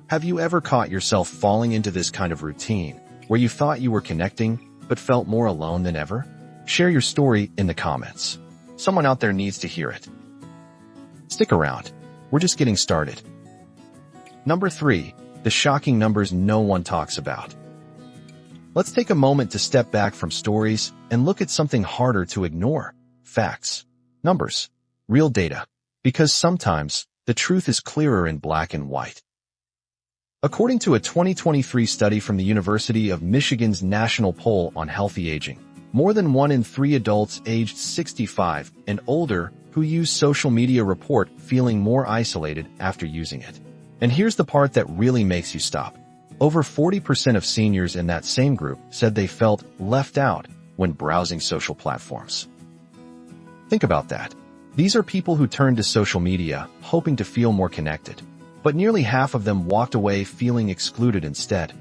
Have you ever caught yourself falling into this kind of routine, where you thought you were connecting, but felt more alone than ever? Share your story in the comments. Someone out there needs to hear it. Stick around. We're just getting started. Number 3, the shocking numbers no one talks about. Let's take a moment to step back from stories and look at something harder to ignore. Facts. Numbers. Real data. Because sometimes, the truth is clearer in black and white. According to a 2023 study from the University of Michigan's National Poll on Healthy Aging, more than 1 in 3 adults aged 65 and older who use social media report feeling more isolated after using it. And here's the part that really makes you stop. Over 40% of seniors in that same group said they felt left out when browsing social platforms. Think about that. These are people who turned to social media hoping to feel more connected, but nearly half of them walked away feeling excluded instead.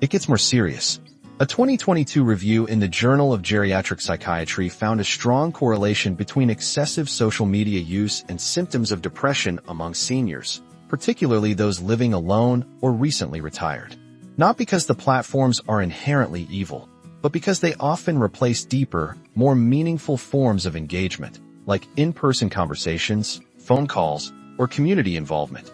It gets more serious. A 2022 review in the Journal of Geriatric Psychiatry found a strong correlation between excessive social media use and symptoms of depression among seniors. particularly those living alone or recently retired. Not because the platforms are inherently evil, but because they often replace deeper, more meaningful forms of engagement, like in-person conversations, phone calls, or community involvement.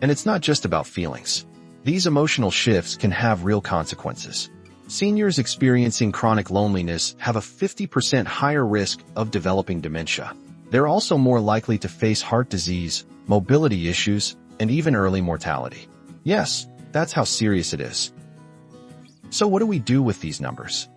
And it's not just about feelings. These emotional shifts can have real consequences. Seniors experiencing chronic loneliness have a 50% higher risk of developing dementia. They're also more likely to face heart disease, mobility issues, and even early mortality. Yes, that's how serious it is. So what do we do with these numbers?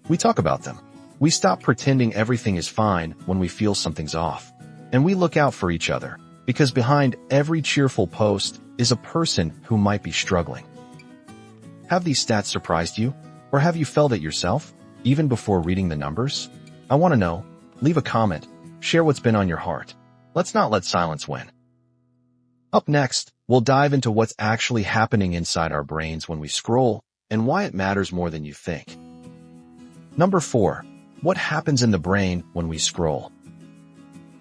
We talk about them. We stop pretending everything is fine when we feel something's off. And we look out for each other, because behind every cheerful post is a person who might be struggling. Have these stats surprised you? Or have you felt it yourself, even before reading the numbers? I want to know. Leave a comment. Share what's been on your heart. Let's not let silence win. Up next, we'll dive into what's actually happening inside our brains when we scroll, and why it matters more than you think. Number 4. What happens in the brain when we scroll?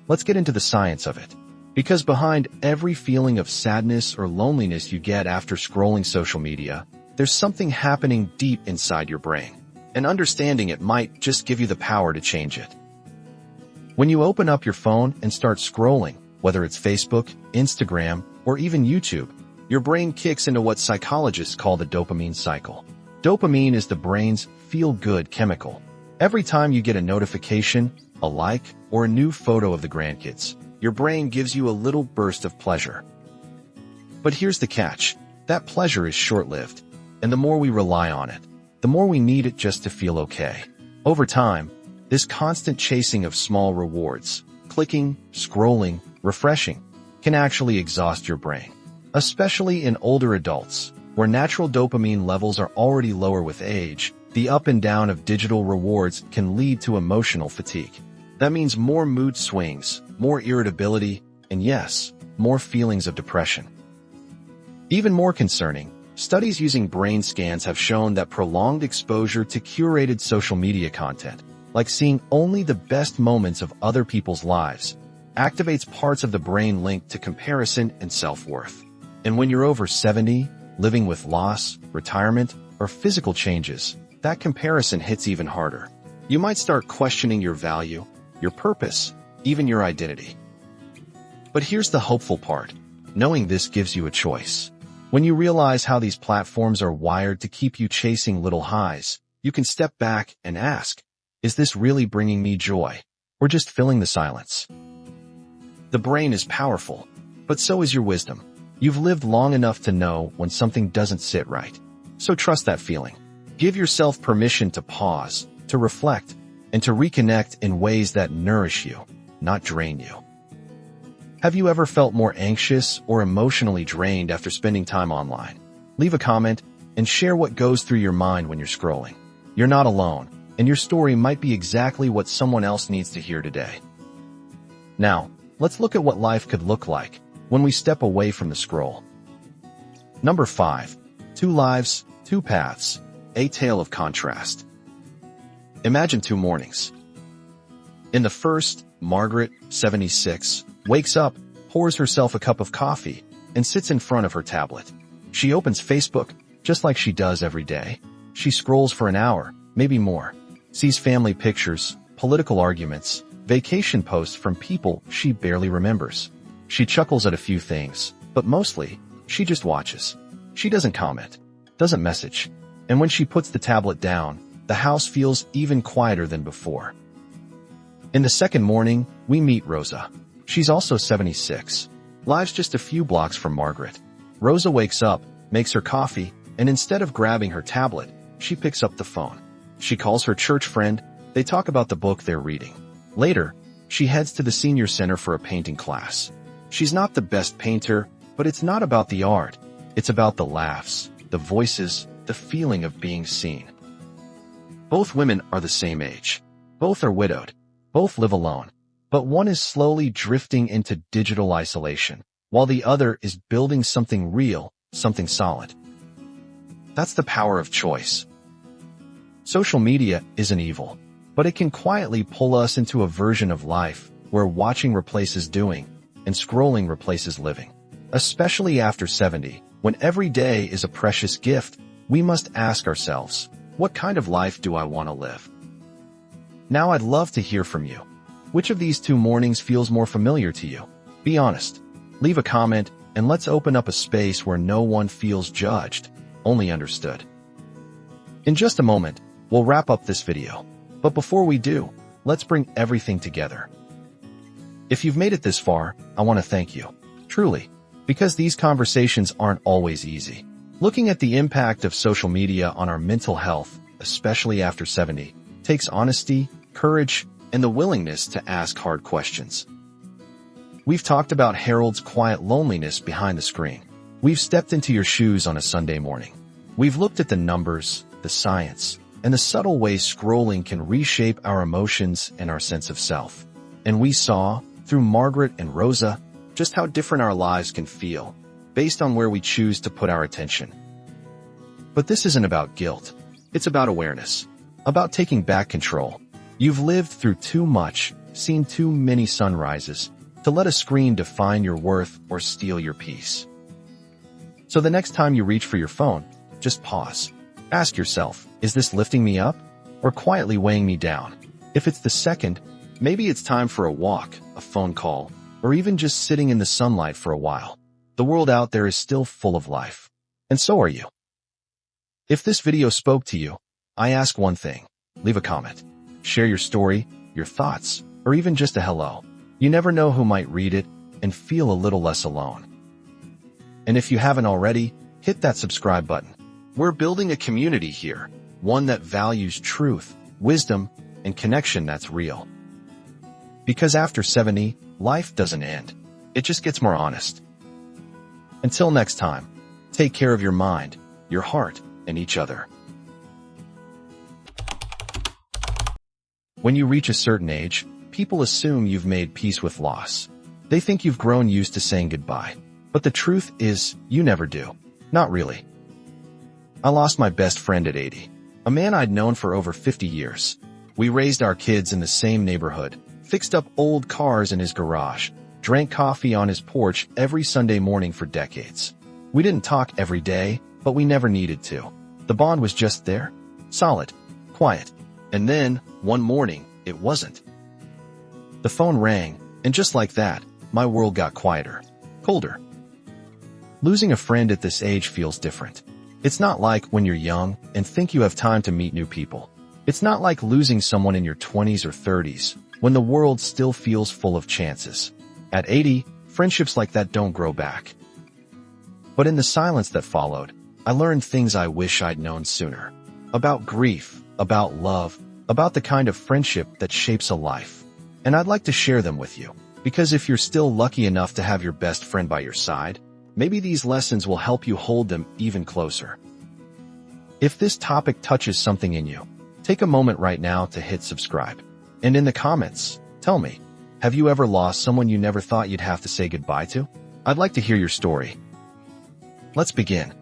Let's get into the science of it. Because behind every feeling of sadness or loneliness you get after scrolling social media, there's something happening deep inside your brain. And understanding it might just give you the power to change it. When you open up your phone and start scrolling, whether it's Facebook, Instagram, or even YouTube, your brain kicks into what psychologists call the dopamine cycle. Dopamine is the brain's feel-good chemical. Every time you get a notification, a like, or a new photo of the grandkids, your brain gives you a little burst of pleasure. But here's the catch. That pleasure is short-lived, and the more we rely on it, the more we need it just to feel okay. Over time, this constant chasing of small rewards, clicking, scrolling, refreshing, can actually exhaust your brain. Especially in older adults, where natural dopamine levels are already lower with age, the up and down of digital rewards can lead to emotional fatigue. That means more mood swings, more irritability, and yes, more feelings of depression. Even more concerning, studies using brain scans have shown that prolonged exposure to curated social media content, like seeing only the best moments of other people's lives, activates parts of the brain linked to comparison and self-worth. And when you're over 70, living with loss, retirement, or physical changes, that comparison hits even harder. You might start questioning your value, your purpose, even your identity. But here's the hopeful part. Knowing this gives you a choice. When you realize how these platforms are wired to keep you chasing little highs, you can step back and ask, is this really bringing me joy, or just filling the silence? The brain is powerful, but so is your wisdom. You've lived long enough to know when something doesn't sit right. So trust that feeling. Give yourself permission to pause, to reflect, and to reconnect in ways that nourish you, not drain you. Have you ever felt more anxious or emotionally drained after spending time online? Leave a comment and share what goes through your mind when you're scrolling. You're not alone, and your story might be exactly what someone else needs to hear today. Now, let's look at what life could look like when we step away from the scroll. Number 5. 2 lives, 2 paths, a tale of contrast. Imagine 2 mornings. In the first, Margaret, 76, wakes up, pours herself a cup of coffee, and sits in front of her tablet. She opens Facebook, just like she does every day. She scrolls for an hour, maybe more, sees family pictures, political arguments, vacation posts from people she barely remembers. She chuckles at a few things, but mostly, she just watches. She doesn't comment, doesn't message, and when she puts the tablet down, the house feels even quieter than before. In the second morning, we meet Rosa. She's also 76, lives just a few blocks from Margaret. Rosa wakes up, makes her coffee, and instead of grabbing her tablet, she picks up the phone. She calls her church friend. They talk about the book they're reading. Later, she heads to the senior center for a painting class. She's not the best painter, but it's not about the art. It's about the laughs, the voices, the feeling of being seen. Both women are the same age. Both are widowed. Both live alone. But one is slowly drifting into digital isolation, while the other is building something real, something solid. That's the power of choice. Social media isn't evil, but it can quietly pull us into a version of life where watching replaces doing, and scrolling replaces living. Especially after 70, when every day is a precious gift, we must ask ourselves, what kind of life do I want to live? Now I'd love to hear from you. Which of these 2 mornings feels more familiar to you? Be honest. Leave a comment, and let's open up a space where no one feels judged, only understood. In just a moment, we'll wrap up this video. But before we do, let's bring everything together. If you've made it this far, I want to thank you. Truly. Because these conversations aren't always easy. Looking at the impact of social media on our mental health, especially after 70, takes honesty, courage, and the willingness to ask hard questions. We've talked about Harold's quiet loneliness behind the screen. We've stepped into your shoes on a Sunday morning. We've looked at the numbers, the science, and the subtle ways scrolling can reshape our emotions and our sense of self. And we saw, through Margaret and Rosa, just how different our lives can feel, based on where we choose to put our attention. But this isn't about guilt. It's about awareness, about taking back control. You've lived through too much, seen too many sunrises, to let a screen define your worth or steal your peace. So the next time you reach for your phone, just pause. Ask yourself, is this lifting me up or quietly weighing me down? If it's the second, maybe it's time for a walk, a phone call, or even just sitting in the sunlight for a while. The world out there is still full of life. And so are you. If this video spoke to you, I ask one thing. Leave a comment. Share your story, your thoughts, or even just a hello. You never know who might read it and feel a little less alone. And if you haven't already, hit that subscribe button. We're building a community here, one that values truth, wisdom, and connection that's real. Because after 70, life doesn't end. It just gets more honest. Until next time, take care of your mind, your heart, and each other. When you reach a certain age, people assume you've made peace with loss. They think you've grown used to saying goodbye. But the truth is, you never do. Not really. I lost my best friend at 80, a man I'd known for over 50 years. We raised our kids in the same neighborhood, fixed up old cars in his garage, drank coffee on his porch every Sunday morning for decades. We didn't talk every day, but we never needed to. The bond was just there, solid, quiet. And then, one morning, it wasn't. The phone rang, and just like that, my world got quieter, colder. Losing a friend at this age feels different. It's not like when you're young and think you have time to meet new people. It's not like losing someone in your 20s or 30s, when the world still feels full of chances. At 80, friendships like that don't grow back. But in the silence that followed, I learned things I wish I'd known sooner. About grief, about love, about the kind of friendship that shapes a life. And I'd like to share them with you, because if you're still lucky enough to have your best friend by your side, maybe these lessons will help you hold them even closer. If this topic touches something in you, take a moment right now to hit subscribe. And in the comments, tell me, have you ever lost someone you never thought you'd have to say goodbye to? I'd like to hear your story. Let's begin.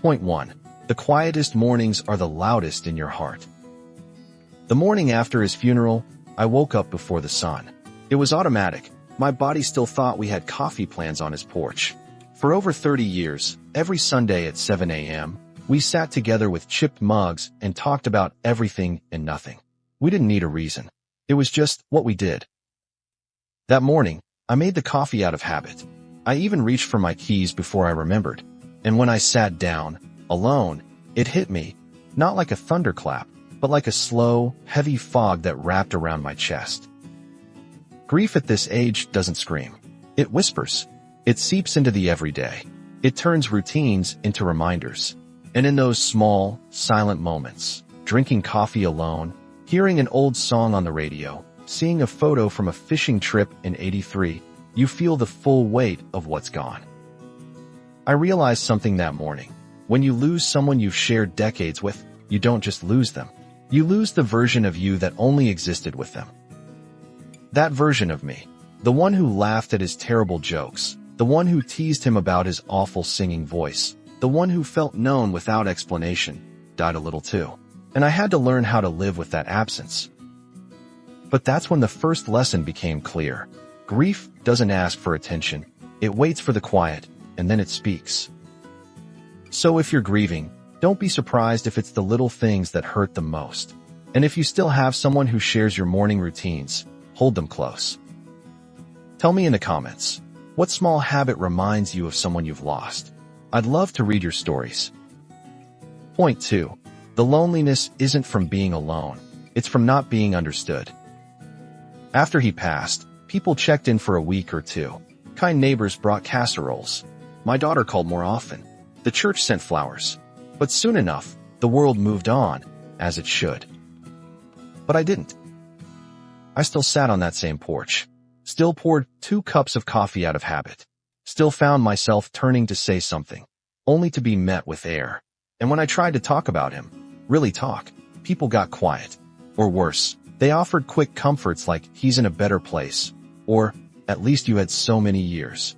Point 1. The quietest mornings are the loudest in your heart. The morning after his funeral, I woke up before the sun. It was automatic. My body still thought we had coffee plans on his porch. For over 30 years, every Sunday at 7 a.m., we sat together with chipped mugs and talked about everything and nothing. We didn't need a reason. It was just what we did. That morning, I made the coffee out of habit. I even reached for my keys before I remembered. And when I sat down, alone, it hit me, not like a thunderclap, but like a slow, heavy fog that wrapped around my chest. Grief at this age doesn't scream. It whispers. It seeps into the everyday. It turns routines into reminders. And in those small, silent moments, drinking coffee alone, hearing an old song on the radio, seeing a photo from a fishing trip in '83, you feel the full weight of what's gone. I realized something that morning. When you lose someone you've shared decades with, you don't just lose them. You lose the version of you that only existed with them. That version of me, the one who laughed at his terrible jokes, the one who teased him about his awful singing voice, the one who felt known without explanation, died a little too. And I had to learn how to live with that absence. But that's when the first lesson became clear. Grief doesn't ask for attention. It waits for the quiet, and then it speaks. So if you're grieving, don't be surprised if it's the little things that hurt the most. And if you still have someone who shares your morning routines, hold them close. Tell me in the comments, what small habit reminds you of someone you've lost? I'd love to read your stories. Point 2. The loneliness isn't from being alone. It's from not being understood. After he passed, people checked in for a week or two. Kind neighbors brought casseroles. My daughter called more often. The church sent flowers. But soon enough, the world moved on, as it should. But I didn't. I still sat on that same porch. Still poured 2 cups of coffee out of habit. Still found myself turning to say something, only to be met with air. And when I tried to talk about him, really talk, people got quiet. Or worse, they offered quick comforts like, he's in a better place, or, at least you had so many years.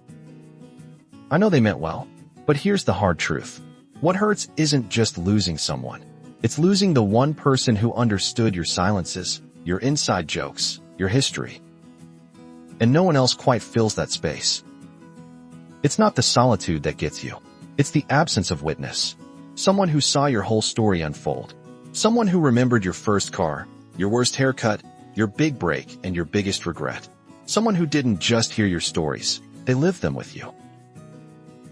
I know they meant well, but here's the hard truth. What hurts isn't just losing someone. It's losing the one person who understood your silences, your inside jokes, your history. And no one else quite fills that space. It's not the solitude that gets you. It's the absence of witness. Someone who saw your whole story unfold. Someone who remembered your first car, your worst haircut, your big break, and your biggest regret. Someone who didn't just hear your stories, they lived them with you.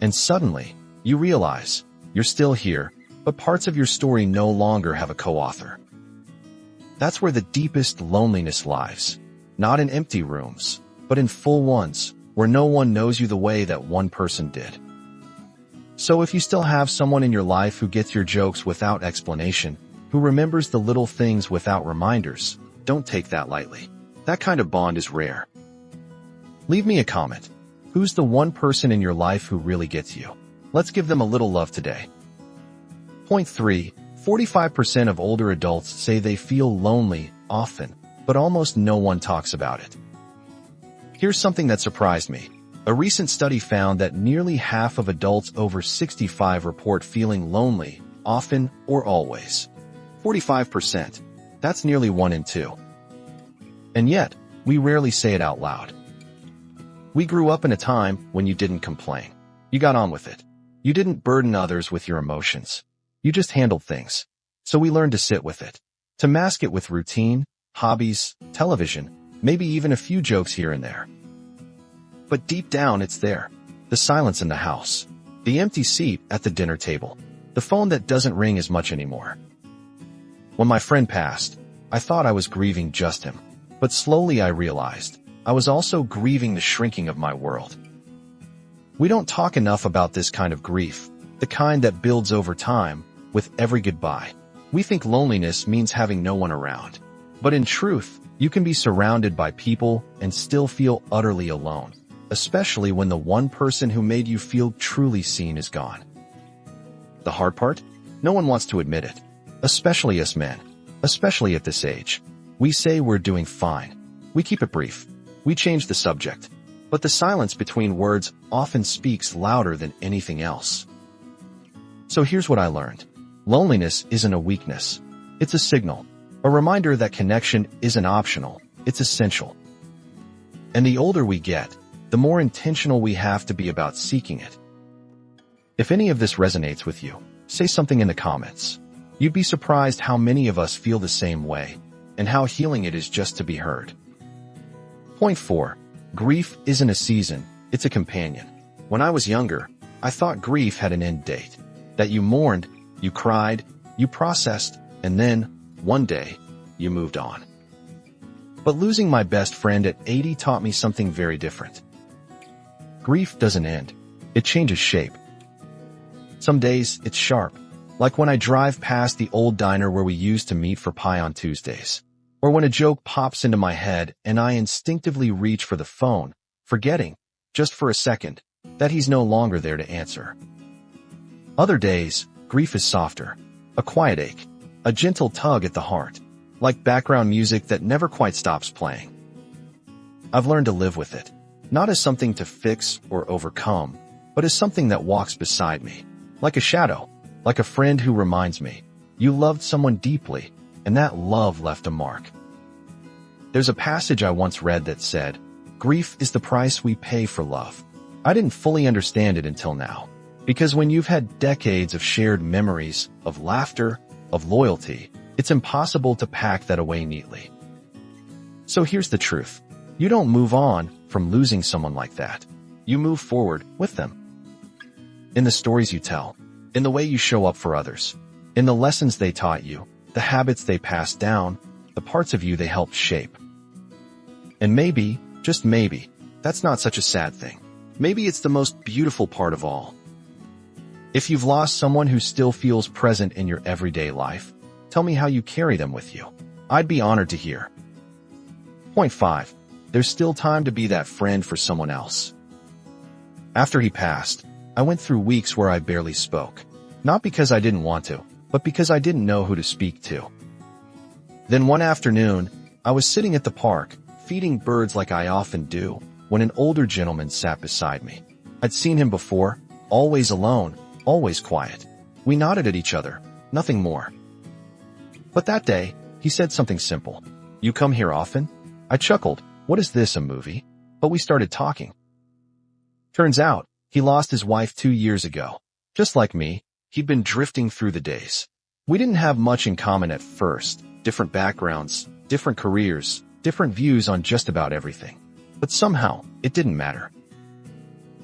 And suddenly, you realize, you're still here, but parts of your story no longer have a co-author. That's where the deepest loneliness lies. Not in empty rooms, but in full ones, where no one knows you the way that one person did. So if you still have someone in your life who gets your jokes without explanation, who remembers the little things without reminders, don't take that lightly. That kind of bond is rare. Leave me a comment. Who's the one person in your life who really gets you? Let's give them a little love today. Point 3. 45% of older adults say they feel lonely often, but almost no one talks about it. Here's something that surprised me. A recent study found that nearly half of adults over 65 report feeling lonely, often or always. 45%. That's nearly 1 in 2. And yet, we rarely say it out loud. We grew up in a time when you didn't complain. You got on with it. You didn't burden others with your emotions. You just handled things. So we learned to sit with it, to mask it with routine, hobbies, television, maybe even a few jokes here and there. But deep down, it's there. The silence in the house. The empty seat at the dinner table. The phone that doesn't ring as much anymore. When my friend passed, I thought I was grieving just him. But slowly I realized, I was also grieving the shrinking of my world. We don't talk enough about this kind of grief, the kind that builds over time, with every goodbye. We think loneliness means having no one around. But in truth, you can be surrounded by people and still feel utterly alone, especially when the one person who made you feel truly seen is gone. The hard part? No one wants to admit it, especially us men, especially at this age. We say we're doing fine. We keep it brief. We change the subject. But the silence between words often speaks louder than anything else. So here's what I learned. Loneliness isn't a weakness. It's a signal. A reminder that connection isn't optional. It's essential. And the older we get, the more intentional we have to be about seeking it. If any of this resonates with you, say something in the comments. You'd be surprised how many of us feel the same way, and how healing it is just to be heard. Point 4. Grief isn't a season, it's a companion. When I was younger, I thought grief had an end date. That you mourned, you cried, you processed, and then, one day, you moved on. But losing my best friend at 80 taught me something very different. Grief doesn't end. It changes shape. Some days, it's sharp, like when I drive past the old diner where we used to meet for pie on Tuesdays. Or when a joke pops into my head and I instinctively reach for the phone, forgetting, just for a second, that he's no longer there to answer. Other days, grief is softer, a quiet ache, a gentle tug at the heart, like background music that never quite stops playing. I've learned to live with it, not as something to fix or overcome, but as something that walks beside me, like a shadow, like a friend who reminds me, you loved someone deeply, and that love left a mark. There's a passage I once read that said, Grief is the price we pay for love. I didn't fully understand it until now. Because when you've had decades of shared memories, of laughter, of loyalty, it's impossible to pack that away neatly. So here's the truth. You don't move on from losing someone like that. You move forward with them. In the stories you tell, in the way you show up for others, in the lessons they taught you, the habits they passed down, the parts of you they helped shape. And maybe, just maybe, that's not such a sad thing. Maybe it's the most beautiful part of all. If you've lost someone who still feels present in your everyday life, tell me how you carry them with you. I'd be honored to hear. Point 5. There's still time to be that friend for someone else. After he passed, I went through weeks where I barely spoke. Not because I didn't want to, but because I didn't know who to speak to. Then one afternoon, I was sitting at the park, feeding birds like I often do, when an older gentleman sat beside me. I'd seen him before, always alone, always quiet. We nodded at each other, nothing more. But that day, he said something simple. "You come here often?" I chuckled. What is this, a movie? But we started talking. Turns out, he lost his wife 2 years ago. Just like me, he'd been drifting through the days. We didn't have much in common at first. Different backgrounds, different careers, different views on just about everything. But somehow, it didn't matter.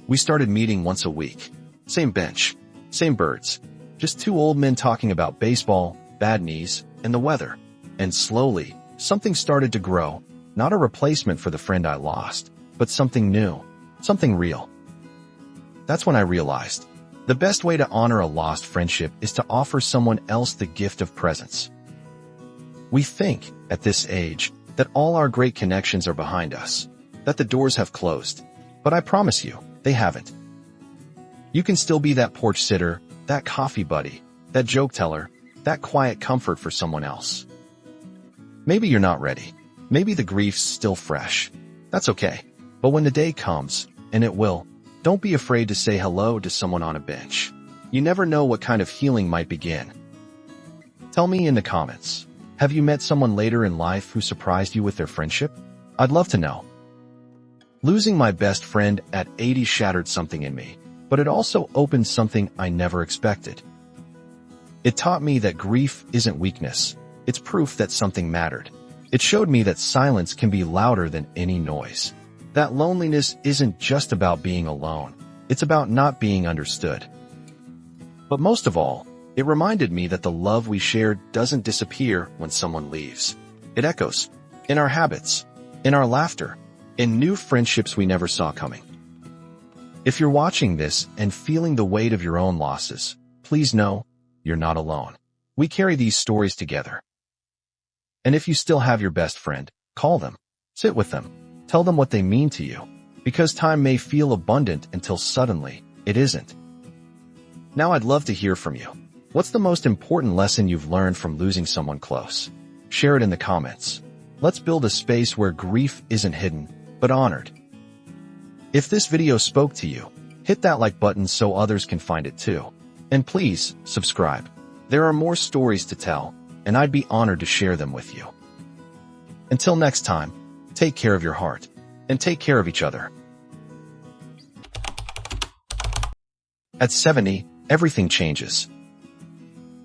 We started meeting once a week. Same bench, same birds. Just two old men talking about baseball, bad knees, and the weather. And slowly, something started to grow. Not a replacement for the friend I lost, but something new, something real. That's when I realized, the best way to honor a lost friendship is to offer someone else the gift of presence. We think, at this age, that all our great connections are behind us, that the doors have closed. But I promise you, they haven't. You can still be that porch sitter, that coffee buddy, that joke teller, that quiet comfort for someone else. Maybe you're not ready. Maybe the grief's still fresh. That's okay. But when the day comes, and it will, don't be afraid to say hello to someone on a bench. You never know what kind of healing might begin. Tell me in the comments, have you met someone later in life who surprised you with their friendship? I'd love to know. Losing my best friend at 80 shattered something in me, but it also opened something I never expected. It taught me that grief isn't weakness. It's proof that something mattered. It showed me that silence can be louder than any noise. That loneliness isn't just about being alone. It's about not being understood. But most of all, it reminded me that the love we shared doesn't disappear when someone leaves. It echoes in our habits, in our laughter, in new friendships we never saw coming. If you're watching this and feeling the weight of your own losses, please know you're not alone. We carry these stories together. And if you still have your best friend, call them, sit with them, tell them what they mean to you, because time may feel abundant until suddenly it isn't. Now I'd love to hear from you. What's the most important lesson you've learned from losing someone close? Share it in the comments. Let's build a space where grief isn't hidden, but honored. If this video spoke to you, hit that like button so others can find it too. And please, subscribe. There are more stories to tell, and I'd be honored to share them with you. Until next time, take care of your heart, and take care of each other. At 70, everything changes.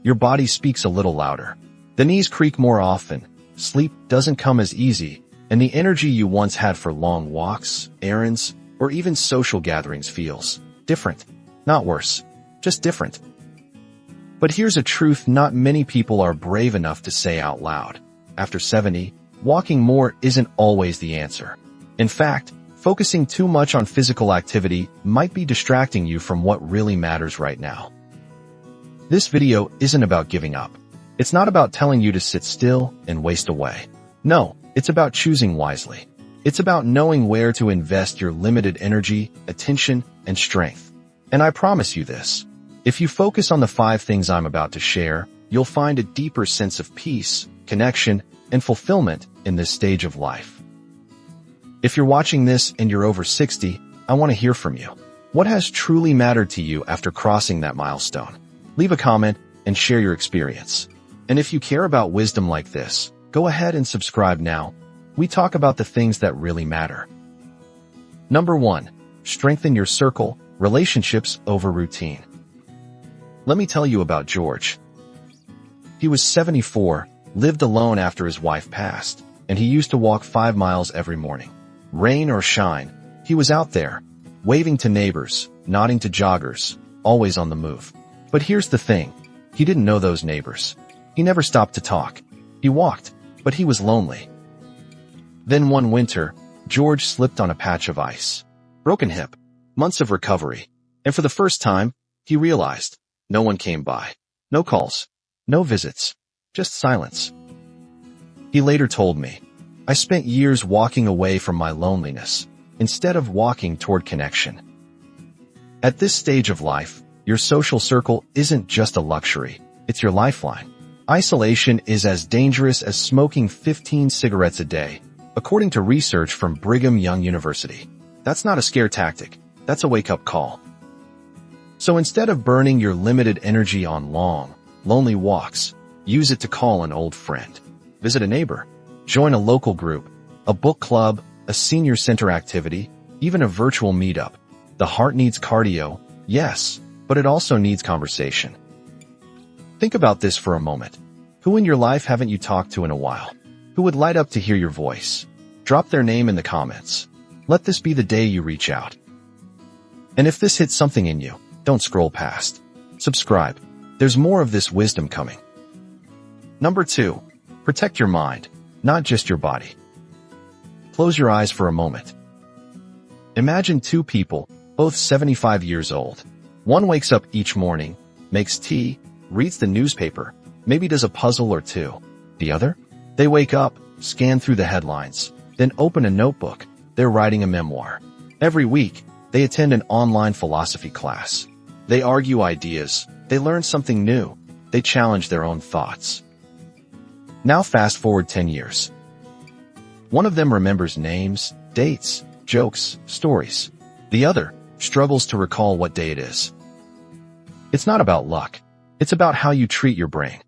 Your body speaks a little louder. The knees creak more often, sleep doesn't come as easy, and the energy you once had for long walks, errands, or even social gatherings feels different. Not worse, just different. But here's a truth not many people are brave enough to say out loud. After 70, walking more isn't always the answer. In fact, focusing too much on physical activity might be distracting you from what really matters right now. This video isn't about giving up. It's not about telling you to sit still and waste away. No, it's about choosing wisely. It's about knowing where to invest your limited energy, attention, and strength. And I promise you this. If you focus on the 5 things I'm about to share, you'll find a deeper sense of peace, connection, and fulfillment in this stage of life. If you're watching this and you're over 60, I want to hear from you. What has truly mattered to you after crossing that milestone? Leave a comment and share your experience. And if you care about wisdom like this, go ahead and subscribe now. We talk about the things that really matter. Number 1. Strengthen your circle, relationships over routine. Let me tell you about George. He was 74, lived alone after his wife passed, and he used to walk 5 miles every morning. Rain or shine, he was out there, waving to neighbors, nodding to joggers, always on the move. But here's the thing, he didn't know those neighbors. He never stopped to talk. He walked, but he was lonely. Then one winter, George slipped on a patch of ice. Broken hip, months of recovery, and for the first time, he realized no one came by. No calls, no visits, just silence. He later told me, I spent years walking away from my loneliness, instead of walking toward connection. At this stage of life, your social circle isn't just a luxury, it's your lifeline. Isolation is as dangerous as smoking 15 cigarettes a day, according to research from Brigham Young University. That's not a scare tactic, that's a wake-up call. So instead of burning your limited energy on long, lonely walks, use it to call an old friend, visit a neighbor, join a local group, a book club, a senior center activity, even a virtual meetup. The heart needs cardio, yes, but it also needs conversation. Think about this for a moment. Who in your life haven't you talked to in a while? Who would light up to hear your voice? Drop their name in the comments. Let this be the day you reach out. And if this hits something in you, don't scroll past. Subscribe. There's more of this wisdom coming. Number 2. Protect your mind, not just your body. Close your eyes for a moment. Imagine 2 people, both 75 years old. One wakes up each morning, makes tea, reads the newspaper, maybe does a puzzle or 2. The other? They wake up, scan through the headlines, then open a notebook. They're writing a memoir. Every week, they attend an online philosophy class. They argue ideas. They learn something new. They challenge their own thoughts. Now fast forward 10 years. One of them remembers names, dates, jokes, stories. The other struggles to recall what day it is. It's not about luck. It's about how you treat your brain.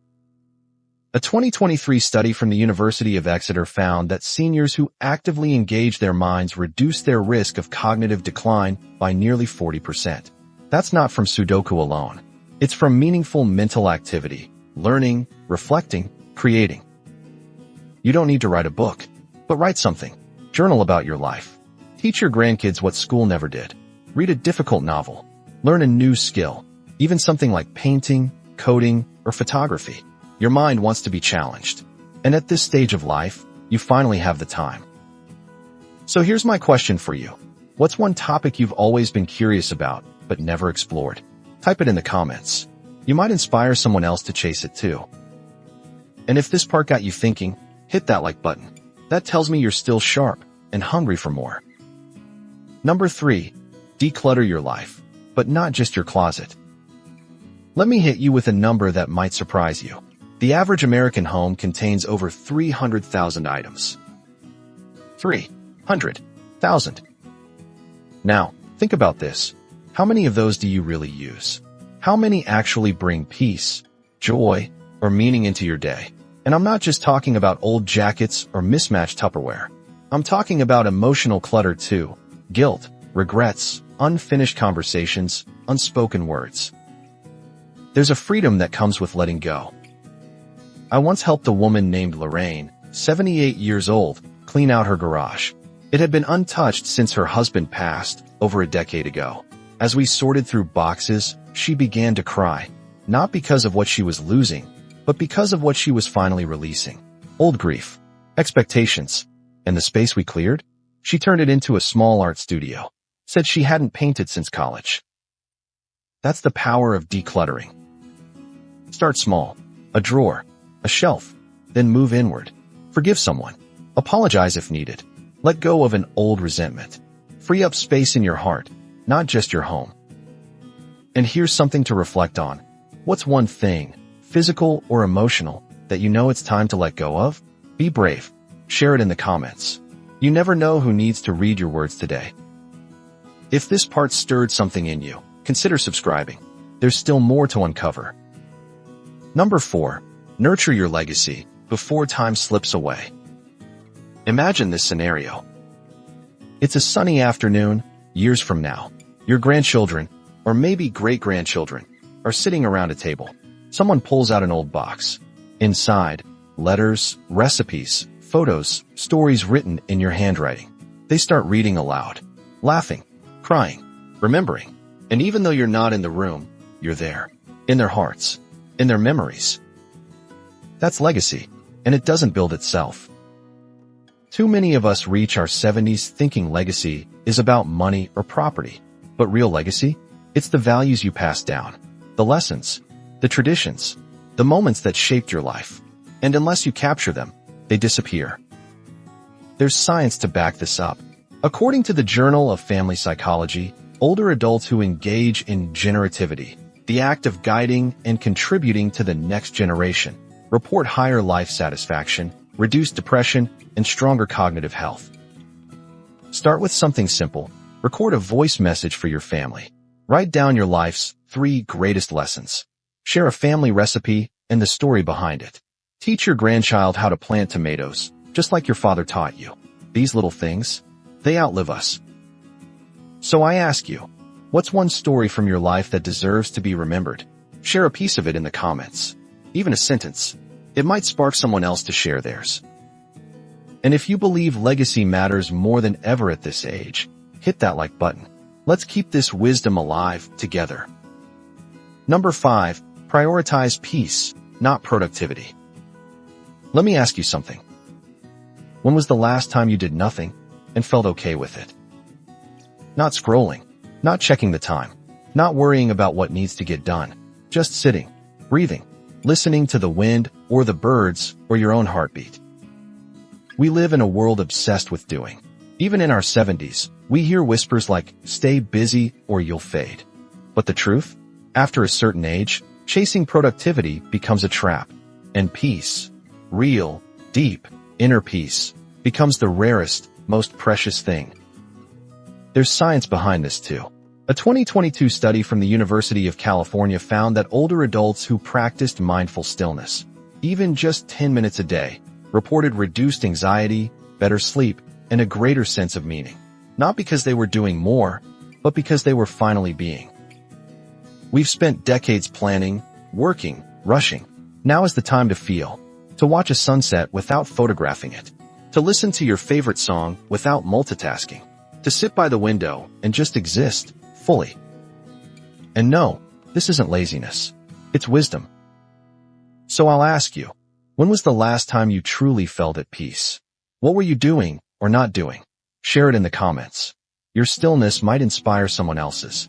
A 2023 study from the University of Exeter found that seniors who actively engage their minds reduce their risk of cognitive decline by nearly 40%. That's not from Sudoku alone. It's from meaningful mental activity, learning, reflecting, creating. You don't need to write a book, but write something. Journal about your life. Teach your grandkids what school never did. Read a difficult novel. Learn a new skill, even something like painting, coding, or photography. Your mind wants to be challenged. And at this stage of life, you finally have the time. So here's my question for you. What's one topic you've always been curious about, but never explored? Type it in the comments. You might inspire someone else to chase it too. And if this part got you thinking, hit that like button. That tells me you're still sharp and hungry for more. Number 3. Declutter your life, but not just your closet. Let me hit you with a number that might surprise you. The average American home contains over 300,000 items. 300,000. Now, think about this. How many of those do you really use? How many actually bring peace, joy, or meaning into your day? And I'm not just talking about old jackets or mismatched Tupperware. I'm talking about emotional clutter too. Guilt, regrets, unfinished conversations, unspoken words. There's a freedom that comes with letting go. I once helped a woman named Lorraine, 78 years old, clean out her garage. It had been untouched since her husband passed over a decade ago. As we sorted through boxes, she began to cry, not because of what she was losing, but because of what she was finally releasing. Old grief, expectations, and the space we cleared? She turned it into a small art studio. Said she hadn't painted since college. That's the power of decluttering. Start small. A drawer, a shelf, then move inward. Forgive someone. Apologize if needed. Let go of an old resentment. Free up space in your heart, not just your home. And here's something to reflect on. What's one thing, physical or emotional, that you know it's time to let go of? Be brave. Share it in the comments. You never know who needs to read your words today. If this part stirred something in you, consider subscribing. There's still more to uncover. Number 4. Nurture your legacy before time slips away. Imagine this scenario. It's a sunny afternoon, years from now. Your grandchildren, or maybe great-grandchildren, are sitting around a table. Someone pulls out an old box. Inside, letters, recipes, photos, stories written in your handwriting. They start reading aloud, laughing, crying, remembering. And even though you're not in the room, you're there, in their hearts, in their memories. That's legacy, and it doesn't build itself. Too many of us reach our 70s thinking legacy is about money or property. But real legacy? It's the values you pass down, the lessons, the traditions, the moments that shaped your life. And unless you capture them, they disappear. There's science to back this up. According to the Journal of Family Psychology, older adults who engage in generativity, the act of guiding and contributing to the next generation, report higher life satisfaction, reduced depression, and stronger cognitive health. Start with something simple. Record a voice message for your family. Write down your life's 3 greatest lessons. Share a family recipe and the story behind it. Teach your grandchild how to plant tomatoes, just like your father taught you. These little things, they outlive us. So I ask you, what's one story from your life that deserves to be remembered? Share a piece of it in the comments. Even a sentence. It might spark someone else to share theirs. And if you believe legacy matters more than ever at this age, hit that like button. Let's keep this wisdom alive together. Number 5, prioritize peace, not productivity. Let me ask you something. When was the last time you did nothing and felt okay with it? Not scrolling, not checking the time, not worrying about what needs to get done, just sitting, breathing, listening to the wind or the birds or your own heartbeat. We live in a world obsessed with doing. Even in our 70s, we hear whispers like, stay busy or you'll fade. But the truth? After a certain age, chasing productivity becomes a trap. And peace, real, deep, inner peace, becomes the rarest, most precious thing. There's science behind this too. A 2022 study from the University of California found that older adults who practiced mindful stillness, even just 10 minutes a day, reported reduced anxiety, better sleep, and a greater sense of meaning. Not because they were doing more, but because they were finally being. We've spent decades planning, working, rushing. Now is the time to feel, to watch a sunset without photographing it, to listen to your favorite song without multitasking, to sit by the window and just exist fully. And no, this isn't laziness. It's wisdom. So I'll ask you, when was the last time you truly felt at peace? What were you doing or not doing? Share it in the comments. Your stillness might inspire someone else's.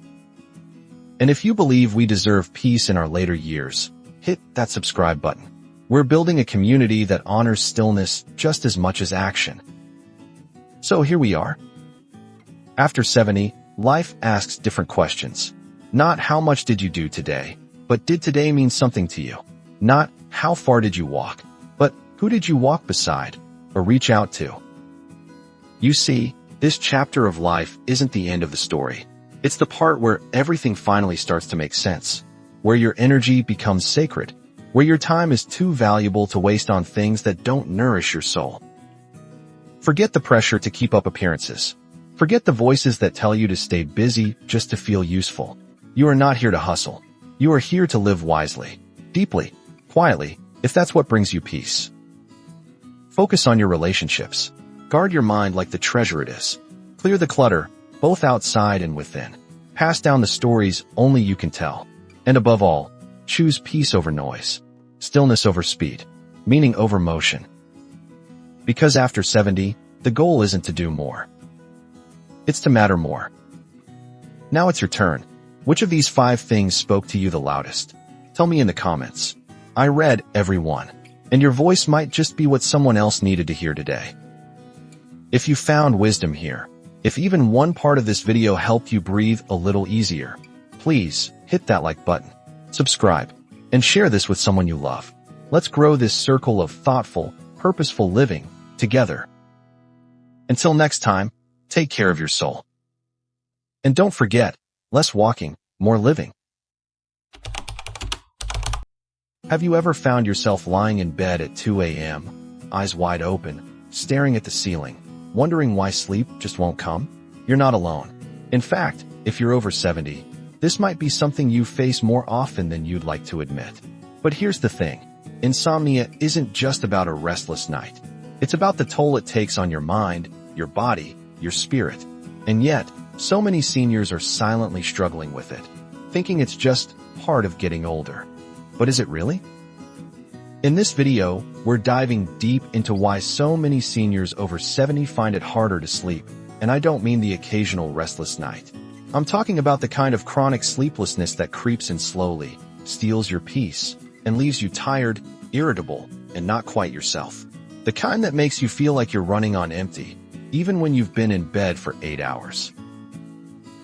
And if you believe we deserve peace in our later years, hit that subscribe button. We're building a community that honors stillness just as much as action. So here we are. After 70, life asks different questions. Not how much did you do today, but did today mean something to you? Not how far did you walk, but who did you walk beside or reach out to? You see, this chapter of life isn't the end of the story. It's the part where everything finally starts to make sense, where your energy becomes sacred, where your time is too valuable to waste on things that don't nourish your soul. Forget the pressure to keep up appearances. Forget the voices that tell you to stay busy just to feel useful. You are not here to hustle. You are here to live wisely, deeply, quietly, if that's what brings you peace. Focus on your relationships. Guard your mind like the treasure it is. Clear the clutter, both outside and within. Pass down the stories only you can tell. And above all, choose peace over noise, stillness over speed, meaning over motion. Because after 70, the goal isn't to do more. It's to matter more. Now it's your turn. Which of these 5 things spoke to you the loudest? Tell me in the comments. I read every one, and your voice might just be what someone else needed to hear today. If you found wisdom here, if even one part of this video helped you breathe a little easier, please hit that like button, subscribe, and share this with someone you love. Let's grow this circle of thoughtful, purposeful living together. Until next time, take care of your soul. And don't forget, less walking, more living. Have you ever found yourself lying in bed at 2 a.m., eyes wide open, staring at the ceiling, Wondering why sleep just won't come? You're not alone. In fact, if you're over 70, this might be something you face more often than you'd like to admit. But here's the thing. Insomnia isn't just about a restless night. It's about the toll it takes on your mind, your body, your spirit. And yet, so many seniors are silently struggling with it, thinking it's just part of getting older. But is it really? In this video, we're diving deep into why so many seniors over 70 find it harder to sleep, and I don't mean the occasional restless night. I'm talking about the kind of chronic sleeplessness that creeps in slowly, steals your peace, and leaves you tired, irritable, and not quite yourself. The kind that makes you feel like you're running on empty, even when you've been in bed for 8 hours.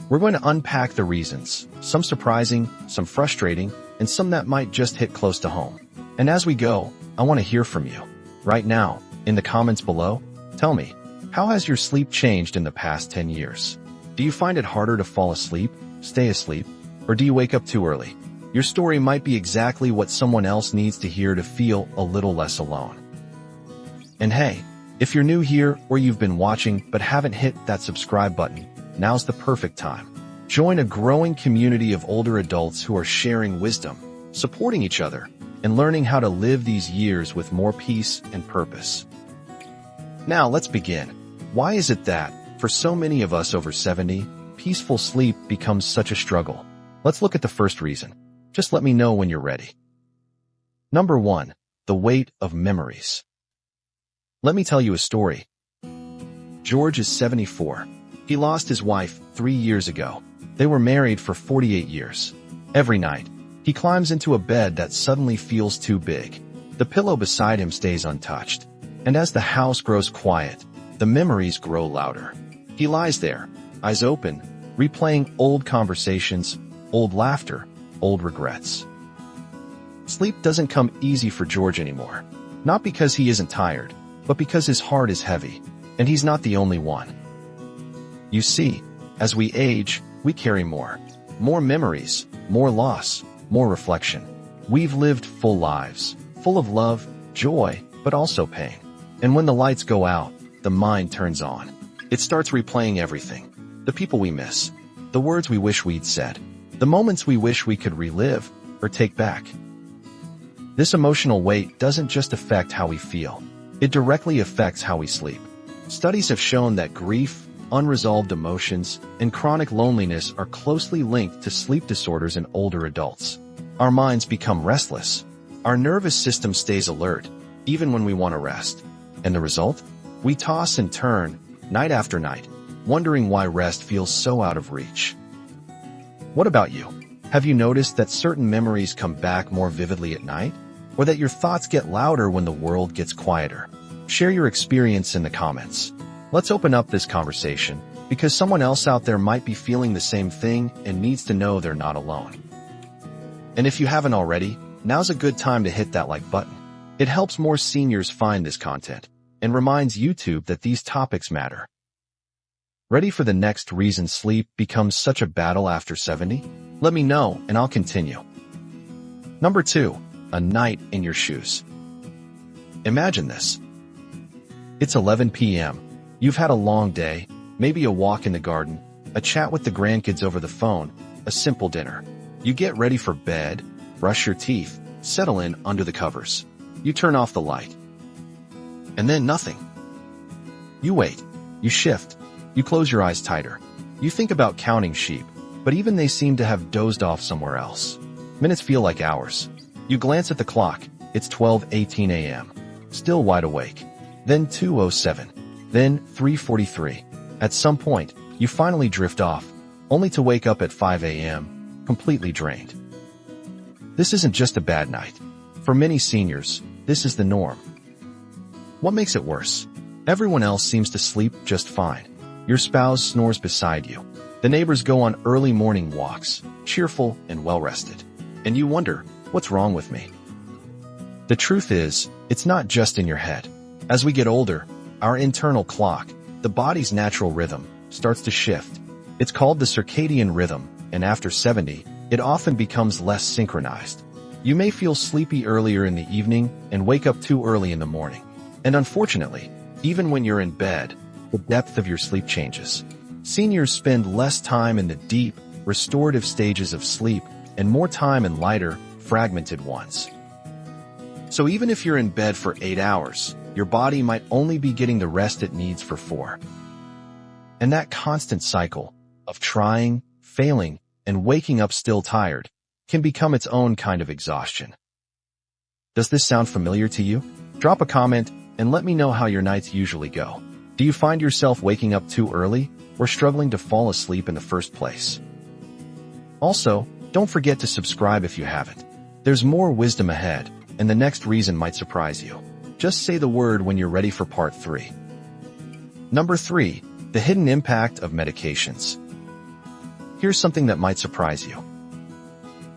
We're going to unpack the reasons, some surprising, some frustrating, and some that might just hit close to home. And as we go, I want to hear from you. Right now, in the comments below, tell me, how has your sleep changed in the past 10 years? Do you find it harder to fall asleep, stay asleep, or do you wake up too early? Your story might be exactly what someone else needs to hear to feel a little less alone. And hey, if you're new here or you've been watching but haven't hit that subscribe button, now's the perfect time. Join a growing community of older adults who are sharing wisdom, supporting each other, and learning how to live these years with more peace and purpose. Now let's begin. Why is it that, for so many of us over 70, peaceful sleep becomes such a struggle? Let's look at the first reason. Just let me know when you're ready. Number 1. The weight of memories. Let me tell you a story. George is 74. He lost his wife 3 years ago. They were married for 48 years. Every night, he climbs into a bed that suddenly feels too big. The pillow beside him stays untouched. And as the house grows quiet, the memories grow louder. He lies there, eyes open, replaying old conversations, old laughter, old regrets. Sleep doesn't come easy for George anymore. Not because he isn't tired, but because his heart is heavy. And he's not the only one. You see, as we age, we carry more. More memories, more loss, more reflection. We've lived full lives, full of love, joy, but also pain. And when the lights go out, the mind turns on. It starts replaying everything. The people we miss, the words we wish we'd said, the moments we wish we could relive or take back. This emotional weight doesn't just affect how we feel. It directly affects how we sleep. Studies have shown that grief, unresolved emotions, and chronic loneliness are closely linked to sleep disorders in older adults. Our minds become restless. Our nervous system stays alert, even when we want to rest. And the result? We toss and turn, night after night, wondering why rest feels so out of reach. What about you? Have you noticed that certain memories come back more vividly at night? Or that your thoughts get louder when the world gets quieter? Share your experience in the comments. Let's open up this conversation, because someone else out there might be feeling the same thing and needs to know they're not alone. And if you haven't already, now's a good time to hit that like button. It helps more seniors find this content and reminds YouTube that these topics matter. Ready for the next reason sleep becomes such a battle after 70? Let me know and I'll continue. Number 2. A night in your shoes. Imagine this. It's 11 p.m. You've had a long day, maybe a walk in the garden, a chat with the grandkids over the phone, a simple dinner. You get ready for bed, brush your teeth, settle in under the covers. You turn off the light. And then nothing. You wait. You shift. You close your eyes tighter. You think about counting sheep, but even they seem to have dozed off somewhere else. Minutes feel like hours. You glance at the clock. It's 12:18 a.m. Still wide awake. Then 2:07. Then 3:43. At some point, you finally drift off, only to wake up at 5 a.m., completely drained. This isn't just a bad night. For many seniors, this is the norm. What makes it worse? Everyone else seems to sleep just fine. Your spouse snores beside you. The neighbors go on early morning walks, cheerful and well-rested. And you wonder, what's wrong with me? The truth is, it's not just in your head. As we get older, our internal clock, the body's natural rhythm, starts to shift. It's called the circadian rhythm, and after 70, it often becomes less synchronized. You may feel sleepy earlier in the evening and wake up too early in the morning. And unfortunately, even when you're in bed, the depth of your sleep changes. Seniors spend less time in the deep, restorative stages of sleep and more time in lighter, fragmented ones. So even if you're in bed for 8 hours, your body might only be getting the rest it needs for 4. And that constant cycle of trying, failing, and waking up still tired can become its own kind of exhaustion. Does this sound familiar to you? Drop a comment and let me know how your nights usually go. Do you find yourself waking up too early or struggling to fall asleep in the first place? Also, don't forget to subscribe if you haven't. There's more wisdom ahead, and the next reason might surprise you. Just say the word when you're ready for part 3. Number 3, the hidden impact of medications. Here's something that might surprise you.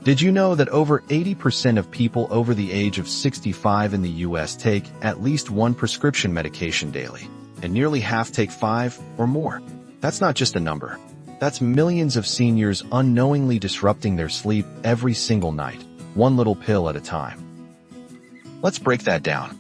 Did you know that over 80% of people over the age of 65 in the US take at least one prescription medication daily, and nearly half take 5 or more? That's not just a number. That's millions of seniors unknowingly disrupting their sleep every single night, one little pill at a time. Let's break that down.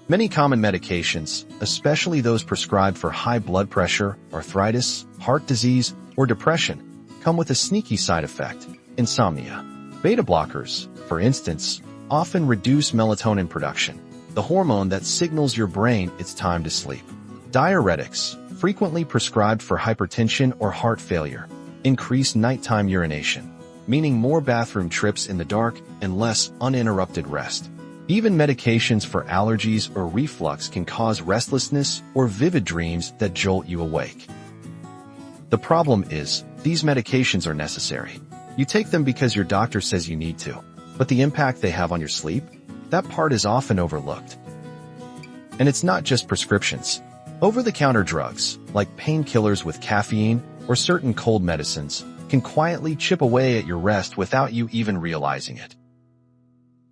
Many common medications, especially those prescribed for high blood pressure, arthritis, heart disease, or depression, come with a sneaky side effect: insomnia. Beta blockers, for instance, often reduce melatonin production, the hormone that signals your brain it's time to sleep. Diuretics, frequently prescribed for hypertension or heart failure, increase nighttime urination, meaning more bathroom trips in the dark and less uninterrupted rest. Even medications for allergies or reflux can cause restlessness or vivid dreams that jolt you awake. The problem is, these medications are necessary. You take them because your doctor says you need to, but the impact they have on your sleep, that part is often overlooked. And it's not just prescriptions. Over-the-counter drugs, like painkillers with caffeine or certain cold medicines, can quietly chip away at your rest without you even realizing it.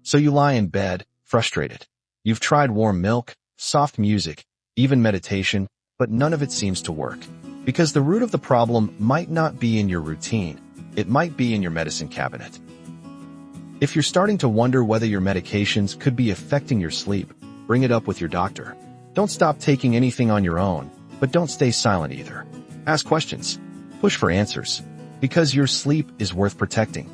So you lie in bed, frustrated. You've tried warm milk, soft music, even meditation, but none of it seems to work. Because the root of the problem might not be in your routine, it might be in your medicine cabinet. If you're starting to wonder whether your medications could be affecting your sleep, bring it up with your doctor. Don't stop taking anything on your own, but don't stay silent either. Ask questions. Push for answers. Because your sleep is worth protecting.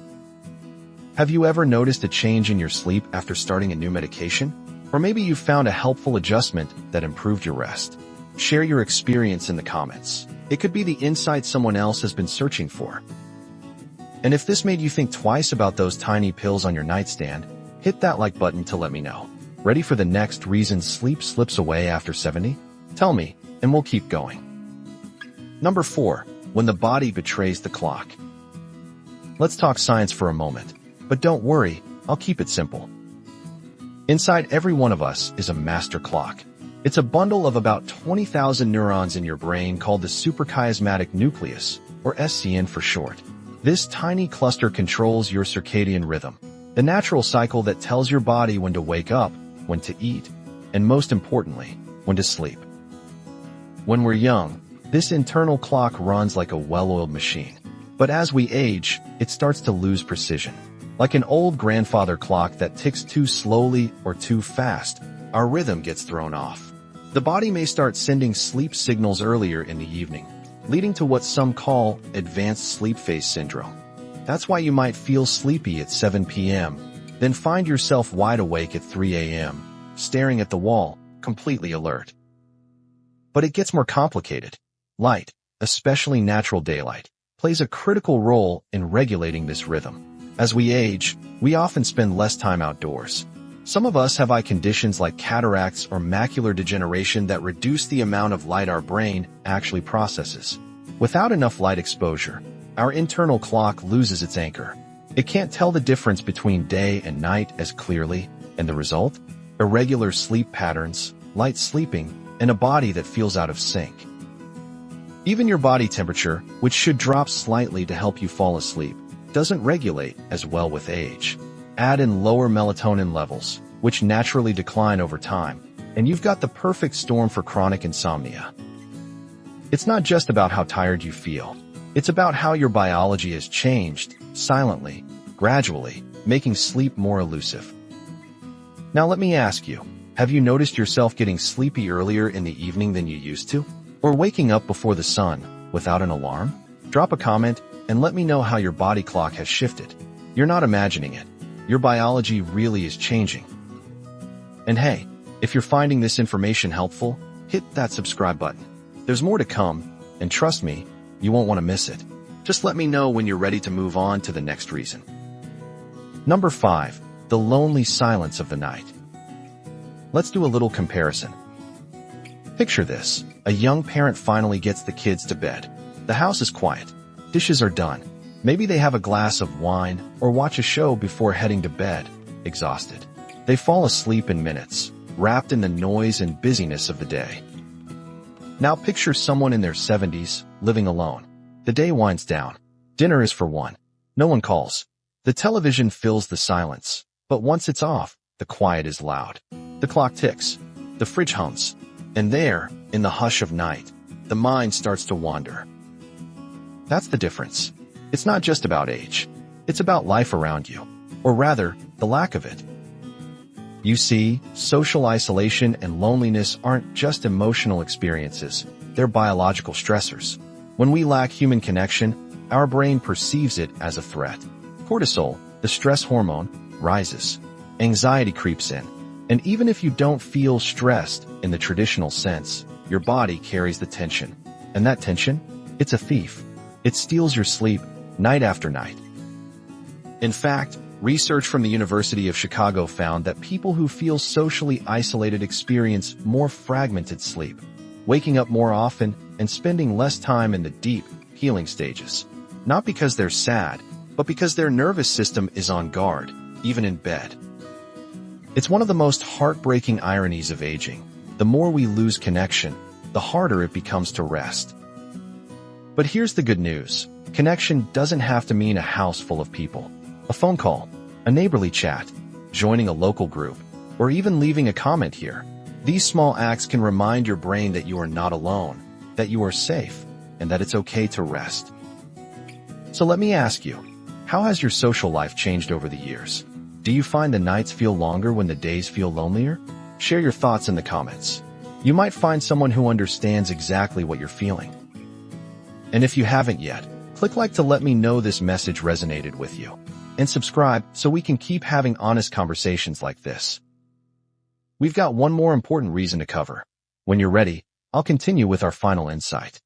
Have you ever noticed a change in your sleep after starting a new medication? Or maybe you found a helpful adjustment that improved your rest. Share your experience in the comments. It could be the insight someone else has been searching for. And if this made you think twice about those tiny pills on your nightstand, hit that like button to let me know. Ready for the next reason sleep slips away after 70? Tell me, and we'll keep going. Number 4, when the body betrays the clock. Let's talk science for a moment. But don't worry, I'll keep it simple. Inside every one of us is a master clock. It's a bundle of about 20,000 neurons in your brain called the suprachiasmatic nucleus, or SCN for short. This tiny cluster controls your circadian rhythm, the natural cycle that tells your body when to wake up, when to eat, and most importantly, when to sleep. When we're young, this internal clock runs like a well-oiled machine. But as we age, it starts to lose precision. Like an old grandfather clock that ticks too slowly or too fast, our rhythm gets thrown off. The body may start sending sleep signals earlier in the evening, leading to what some call advanced sleep phase syndrome. That's why you might feel sleepy at 7 p.m., then find yourself wide awake at 3 a.m., staring at the wall, completely alert. But it gets more complicated. Light, especially natural daylight, plays a critical role in regulating this rhythm. As we age, we often spend less time outdoors. Some of us have eye conditions like cataracts or macular degeneration that reduce the amount of light our brain actually processes. Without enough light exposure, our internal clock loses its anchor. It can't tell the difference between day and night as clearly, and the result? Irregular sleep patterns, light sleeping, and a body that feels out of sync. Even your body temperature, which should drop slightly to help you fall asleep, doesn't regulate as well with age. Add in lower melatonin levels, which naturally decline over time, and you've got the perfect storm for chronic insomnia. It's not just about how tired you feel. It's about how your biology has changed, silently, gradually, making sleep more elusive. Now let me ask you, Have you noticed yourself getting sleepy earlier in the evening than you used to? Or waking up before the sun without an alarm? Drop a comment and let me know how your body clock has shifted. You're not imagining it. Your biology really is changing. And hey, if you're finding this information helpful, hit that subscribe button. There's more to come, and trust me, you won't want to miss it. Just let me know when you're ready to move on to the next reason. Number 5. The lonely silence of the night. Let's do a little comparison. Picture this. A young parent finally gets the kids to bed. The house is quiet. Dishes are done. Maybe they have a glass of wine or watch a show before heading to bed, exhausted. They fall asleep in minutes, wrapped in the noise and busyness of the day. Now picture someone in their 70s, living alone. The day winds down. Dinner is for one. No one calls. The television fills the silence, but once it's off, the quiet is loud. The clock ticks. The fridge hums. And there, in the hush of night, the mind starts to wander. That's the difference. It's not just about age. It's about life around you, or rather, the lack of it. You see, social isolation and loneliness aren't just emotional experiences, they're biological stressors. When we lack human connection, our brain perceives it as a threat. Cortisol, the stress hormone, rises. Anxiety creeps in. And even if you don't feel stressed in the traditional sense, your body carries the tension. And that tension? It's a thief. It steals your sleep night after night. In fact, research from the University of Chicago found that people who feel socially isolated experience more fragmented sleep, waking up more often and spending less time in the deep, healing stages. Not because they're sad, but because their nervous system is on guard, even in bed. It's one of the most heartbreaking ironies of aging. The more we lose connection, the harder it becomes to rest. But here's the good news. Connection doesn't have to mean a house full of people. A phone call, a neighborly chat, joining a local group, or even leaving a comment here. These small acts can remind your brain that you are not alone, that you are safe, and that it's okay to rest. So let me ask you, how has your social life changed over the years? Do you find the nights feel longer when the days feel lonelier? Share your thoughts in the comments. You might find someone who understands exactly what you're feeling. And if you haven't yet, click like to let me know this message resonated with you. And subscribe so we can keep having honest conversations like this. We've got one more important reason to cover. When you're ready, I'll continue with our final insight.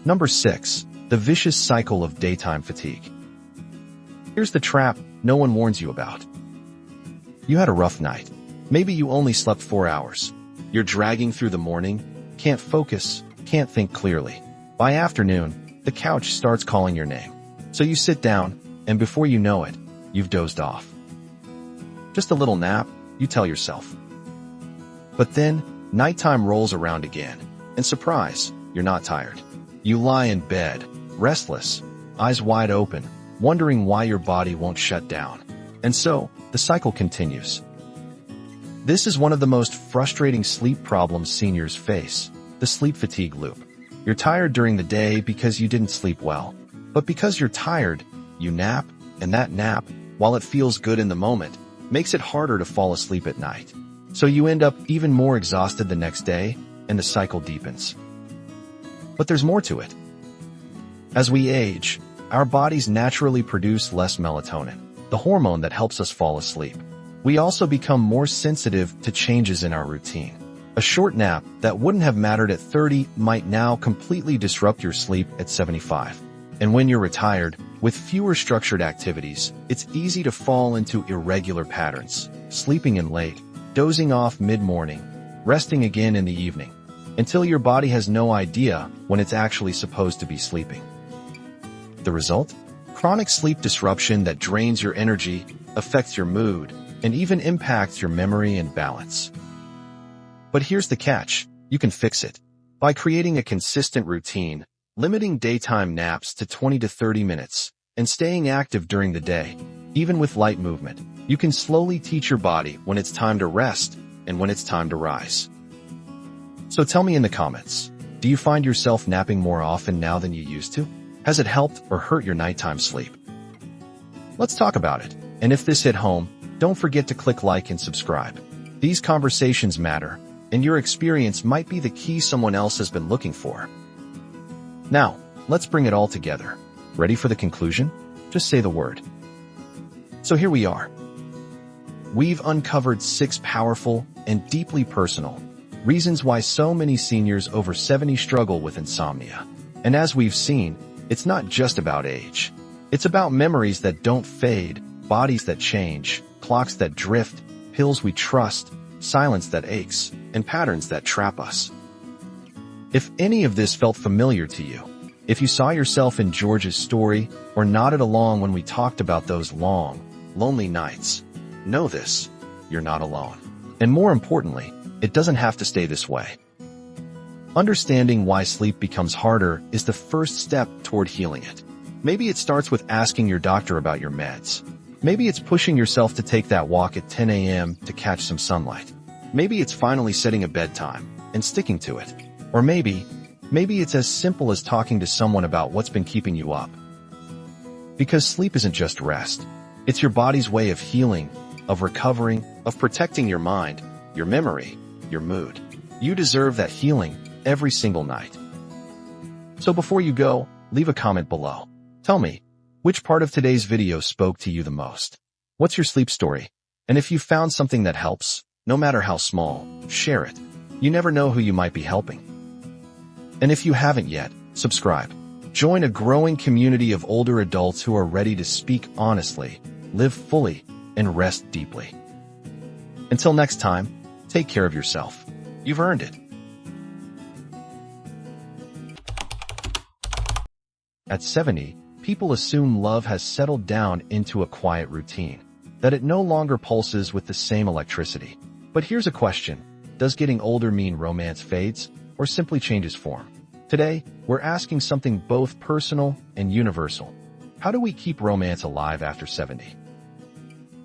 Number 6. The vicious cycle of daytime fatigue. Here's the trap no one warns you about. You had a rough night. Maybe you only slept 4 hours. You're dragging through the morning, can't focus, can't think clearly. By afternoon, the couch starts calling your name. So you sit down, and before you know it, you've dozed off. Just a little nap, you tell yourself. But then, nighttime rolls around again, and surprise, you're not tired. You lie in bed, restless, eyes wide open, wondering why your body won't shut down. And so, the cycle continues. This is one of the most frustrating sleep problems seniors face, the sleep fatigue loop. You're tired during the day because you didn't sleep well. But because you're tired, you nap, and that nap, while it feels good in the moment, makes it harder to fall asleep at night. So you end up even more exhausted the next day, and the cycle deepens. But there's more to it. As we age, our bodies naturally produce less melatonin, the hormone that helps us fall asleep. We also become more sensitive to changes in our routine. A short nap that wouldn't have mattered at 30 might now completely disrupt your sleep at 75. And when you're retired, with fewer structured activities, it's easy to fall into irregular patterns, sleeping in late, dozing off mid-morning, resting again in the evening, until your body has no idea when it's actually supposed to be sleeping. The result? Chronic sleep disruption that drains your energy, affects your mood, and even impacts your memory and balance. But here's the catch. You can fix it. By creating a consistent routine, limiting daytime naps to 20 to 30 minutes, and staying active during the day, even with light movement, you can slowly teach your body when it's time to rest and when it's time to rise. So tell me in the comments, do you find yourself napping more often now than you used to? Has it helped or hurt your nighttime sleep? Let's talk about it. And if this hit home, don't forget to click like and subscribe. These conversations matter, and your experience might be the key someone else has been looking for. Now, let's bring it all together. Ready for the conclusion? Just say the word. So here we are. We've uncovered 6 powerful and deeply personal reasons why so many seniors over 70 struggle with insomnia. And as we've seen, it's not just about age. It's about memories that don't fade, bodies that change, clocks that drift, pills we trust, silence that aches, and patterns that trap us. If any of this felt familiar to you, if you saw yourself in George's story or nodded along when we talked about those long, lonely nights, know this: you're not alone. And more importantly, it doesn't have to stay this way. Understanding why sleep becomes harder is the first step toward healing it. Maybe it starts with asking your doctor about your meds. Maybe it's pushing yourself to take that walk at 10 a.m. to catch some sunlight. Maybe it's finally setting a bedtime and sticking to it. Or maybe it's as simple as talking to someone about what's been keeping you up. Because sleep isn't just rest. It's your body's way of healing, of recovering, of protecting your mind, your memory, your mood. You deserve that healing every single night. So before you go, leave a comment below. Tell me, which part of today's video spoke to you the most? What's your sleep story? And if you found something that helps, no matter how small, share it. You never know who you might be helping. And if you haven't yet, subscribe. Join a growing community of older adults who are ready to speak honestly, live fully, and rest deeply. Until next time, take care of yourself. You've earned it. At 70, people assume love has settled down into a quiet routine, that it no longer pulses with the same electricity. But here's a question: does getting older mean romance fades, or simply changes form? Today, we're asking something both personal and universal. How do we keep romance alive after 70?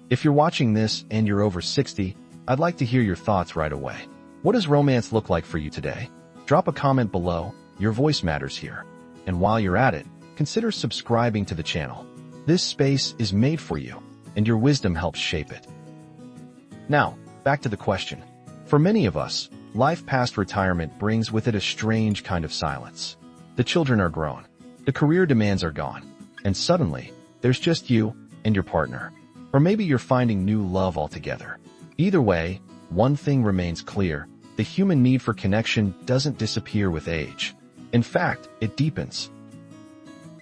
If you're watching this and you're over 60, I'd like to hear your thoughts right away. What does romance look like for you today? Drop a comment below. Your voice matters here. And while you're at it, consider subscribing to the channel. This space is made for you, and your wisdom helps shape it. Now, back to the question. For many of us, life past retirement brings with it a strange kind of silence. The children are grown, the career demands are gone, and suddenly, there's just you and your partner. Or maybe you're finding new love altogether. Either way, one thing remains clear: the human need for connection doesn't disappear with age. In fact, it deepens.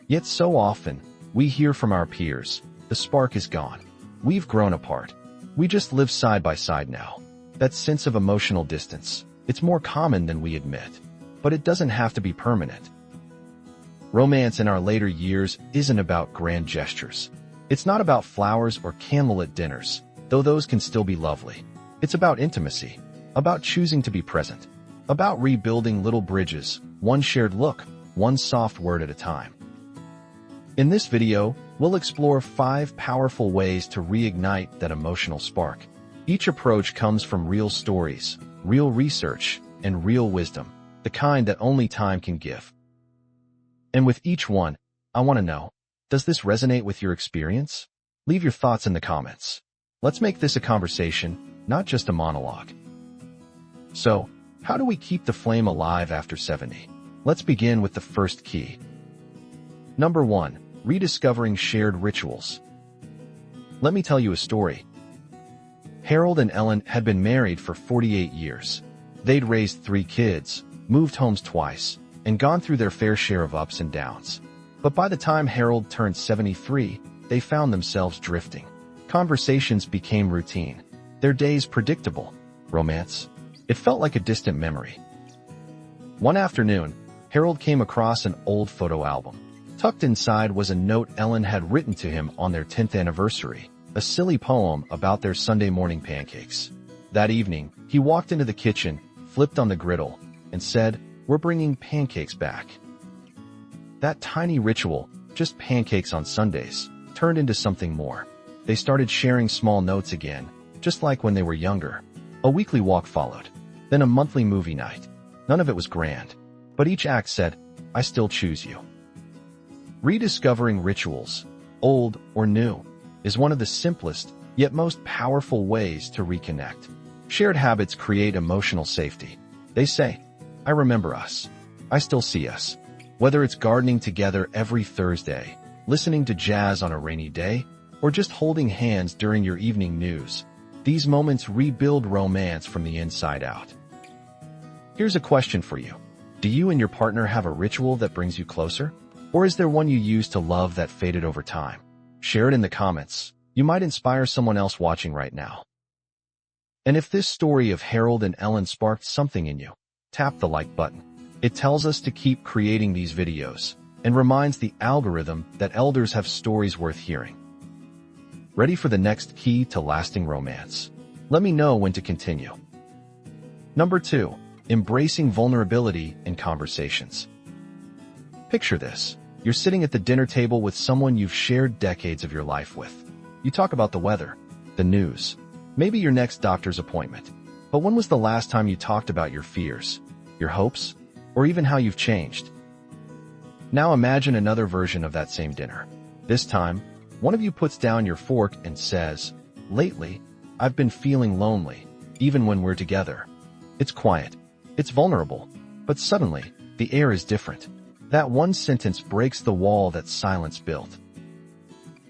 Yet so often, we hear from our peers, the spark is gone. We've grown apart. We just live side by side now. That sense of emotional distance, it's more common than we admit. But it doesn't have to be permanent. Romance in our later years isn't about grand gestures. It's not about flowers or candlelit dinners, though those can still be lovely. It's about intimacy, about choosing to be present, about rebuilding little bridges, one shared look, one soft word at a time. In this video, we'll explore 5 powerful ways to reignite that emotional spark. Each approach comes from real stories, real research, and real wisdom, the kind that only time can give. And with each one, I want to know, does this resonate with your experience? Leave your thoughts in the comments. Let's make this a conversation, not just a monologue. So, how do we keep the flame alive after 70? Let's begin with the first key. Number 1. Rediscovering shared rituals. Let me tell you a story. Harold and Ellen had been married for 48 years. They'd raised 3 kids, moved homes twice, and gone through their fair share of ups and downs. But by the time Harold turned 73, they found themselves drifting. Conversations became routine. Their days predictable. Romance? It felt like a distant memory. One afternoon, Harold came across an old photo album. Tucked inside was a note Ellen had written to him on their 10th anniversary, a silly poem about their Sunday morning pancakes. That evening, he walked into the kitchen, flipped on the griddle, and said, "We're bringing pancakes back." That tiny ritual, just pancakes on Sundays, turned into something more. They started sharing small notes again, just like when they were younger. A weekly walk followed, then a monthly movie night. None of it was grand, but each act said, "I still choose you." Rediscovering rituals, old or new, is one of the simplest, yet most powerful ways to reconnect. Shared habits create emotional safety. They say, I remember us. I still see us. Whether it's gardening together every Thursday, listening to jazz on a rainy day, or just holding hands during your evening news, these moments rebuild romance from the inside out. Here's a question for you. Do you and your partner have a ritual that brings you closer? Or is there one you used to love that faded over time? Share it in the comments. You might inspire someone else watching right now. And if this story of Harold and Ellen sparked something in you, tap the like button. It tells us to keep creating these videos and reminds the algorithm that elders have stories worth hearing. Ready for the next key to lasting romance? Let me know when to continue. Number 2. Embracing vulnerability in conversations. Picture this. You're sitting at the dinner table with someone you've shared decades of your life with. You talk about the weather, the news, maybe your next doctor's appointment. But when was the last time you talked about your fears, your hopes, or even how you've changed? Now imagine another version of that same dinner. This time, one of you puts down your fork and says, lately, I've been feeling lonely, even when we're together. It's quiet. It's vulnerable. But suddenly, the air is different. That one sentence breaks the wall that silence built.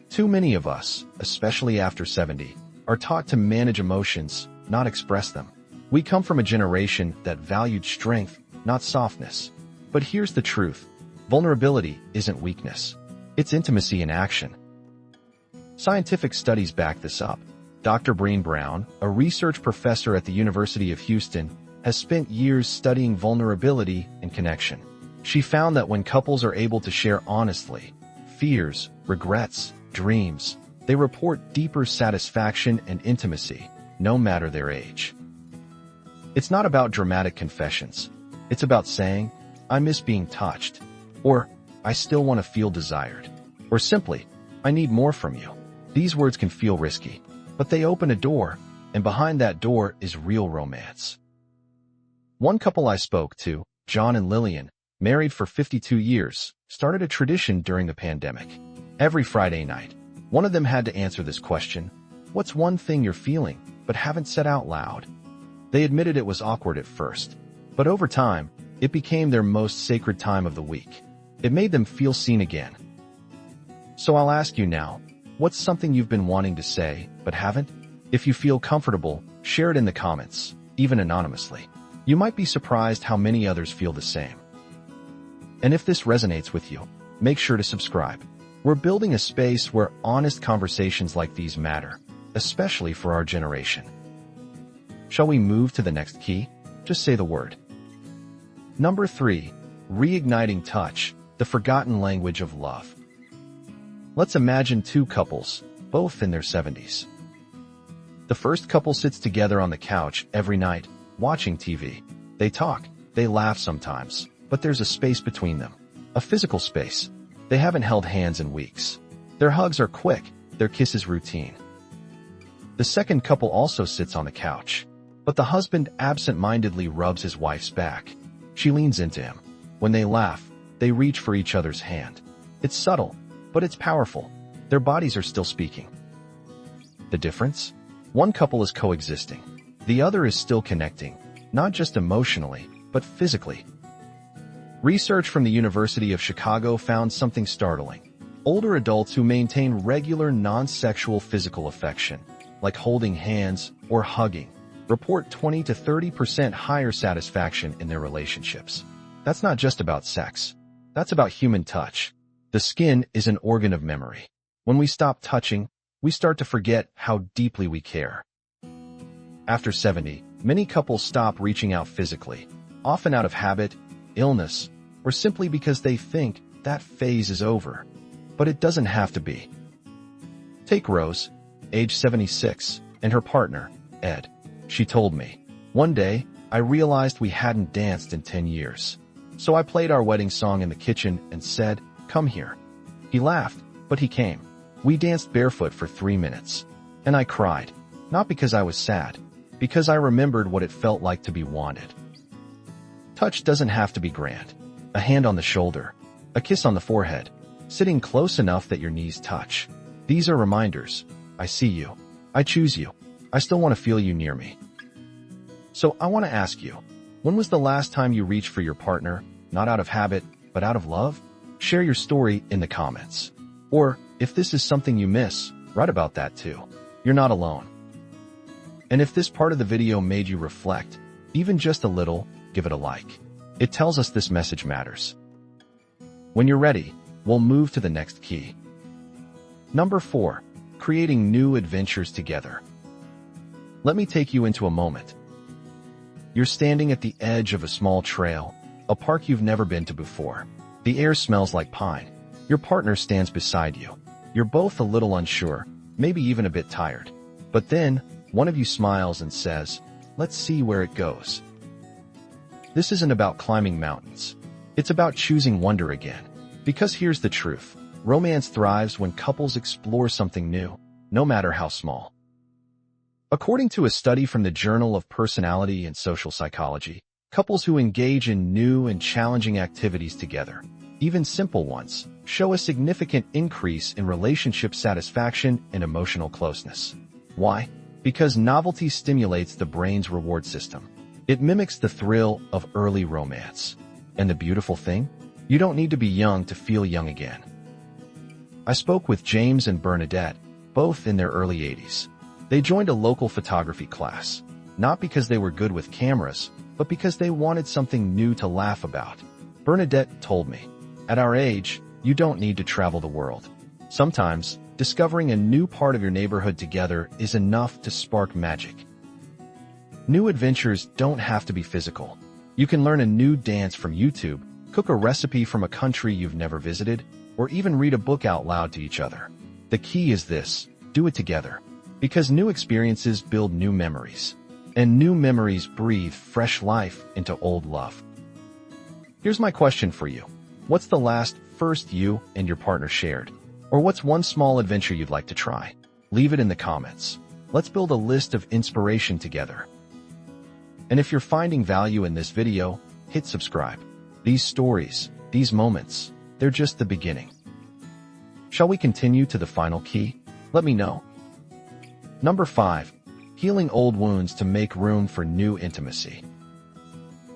Too many of us, especially after 70, are taught to manage emotions, not express them. We come from a generation that valued strength, not softness. But here's the truth. Vulnerability isn't weakness. It's intimacy in action. Scientific studies back this up. Dr. Brene Brown, a research professor at the University of Houston, has spent years studying vulnerability and connection. She found that when couples are able to share honestly, fears, regrets, dreams, they report deeper satisfaction and intimacy, no matter their age. It's not about dramatic confessions. It's about saying, I miss being touched, or I still want to feel desired, or simply, I need more from you. These words can feel risky, but they open a door, and behind that door is real romance. One couple I spoke to, John and Lillian, married for 52 years, started a tradition during the pandemic. Every Friday night, one of them had to answer this question, what's one thing you're feeling, but haven't said out loud? They admitted it was awkward at first, but over time, it became their most sacred time of the week. It made them feel seen again. So I'll ask you now, what's something you've been wanting to say, but haven't? If you feel comfortable, share it in the comments, even anonymously. You might be surprised how many others feel the same. And if this resonates with you, make sure to subscribe. We're building a space where honest conversations like these matter, especially for our generation. Shall we move to the next key? Just say the word. Number 3. Reigniting touch, the forgotten language of love. Let's imagine two couples, both in their 70s. The first couple sits together on the couch every night, watching TV. They talk, they laugh sometimes, but there's a space between them. A physical space. They haven't held hands in weeks. Their hugs are quick, their kisses routine. The second couple also sits on the couch, but the husband absent-mindedly rubs his wife's back. She leans into him. When they laugh, they reach for each other's hand. It's subtle, but it's powerful. Their bodies are still speaking. The difference? One couple is coexisting. The other is still connecting, not just emotionally, but physically. Research from the University of Chicago found something startling. Older adults who maintain regular non-sexual physical affection, like holding hands or hugging, report 20 to 30% higher satisfaction in their relationships. That's not just about sex. That's about human touch. The skin is an organ of memory. When we stop touching, we start to forget how deeply we care. After 70, many couples stop reaching out physically, often out of habit, illness, or simply because they think that phase is over. But it doesn't have to be. Take Rose, age 76, and her partner, Ed. She told me, one day, I realized we hadn't danced in 10 years. So I played our wedding song in the kitchen and said, come here. He laughed, but he came. We danced barefoot for 3 minutes. And I cried, not because I was sad, because I remembered what it felt like to be wanted. Touch doesn't have to be grand. A hand on the shoulder, a kiss on the forehead, sitting close enough that your knees touch. These are reminders. I see you. I choose you. I still want to feel you near me. So I want to ask you, when was the last time you reached for your partner, not out of habit, but out of love? Share your story in the comments. Or, if this is something you miss, write about that too. You're not alone. And if this part of the video made you reflect, even just a little, give it a like. It tells us this message matters. When you're ready, we'll move to the next key. Number 4, creating new adventures together. Let me take you into a moment. You're standing at the edge of a small trail, a park you've never been to before. The air smells like pine. Your partner stands beside you. You're both a little unsure, maybe even a bit tired. But then, one of you smiles and says, "Let's see where it goes." This isn't about climbing mountains. It's about choosing wonder again. Because here's the truth. Romance thrives when couples explore something new, no matter how small. According to a study from the Journal of Personality and Social Psychology, couples who engage in new and challenging activities together, even simple ones, show a significant increase in relationship satisfaction and emotional closeness. Why? Because novelty stimulates the brain's reward system. It mimics the thrill of early romance. And the beautiful thing? You don't need to be young to feel young again. I spoke with James and Bernadette, both in their early 80s. They joined a local photography class, not because they were good with cameras, but because they wanted something new to laugh about. Bernadette told me, "At our age, you don't need to travel the world. Sometimes, discovering a new part of your neighborhood together is enough to spark magic." New adventures don't have to be physical. You can learn a new dance from YouTube, cook a recipe from a country you've never visited, or even read a book out loud to each other. The key is this: do it together. Because new experiences build new memories. And new memories breathe fresh life into old love. Here's my question for you. What's the last first you and your partner shared? Or what's one small adventure you'd like to try? Leave it in the comments. Let's build a list of inspiration together. And if you're finding value in this video, hit subscribe. These stories, these moments, they're just the beginning. Shall we continue to the final key? Let me know. Number 5, healing old wounds to make room for new intimacy.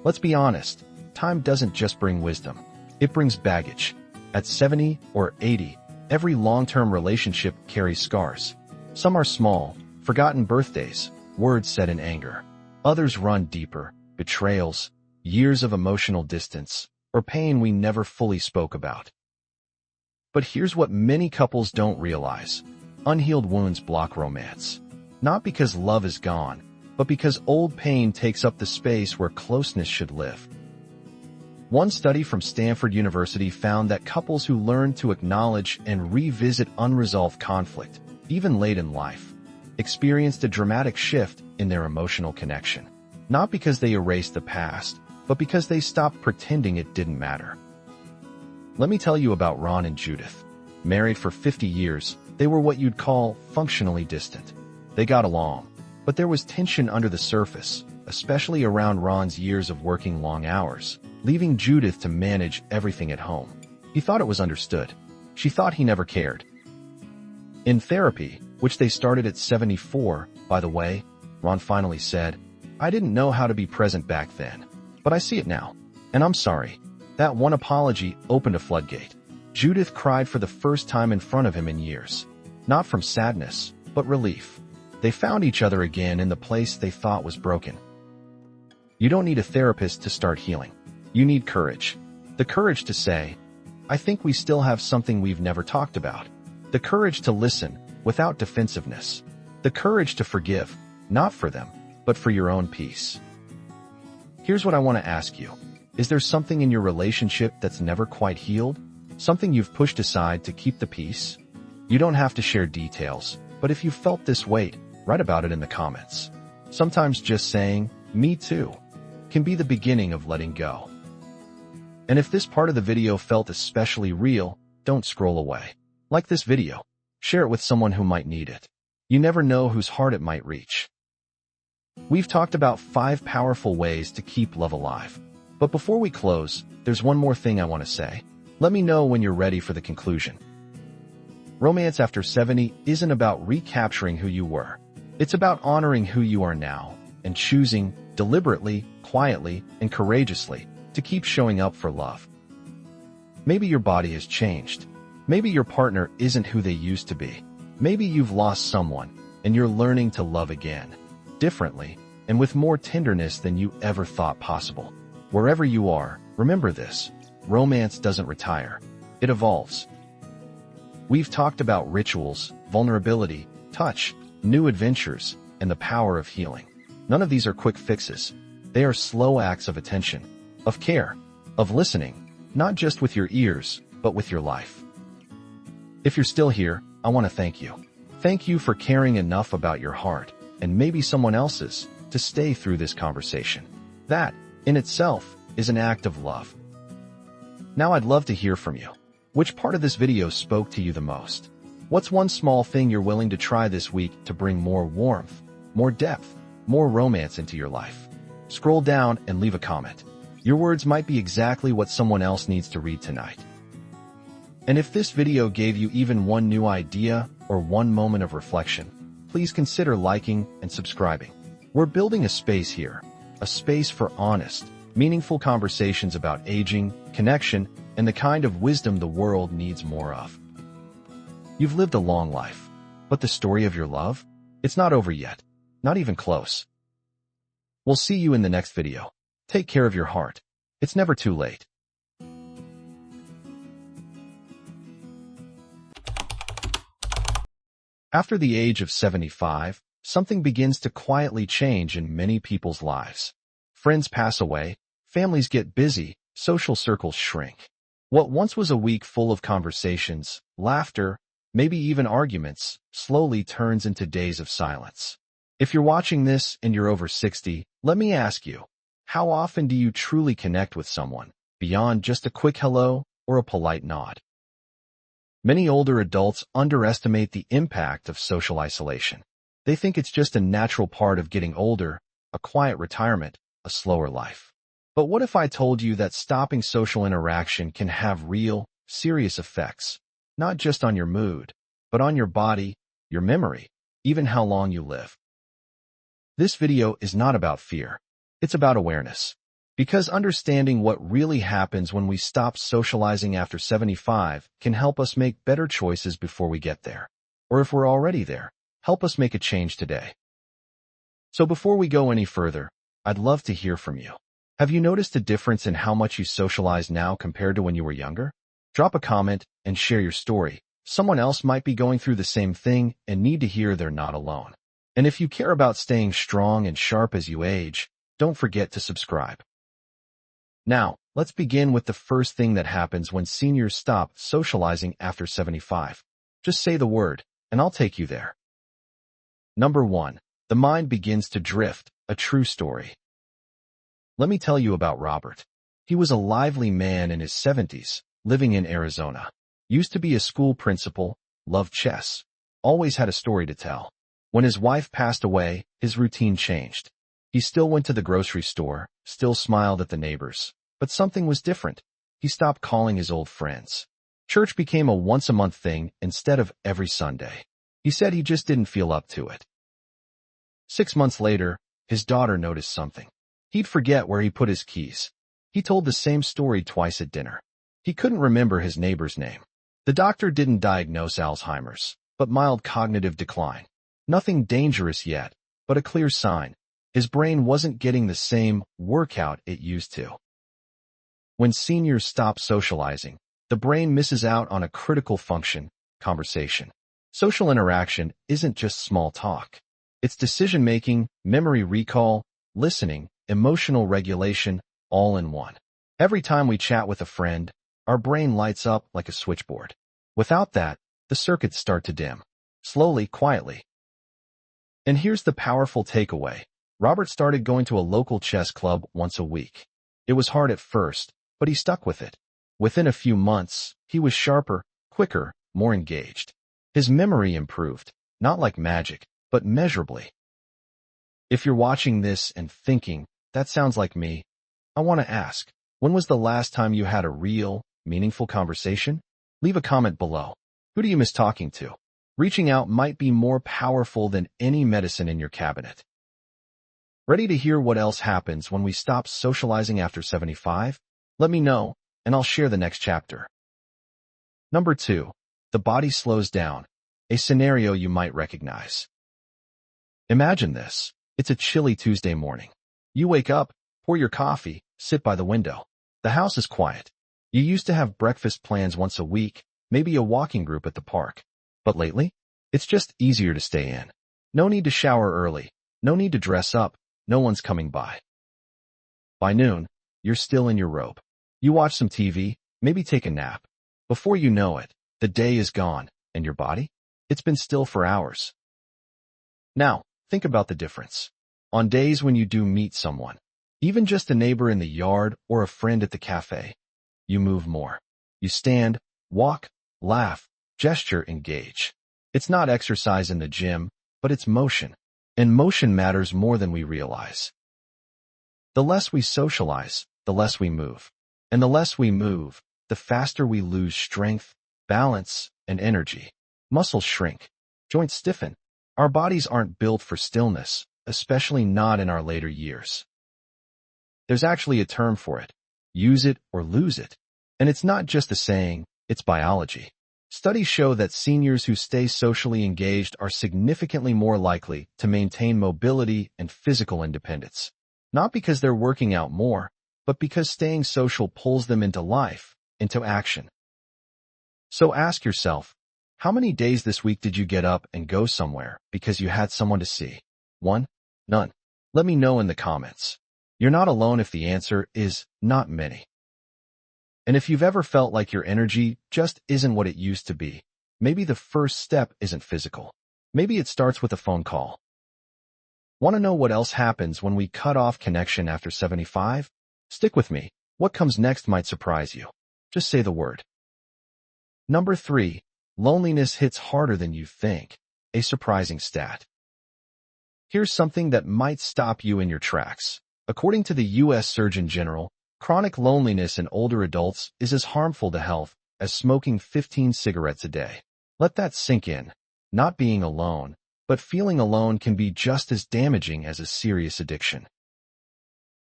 Let's be honest, time doesn't just bring wisdom. It brings baggage. At 70 or 80, every long-term relationship carries scars. Some are small, forgotten birthdays, words said in anger. Others run deeper, betrayals, years of emotional distance, or pain we never fully spoke about. But here's what many couples don't realize. Unhealed wounds block romance. Not because love is gone, but because old pain takes up the space where closeness should live. One study from Stanford University found that couples who learn to acknowledge and revisit unresolved conflict, even late in life, experienced a dramatic shift in their emotional connection. Not because they erased the past, but because they stopped pretending it didn't matter. Let me tell you about Ron and Judith. Married for 50 years, they were what you'd call functionally distant. They got along, but there was tension under the surface, especially around Ron's years of working long hours, leaving Judith to manage everything at home. He thought it was understood. She thought he never cared. In therapy, which they started at 74, by the way, Ron finally said, "I didn't know how to be present back then, but I see it now. And I'm sorry." That one apology opened a floodgate. Judith cried for the first time in front of him in years. Not from sadness, but relief. They found each other again in the place they thought was broken. You don't need a therapist to start healing. You need courage. The courage to say, "I think we still have something we've never talked about." The courage to listen without defensiveness. The courage to forgive, not for them, but for your own peace. Here's what I want to ask you. Is there something in your relationship that's never quite healed? Something you've pushed aside to keep the peace? You don't have to share details, but if you felt this weight, write about it in the comments. Sometimes just saying, "Me too," can be the beginning of letting go. And if this part of the video felt especially real, don't scroll away. Like this video. Share it with someone who might need it. You never know whose heart it might reach. We've talked about 5 powerful ways to keep love alive. But before we close, there's one more thing I want to say. Let me know when you're ready for the conclusion. Romance after 70 isn't about recapturing who you were. It's about honoring who you are now, and choosing, deliberately, quietly, and courageously, to keep showing up for love. Maybe your body has changed. Maybe your partner isn't who they used to be. Maybe you've lost someone, and you're learning to love again, differently, and with more tenderness than you ever thought possible. Wherever you are, remember this: romance doesn't retire. It evolves. We've talked about rituals, vulnerability, touch, new adventures, and the power of healing. None of these are quick fixes. They are slow acts of attention, of care, of listening, not just with your ears, but with your life. If you're still here, I want to thank you. Thank you for caring enough about your heart, and maybe someone else's, to stay through this conversation. That, in itself, is an act of love. Now I'd love to hear from you. Which part of this video spoke to you the most? What's one small thing you're willing to try this week to bring more warmth, more depth, more romance into your life? Scroll down and leave a comment. Your words might be exactly what someone else needs to read tonight. And if this video gave you even one new idea or one moment of reflection, please consider liking and subscribing. We're building a space here, a space for honest, meaningful conversations about aging, connection, and the kind of wisdom the world needs more of. You've lived a long life, but the story of your love? It's not over yet, not even close. We'll see you in the next video. Take care of your heart. It's never too late. After the age of 75, something begins to quietly change in many people's lives. Friends pass away, families get busy, social circles shrink. What once was a week full of conversations, laughter, maybe even arguments, slowly turns into days of silence. If you're watching this and you're over 60, let me ask you, how often do you truly connect with someone, beyond just a quick hello or a polite nod? Many older adults underestimate the impact of social isolation. They think it's just a natural part of getting older, a quiet retirement, a slower life. But what if I told you that stopping social interaction can have real, serious effects, not just on your mood, but on your body, your memory, even how long you live? This video is not about fear. It's about awareness. Because understanding what really happens when we stop socializing after 75 can help us make better choices before we get there. Or if we're already there, help us make a change today. So before we go any further, I'd love to hear from you. Have you noticed a difference in how much you socialize now compared to when you were younger? Drop a comment and share your story. Someone else might be going through the same thing and need to hear they're not alone. And if you care about staying strong and sharp as you age, don't forget to subscribe. Now, let's begin with the first thing that happens when seniors stop socializing after 75. Just say the word, and I'll take you there. Number 1. The mind begins to drift, a true story. Let me tell you about Robert. He was a lively man in his 70s, living in Arizona. Used to be a school principal, loved chess, always had a story to tell. When his wife passed away, his routine changed. He still went to the grocery store, still smiled at the neighbors, but something was different. He stopped calling his old friends. Church became a once-a-month thing instead of every Sunday. He said he just didn't feel up to it. 6 months later, his daughter noticed something. He'd forget where he put his keys. He told the same story twice at dinner. He couldn't remember his neighbor's name. The doctor didn't diagnose Alzheimer's, but mild cognitive decline. Nothing dangerous yet, but a clear sign. His brain wasn't getting the same workout it used to. When seniors stop socializing, the brain misses out on a critical function, conversation. Social interaction isn't just small talk. It's decision-making, memory recall, listening, emotional regulation, all in one. Every time we chat with a friend, our brain lights up like a switchboard. Without that, the circuits start to dim. Slowly, quietly. And here's the powerful takeaway. Robert started going to a local chess club once a week. It was hard at first, but he stuck with it. Within a few months, he was sharper, quicker, more engaged. His memory improved, not like magic, but measurably. If you're watching this and thinking, that sounds like me, I want to ask, when was the last time you had a real, meaningful conversation? Leave a comment below. Who do you miss talking to? Reaching out might be more powerful than any medicine in your cabinet. Ready to hear what else happens when we stop socializing after 75? Let me know, and I'll share the next chapter. Number 2. The body slows down, a scenario you might recognize. Imagine this. It's a chilly Tuesday morning. You wake up, pour your coffee, sit by the window. The house is quiet. You used to have breakfast plans once a week, maybe a walking group at the park. But lately, it's just easier to stay in. No need to shower early. No need to dress up. No one's coming by. By noon, you're still in your robe. You watch some TV, maybe take a nap. Before you know it, the day is gone, and your body? It's been still for hours. Now, think about the difference. On days when you do meet someone, even just a neighbor in the yard or a friend at the cafe, you move more. You stand, walk, laugh, gesture, engage. It's not exercise in the gym, but it's motion. And motion matters more than we realize. The less we socialize, the less we move. And the less we move, the faster we lose strength, balance, and energy. Muscles shrink. Joints stiffen. Our bodies aren't built for stillness, especially not in our later years. There's actually a term for it. Use it or lose it. And it's not just a saying, it's biology. Studies show that seniors who stay socially engaged are significantly more likely to maintain mobility and physical independence. Not because they're working out more, but because staying social pulls them into life, into action. So ask yourself, how many days this week did you get up and go somewhere because you had someone to see? 1? None. Let me know in the comments. You're not alone if the answer is not many. And if you've ever felt like your energy just isn't what it used to be, maybe the first step isn't physical. Maybe it starts with a phone call. Want to know what else happens when we cut off connection after 75? Stick with me. What comes next might surprise you. Just say the word. Number 3. Loneliness hits harder than you think. A surprising stat. Here's something that might stop you in your tracks. According to the U.S. Surgeon General, chronic loneliness in older adults is as harmful to health as smoking 15 cigarettes a day. Let that sink in. Not being alone, but feeling alone can be just as damaging as a serious addiction.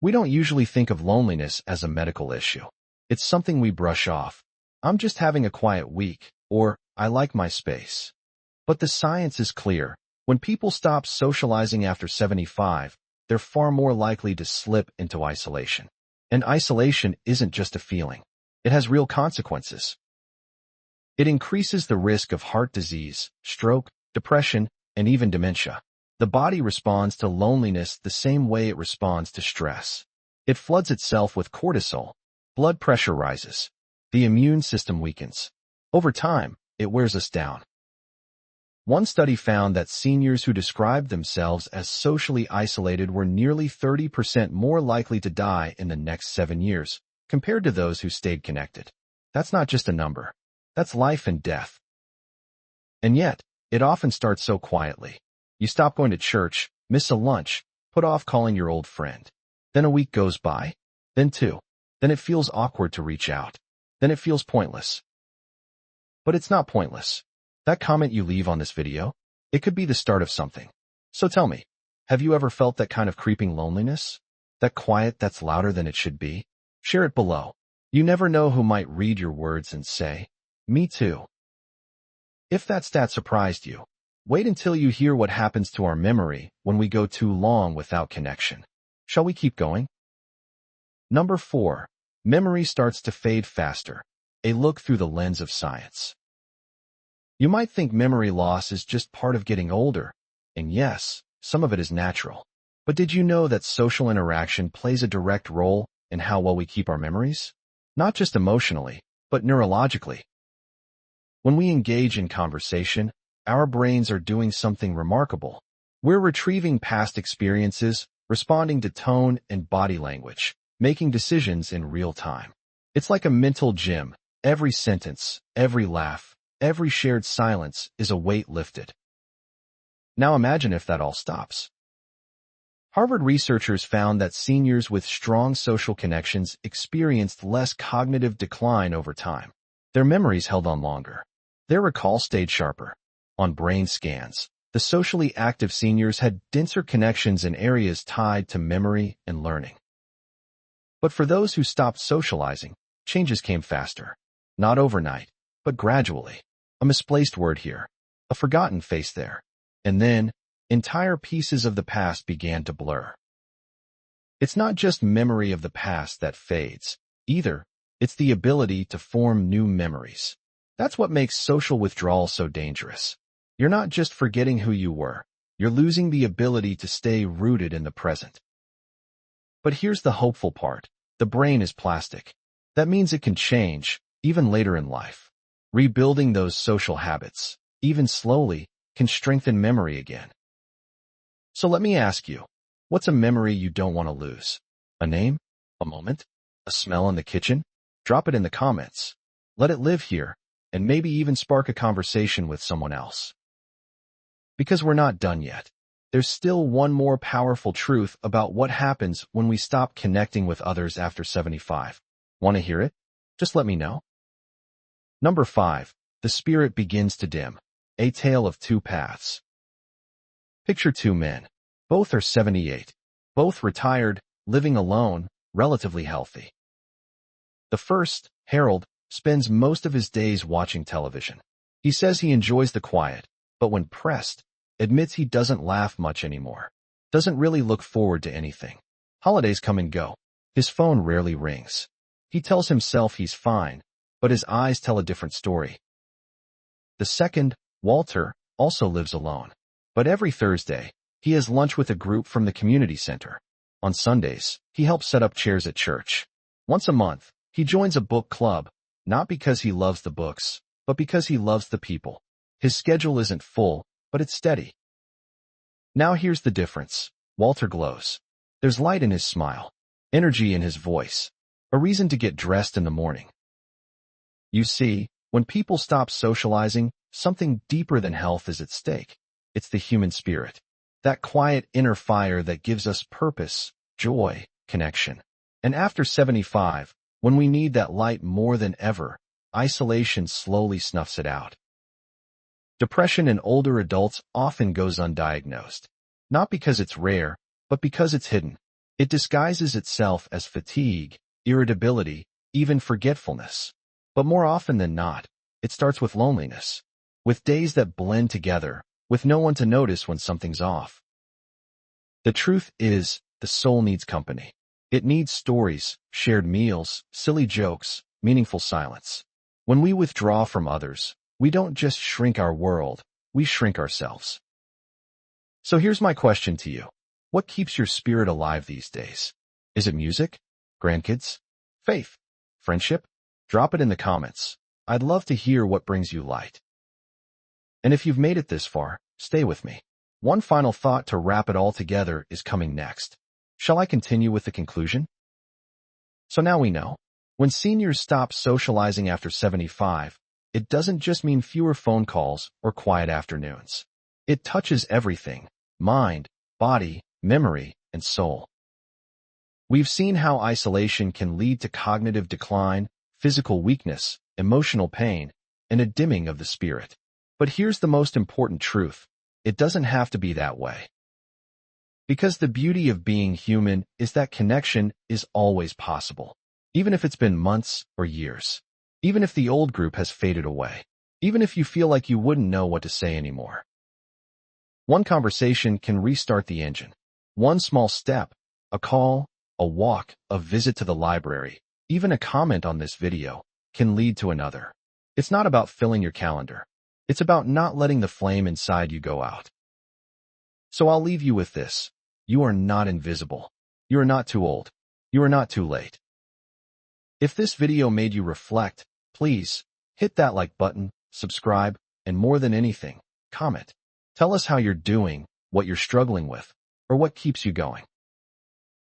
We don't usually think of loneliness as a medical issue. It's something we brush off. I'm just having a quiet week, or I like my space. But the science is clear. When people stop socializing after 75, they're far more likely to slip into isolation. And isolation isn't just a feeling. It has real consequences. It increases the risk of heart disease, stroke, depression, and even dementia. The body responds to loneliness the same way it responds to stress. It floods itself with cortisol. Blood pressure rises. The immune system weakens. Over time, it wears us down. One study found that seniors who described themselves as socially isolated were nearly 30% more likely to die in the next 7 years, compared to those who stayed connected. That's not just a number. That's life and death. And yet, it often starts so quietly. You stop going to church, miss a lunch, put off calling your old friend. Then a week goes by. Then 2. Then it feels awkward to reach out. Then it feels pointless. But it's not pointless. That comment you leave on this video, it could be the start of something. So tell me, have you ever felt that kind of creeping loneliness? That quiet that's louder than it should be? Share it below. You never know who might read your words and say, "Me too." If that stat surprised you, wait until you hear what happens to our memory when we go too long without connection. Shall we keep going? Number 4. Memory starts to fade faster. A look through the lens of science. You might think memory loss is just part of getting older, and yes, some of it is natural. But did you know that social interaction plays a direct role in how well we keep our memories? Not just emotionally, but neurologically. When we engage in conversation, our brains are doing something remarkable. We're retrieving past experiences, responding to tone and body language, making decisions in real time. It's like a mental gym. Every sentence, every laugh, every shared silence is a weight lifted. Now imagine if that all stops. Harvard researchers found that seniors with strong social connections experienced less cognitive decline over time. Their memories held on longer. Their recall stayed sharper. On brain scans, The socially active seniors had denser connections in areas tied to memory and learning. But for those who stopped socializing, changes came faster. Not overnight, but gradually. A misplaced word here, a forgotten face there. And then, entire pieces of the past began to blur. It's not just memory of the past that fades, either. It's the ability to form new memories. That's what makes social withdrawal so dangerous. You're not just forgetting who you were, you're losing the ability to stay rooted in the present. But here's the hopeful part. The brain is plastic. That means it can change, even later in life. Rebuilding those social habits, even slowly, can strengthen memory again. So let me ask you, what's a memory you don't want to lose? A name? A moment? A smell in the kitchen? Drop it in the comments. Let it live here, and maybe even spark a conversation with someone else. Because we're not done yet. There's still one more powerful truth about what happens when we stop connecting with others after 75. Want to hear it? Just let me know. Number 5. The spirit begins to dim. A tale of two paths. Picture two men. Both are 78. Both retired, living alone, relatively healthy. The first, Harold, spends most of his days watching television. He says he enjoys the quiet, but when pressed, admits he doesn't laugh much anymore. Doesn't really look forward to anything. Holidays come and go. His phone rarely rings. He tells himself he's fine, but his eyes tell a different story. The second, Walter, also lives alone. But every Thursday, he has lunch with a group from the community center. On Sundays, he helps set up chairs at church. Once a month, he joins a book club, not because he loves the books, but because he loves the people. His schedule isn't full, but it's steady. Now here's the difference. Walter glows. There's light in his smile, energy in his voice, a reason to get dressed in the morning. You see, when people stop socializing, something deeper than health is at stake. It's the human spirit. That quiet inner fire that gives us purpose, joy, connection. And after 75, when we need that light more than ever, isolation slowly snuffs it out. Depression in older adults often goes undiagnosed. Not because it's rare, but because it's hidden. It disguises itself as fatigue, irritability, even forgetfulness. But more often than not, it starts with loneliness. With days that blend together, with no one to notice when something's off. The truth is, the soul needs company. It needs stories, shared meals, silly jokes, meaningful silence. When we withdraw from others, we don't just shrink our world, we shrink ourselves. So here's my question to you. What keeps your spirit alive these days? Is it music? Grandkids? Faith? Friendship? Drop it in the comments. I'd love to hear what brings you light. And if you've made it this far, stay with me. One final thought to wrap it all together is coming next. Shall I continue with the conclusion? So now we know. When seniors stop socializing after 75, it doesn't just mean fewer phone calls or quiet afternoons. It touches everything: mind, body, memory, and soul. We've seen how isolation can lead to cognitive decline, physical weakness, emotional pain, and a dimming of the spirit. But here's the most important truth. It doesn't have to be that way. Because the beauty of being human is that connection is always possible. Even if it's been months or years. Even if the old group has faded away. Even if you feel like you wouldn't know what to say anymore. One conversation can restart the engine. One small step, a call, a walk, a visit to the library, even a comment on this video, can lead to another. It's not about filling your calendar. It's about not letting the flame inside you go out. So I'll leave you with this. You are not invisible. You are not too old. You are not too late. If this video made you reflect, please hit that like button, subscribe, and more than anything, comment. Tell us how you're doing, what you're struggling with, or what keeps you going.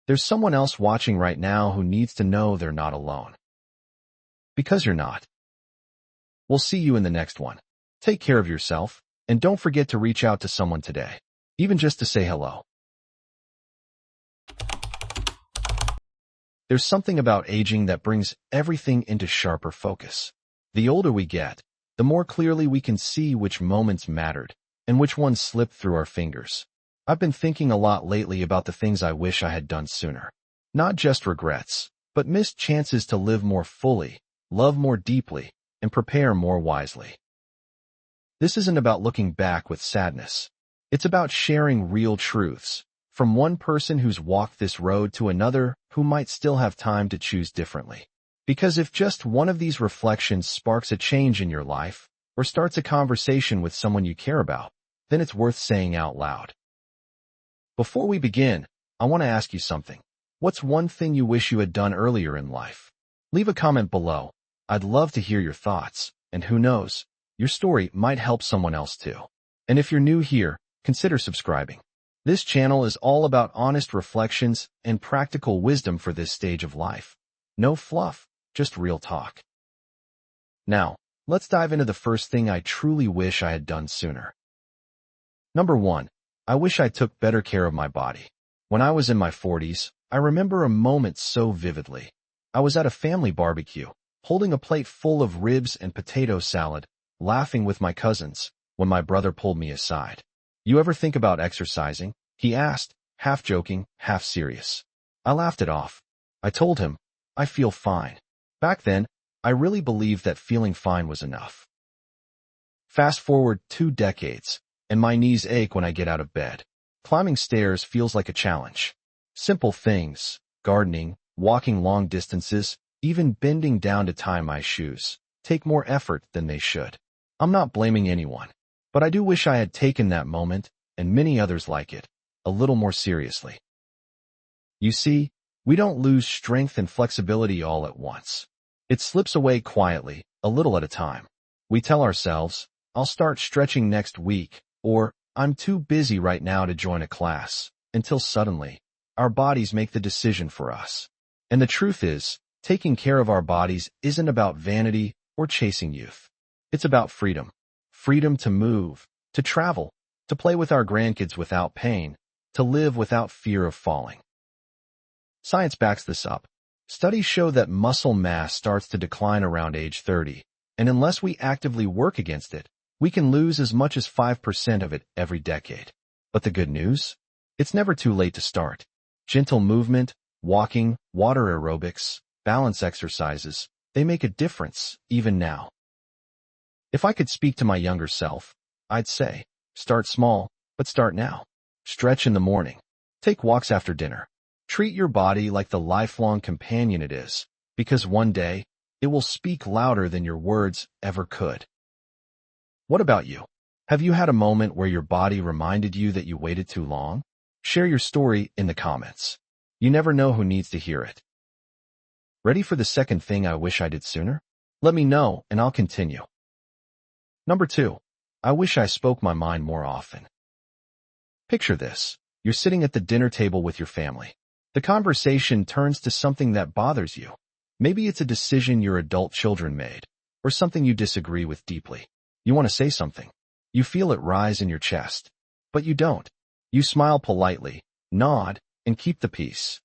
There's someone else watching right now who needs to know they're not alone. Because you're not. We'll see you in the next one. Take care of yourself, and don't forget to reach out to someone today, even just to say hello. There's something about aging that brings everything into sharper focus. The older we get, the more clearly we can see which moments mattered, and which ones slip through our fingers. I've been thinking a lot lately about the things I wish I had done sooner. Not just regrets, but missed chances to live more fully, love more deeply, and prepare more wisely. This isn't about looking back with sadness. It's about sharing real truths, from one person who's walked this road to another who might still have time to choose differently. Because if just one of these reflections sparks a change in your life, or starts a conversation with someone you care about, then it's worth saying out loud. Before we begin, I want to ask you something. What's one thing you wish you had done earlier in life? Leave a comment below. I'd love to hear your thoughts, and who knows, your story might help someone else too. And if you're new here, consider subscribing. This channel is all about honest reflections and practical wisdom for this stage of life. No fluff, just real talk. Now, let's dive into the first thing I truly wish I had done sooner. Number 1. I wish I took better care of my body. When I was in my 40s, I remember a moment so vividly. I was at a family barbecue, holding a plate full of ribs and potato salad, laughing with my cousins, when my brother pulled me aside. "You ever think about exercising?" he asked, half joking, half serious. I laughed it off. I told him, "I feel fine." Back then, I really believed that feeling fine was enough. Fast forward 2 decades, and my knees ache when I get out of bed. Climbing stairs feels like a challenge. Simple things, gardening, walking long distances, even bending down to tie my shoes, take more effort than they should. I'm not blaming anyone, but I do wish I had taken that moment, and many others like it, a little more seriously. You see, we don't lose strength and flexibility all at once. It slips away quietly, a little at a time. We tell ourselves, "I'll start stretching next week," or "I'm too busy right now to join a class," until suddenly, our bodies make the decision for us. And the truth is, taking care of our bodies isn't about vanity or chasing youth. It's about freedom. Freedom to move, to travel, to play with our grandkids without pain, to live without fear of falling. Science backs this up. Studies show that muscle mass starts to decline around age 30, and unless we actively work against it, we can lose as much as 5% of it every decade. But the good news? It's never too late to start. Gentle movement, walking, water aerobics, balance exercises, they make a difference, even now. If I could speak to my younger self, I'd say, start small, but start now. Stretch in the morning. Take walks after dinner. Treat your body like the lifelong companion it is, because one day, it will speak louder than your words ever could. What about you? Have you had a moment where your body reminded you that you waited too long? Share your story in the comments. You never know who needs to hear it. Ready for the second thing I wish I did sooner? Let me know, and I'll continue. Number 2. I wish I spoke my mind more often. Picture this. You're sitting at the dinner table with your family. The conversation turns to something that bothers you. Maybe it's a decision your adult children made, or something you disagree with deeply. You want to say something. You feel it rise in your chest. But you don't. You smile politely, nod, and keep the peace.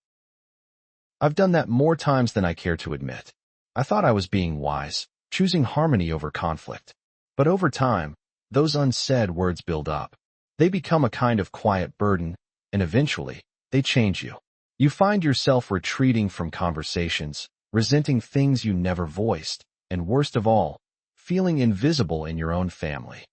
I've done that more times than I care to admit. I thought I was being wise, choosing harmony over conflict. But over time, those unsaid words build up. They become a kind of quiet burden, and eventually, they change you. You find yourself retreating from conversations, resenting things you never voiced, and worst of all, feeling invisible in your own family.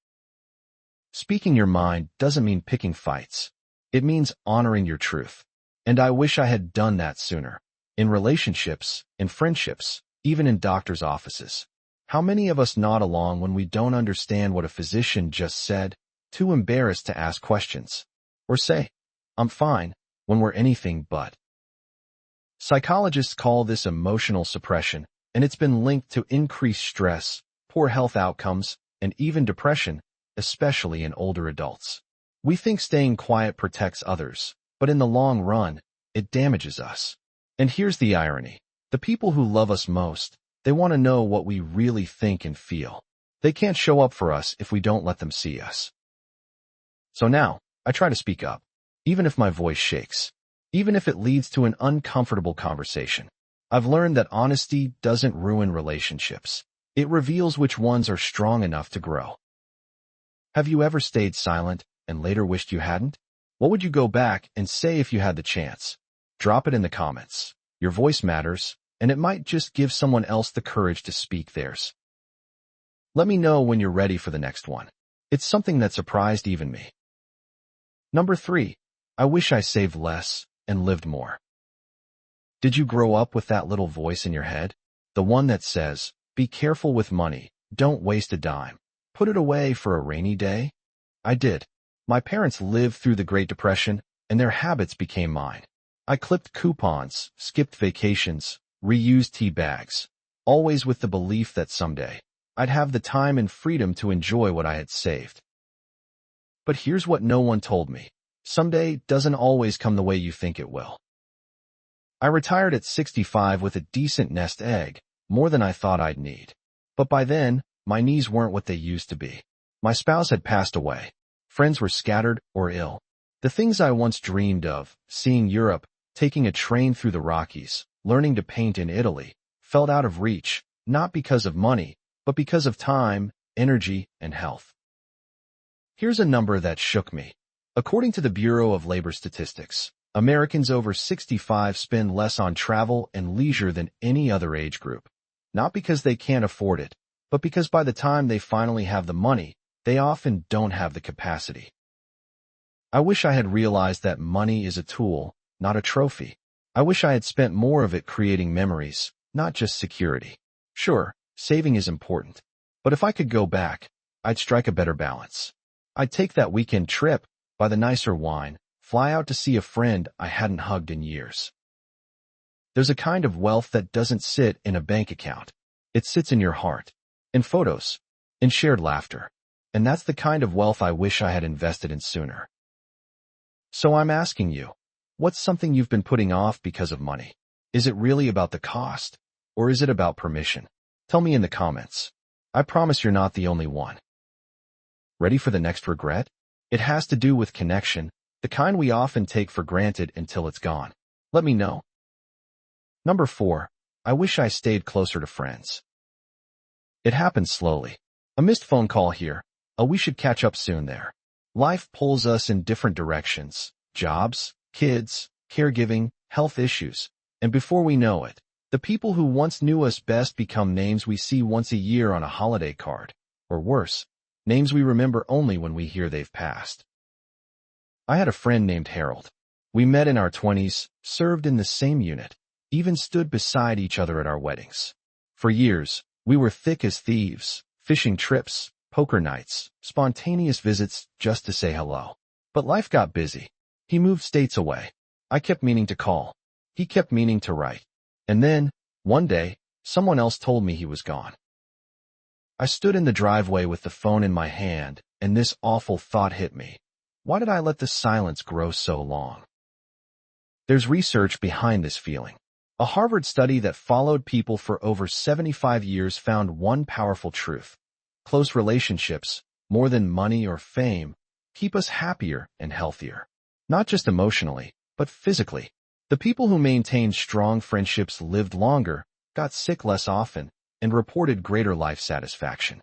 Speaking your mind doesn't mean picking fights. It means honoring your truth. And I wish I had done that sooner. In relationships, in friendships, even in doctors' offices. How many of us nod along when we don't understand what a physician just said, too embarrassed to ask questions? Or say, "I'm fine," when we're anything but. Psychologists call this emotional suppression, and it's been linked to increased stress, poor health outcomes, and even depression, especially in older adults. We think staying quiet protects others, but in the long run, it damages us. And here's the irony. The people who love us most, they want to know what we really think and feel. They can't show up for us if we don't let them see us. So now, I try to speak up, even if my voice shakes, even if it leads to an uncomfortable conversation. I've learned that honesty doesn't ruin relationships. It reveals which ones are strong enough to grow. Have you ever stayed silent and later wished you hadn't? What would you go back and say if you had the chance? Drop it in the comments. Your voice matters, and it might just give someone else the courage to speak theirs. Let me know when you're ready for the next one. It's something that surprised even me. Number 3. I wish I saved less and lived more. Did you grow up with that little voice in your head? The one that says, be careful with money, don't waste a dime, put it away for a rainy day? I did. My parents lived through the Great Depression, and their habits became mine. I clipped coupons, skipped vacations, reused tea bags, always with the belief that someday I'd have the time and freedom to enjoy what I had saved. But here's what no one told me. Someday doesn't always come the way you think it will. I retired at 65 with a decent nest egg, more than I thought I'd need. But by then, my knees weren't what they used to be. My spouse had passed away. Friends were scattered or ill. The things I once dreamed of, seeing Europe, taking a train through the Rockies, learning to paint in Italy, felt out of reach, not because of money, but because of time, energy, and health. Here's a number that shook me. According to the Bureau of Labor Statistics, Americans over 65 spend less on travel and leisure than any other age group. Not because they can't afford it, but because by the time they finally have the money, they often don't have the capacity. I wish I had realized that money is a tool, not a trophy. I wish I had spent more of it creating memories, not just security. Sure, saving is important, but if I could go back, I'd strike a better balance. I'd take that weekend trip, buy the nicer wine, fly out to see a friend I hadn't hugged in years. There's a kind of wealth that doesn't sit in a bank account. It sits in your heart, in photos, in shared laughter. And that's the kind of wealth I wish I had invested in sooner. So I'm asking you, what's something you've been putting off because of money? Is it really about the cost, or is it about permission? Tell me in the comments. I promise you're not the only one. Ready for the next regret? It has to do with connection, the kind we often take for granted until it's gone. Let me know. Number 4. I wish I stayed closer to friends. It happened slowly. A missed phone call here. We should catch up soon there. Life pulls us in different directions. Jobs, kids, caregiving, health issues. And before we know it, the people who once knew us best become names we see once a year on a holiday card. Or worse, names we remember only when we hear they've passed. I had a friend named Harold. We met in our 20s, served in the same unit, even stood beside each other at our weddings. For years, we were thick as thieves, fishing trips, poker nights, spontaneous visits just to say hello. But life got busy. He moved states away. I kept meaning to call. He kept meaning to write. And then, one day, someone else told me he was gone. I stood in the driveway with the phone in my hand, and this awful thought hit me. Why did I let the silence grow so long? There's research behind this feeling. A Harvard study that followed people for over 75 years found one powerful truth. Close relationships, more than money or fame, keep us happier and healthier. Not just emotionally, but physically. The people who maintained strong friendships lived longer, got sick less often, and reported greater life satisfaction.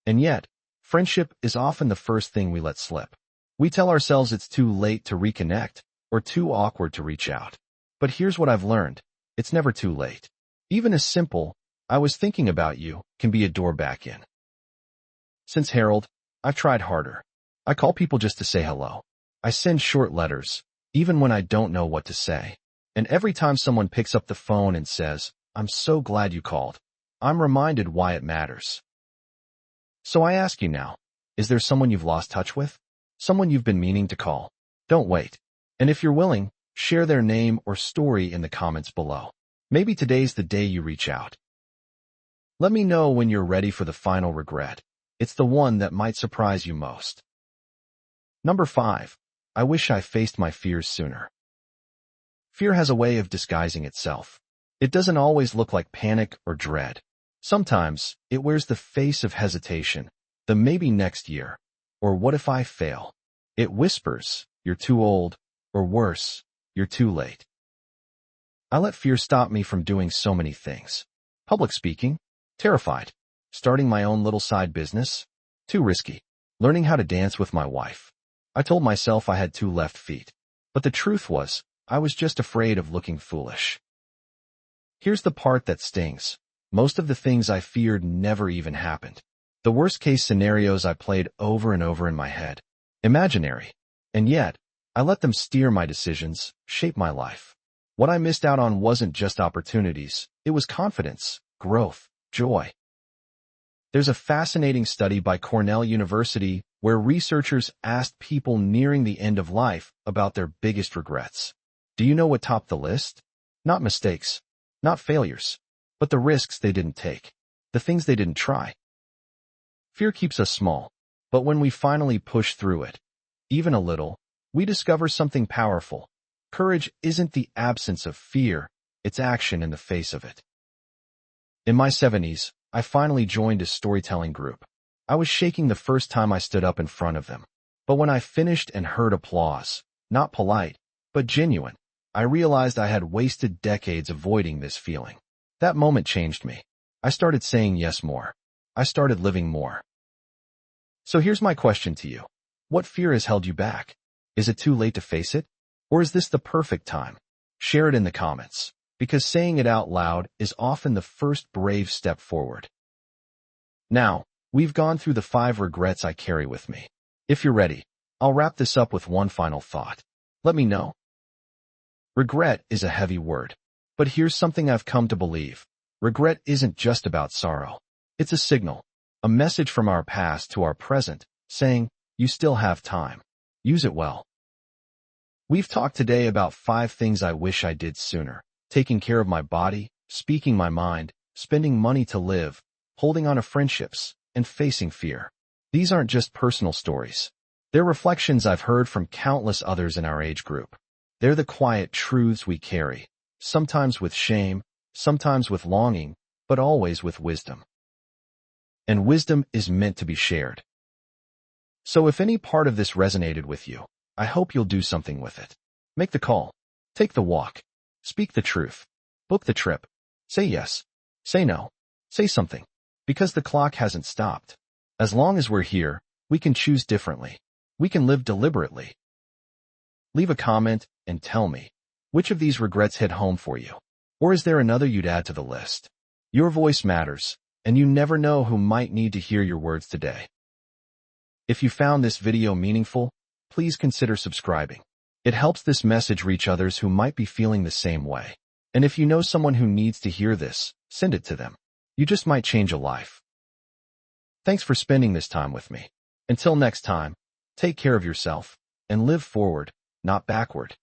And yet, friendship is often the first thing we let slip. We tell ourselves it's too late to reconnect, or too awkward to reach out. But here's what I've learned. It's never too late. Even a simple, I was thinking about you, can be a door back in. Since Harold, I've tried harder. I call people just to say hello. I send short letters, even when I don't know what to say. And every time someone picks up the phone and says, I'm so glad you called, I'm reminded why it matters. So I ask you now, is there someone you've lost touch with? Someone you've been meaning to call? Don't wait. And if you're willing, share their name or story in the comments below. Maybe today's the day you reach out. Let me know when you're ready for the final regret. It's the one that might surprise you most. Number 5. I wish I faced my fears sooner. Fear has a way of disguising itself. It doesn't always look like panic or dread. Sometimes, it wears the face of hesitation, the maybe next year, or what if I fail? It whispers, you're too old, or worse, you're too late. I let fear stop me from doing so many things. Public speaking, terrified. Starting my own little side business, too risky. Learning how to dance with my wife. I told myself I had 2 left feet. But the truth was, I was just afraid of looking foolish. Here's the part that stings. Most of the things I feared never even happened. The worst-case scenarios I played over and over in my head. Imaginary. And yet, I let them steer my decisions, shape my life. What I missed out on wasn't just opportunities, it was confidence, growth, joy. There's a fascinating study by Cornell University where researchers asked people nearing the end of life about their biggest regrets. Do you know what topped the list? Not mistakes, not failures, but the risks they didn't take, the things they didn't try. Fear keeps us small, but when we finally push through it, even a little, we discover something powerful. Courage isn't the absence of fear, it's action in the face of it. In my 70s, I finally joined a storytelling group. I was shaking the first time I stood up in front of them. But when I finished and heard applause, not polite, but genuine, I realized I had wasted decades avoiding this feeling. That moment changed me. I started saying yes more. I started living more. So here's my question to you. What fear has held you back? Is it too late to face it? Or is this the perfect time? Share it in the comments, because saying it out loud is often the first brave step forward. Now, we've gone through the 5 regrets I carry with me. If you're ready, I'll wrap this up with one final thought. Let me know. Regret is a heavy word, but here's something I've come to believe. Regret isn't just about sorrow. It's a signal, a message from our past to our present, saying, you still have time. Use it well. We've talked today about 5 things I wish I did sooner. Taking care of my body, speaking my mind, spending money to live, holding on to friendships, and facing fear. These aren't just personal stories. They're reflections I've heard from countless others in our age group. They're the quiet truths we carry, sometimes with shame, sometimes with longing, but always with wisdom. And wisdom is meant to be shared. So if any part of this resonated with you, I hope you'll do something with it. Make the call. Take the walk. Speak the truth. Book the trip. Say yes. Say no. Say something. Because the clock hasn't stopped. As long as we're here, we can choose differently. We can live deliberately. Leave a comment and tell me, which of these regrets hit home for you? Or is there another you'd add to the list? Your voice matters, and you never know who might need to hear your words today. If you found this video meaningful, please consider subscribing. It helps this message reach others who might be feeling the same way. And if you know someone who needs to hear this, send it to them. You just might change a life. Thanks for spending this time with me. Until next time, take care of yourself and live forward, not backward.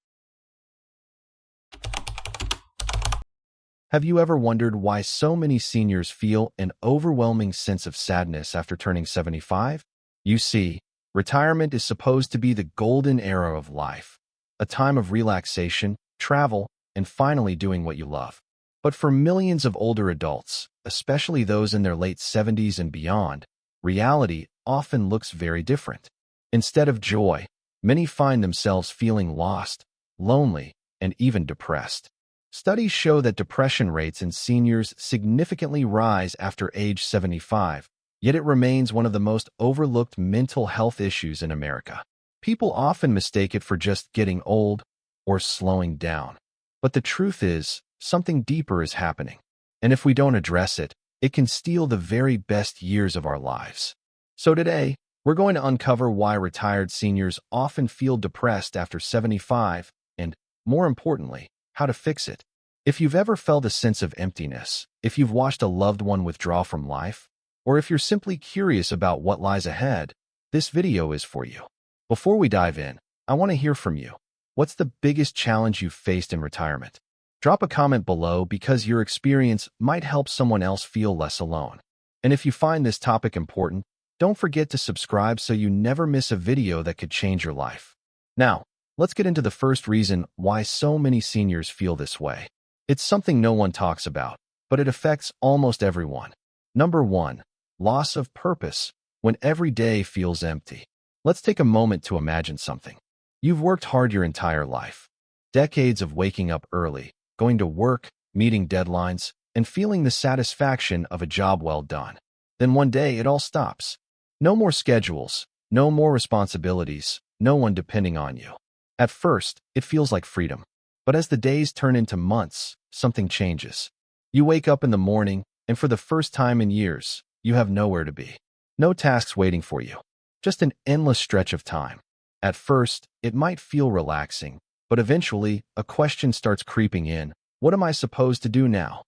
Have you ever wondered why so many seniors feel an overwhelming sense of sadness after turning 75? You see, retirement is supposed to be the golden era of life, a time of relaxation, travel, and finally doing what you love. But for millions of older adults, especially those in their late 70s and beyond, reality often looks very different. Instead of joy, many find themselves feeling lost, lonely, and even depressed. Studies show that depression rates in seniors significantly rise after age 75, yet it remains one of the most overlooked mental health issues in America. People often mistake it for just getting old or slowing down. But the truth is, something deeper is happening. And if we don't address it, it can steal the very best years of our lives. So today, we're going to uncover why retired seniors often feel depressed after 75 and, more importantly, how to fix it. If you've ever felt a sense of emptiness, if you've watched a loved one withdraw from life, or if you're simply curious about what lies ahead, this video is for you. Before we dive in, I want to hear from you. What's the biggest challenge you've faced in retirement? Drop a comment below because your experience might help someone else feel less alone. And if you find this topic important, don't forget to subscribe so you never miss a video that could change your life. Now, let's get into the first reason why so many seniors feel this way. It's something no one talks about, but it affects almost everyone. Number 1, loss of purpose, when every day feels empty. Let's take a moment to imagine something. You've worked hard your entire life. Decades of waking up early, going to work, meeting deadlines, and feeling the satisfaction of a job well done. Then one day it all stops. No more schedules, No more responsibilities, no one depending on you. At first, it feels like freedom. But as the days turn into months, something changes. You wake up in the morning, and for the first time in years, you have nowhere to be. No tasks waiting for you. Just an endless stretch of time. At first, it might feel relaxing, but eventually, a question starts creeping in. What am I supposed to do now?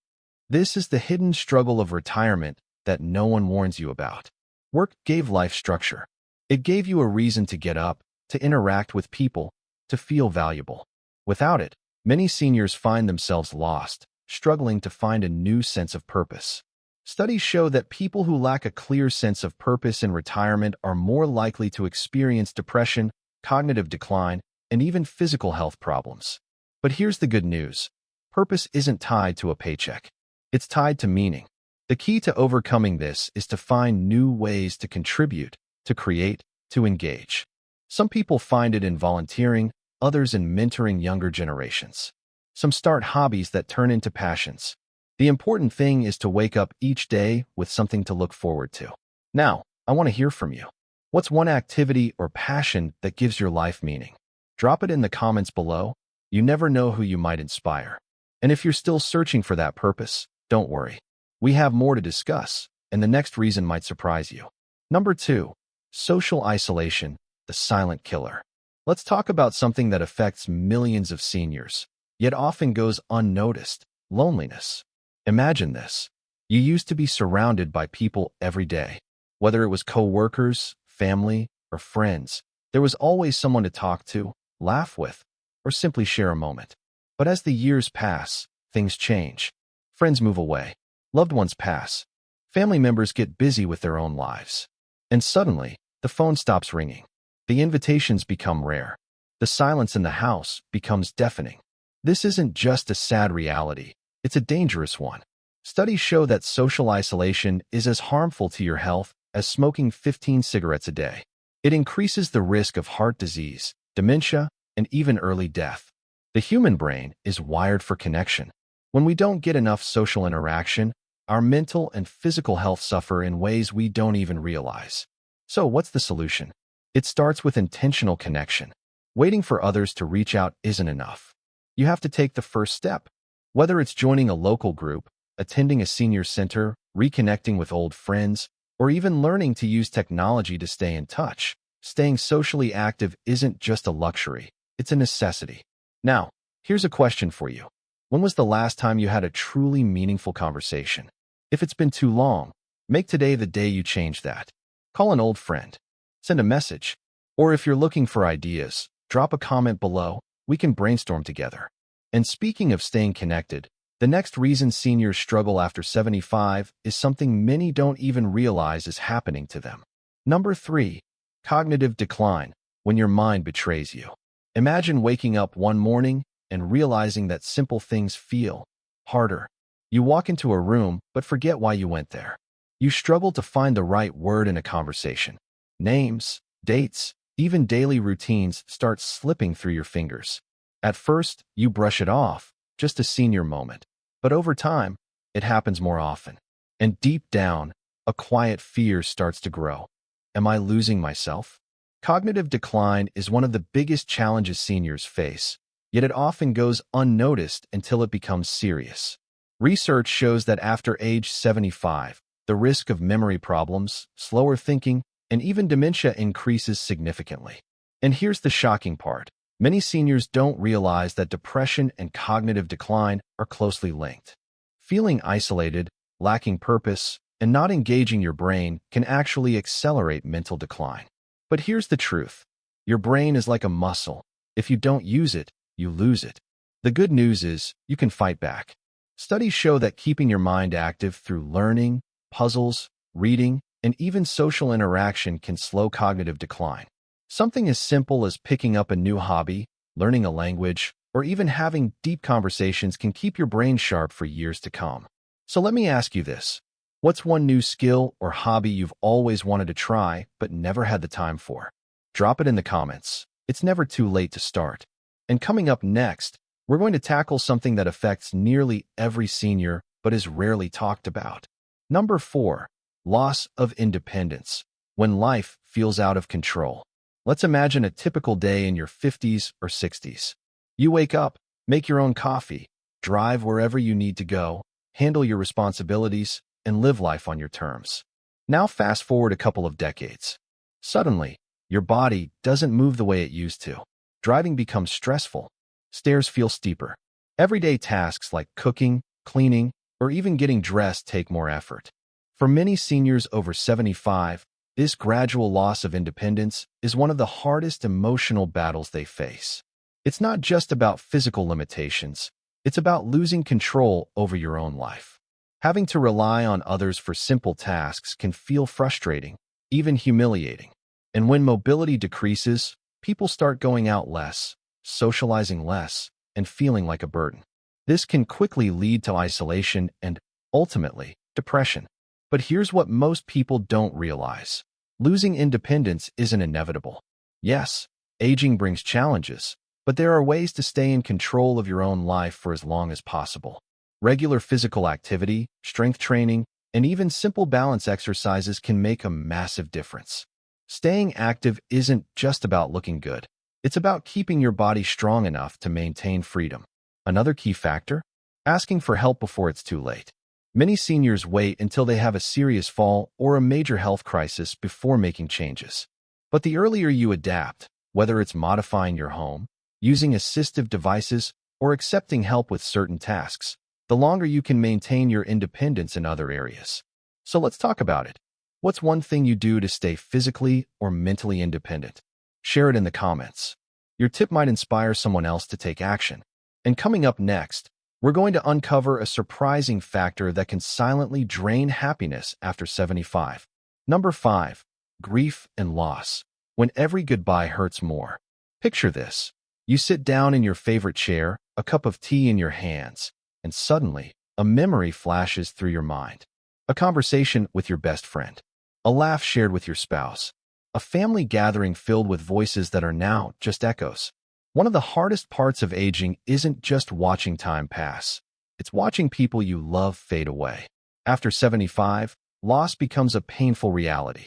This is the hidden struggle of retirement that no one warns you about. Work gave life structure. It gave you a reason to get up, to interact with people, to feel valuable. Without it, many seniors find themselves lost, struggling to find a new sense of purpose. Studies show that people who lack a clear sense of purpose in retirement are more likely to experience depression, cognitive decline, and even physical health problems. But here's the good news. Purpose isn't tied to a paycheck. It's tied to meaning. The key to overcoming this is to find new ways to contribute, to create, to engage. Some people find it in volunteering, others in mentoring younger generations. Some start hobbies that turn into passions. The important thing is to wake up each day with something to look forward to. Now, I want to hear from you. What's one activity or passion that gives your life meaning? Drop it in the comments below. You never know who you might inspire. And if you're still searching for that purpose, don't worry. We have more to discuss, and the next reason might surprise you. Number 2, social isolation, the silent killer. Let's talk about something that affects millions of seniors, yet often goes unnoticed: loneliness. Imagine this. You used to be surrounded by people every day. Whether it was co-workers, family, or friends, there was always someone to talk to, laugh with, or simply share a moment. But as the years pass, things change. Friends move away. Loved ones pass. Family members get busy with their own lives. And suddenly, the phone stops ringing. The invitations become rare. The silence in the house becomes deafening. This isn't just a sad reality. It's a dangerous one. Studies show that social isolation is as harmful to your health as smoking 15 cigarettes a day. It increases the risk of heart disease, dementia, and even early death. The human brain is wired for connection. When we don't get enough social interaction, our mental and physical health suffer in ways we don't even realize. So what's the solution? It starts with intentional connection. Waiting for others to reach out isn't enough. You have to take the first step. Whether it's joining a local group, attending a senior center, reconnecting with old friends, or even learning to use technology to stay in touch, staying socially active isn't just a luxury, it's a necessity. Now, here's a question for you. When was the last time you had a truly meaningful conversation? If it's been too long, make today the day you change that. Call an old friend. Send a message. Or if you're looking for ideas, drop a comment below. We can brainstorm together. And speaking of staying connected, the next reason seniors struggle after 75 is something many don't even realize is happening to them. Number 3, cognitive decline, when your mind betrays you. Imagine waking up one morning and realizing that simple things feel harder. You walk into a room but forget why you went there. You struggle to find the right word in a conversation. Names, dates, even daily routines start slipping through your fingers. At first, you brush it off, just a senior moment. But over time, it happens more often. And deep down, a quiet fear starts to grow. Am I losing myself? Cognitive decline is one of the biggest challenges seniors face, yet it often goes unnoticed until it becomes serious. Research shows that after age 75, the risk of memory problems, slower thinking, and even dementia increases significantly. And here's the shocking part. Many seniors don't realize that depression and cognitive decline are closely linked. Feeling isolated, lacking purpose, and not engaging your brain can actually accelerate mental decline. But here's the truth. Your brain is like a muscle. If you don't use it, you lose it. The good news is you can fight back. Studies show that keeping your mind active through learning, puzzles, reading, and even social interaction can slow cognitive decline. Something as simple as picking up a new hobby, learning a language, or even having deep conversations can keep your brain sharp for years to come. So let me ask you this. What's one new skill or hobby you've always wanted to try but never had the time for? Drop it in the comments. It's never too late to start. And coming up next, we're going to tackle something that affects nearly every senior but is rarely talked about. Number 4, loss of independence, when life feels out of control. Let's imagine a typical day in your 50s or 60s. You wake up, make your own coffee, drive wherever you need to go, handle your responsibilities, and live life on your terms. Now fast forward a couple of decades. Suddenly, your body doesn't move the way it used to. Driving becomes stressful. Stairs feel steeper. Everyday tasks like cooking, cleaning, or even getting dressed take more effort. For many seniors over 75, this gradual loss of independence is one of the hardest emotional battles they face. It's not just about physical limitations. It's about losing control over your own life. Having to rely on others for simple tasks can feel frustrating, even humiliating. And when mobility decreases, people start going out less, socializing less, and feeling like a burden. This can quickly lead to isolation and, ultimately, depression. But here's what most people don't realize. Losing independence isn't inevitable. Yes, aging brings challenges, but there are ways to stay in control of your own life for as long as possible. Regular physical activity, strength training, and even simple balance exercises can make a massive difference. Staying active isn't just about looking good. It's about keeping your body strong enough to maintain freedom. Another key factor? Asking for help before it's too late. Many seniors wait until they have a serious fall or a major health crisis before making changes. But the earlier you adapt, whether it's modifying your home, using assistive devices, or accepting help with certain tasks, the longer you can maintain your independence in other areas. So let's talk about it. What's one thing you do to stay physically or mentally independent? Share it in the comments. Your tip might inspire someone else to take action. And coming up next, we're going to uncover a surprising factor that can silently drain happiness after 75. Number 5. Grief and loss. When every goodbye hurts more. Picture this. You sit down in your favorite chair, a cup of tea in your hands, and suddenly, a memory flashes through your mind. A conversation with your best friend. A laugh shared with your spouse. A family gathering filled with voices that are now just echoes. One of the hardest parts of aging isn't just watching time pass. It's watching people you love fade away. After 75, loss becomes a painful reality.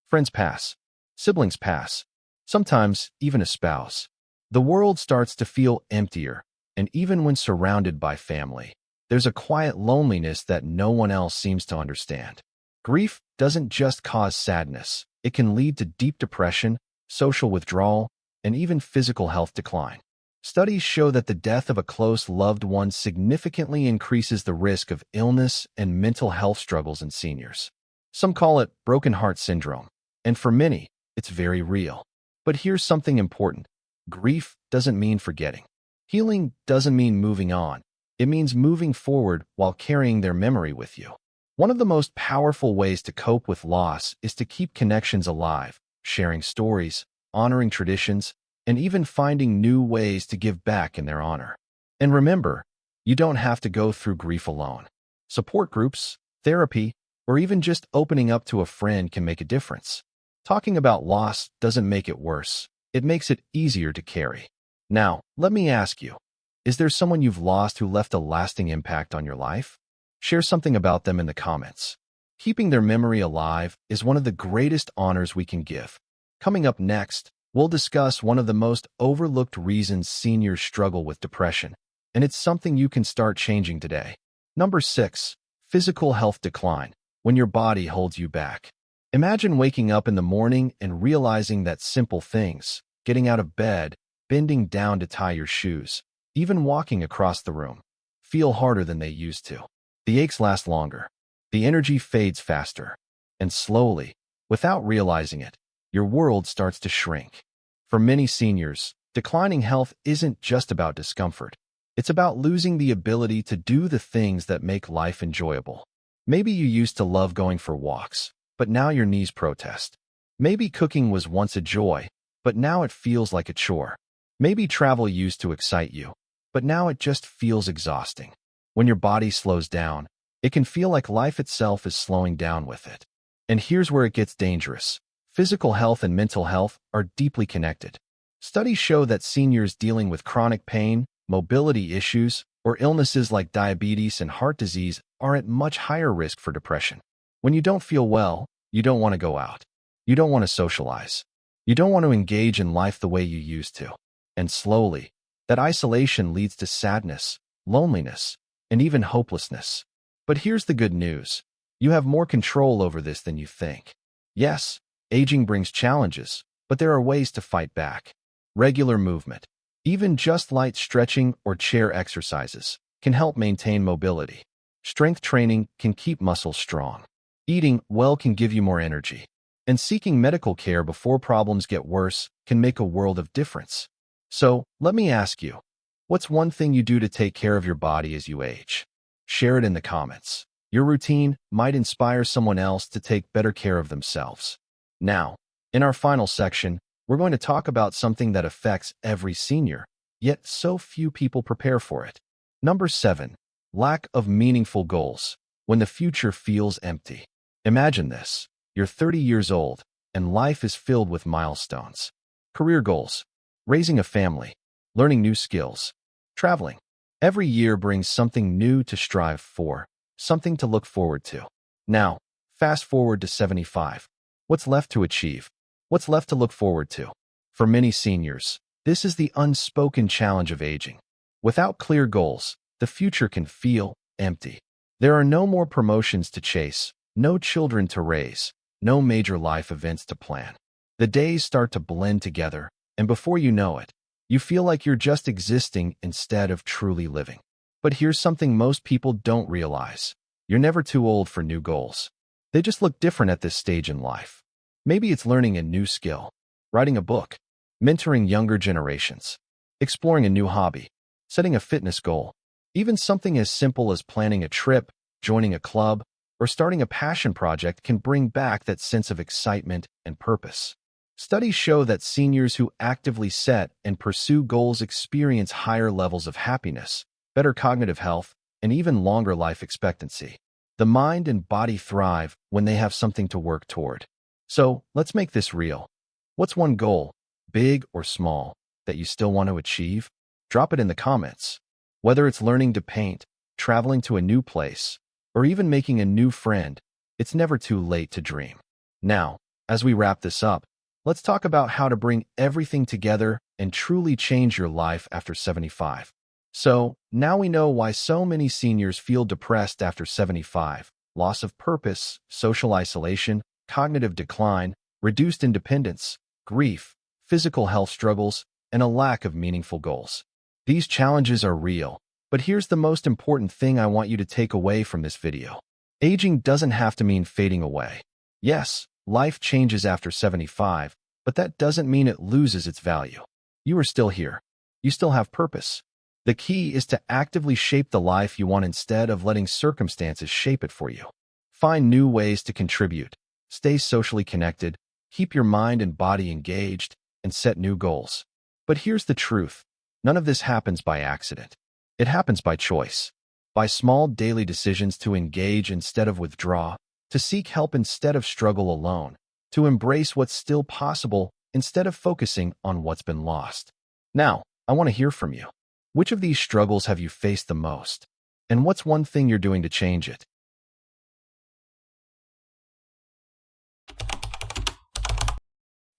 Friends pass. Siblings pass. Sometimes even a spouse. The world starts to feel emptier, and even when surrounded by family, there's a quiet loneliness that no one else seems to understand. Grief doesn't just cause sadness. It can lead to deep depression, social withdrawal, and even physical health decline. Studies show that the death of a close loved one significantly increases the risk of illness and mental health struggles in seniors. Some call it broken heart syndrome, and for many, it's very real. But here's something important. Grief doesn't mean forgetting. Healing doesn't mean moving on. It means moving forward while carrying their memory with you. One of the most powerful ways to cope with loss is to keep connections alive, sharing stories, honoring traditions, and even finding new ways to give back in their honor. And remember, you don't have to go through grief alone. Support groups, therapy, or even just opening up to a friend can make a difference. Talking about loss doesn't make it worse. It makes it easier to carry. Now, let me ask you, is there someone you've lost who left a lasting impact on your life? Share something about them in the comments. Keeping their memory alive is one of the greatest honors we can give. Coming up next, we'll discuss one of the most overlooked reasons seniors struggle with depression, and it's something you can start changing today. Number 6. Physical health decline. When your body holds you back. Imagine waking up in the morning and realizing that simple things, getting out of bed, bending down to tie your shoes, even walking across the room, feel harder than they used to. The aches last longer. The energy fades faster. And slowly, without realizing it, your world starts to shrink. For many seniors, declining health isn't just about discomfort. It's about losing the ability to do the things that make life enjoyable. Maybe you used to love going for walks, but now your knees protest. Maybe cooking was once a joy, but now it feels like a chore. Maybe travel used to excite you, but now it just feels exhausting. When your body slows down, it can feel like life itself is slowing down with it. And here's where it gets dangerous. Physical health and mental health are deeply connected. Studies show that seniors dealing with chronic pain, mobility issues, or illnesses like diabetes and heart disease are at much higher risk for depression. When you don't feel well, you don't want to go out. You don't want to socialize. You don't want to engage in life the way you used to. And slowly, that isolation leads to sadness, loneliness, and even hopelessness. But here's the good news. You have more control over this than you think. Yes, aging brings challenges, but there are ways to fight back. Regular movement, even just light stretching or chair exercises, can help maintain mobility. Strength training can keep muscles strong. Eating well can give you more energy. And seeking medical care before problems get worse can make a world of difference. So, let me ask you, what's one thing you do to take care of your body as you age? Share it in the comments. Your routine might inspire someone else to take better care of themselves. Now, in our final section, we're going to talk about something that affects every senior, yet so few people prepare for it. Number 7. Lack of meaningful goals. When the future feels empty. Imagine this. You're 30 years old, and life is filled with milestones. Career goals. Raising a family. Learning new skills. Traveling. Every year brings something new to strive for, something to look forward to. Now, fast forward to 75. What's left to achieve? What's left to look forward to? For many seniors, this is the unspoken challenge of aging. Without clear goals, the future can feel empty. There are no more promotions to chase, no children to raise, no major life events to plan. The days start to blend together, and before you know it, you feel like you're just existing instead of truly living. But here's something most people don't realize. You're never too old for new goals. They just look different at this stage in life. Maybe it's learning a new skill, writing a book, mentoring younger generations, exploring a new hobby, setting a fitness goal, even something as simple as planning a trip, joining a club, or starting a passion project can bring back that sense of excitement and purpose. Studies show that seniors who actively set and pursue goals experience higher levels of happiness, better cognitive health, and even longer life expectancy. The mind and body thrive when they have something to work toward. So, let's make this real. What's one goal, big or small, that you still want to achieve? Drop it in the comments. Whether it's learning to paint, traveling to a new place, or even making a new friend, it's never too late to dream. Now, as we wrap this up, let's talk about how to bring everything together and truly change your life after 75. So, now we know why so many seniors feel depressed after 75. Loss of purpose, social isolation, cognitive decline, reduced independence, grief, physical health struggles, and a lack of meaningful goals. These challenges are real, but here's the most important thing I want you to take away from this video. Aging doesn't have to mean fading away. Yes, life changes after 75, but that doesn't mean it loses its value. You are still here. You still have purpose. The key is to actively shape the life you want instead of letting circumstances shape it for you. Find new ways to contribute. Stay socially connected. Keep your mind and body engaged, and set new goals. But here's the truth. None of this happens by accident. It happens by choice. By small daily decisions to engage instead of withdraw, to seek help instead of struggle alone, to embrace what's still possible instead of focusing on what's been lost. Now, I want to hear from you. Which of these struggles have you faced the most? And what's one thing you're doing to change it?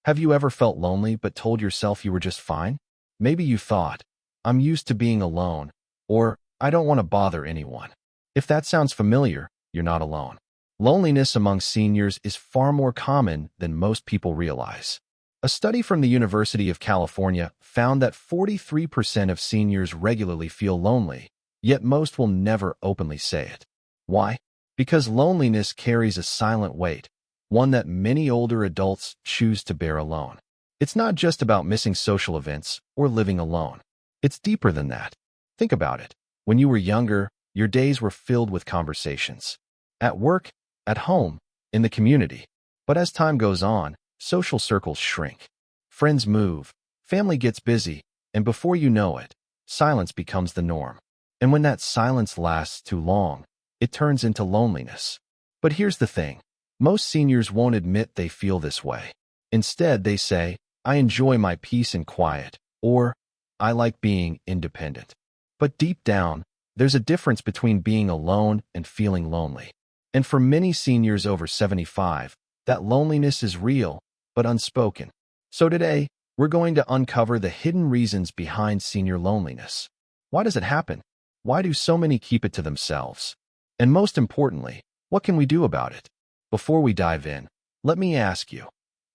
Have you ever felt lonely but told yourself you were just fine? Maybe you thought, I'm used to being alone, or I don't want to bother anyone. If that sounds familiar, you're not alone. Loneliness among seniors is far more common than most people realize. A study from the University of California found that 43% of seniors regularly feel lonely, yet most will never openly say it. Why? Because loneliness carries a silent weight, one that many older adults choose to bear alone. It's not just about missing social events or living alone. It's deeper than that. Think about it. When you were younger, your days were filled with conversations. At work, at home, in the community. But as time goes on, social circles shrink. Friends move, family gets busy, and before you know it, silence becomes the norm. And when that silence lasts too long, it turns into loneliness. But here's the thing. Most seniors won't admit they feel this way. Instead, they say, I enjoy my peace and quiet, or I like being independent. But deep down, there's a difference between being alone and feeling lonely. And for many seniors over 75, that loneliness is real, but unspoken. So today, we're going to uncover the hidden reasons behind senior loneliness. Why does it happen? Why do so many keep it to themselves? And most importantly, what can we do about it? Before we dive in, let me ask you,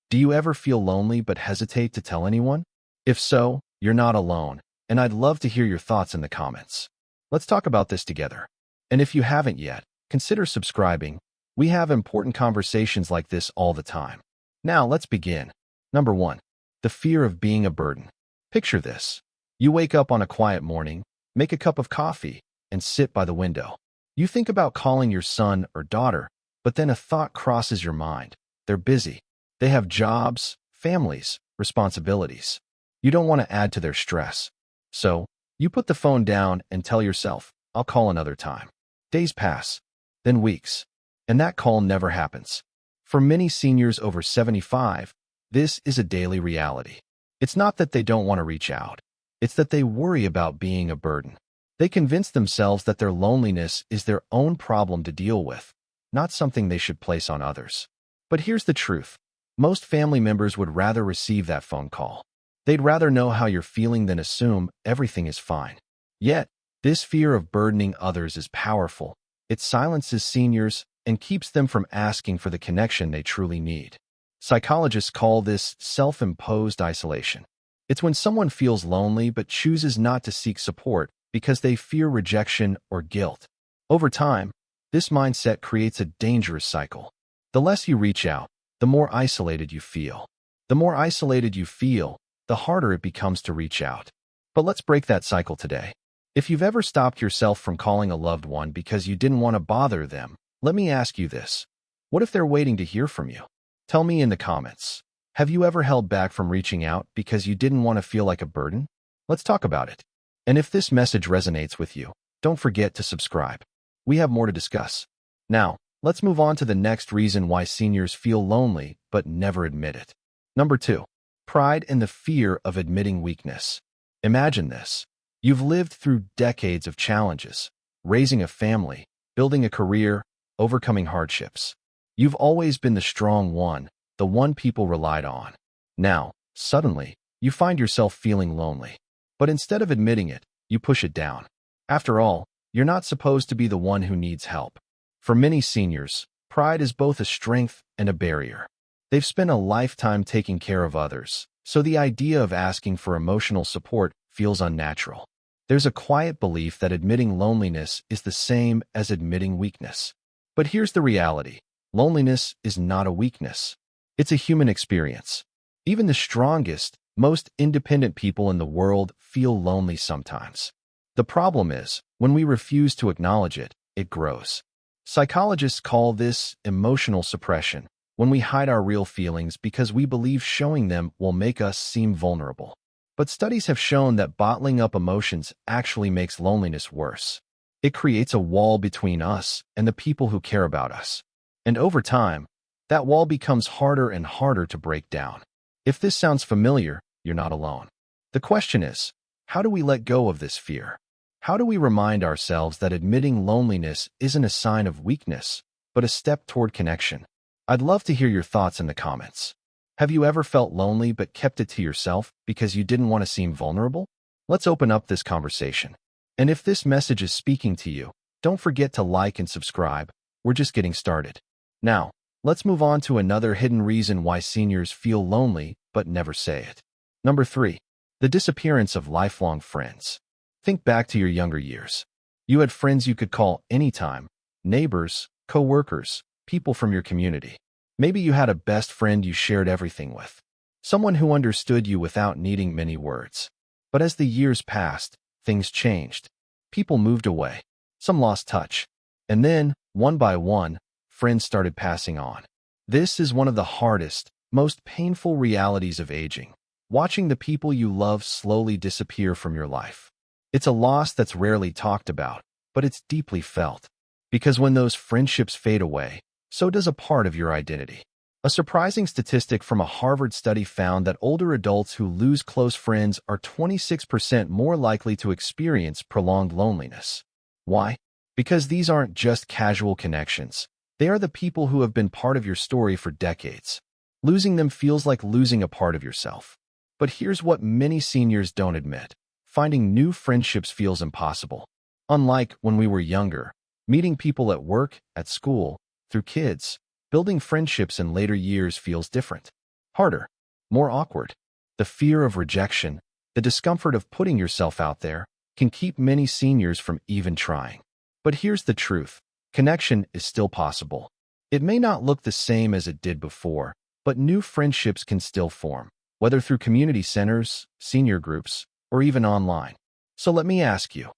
do you ever feel lonely but hesitate to tell anyone? If so, you're not alone, and I'd love to hear your thoughts in the comments. Let's talk about this together. And if you haven't yet, consider subscribing. We have important conversations like this all the time. Now, let's begin. Number 1. The fear of being a burden. Picture this. You wake up on a quiet morning, make a cup of coffee, and sit by the window. You think about calling your son or daughter, but then a thought crosses your mind. They're busy. They have jobs, families, responsibilities. You don't want to add to their stress. So, you put the phone down and tell yourself, I'll call another time. Days pass, then weeks, and that call never happens. For many seniors over 75, this is a daily reality. It's not that they don't want to reach out. It's that they worry about being a burden. They convince themselves that their loneliness is their own problem to deal with, not something they should place on others. But here's the truth. Most family members would rather receive that phone call. They'd rather know how you're feeling than assume everything is fine. Yet, this fear of burdening others is powerful. It silences seniors and keeps them from asking for the connection they truly need. Psychologists call this self-imposed isolation. It's when someone feels lonely but chooses not to seek support because they fear rejection or guilt. Over time, this mindset creates a dangerous cycle. The less you reach out, the more isolated you feel. The more isolated you feel, the harder it becomes to reach out. But let's break that cycle today. If you've ever stopped yourself from calling a loved one because you didn't want to bother them, let me ask you this. What if they're waiting to hear from you? Tell me in the comments. Have you ever held back from reaching out because you didn't want to feel like a burden? Let's talk about it. And if this message resonates with you, don't forget to subscribe. We have more to discuss. Now, let's move on to the next reason why seniors feel lonely but never admit it. Number 2. Pride and the fear of admitting weakness. Imagine this. You've lived through decades of challenges, raising a family, building a career, overcoming hardships. You've always been the strong one, the one people relied on. Now, suddenly, you find yourself feeling lonely. But instead of admitting it, you push it down. After all, you're not supposed to be the one who needs help. For many seniors, pride is both a strength and a barrier. They've spent a lifetime taking care of others, so the idea of asking for emotional support feels unnatural. There's a quiet belief that admitting loneliness is the same as admitting weakness. But here's the reality. Loneliness is not a weakness. It's a human experience. Even the strongest, most independent people in the world feel lonely sometimes. The problem is, when we refuse to acknowledge it, it grows. Psychologists call this emotional suppression, when we hide our real feelings because we believe showing them will make us seem vulnerable. But studies have shown that bottling up emotions actually makes loneliness worse. It creates a wall between us and the people who care about us. And over time, that wall becomes harder and harder to break down. If this sounds familiar, you're not alone. The question is, how do we let go of this fear? How do we remind ourselves that admitting loneliness isn't a sign of weakness, but a step toward connection? I'd love to hear your thoughts in the comments. Have you ever felt lonely but kept it to yourself because you didn't want to seem vulnerable? Let's open up this conversation. And if this message is speaking to you, don't forget to like and subscribe. We're just getting started. Now, let's move on to another hidden reason why seniors feel lonely but never say it. Number 3. The disappearance of lifelong friends. Think back to your younger years. You had friends you could call anytime, neighbors, co-workers, people from your community. Maybe you had a best friend you shared everything with, someone who understood you without needing many words. But as the years passed, things changed. People moved away. Some lost touch. And then, one by one, friends started passing on. This is one of the hardest, most painful realities of aging. Watching the people you love slowly disappear from your life. It's a loss that's rarely talked about, but it's deeply felt. Because when those friendships fade away, so does a part of your identity. A surprising statistic from a Harvard study found that older adults who lose close friends are 26% more likely to experience prolonged loneliness. Why? Because these aren't just casual connections. They are the people who have been part of your story for decades. Losing them feels like losing a part of yourself. But here's what many seniors don't admit. Finding new friendships feels impossible. Unlike when we were younger, meeting people at work, at school, through kids, building friendships in later years feels different. Harder, more awkward. The fear of rejection, the discomfort of putting yourself out there, can keep many seniors from even trying. But here's the truth. Connection is still possible. It may not look the same as it did before, but new friendships can still form, whether through community centers, senior groups, or even online. So let me ask you,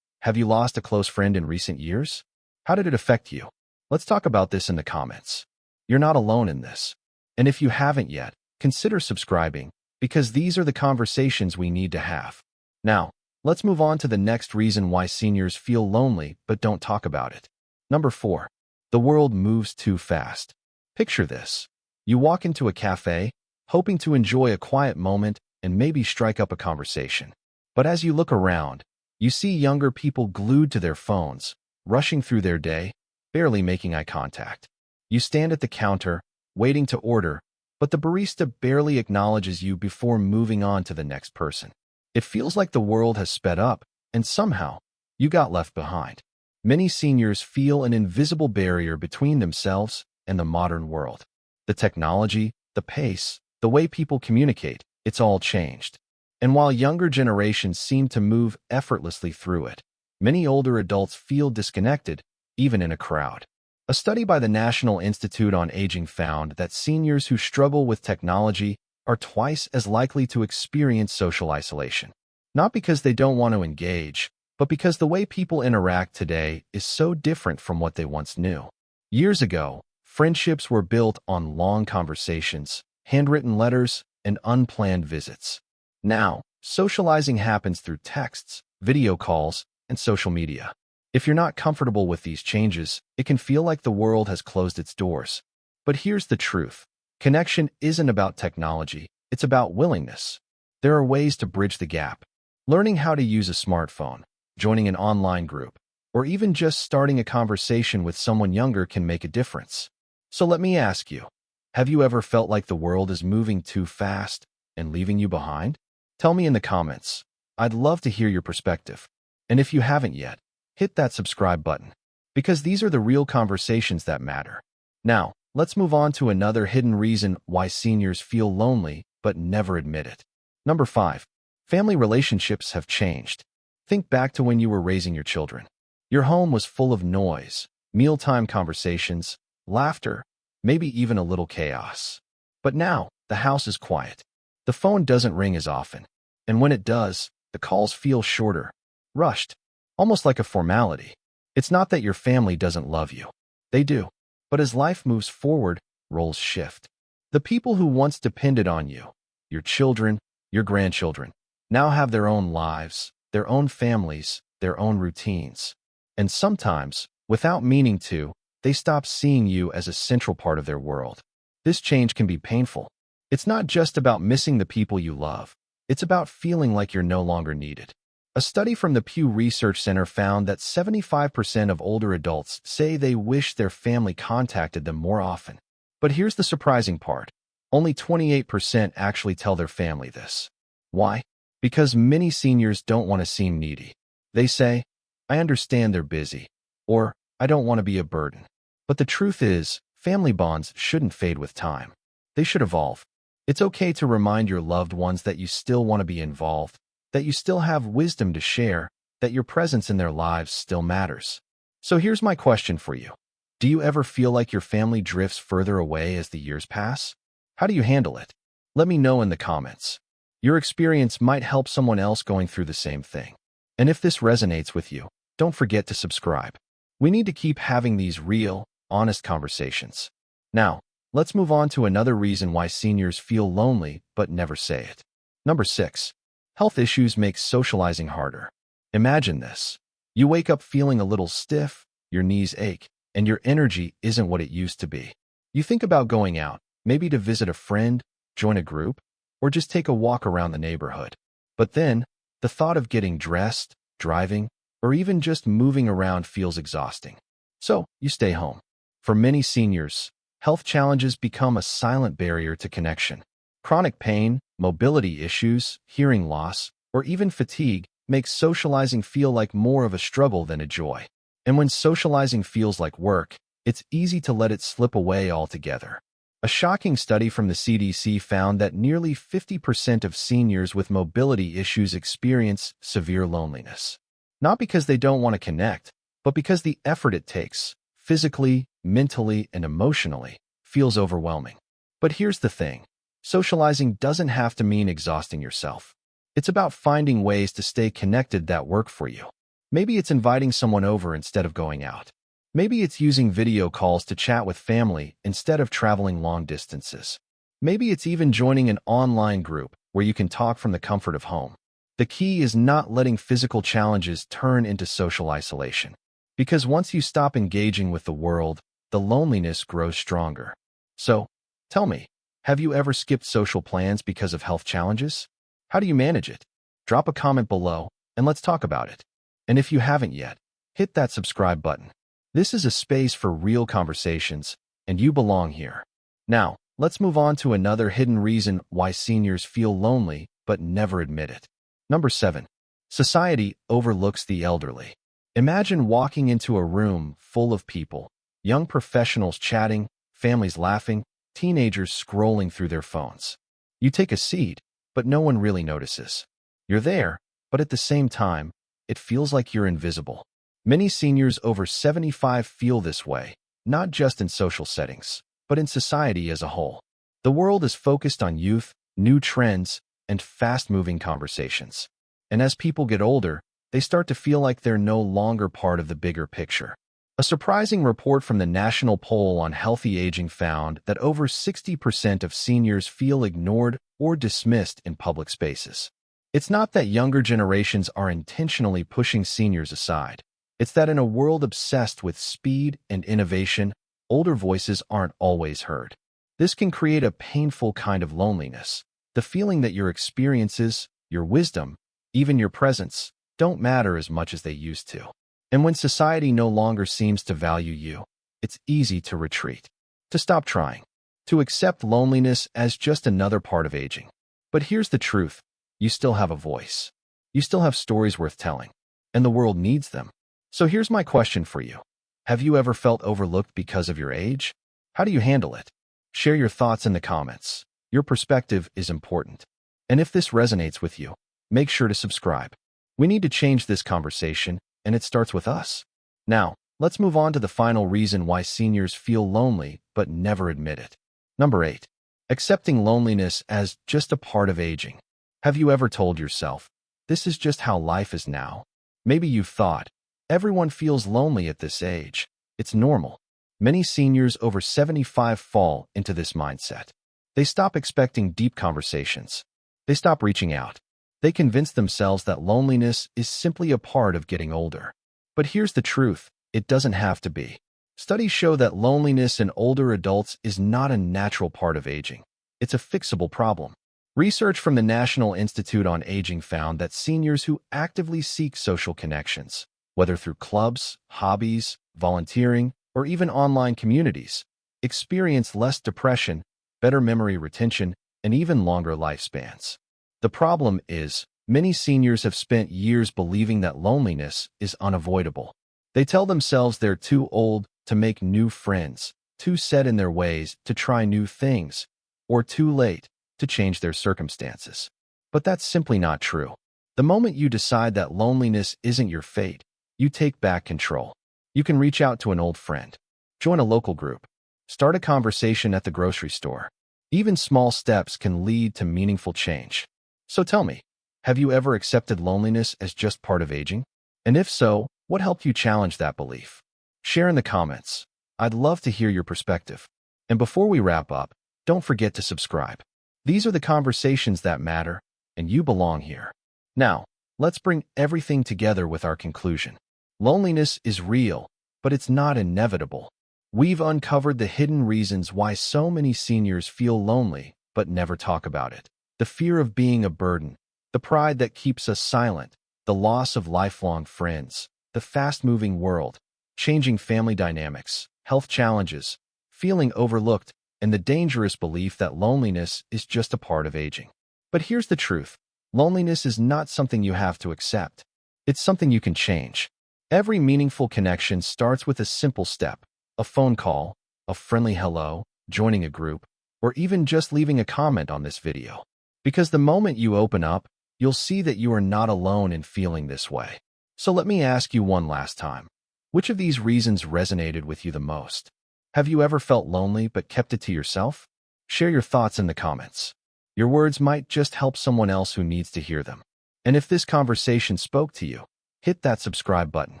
have you lost a close friend in recent years? How did it affect you? Let's talk about this in the comments. You're not alone in this. And if you haven't yet, consider subscribing, because these are the conversations we need to have. Now, let's move on to the next reason why seniors feel lonely but don't talk about it. Number 4. The world moves too fast. Picture this. You walk into a cafe, hoping to enjoy a quiet moment and maybe strike up a conversation. But as you look around, you see younger people glued to their phones, rushing through their day, barely making eye contact. You stand at the counter, waiting to order, but the barista barely acknowledges you before moving on to the next person. It feels like the world has sped up, and somehow, you got left behind. Many seniors feel an invisible barrier between themselves and the modern world. The technology, the pace, the way people communicate, it's all changed. And while younger generations seem to move effortlessly through it, many older adults feel disconnected, even in a crowd. A study by the National Institute on Aging found that seniors who struggle with technology are twice as likely to experience social isolation. Not because they don't want to engage, but because the way people interact today is so different from what they once knew. Years ago, friendships were built on long conversations, handwritten letters, and unplanned visits. Now, socializing happens through texts, video calls, and social media. If you're not comfortable with these changes, it can feel like the world has closed its doors. But here's the truth. Connection isn't about technology, it's about willingness. There are ways to bridge the gap. Learning how to use a smartphone, joining an online group, or even just starting a conversation with someone younger can make a difference. So let me ask you, have you ever felt like the world is moving too fast and leaving you behind? Tell me in the comments. I'd love to hear your perspective. And if you haven't yet, hit that subscribe button, because these are the real conversations that matter. Now, let's move on to another hidden reason why seniors feel lonely but never admit it. Number 5. Family relationships have changed. Think back to when you were raising your children. Your home was full of noise, mealtime conversations, laughter, maybe even a little chaos. But now, the house is quiet. The phone doesn't ring as often. And when it does, the calls feel shorter, rushed, almost like a formality. It's not that your family doesn't love you. They do. But as life moves forward, roles shift. The people who once depended on you, your children, your grandchildren, now have their own lives, their own families, their own routines. And sometimes, without meaning to, they stop seeing you as a central part of their world. This change can be painful. It's not just about missing the people you love. It's about feeling like you're no longer needed. A study from the Pew Research Center found that 75% of older adults say they wish their family contacted them more often. But here's the surprising part. Only 28% actually tell their family this. Why? Because many seniors don't want to seem needy. They say, I understand they're busy, or I don't want to be a burden. But the truth is, family bonds shouldn't fade with time. They should evolve. It's okay to remind your loved ones that you still want to be involved, that you still have wisdom to share, that your presence in their lives still matters. So here's my question for you. Do you ever feel like your family drifts further away as the years pass? How do you handle it? Let me know in the comments. Your experience might help someone else going through the same thing. And if this resonates with you, don't forget to subscribe. We need to keep having these real, honest conversations. Now, let's move on to another reason why seniors feel lonely but never say it. Number 6. Health issues make socializing harder. Imagine this. You wake up feeling a little stiff, your knees ache, and your energy isn't what it used to be. You think about going out, maybe to visit a friend, join a group, or just take a walk around the neighborhood. But then, the thought of getting dressed, driving, or even just moving around feels exhausting. So, you stay home. For many seniors, health challenges become a silent barrier to connection. Chronic pain, mobility issues, hearing loss, or even fatigue makes socializing feel like more of a struggle than a joy. And when socializing feels like work, it's easy to let it slip away altogether. A shocking study from the CDC found that nearly 50% of seniors with mobility issues experience severe loneliness. Not because they don't want to connect, but because the effort it takes, physically, mentally, and emotionally, feels overwhelming. But here's the thing. Socializing doesn't have to mean exhausting yourself. It's about finding ways to stay connected that work for you. Maybe it's inviting someone over instead of going out. Maybe it's using video calls to chat with family instead of traveling long distances. Maybe it's even joining an online group where you can talk from the comfort of home. The key is not letting physical challenges turn into social isolation. Because once you stop engaging with the world, the loneliness grows stronger. So, tell me, have you ever skipped social plans because of health challenges? How do you manage it? Drop a comment below, and let's talk about it. And if you haven't yet, hit that subscribe button. This is a space for real conversations, and you belong here. Now, let's move on to another hidden reason why seniors feel lonely but never admit it. Number 7. Society overlooks the elderly. Imagine walking into a room full of people, young professionals chatting, families laughing, teenagers scrolling through their phones. You take a seat, but no one really notices. You're there, but at the same time, it feels like you're invisible. Many seniors over 75 feel this way, not just in social settings, but in society as a whole. The world is focused on youth, new trends, and fast-moving conversations. And as people get older, they start to feel like they're no longer part of the bigger picture. A surprising report from the National Poll on Healthy Aging found that over 60% of seniors feel ignored or dismissed in public spaces. It's not that younger generations are intentionally pushing seniors aside. It's that in a world obsessed with speed and innovation, older voices aren't always heard. This can create a painful kind of loneliness, the feeling that your experiences, your wisdom, even your presence, don't matter as much as they used to. And when society no longer seems to value you, it's easy to retreat, to stop trying, to accept loneliness as just another part of aging. But here's the truth. You still have a voice. You still have stories worth telling, and the world needs them. So here's my question for you. Have you ever felt overlooked because of your age? How do you handle it? Share your thoughts in the comments. Your perspective is important. And if this resonates with you, make sure to subscribe. We need to change this conversation, and it starts with us. Now, let's move on to the final reason why seniors feel lonely but never admit it. Number 8. Accepting loneliness as just a part of aging. Have you ever told yourself, this is just how life is now? Maybe you've thought, everyone feels lonely at this age. It's normal. Many seniors over 75 fall into this mindset. They stop expecting deep conversations. They stop reaching out. They convince themselves that loneliness is simply a part of getting older. But here's the truth. It doesn't have to be. Studies show that loneliness in older adults is not a natural part of aging. It's a fixable problem. Research from the National Institute on Aging found that seniors who actively seek social connections, whether through clubs, hobbies, volunteering, or even online communities, experience less depression, better memory retention, and even longer lifespans. The problem is, many seniors have spent years believing that loneliness is unavoidable. They tell themselves they're too old to make new friends, too set in their ways to try new things, or too late to change their circumstances. But that's simply not true. The moment you decide that loneliness isn't your fate, you take back control. You can reach out to an old friend, join a local group, start a conversation at the grocery store. Even small steps can lead to meaningful change. So tell me, have you ever accepted loneliness as just part of aging? And if so, what helped you challenge that belief? Share in the comments. I'd love to hear your perspective. And before we wrap up, don't forget to subscribe. These are the conversations that matter, and you belong here. Now, let's bring everything together with our conclusion. Loneliness is real, but it's not inevitable. We've uncovered the hidden reasons why so many seniors feel lonely but never talk about it. The fear of being a burden, the pride that keeps us silent, the loss of lifelong friends, the fast-moving world, changing family dynamics, health challenges, feeling overlooked, and the dangerous belief that loneliness is just a part of aging. But here's the truth. Loneliness is not something you have to accept. It's something you can change. Every meaningful connection starts with a simple step: a phone call, a friendly hello, joining a group, or even just leaving a comment on this video. Because the moment you open up, you'll see that you are not alone in feeling this way. So let me ask you one last time. Which of these reasons resonated with you the most? Have you ever felt lonely but kept it to yourself? Share your thoughts in the comments. Your words might just help someone else who needs to hear them. And if this conversation spoke to you, hit that subscribe button.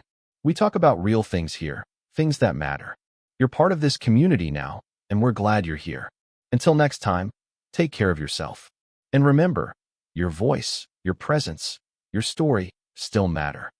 We talk about real things here, things that matter. You're part of this community now, and we're glad you're here. Until next time, take care of yourself. And remember, your voice, your presence, your story still matter.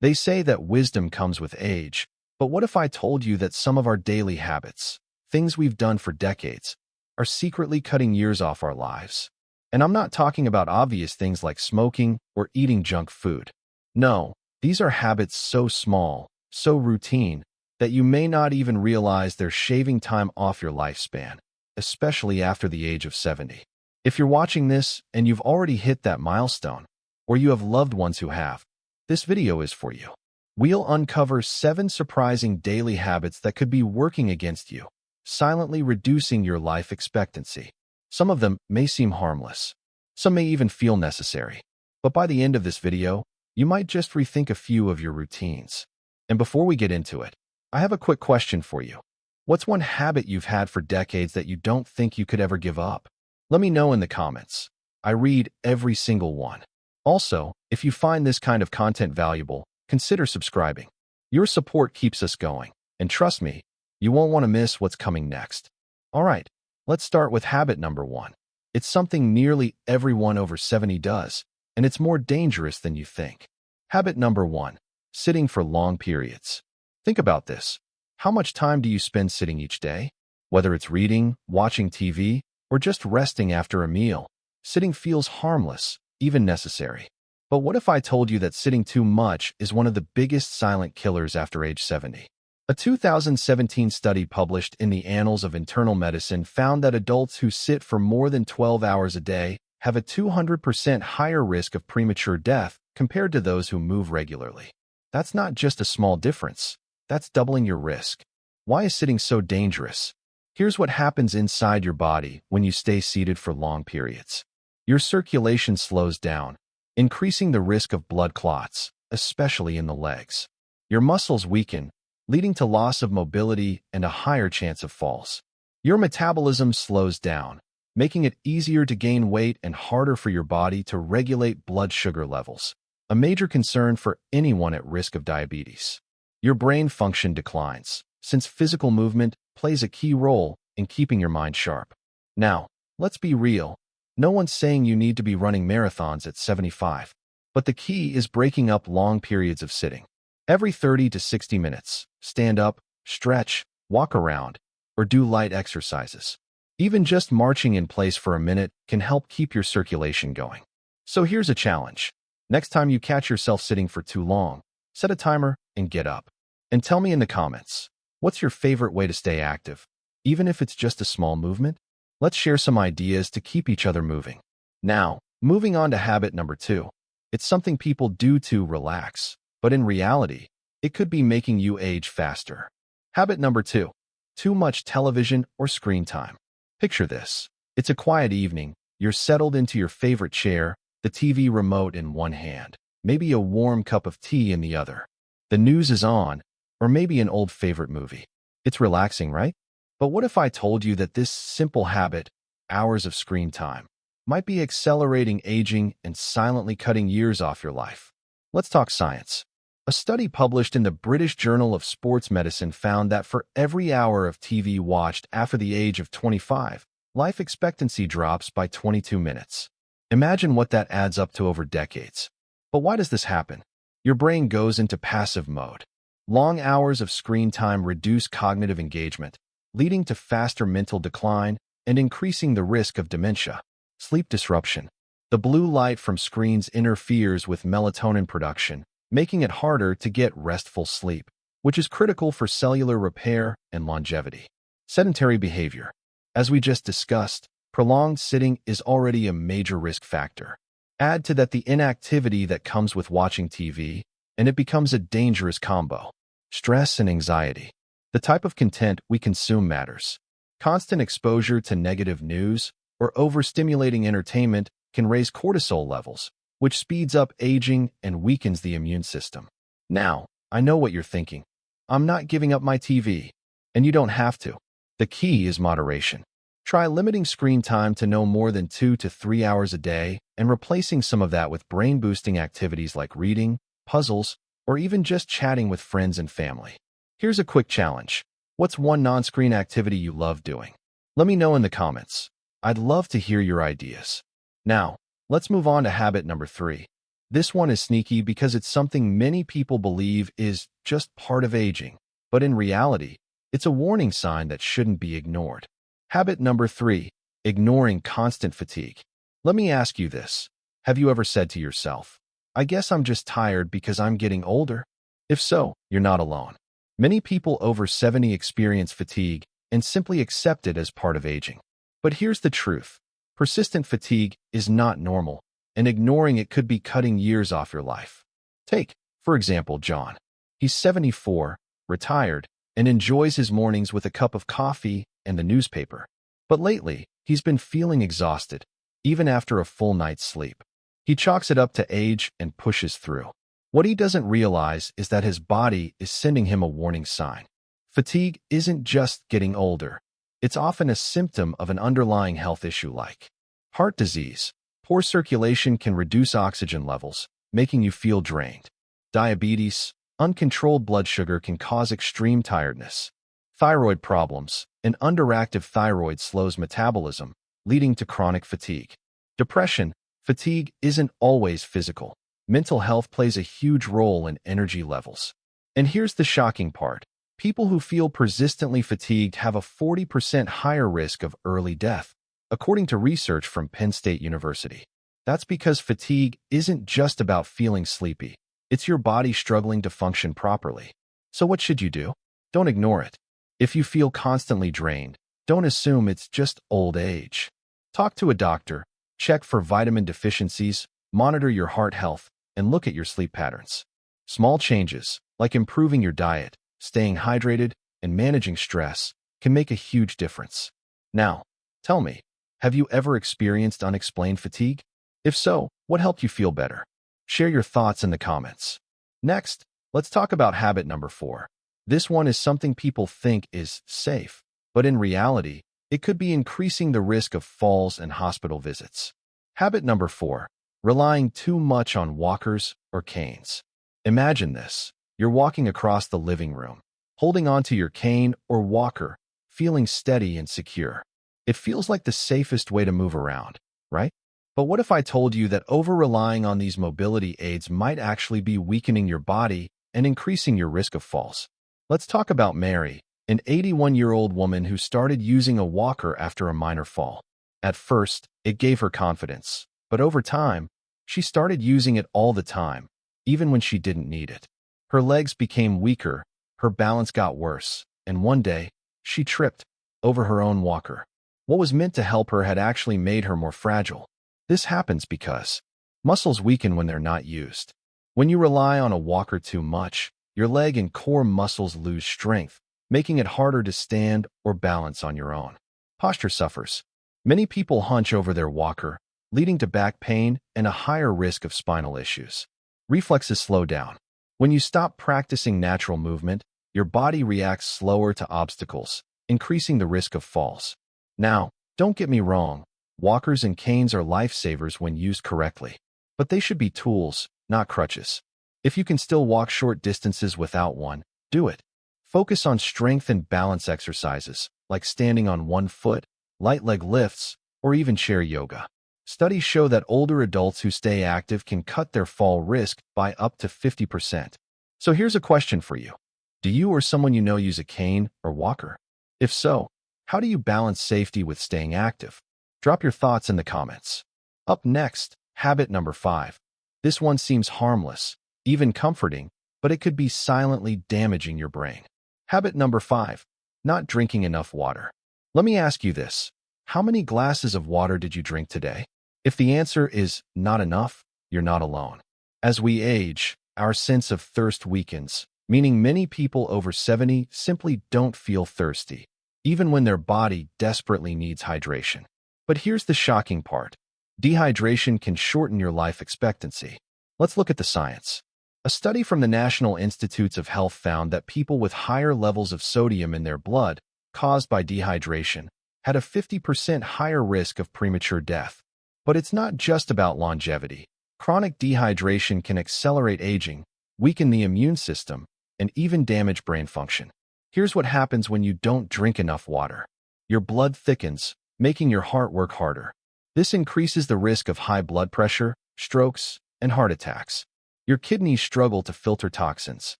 They say that wisdom comes with age, but what if I told you that some of our daily habits, things we've done for decades, are secretly cutting years off our lives? And I'm not talking about obvious things like smoking or eating junk food. No, these are habits so small, so routine, that you may not even realize they're shaving time off your lifespan, especially after the age of 70. If you're watching this and you've already hit that milestone, or you have loved ones who have, this video is for you. We'll uncover 7 surprising daily habits that could be working against you, silently reducing your life expectancy. Some of them may seem harmless. Some may even feel necessary. But by the end of this video, you might just rethink a few of your routines. And before we get into it, I have a quick question for you. What's one habit you've had for decades that you don't think you could ever give up? Let me know in the comments. I read every single one. Also, if you find this kind of content valuable, consider subscribing. Your support keeps us going, and trust me, you won't want to miss what's coming next. All right, let's start with habit number 1. It's something nearly everyone over 70 does, and it's more dangerous than you think. Habit number 1, sitting for long periods. Think about this. How much time do you spend sitting each day? Whether it's reading, watching TV, or just resting after a meal, sitting feels harmless, even necessary. But what if I told you that sitting too much is one of the biggest silent killers after age 70? A 2017 study published in the Annals of Internal Medicine found that adults who sit for more than 12 hours a day have a 200% higher risk of premature death compared to those who move regularly. That's not just a small difference. That's doubling your risk. Why is sitting so dangerous? Here's what happens inside your body when you stay seated for long periods. Your circulation slows down, increasing the risk of blood clots, especially in the legs. Your muscles weaken, leading to loss of mobility and a higher chance of falls. Your metabolism slows down, making it easier to gain weight and harder for your body to regulate blood sugar levels, a major concern for anyone at risk of diabetes. Your brain function declines, since physical movement plays a key role in keeping your mind sharp. Now, let's be real. No one's saying you need to be running marathons at 75, but the key is breaking up long periods of sitting. Every 30 to 60 minutes, stand up, stretch, walk around, or do light exercises. Even just marching in place for a minute can help keep your circulation going. So here's a challenge. Next time you catch yourself sitting for too long, set a timer and get up. And tell me in the comments, what's your favorite way to stay active? Even if it's just a small movement? Let's share some ideas to keep each other moving. Now, moving on to habit number 2. It's something people do to relax, but in reality, it could be making you age faster. Habit number 2. Too much television or screen time. Picture this. It's a quiet evening. You're settled into your favorite chair, the TV remote in one hand, maybe a warm cup of tea in the other. The news is on, or maybe an old favorite movie. It's relaxing, right? But what if I told you that this simple habit, hours of screen time, might be accelerating aging and silently cutting years off your life? Let's talk science. A study published in the British Journal of Sports Medicine found that for every hour of TV watched after the age of 25, life expectancy drops by 22 minutes. Imagine what that adds up to over decades. But why does this happen? Your brain goes into passive mode. Long hours of screen time reduce cognitive engagement, leading to faster mental decline and increasing the risk of dementia. Sleep disruption. The blue light from screens interferes with melatonin production, making it harder to get restful sleep, which is critical for cellular repair and longevity. Sedentary behavior. As we just discussed, prolonged sitting is already a major risk factor. Add to that the inactivity that comes with watching TV, and it becomes a dangerous combo. Stress and anxiety. The type of content we consume matters. Constant exposure to negative news or overstimulating entertainment can raise cortisol levels, which speeds up aging and weakens the immune system. Now, I know what you're thinking. I'm not giving up my TV. And you don't have to. The key is moderation. Try limiting screen time to no more than 2 to 3 hours a day and replacing some of that with brain-boosting activities like reading, puzzles, or even just chatting with friends and family. Here's a quick challenge. What's one non-screen activity you love doing? Let me know in the comments. I'd love to hear your ideas. Now, let's move on to habit number 3. This one is sneaky because it's something many people believe is just part of aging, but in reality, it's a warning sign that shouldn't be ignored. Habit number 3, ignoring constant fatigue. Let me ask you this. Have you ever said to yourself, I guess I'm just tired because I'm getting older? If so, you're not alone. Many people over 70 experience fatigue and simply accept it as part of aging. But here's the truth. Persistent fatigue is not normal, and ignoring it could be cutting years off your life. Take, for example, John. He's 74, retired, and enjoys his mornings with a cup of coffee and the newspaper. But lately, he's been feeling exhausted, even after a full night's sleep. He chalks it up to age and pushes through. What he doesn't realize is that his body is sending him a warning sign. Fatigue isn't just getting older. It's often a symptom of an underlying health issue like heart disease. Poor circulation can reduce oxygen levels, making you feel drained. Diabetes, uncontrolled blood sugar can cause extreme tiredness. Thyroid problems, an underactive thyroid slows metabolism, leading to chronic fatigue. Depression, fatigue isn't always physical. Mental health plays a huge role in energy levels. And here's the shocking part. People who feel persistently fatigued have a 40% higher risk of early death, according to research from Penn State University. That's because fatigue isn't just about feeling sleepy. It's your body struggling to function properly. So what should you do? Don't ignore it. If you feel constantly drained, don't assume it's just old age. Talk to a doctor, check for vitamin deficiencies, monitor your heart health, and look at your sleep patterns. Small changes, like improving your diet, staying hydrated, and managing stress, can make a huge difference. Now, tell me, have you ever experienced unexplained fatigue? If so, what helped you feel better? Share your thoughts in the comments. Next, let's talk about habit number 4. This one is something people think is safe, but in reality, it could be increasing the risk of falls and hospital visits. Habit number 4, relying too much on walkers or canes. Imagine this. You're walking across the living room, holding onto your cane or walker, feeling steady and secure. It feels like the safest way to move around, right? But what if I told you that over-relying on these mobility aids might actually be weakening your body and increasing your risk of falls? Let's talk about Mary, an 81-year-old woman who started using a walker after a minor fall. At first, it gave her confidence, but over time, she started using it all the time, even when she didn't need it. Her legs became weaker, her balance got worse, and one day, she tripped over her own walker. What was meant to help her had actually made her more fragile. This happens because muscles weaken when they're not used. When you rely on a walker too much, your leg and core muscles lose strength, making it harder to stand or balance on your own. Posture suffers. Many people hunch over their walker, leading to back pain and a higher risk of spinal issues. Reflexes slow down. When you stop practicing natural movement, your body reacts slower to obstacles, increasing the risk of falls. Now, don't get me wrong, walkers and canes are lifesavers when used correctly, but they should be tools, not crutches. If you can still walk short distances without one, do it. Focus on strength and balance exercises, like standing on one foot, light leg lifts, or even chair yoga. Studies show that older adults who stay active can cut their fall risk by up to 50%. So here's a question for you. Do you or someone you know use a cane or walker? If so, how do you balance safety with staying active? Drop your thoughts in the comments. Up next, habit number 5. This one seems harmless, even comforting, but it could be silently damaging your brain. Habit number 5, not drinking enough water. Let me ask you this. How many glasses of water did you drink today? If the answer is not enough, you're not alone. As we age, our sense of thirst weakens, meaning many people over 70 simply don't feel thirsty, even when their body desperately needs hydration. But here's the shocking part. Dehydration can shorten your life expectancy. Let's look at the science. A study from the National Institutes of Health found that people with higher levels of sodium in their blood, caused by dehydration, had a 50% higher risk of premature death. But it's not just about longevity. Chronic dehydration can accelerate aging, weaken the immune system, and even damage brain function. Here's what happens when you don't drink enough water. Your blood thickens, making your heart work harder. This increases the risk of high blood pressure, strokes, and heart attacks. Your kidneys struggle to filter toxins.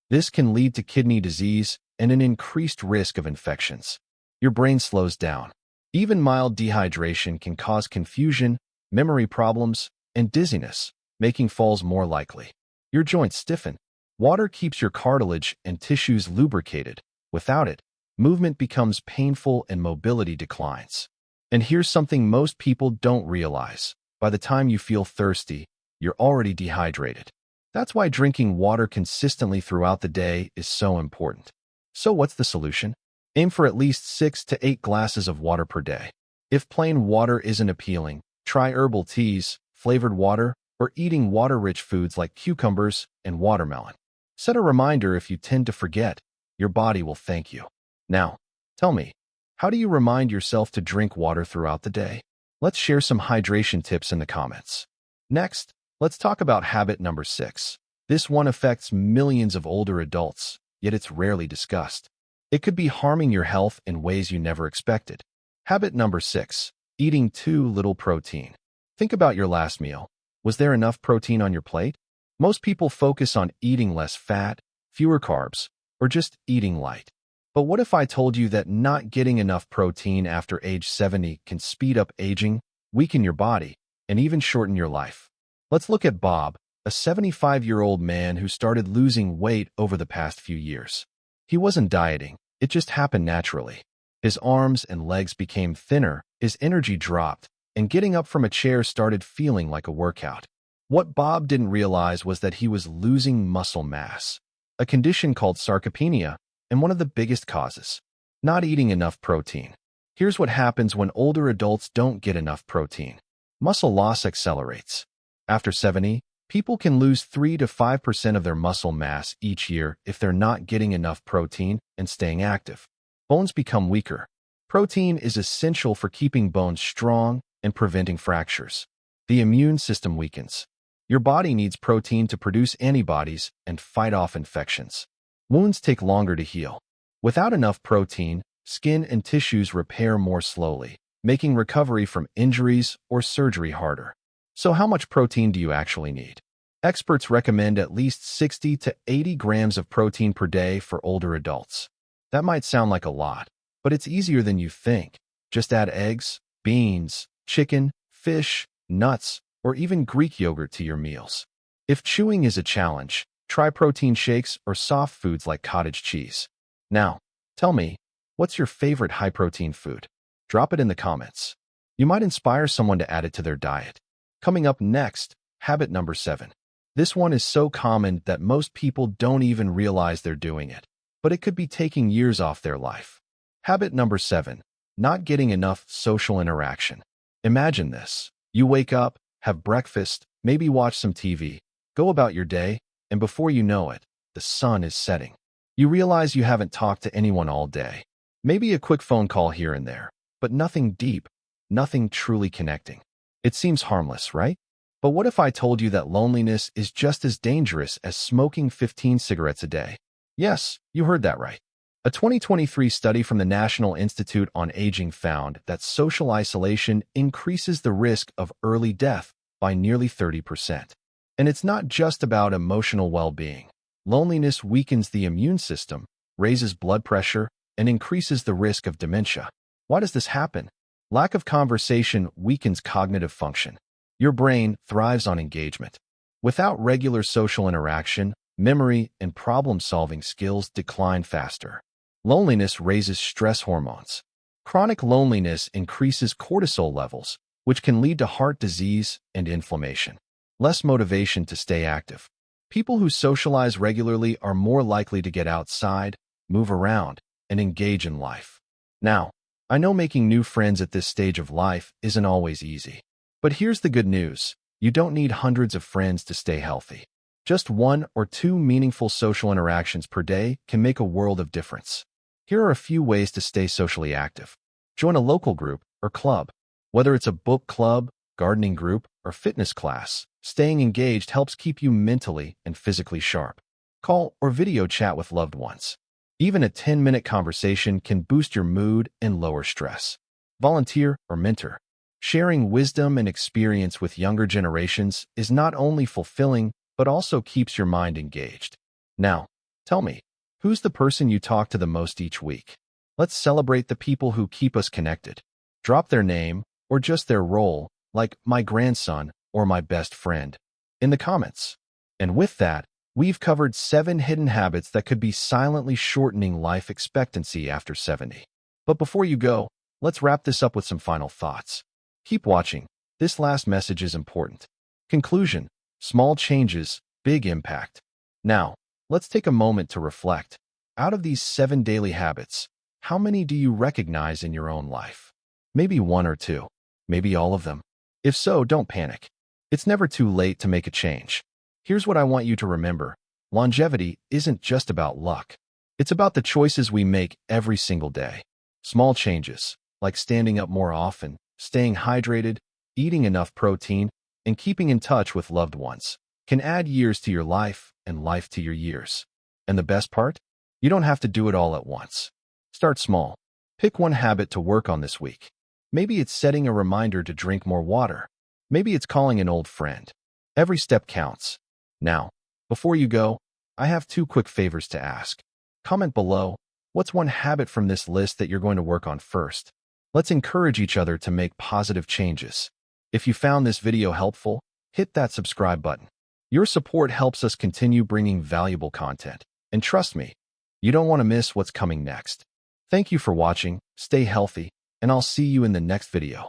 This can lead to kidney disease and an increased risk of infections. Your brain slows down. Even mild dehydration can cause confusion, memory problems, and dizziness, making falls more likely. Your joints stiffen. Water keeps your cartilage and tissues lubricated. Without it, movement becomes painful and mobility declines. And here's something most people don't realize. By the time you feel thirsty, you're already dehydrated. That's why drinking water consistently throughout the day is so important. So what's the solution? Aim for at least 6 to 8 glasses of water per day. If plain water isn't appealing, try herbal teas, flavored water, or eating water-rich foods like cucumbers and watermelon. Set a reminder if you tend to forget. Your body will thank you. Now, tell me, how do you remind yourself to drink water throughout the day? Let's share some hydration tips in the comments. Next, let's talk about habit number 6. This one affects millions of older adults, yet it's rarely discussed. It could be harming your health in ways you never expected. Habit number 6. Eating too little protein. Think about your last meal. Was there enough protein on your plate? Most people focus on eating less fat, fewer carbs, or just eating light. But what if I told you that not getting enough protein after age 70 can speed up aging, weaken your body, and even shorten your life? Let's look at Bob, a 75-year-old man who started losing weight over the past few years. He wasn't dieting, it just happened naturally. His arms and legs became thinner, his energy dropped, and getting up from a chair started feeling like a workout. What Bob didn't realize was that he was losing muscle mass, a condition called sarcopenia, and one of the biggest causes. Not eating enough protein. Here's what happens when older adults don't get enough protein. Muscle loss accelerates. After 70, people can lose 3 to 5% of their muscle mass each year if they're not getting enough protein and staying active. Bones become weaker. Protein is essential for keeping bones strong and preventing fractures. The immune system weakens. Your body needs protein to produce antibodies and fight off infections. Wounds take longer to heal. Without enough protein, skin and tissues repair more slowly, making recovery from injuries or surgery harder. So how much protein do you actually need? Experts recommend at least 60 to 80 grams of protein per day for older adults. That might sound like a lot, but it's easier than you think. Just add eggs, beans, chicken, fish, nuts, or even Greek yogurt to your meals. If chewing is a challenge, try protein shakes or soft foods like cottage cheese. Now, tell me, what's your favorite high-protein food? Drop it in the comments. You might inspire someone to add it to their diet. Coming up next, habit number 7. This one is so common that most people don't even realize they're doing it, but it could be taking years off their life. Habit number 7. Not getting enough social interaction. Imagine this. You wake up, have breakfast, maybe watch some TV, go about your day, and before you know it, the sun is setting. You realize you haven't talked to anyone all day. Maybe a quick phone call here and there, but nothing deep, nothing truly connecting. It seems harmless, right? But what if I told you that loneliness is just as dangerous as smoking 15 cigarettes a day? Yes, you heard that right. A 2023 study from the National Institute on Aging found that social isolation increases the risk of early death by nearly 30%. And it's not just about emotional well-being. Loneliness weakens the immune system, raises blood pressure, and increases the risk of dementia. Why does this happen? Lack of conversation weakens cognitive function. Your brain thrives on engagement. Without regular social interaction, memory and problem-solving skills decline faster. Loneliness raises stress hormones. Chronic loneliness increases cortisol levels, which can lead to heart disease and inflammation. Less motivation to stay active. People who socialize regularly are more likely to get outside, move around, and engage in life. Now, I know making new friends at this stage of life isn't always easy. But here's the good news. You don't need hundreds of friends to stay healthy. Just 1 or 2 meaningful social interactions per day can make a world of difference. Here are a few ways to stay socially active. Join a local group or club. Whether it's a book club, gardening group, or fitness class, staying engaged helps keep you mentally and physically sharp. Call or video chat with loved ones. Even a 10-minute conversation can boost your mood and lower stress. Volunteer or mentor. Sharing wisdom and experience with younger generations is not only fulfilling, but also keeps your mind engaged. Now, tell me, who's the person you talk to the most each week? Let's celebrate the people who keep us connected. Drop their name, or just their role, like my grandson or my best friend, in the comments. And with that, we've covered 7 hidden habits that could be silently shortening life expectancy after 70. But before you go, let's wrap this up with some final thoughts. Keep watching. This last message is important. Conclusion: small changes, big impact. Now, let's take a moment to reflect. Out of these 7 daily habits, how many do you recognize in your own life? Maybe 1 or 2. Maybe all of them. If so, don't panic. It's never too late to make a change. Here's what I want you to remember. Longevity isn't just about luck. It's about the choices we make every single day. Small changes, like standing up more often, staying hydrated, eating enough protein, and keeping in touch with loved ones, can add years to your life and life to your years. And the best part? You don't have to do it all at once. Start small. Pick one habit to work on this week. Maybe it's setting a reminder to drink more water. Maybe it's calling an old friend. Every step counts. Now, before you go, I have 2 quick favors to ask. Comment below, what's one habit from this list that you're going to work on first? Let's encourage each other to make positive changes. If you found this video helpful, hit that subscribe button. Your support helps us continue bringing valuable content. And trust me, you don't want to miss what's coming next. Thank you for watching, stay healthy, and I'll see you in the next video.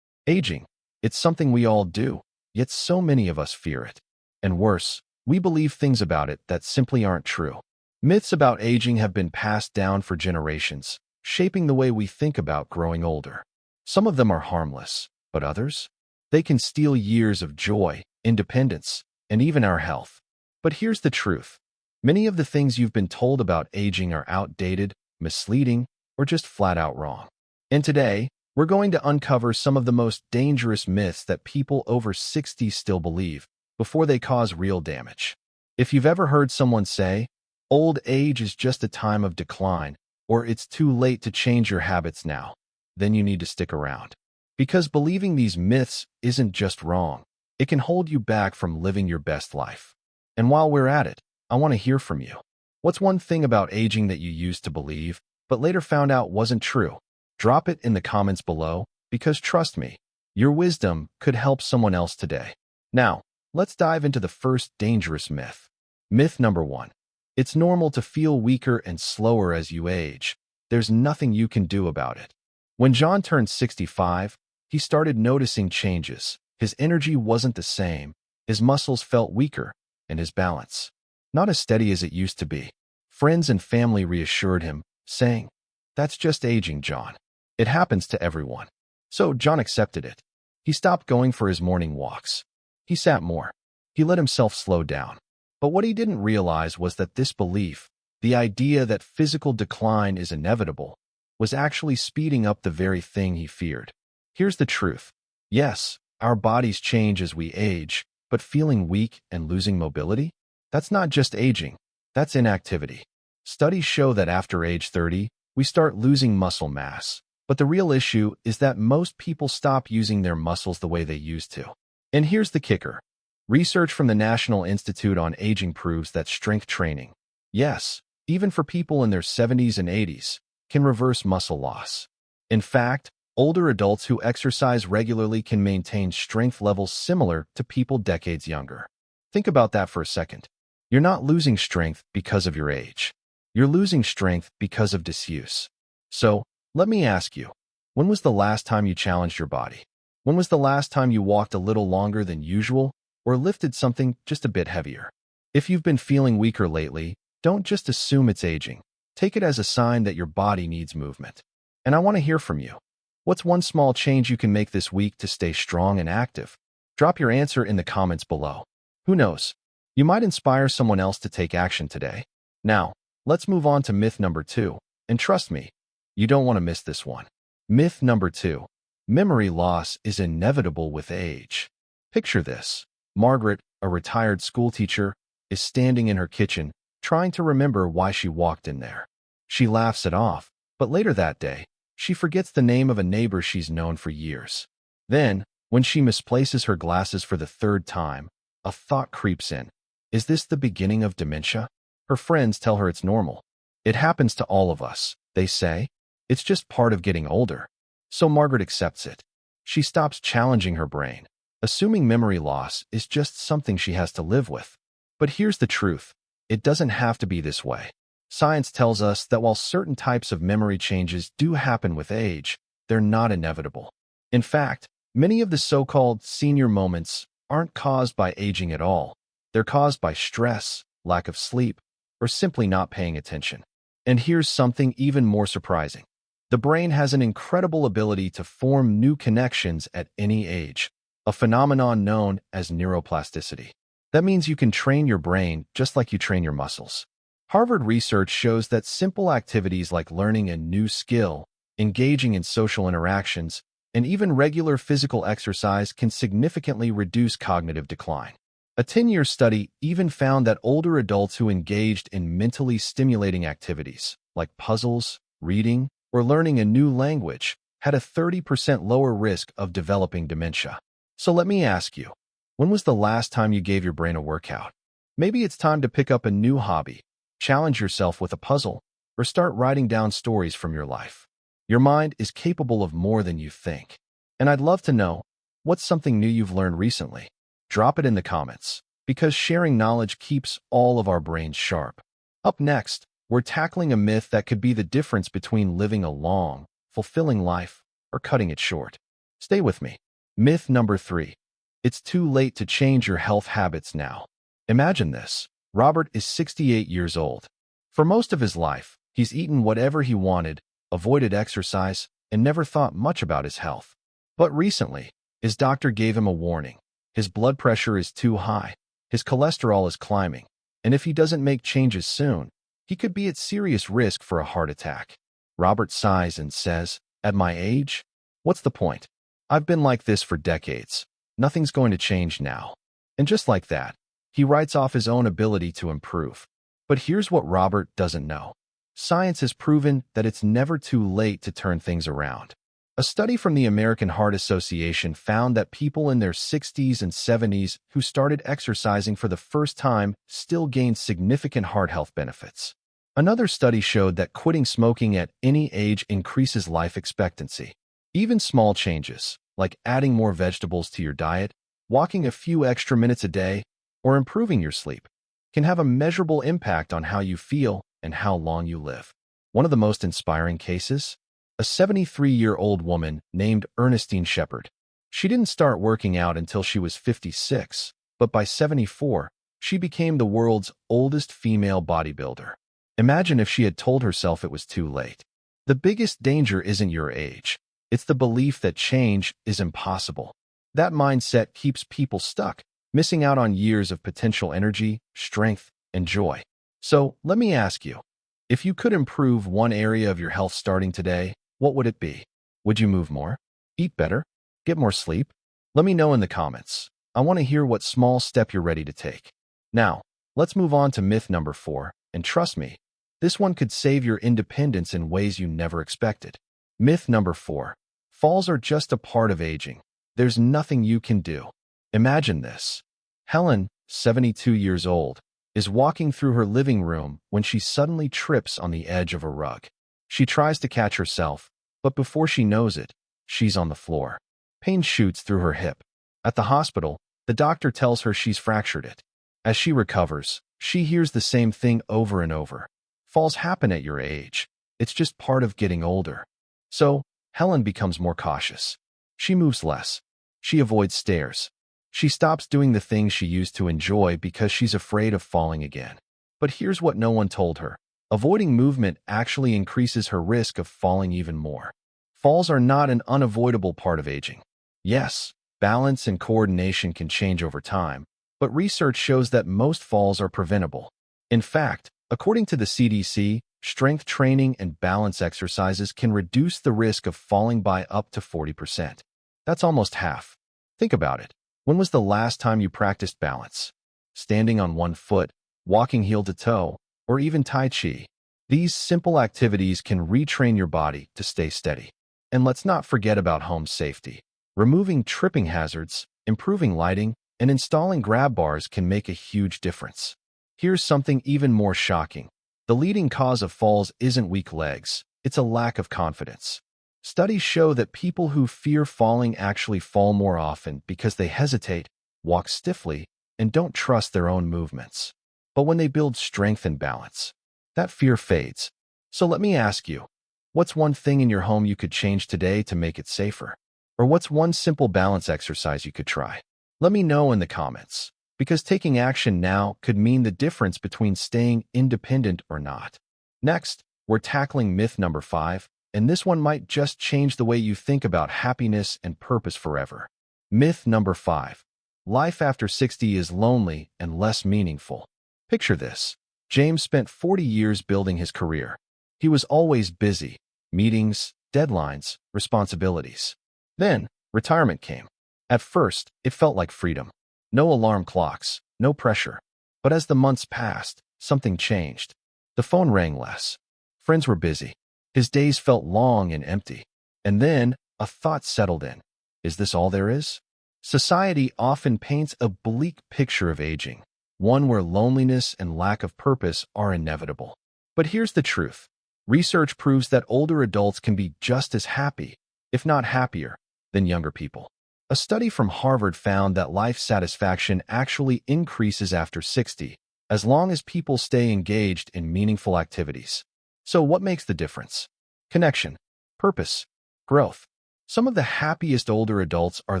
Aging. It's something we all do, yet so many of us fear it. And worse, we believe things about it that simply aren't true. Myths about aging have been passed down for generations, shaping the way we think about growing older. Some of them are harmless, but others? They can steal years of joy, independence, and even our health. But here's the truth. Many of the things you've been told about aging are outdated, misleading, or just flat out wrong. And today, we're going to uncover some of the most dangerous myths that people over 60 still believe before they cause real damage. If you've ever heard someone say, old age is just a time of decline, or it's too late to change your habits now, then you need to stick around. Because believing these myths isn't just wrong, it can hold you back from living your best life. And while we're at it, I want to hear from you. What's one thing about aging that you used to believe, but later found out wasn't true? Drop it in the comments below, because trust me, your wisdom could help someone else today. Now, let's dive into the first dangerous myth. Myth number 1. It's normal to feel weaker and slower as you age. There's nothing you can do about it. When John turned 65, he started noticing changes. His energy wasn't the same, his muscles felt weaker, and his balance not as steady as it used to be. Friends and family reassured him, saying, "That's just aging, John. It happens to everyone." So John accepted it. He stopped going for his morning walks. He sat more. He let himself slow down. But what he didn't realize was that this belief, the idea that physical decline is inevitable, was actually speeding up the very thing he feared. Here's the truth. Yes, our bodies change as we age, but feeling weak and losing mobility? That's not just aging, that's inactivity. Studies show that after age 30, we start losing muscle mass. But the real issue is that most people stop using their muscles the way they used to. And here's the kicker. Research from the National Institute on Aging proves that strength training, yes, even for people in their 70s and 80s, can reverse muscle loss. In fact, Older adults who exercise regularly can maintain strength levels similar to people decades younger. Think about that for a second. You're not losing strength because of your age. You're losing strength because of disuse. So, let me ask you, when was the last time you challenged your body? When was the last time you walked a little longer than usual or lifted something just a bit heavier? If you've been feeling weaker lately, don't just assume it's aging. Take it as a sign that your body needs movement. And I want to hear from you. What's one small change you can make this week to stay strong and active? Drop your answer in the comments below. Who knows? You might inspire someone else to take action today. Now, let's move on to myth number 2. And trust me, you don't want to miss this one. Myth number 2. Memory loss is inevitable with age. Picture this. Margaret, a retired schoolteacher, is standing in her kitchen, trying to remember why she walked in there. She laughs it off, but later that day, she forgets the name of a neighbor she's known for years. Then, when she misplaces her glasses for the third time, a thought creeps in. Is this the beginning of dementia? Her friends tell her it's normal. It happens to all of us, they say. It's just part of getting older. So Margaret accepts it. She stops challenging her brain, assuming memory loss is just something she has to live with. But here's the truth. It doesn't have to be this way. Science tells us that while certain types of memory changes do happen with age, they're not inevitable. In fact, many of the so-called senior moments aren't caused by aging at all. They're caused by stress, lack of sleep, or simply not paying attention. And here's something even more surprising. The brain has an incredible ability to form new connections at any age, a phenomenon known as neuroplasticity. That means you can train your brain just like you train your muscles. Harvard research shows that simple activities like learning a new skill, engaging in social interactions, and even regular physical exercise can significantly reduce cognitive decline. A 10-year study even found that older adults who engaged in mentally stimulating activities, like puzzles, reading, or learning a new language, had a 30% lower risk of developing dementia. So let me ask you, when was the last time you gave your brain a workout? Maybe it's time to pick up a new hobby, challenge yourself with a puzzle, or start writing down stories from your life. Your mind is capable of more than you think. And I'd love to know, what's something new you've learned recently? Drop it in the comments, because sharing knowledge keeps all of our brains sharp. Up next, we're tackling a myth that could be the difference between living a long, fulfilling life or cutting it short. Stay with me. Myth number 3. It's too late to change your health habits now. Imagine this. Robert is 68 years old. For most of his life, he's eaten whatever he wanted, avoided exercise, and never thought much about his health. But recently, his doctor gave him a warning. His blood pressure is too high, his cholesterol is climbing, and if he doesn't make changes soon, he could be at serious risk for a heart attack. Robert sighs and says, "At my age? What's the point? I've been like this for decades. Nothing's going to change now." And just like that, he writes off his own ability to improve. But here's what Robert doesn't know. Science has proven that it's never too late to turn things around. A study from the American Heart Association found that people in their 60s and 70s who started exercising for the first time still gained significant heart health benefits. Another study showed that quitting smoking at any age increases life expectancy. Even small changes, like adding more vegetables to your diet, walking a few extra minutes a day, or improving your sleep, can have a measurable impact on how you feel and how long you live. One of the most inspiring cases? A 73-year-old woman named Ernestine Shepherd. She didn't start working out until she was 56, but by 74, she became the world's oldest female bodybuilder. Imagine if she had told herself it was too late. The biggest danger isn't your age. It's the belief that change is impossible. That mindset keeps people stuck, missing out on years of potential energy, strength, and joy. So, let me ask you, if you could improve one area of your health starting today, what would it be? Would you move more? Eat better? Get more sleep? Let me know in the comments. I want to hear what small step you're ready to take. Now, let's move on to myth number 4, and trust me, this one could save your independence in ways you never expected. Myth number 4. Falls are just a part of aging. There's nothing you can do. Imagine this. Helen, 72 years old, is walking through her living room when she suddenly trips on the edge of a rug. She tries to catch herself, but before she knows it, She's on the floor. Pain shoots through her hip. At the hospital, the doctor tells her she's fractured it. As she recovers, she hears the same thing over and over. Falls happen at your age. It's just part of getting older. So, Helen becomes more cautious. She moves less. She avoids stairs. She stops doing the things she used to enjoy because she's afraid of falling again. But here's what no one told her. Avoiding movement actually increases her risk of falling even more. Falls are not an unavoidable part of aging. Yes, balance and coordination can change over time, but research shows that most falls are preventable. In fact, according to the CDC, strength training and balance exercises can reduce the risk of falling by up to 40%. That's almost half. Think about it. When was the last time you practiced balance? Standing on one foot, walking heel to toe, or even Tai Chi? These simple activities can retrain your body to stay steady. And let's not forget about home safety. Removing tripping hazards, improving lighting, and installing grab bars can make a huge difference. Here's something even more shocking. The leading cause of falls isn't weak legs, it's a lack of confidence. Studies show that people who fear falling actually fall more often because they hesitate, walk stiffly, and don't trust their own movements. But when they build strength and balance, that fear fades. So let me ask you, what's one thing in your home you could change today to make it safer? Or what's one simple balance exercise you could try? Let me know in the comments, because taking action now could mean the difference between staying independent or not. Next, we're tackling myth number 5, and this one might just change the way you think about happiness and purpose forever. Myth number 5. Life after 60 is lonely and less meaningful. Picture this. James spent 40 years building his career. He was always busy. Meetings, deadlines, responsibilities. Then, retirement came. At first, it felt like freedom. No alarm clocks, no pressure. But as the months passed, something changed. The phone rang less. Friends were busy. His days felt long and empty. And then, a thought settled in. Is this all there is? Society often paints a bleak picture of aging, one where loneliness and lack of purpose are inevitable. But here's the truth. Research proves that older adults can be just as happy, if not happier, than younger people. A study from Harvard found that life satisfaction actually increases after 60, as long as people stay engaged in meaningful activities. So what makes the difference? Connection, purpose, growth. Some of the happiest older adults are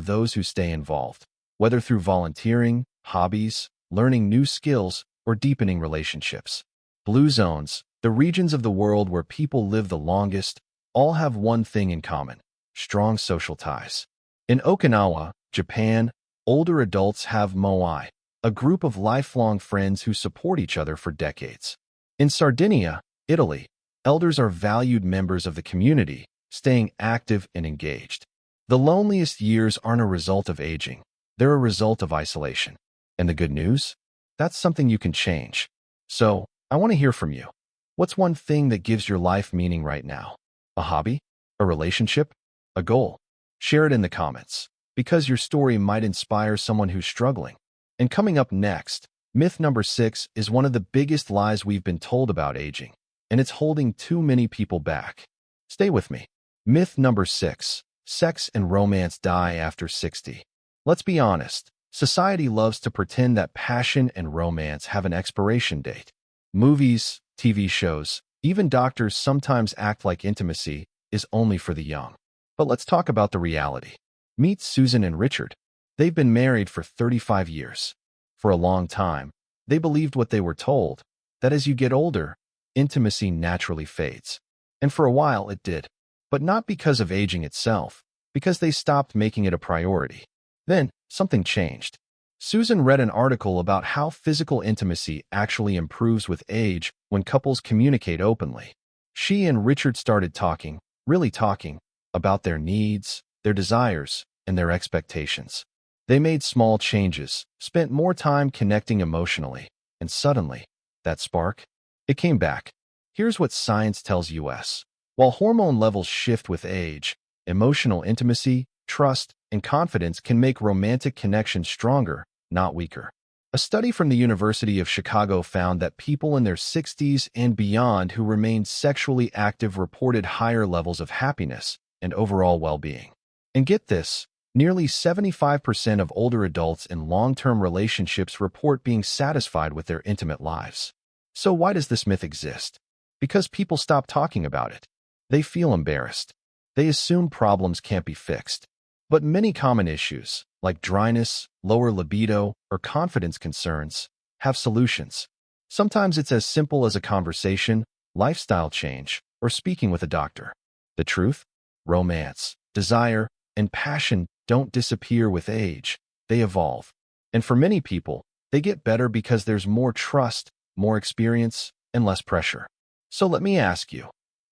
those who stay involved, whether through volunteering, hobbies, learning new skills, or deepening relationships. Blue zones, the regions of the world where people live the longest, all have one thing in common: strong social ties. In Okinawa, Japan, older adults have moai, a group of lifelong friends who support each other for decades. In Sardinia, Italy, elders are valued members of the community, staying active and engaged. The loneliest years aren't a result of aging. They're a result of isolation. And the good news? That's something you can change. So, I want to hear from you. What's one thing that gives your life meaning right now? A hobby? A relationship? A goal? Share it in the comments, because your story might inspire someone who's struggling. And coming up next, myth number 6 is one of the biggest lies we've been told about aging, and it's holding too many people back. Stay with me. Myth number 6. Sex and romance die after 60. Let's be honest. Society loves to pretend that passion and romance have an expiration date. Movies, TV shows, even doctors sometimes act like intimacy is only for the young. But let's talk about the reality. Meet Susan and Richard. They've been married for 35 years. For a long time, they believed what they were told, that as you get older, intimacy naturally fades. And for a while it did. But not because of aging itself, because they stopped making it a priority. Then, something changed. Susan read an article about how physical intimacy actually improves with age when couples communicate openly. She and Richard started talking, really talking, about their needs, their desires, and their expectations. They made small changes, spent more time connecting emotionally, and suddenly, that spark, it came back. Here's what science tells us. While hormone levels shift with age, emotional intimacy, trust, and confidence can make romantic connections stronger, not weaker. A study from the University of Chicago found that people in their 60s and beyond who remained sexually active reported higher levels of happiness, and overall well-being. And get this, nearly 75% of older adults in long-term relationships report being satisfied with their intimate lives. So why does this myth exist? Because people stop talking about it. They feel embarrassed. They assume problems can't be fixed. But many common issues, like dryness, lower libido, or confidence concerns, have solutions. Sometimes it's as simple as a conversation, lifestyle change, or speaking with a doctor. The truth? Romance, desire, and passion don't disappear with age. They evolve. And for many people, they get better because there's more trust, more experience, and less pressure. So let me ask you,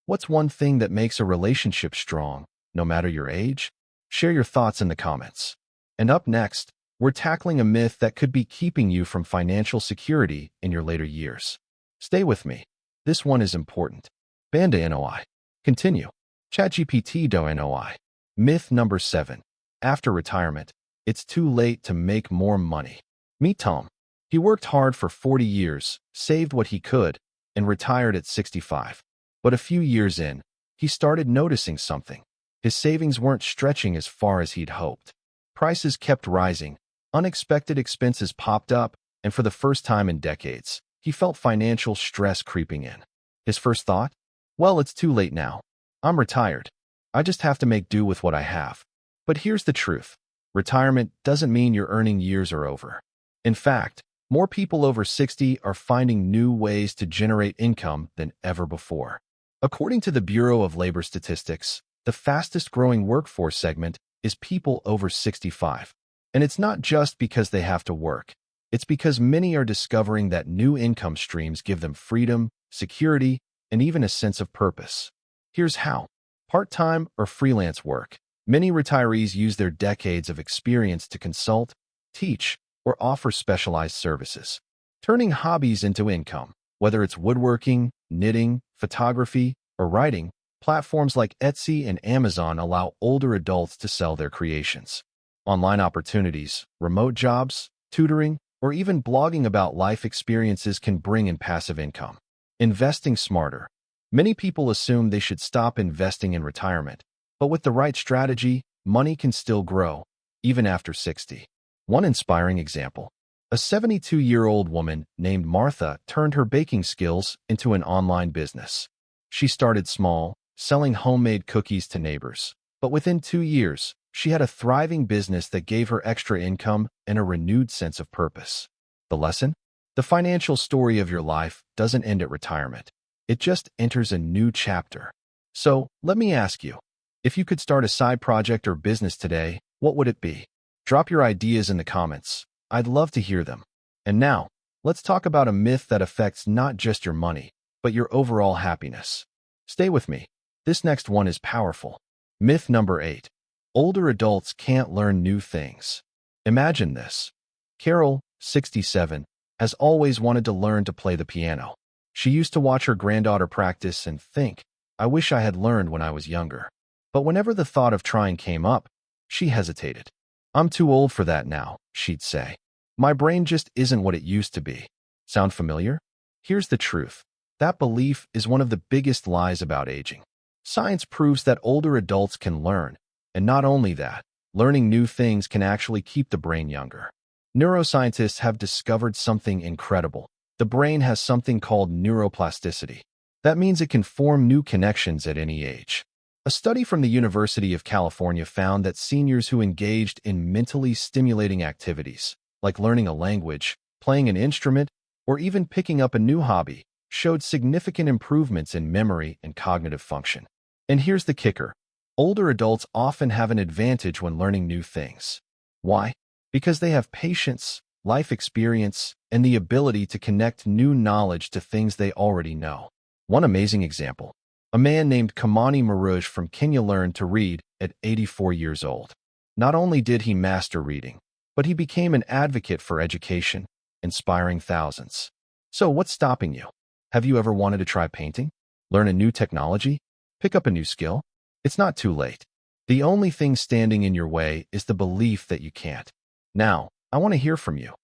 what's one thing that makes a relationship strong, no matter your age? Share your thoughts in the comments. And up next, we're tackling a myth that could be keeping you from financial security in your later years. Stay with me. This one is important. Banda NOI. Continue. ChatGPT do NOI. Myth number 7. After retirement, it's too late to make more money. Meet Tom. He worked hard for 40 years, saved what he could, and retired at 65. But a few years in, he started noticing something. His savings weren't stretching as far as he'd hoped. Prices kept rising, unexpected expenses popped up, and for the first time in decades, he felt financial stress creeping in. His first thought? Well, it's too late now. I'm retired. I just have to make do with what I have. But here's the truth. Retirement doesn't mean your earning years are over. In fact, more people over 60 are finding new ways to generate income than ever before. According to the Bureau of Labor Statistics, the fastest-growing workforce segment is people over 65. And it's not just because they have to work. It's because many are discovering that new income streams give them freedom, security, and even a sense of purpose. Here's how. Part-time or freelance work. Many retirees use their decades of experience to consult, teach, or offer specialized services, turning hobbies into income. Whether it's woodworking, knitting, photography, or writing, platforms like Etsy and Amazon allow older adults to sell their creations. Online opportunities, remote jobs, tutoring, or even blogging about life experiences can bring in passive income. Investing smarter. Many people assume they should stop investing in retirement, but with the right strategy, money can still grow, even after 60. One inspiring example. A 72-year-old woman named Martha turned her baking skills into an online business. She started small, selling homemade cookies to neighbors. But within 2 years, she had a thriving business that gave her extra income and a renewed sense of purpose. The lesson? The financial story of your life doesn't end at retirement. It just enters a new chapter. So, let me ask you, if you could start a side project or business today, what would it be? Drop your ideas in the comments. I'd love to hear them. And now, let's talk about a myth that affects not just your money, but your overall happiness. Stay with me. This next one is powerful. Myth number 8. Older adults can't learn new things. Imagine this. Carol, 67, has always wanted to learn to play the piano. She used to watch her granddaughter practice and think, I wish I had learned when I was younger. But whenever the thought of trying came up, she hesitated. I'm too old for that now, she'd say. My brain just isn't what it used to be. Sound familiar? Here's the truth. That belief is one of the biggest lies about aging. Science proves that older adults can learn, and not only that, learning new things can actually keep the brain younger. Neuroscientists have discovered something incredible. The brain has something called neuroplasticity. That means it can form new connections at any age. A study from the University of California found that seniors who engaged in mentally stimulating activities, like learning a language, playing an instrument, or even picking up a new hobby, showed significant improvements in memory and cognitive function. And here's the kicker. Older adults often have an advantage when learning new things. Why? Because they have patience, life experience, and the ability to connect new knowledge to things they already know. One amazing example. A man named Kamani Maruj from Kenya learned to read at 84 years old. Not only did he master reading, but he became an advocate for education, inspiring thousands. So what's stopping you? Have you ever wanted to try painting? Learn a new technology? Pick up a new skill? It's not too late. The only thing standing in your way is the belief that you can't. Now, I want to hear from you.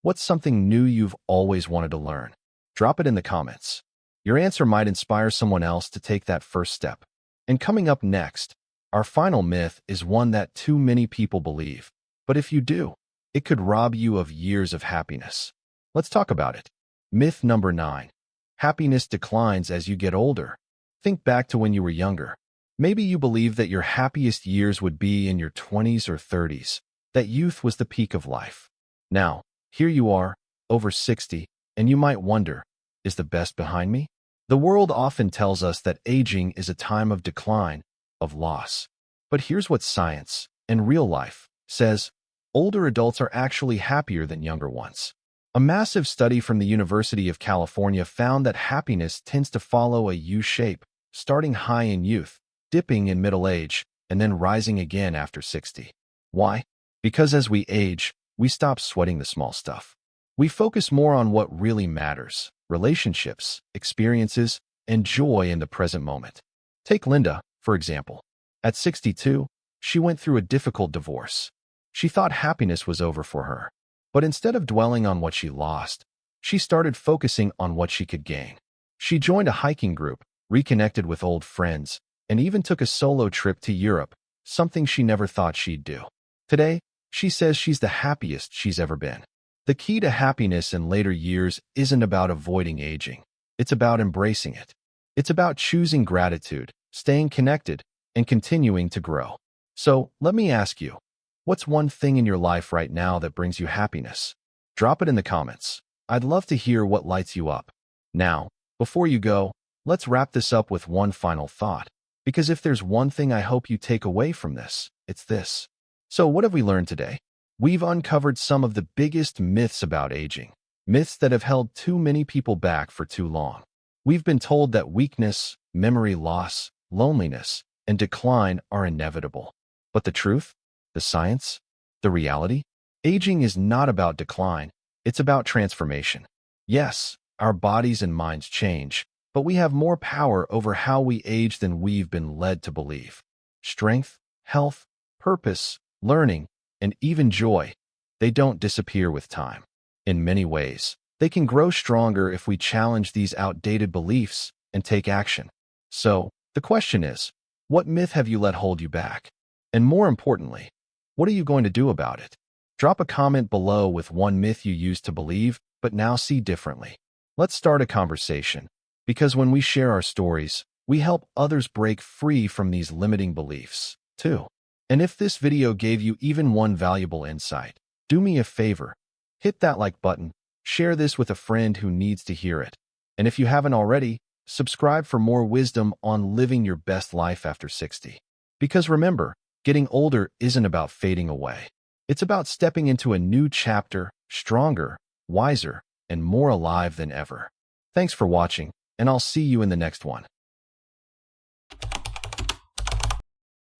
What's something new you've always wanted to learn? Drop it in the comments. Your answer might inspire someone else to take that first step. And coming up next, Our final myth is one that too many people believe, but if you do, it could rob you of years of happiness. Let's talk about it. Myth number 9. Happiness declines as you get older. Think back to when you were younger. Maybe you believed that your happiest years would be in your 20s or 30s, that youth was the peak of life. Now, here you are, over 60, and you might wonder, is the best behind me? The world often tells us that aging is a time of decline, of loss. But here's what science, and real life, says. Older adults are actually happier than younger ones. A massive study from the University of California found that happiness tends to follow a U shape, starting high in youth, dipping in middle age, and then rising again after 60. Why? Because as we age, we stop sweating the small stuff. We focus more on what really matters: relationships, experiences, and joy in the present moment. Take Linda, for example. At 62, she went through a difficult divorce. She thought happiness was over for her. But instead of dwelling on what she lost, she started focusing on what she could gain. She joined a hiking group, reconnected with old friends, and even took a solo trip to Europe, something she never thought she'd do. Today, she says she's the happiest she's ever been. The key to happiness in later years isn't about avoiding aging. It's about embracing it. It's about choosing gratitude, staying connected, and continuing to grow. So, let me ask you, what's one thing in your life right now that brings you happiness? Drop it in the comments. I'd love to hear what lights you up. Now, before you go, let's wrap this up with one final thought. Because if there's one thing I hope you take away from this, it's this. So what have we learned today? We've uncovered some of the biggest myths about aging, myths that have held too many people back for too long. We've been told that weakness, memory loss, loneliness, and decline are inevitable. But the truth? The science? The reality? Aging is not about decline, it's about transformation. Yes, our bodies and minds change, but we have more power over how we age than we've been led to believe. Strength, health, purpose, learning, and even joy, they don't disappear with time. In many ways, they can grow stronger if we challenge these outdated beliefs and take action. So, the question is, what myth have you let hold you back? And more importantly, what are you going to do about it? Drop a comment below with one myth you used to believe, but now see differently. Let's start a conversation, because when we share our stories, we help others break free from these limiting beliefs, too. And if this video gave you even one valuable insight, do me a favor, hit that like button, share this with a friend who needs to hear it. And if you haven't already, subscribe for more wisdom on living your best life after 60. Because remember, getting older isn't about fading away. It's about stepping into a new chapter, stronger, wiser, and more alive than ever. Thanks for watching, and I'll see you in the next one.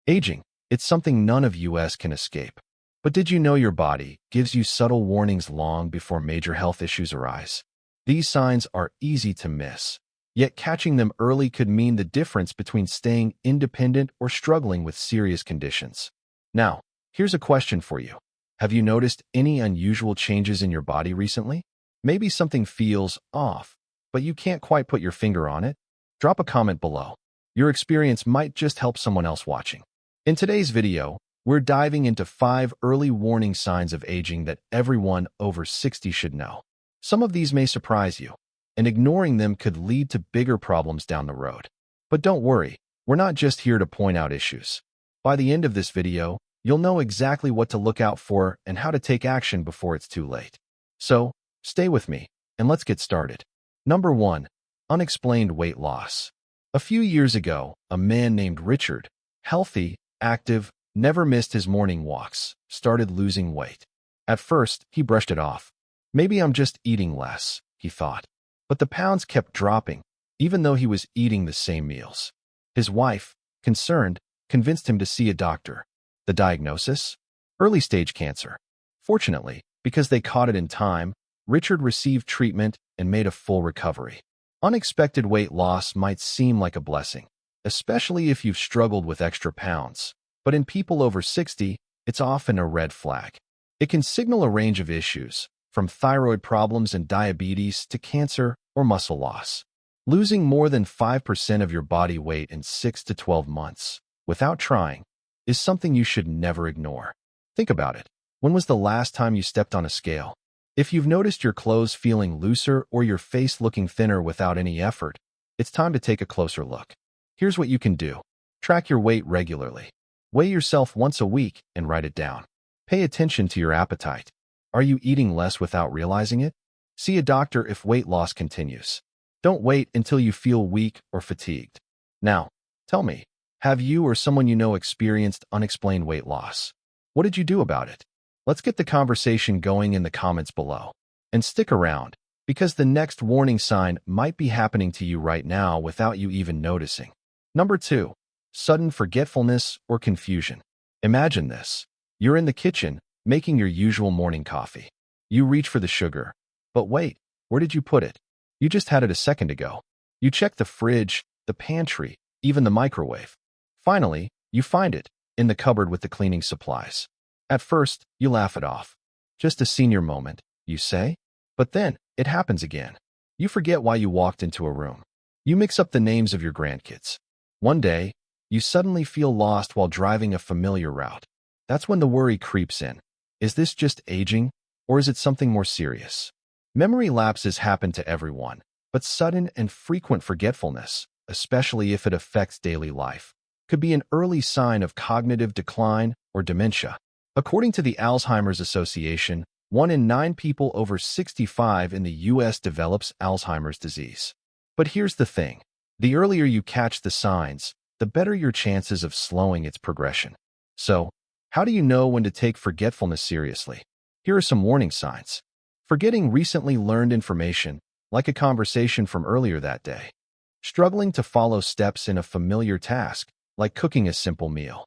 Aging. It's something none of us can escape. But did you know your body gives you subtle warnings long before major health issues arise? These signs are easy to miss, yet catching them early could mean the difference between staying independent or struggling with serious conditions. Now, here's a question for you. Have you noticed any unusual changes in your body recently? Maybe something feels off, but you can't quite put your finger on it? Drop a comment below. Your experience might just help someone else watching. In today's video, we're diving into 5 early warning signs of aging that everyone over 60 should know. Some of these may surprise you, and ignoring them could lead to bigger problems down the road. But don't worry, we're not just here to point out issues. By the end of this video, you'll know exactly what to look out for and how to take action before it's too late. So, stay with me, and let's get started. Number 1. Unexplained weight loss. A few years ago, a man named Richard, healthy, active, never missed his morning walks, started losing weight. At first, he brushed it off. Maybe I'm just eating less, he thought. But the pounds kept dropping, even though he was eating the same meals. His wife, concerned, convinced him to see a doctor. The diagnosis? Early-stage cancer. Fortunately, because they caught it in time, Richard received treatment and made a full recovery. Unexpected weight loss might seem like a blessing, especially if you've struggled with extra pounds. But in people over 60, it's often a red flag. It can signal a range of issues, from thyroid problems and diabetes to cancer or muscle loss. Losing more than 5% of your body weight in 6 to 12 months. without trying, is something you should never ignore. Think about it. When was the last time you stepped on a scale? If you've noticed your clothes feeling looser or your face looking thinner without any effort, it's time to take a closer look. Here's what you can do. Track your weight regularly. Weigh yourself once a week and write it down. Pay attention to your appetite. Are you eating less without realizing it? See a doctor if weight loss continues. Don't wait until you feel weak or fatigued. Now, tell me, have you or someone you know experienced unexplained weight loss? What did you do about it? Let's get the conversation going in the comments below. And stick around, because the next warning sign might be happening to you right now without you even noticing. Number 2, sudden forgetfulness or confusion. Imagine this. You're in the kitchen, making your usual morning coffee. You reach for the sugar. But wait, where did you put it? You just had it a second ago. You check the fridge, the pantry, even the microwave. Finally, you find it, in the cupboard with the cleaning supplies. At first, you laugh it off. Just a senior moment, you say? But then, it happens again. You forget why you walked into a room. You mix up the names of your grandkids. One day, you suddenly feel lost while driving a familiar route. That's when the worry creeps in. Is this just aging, or is it something more serious? Memory lapses happen to everyone, but sudden and frequent forgetfulness, especially if it affects daily life, could be an early sign of cognitive decline or dementia. According to the Alzheimer's Association, 1 in 9 people over 65 in the U.S. develops Alzheimer's disease. But here's the thing. The earlier you catch the signs, the better your chances of slowing its progression. So, how do you know when to take forgetfulness seriously? Here are some warning signs. Forgetting recently learned information, like a conversation from earlier that day. Struggling to follow steps in a familiar task, like cooking a simple meal.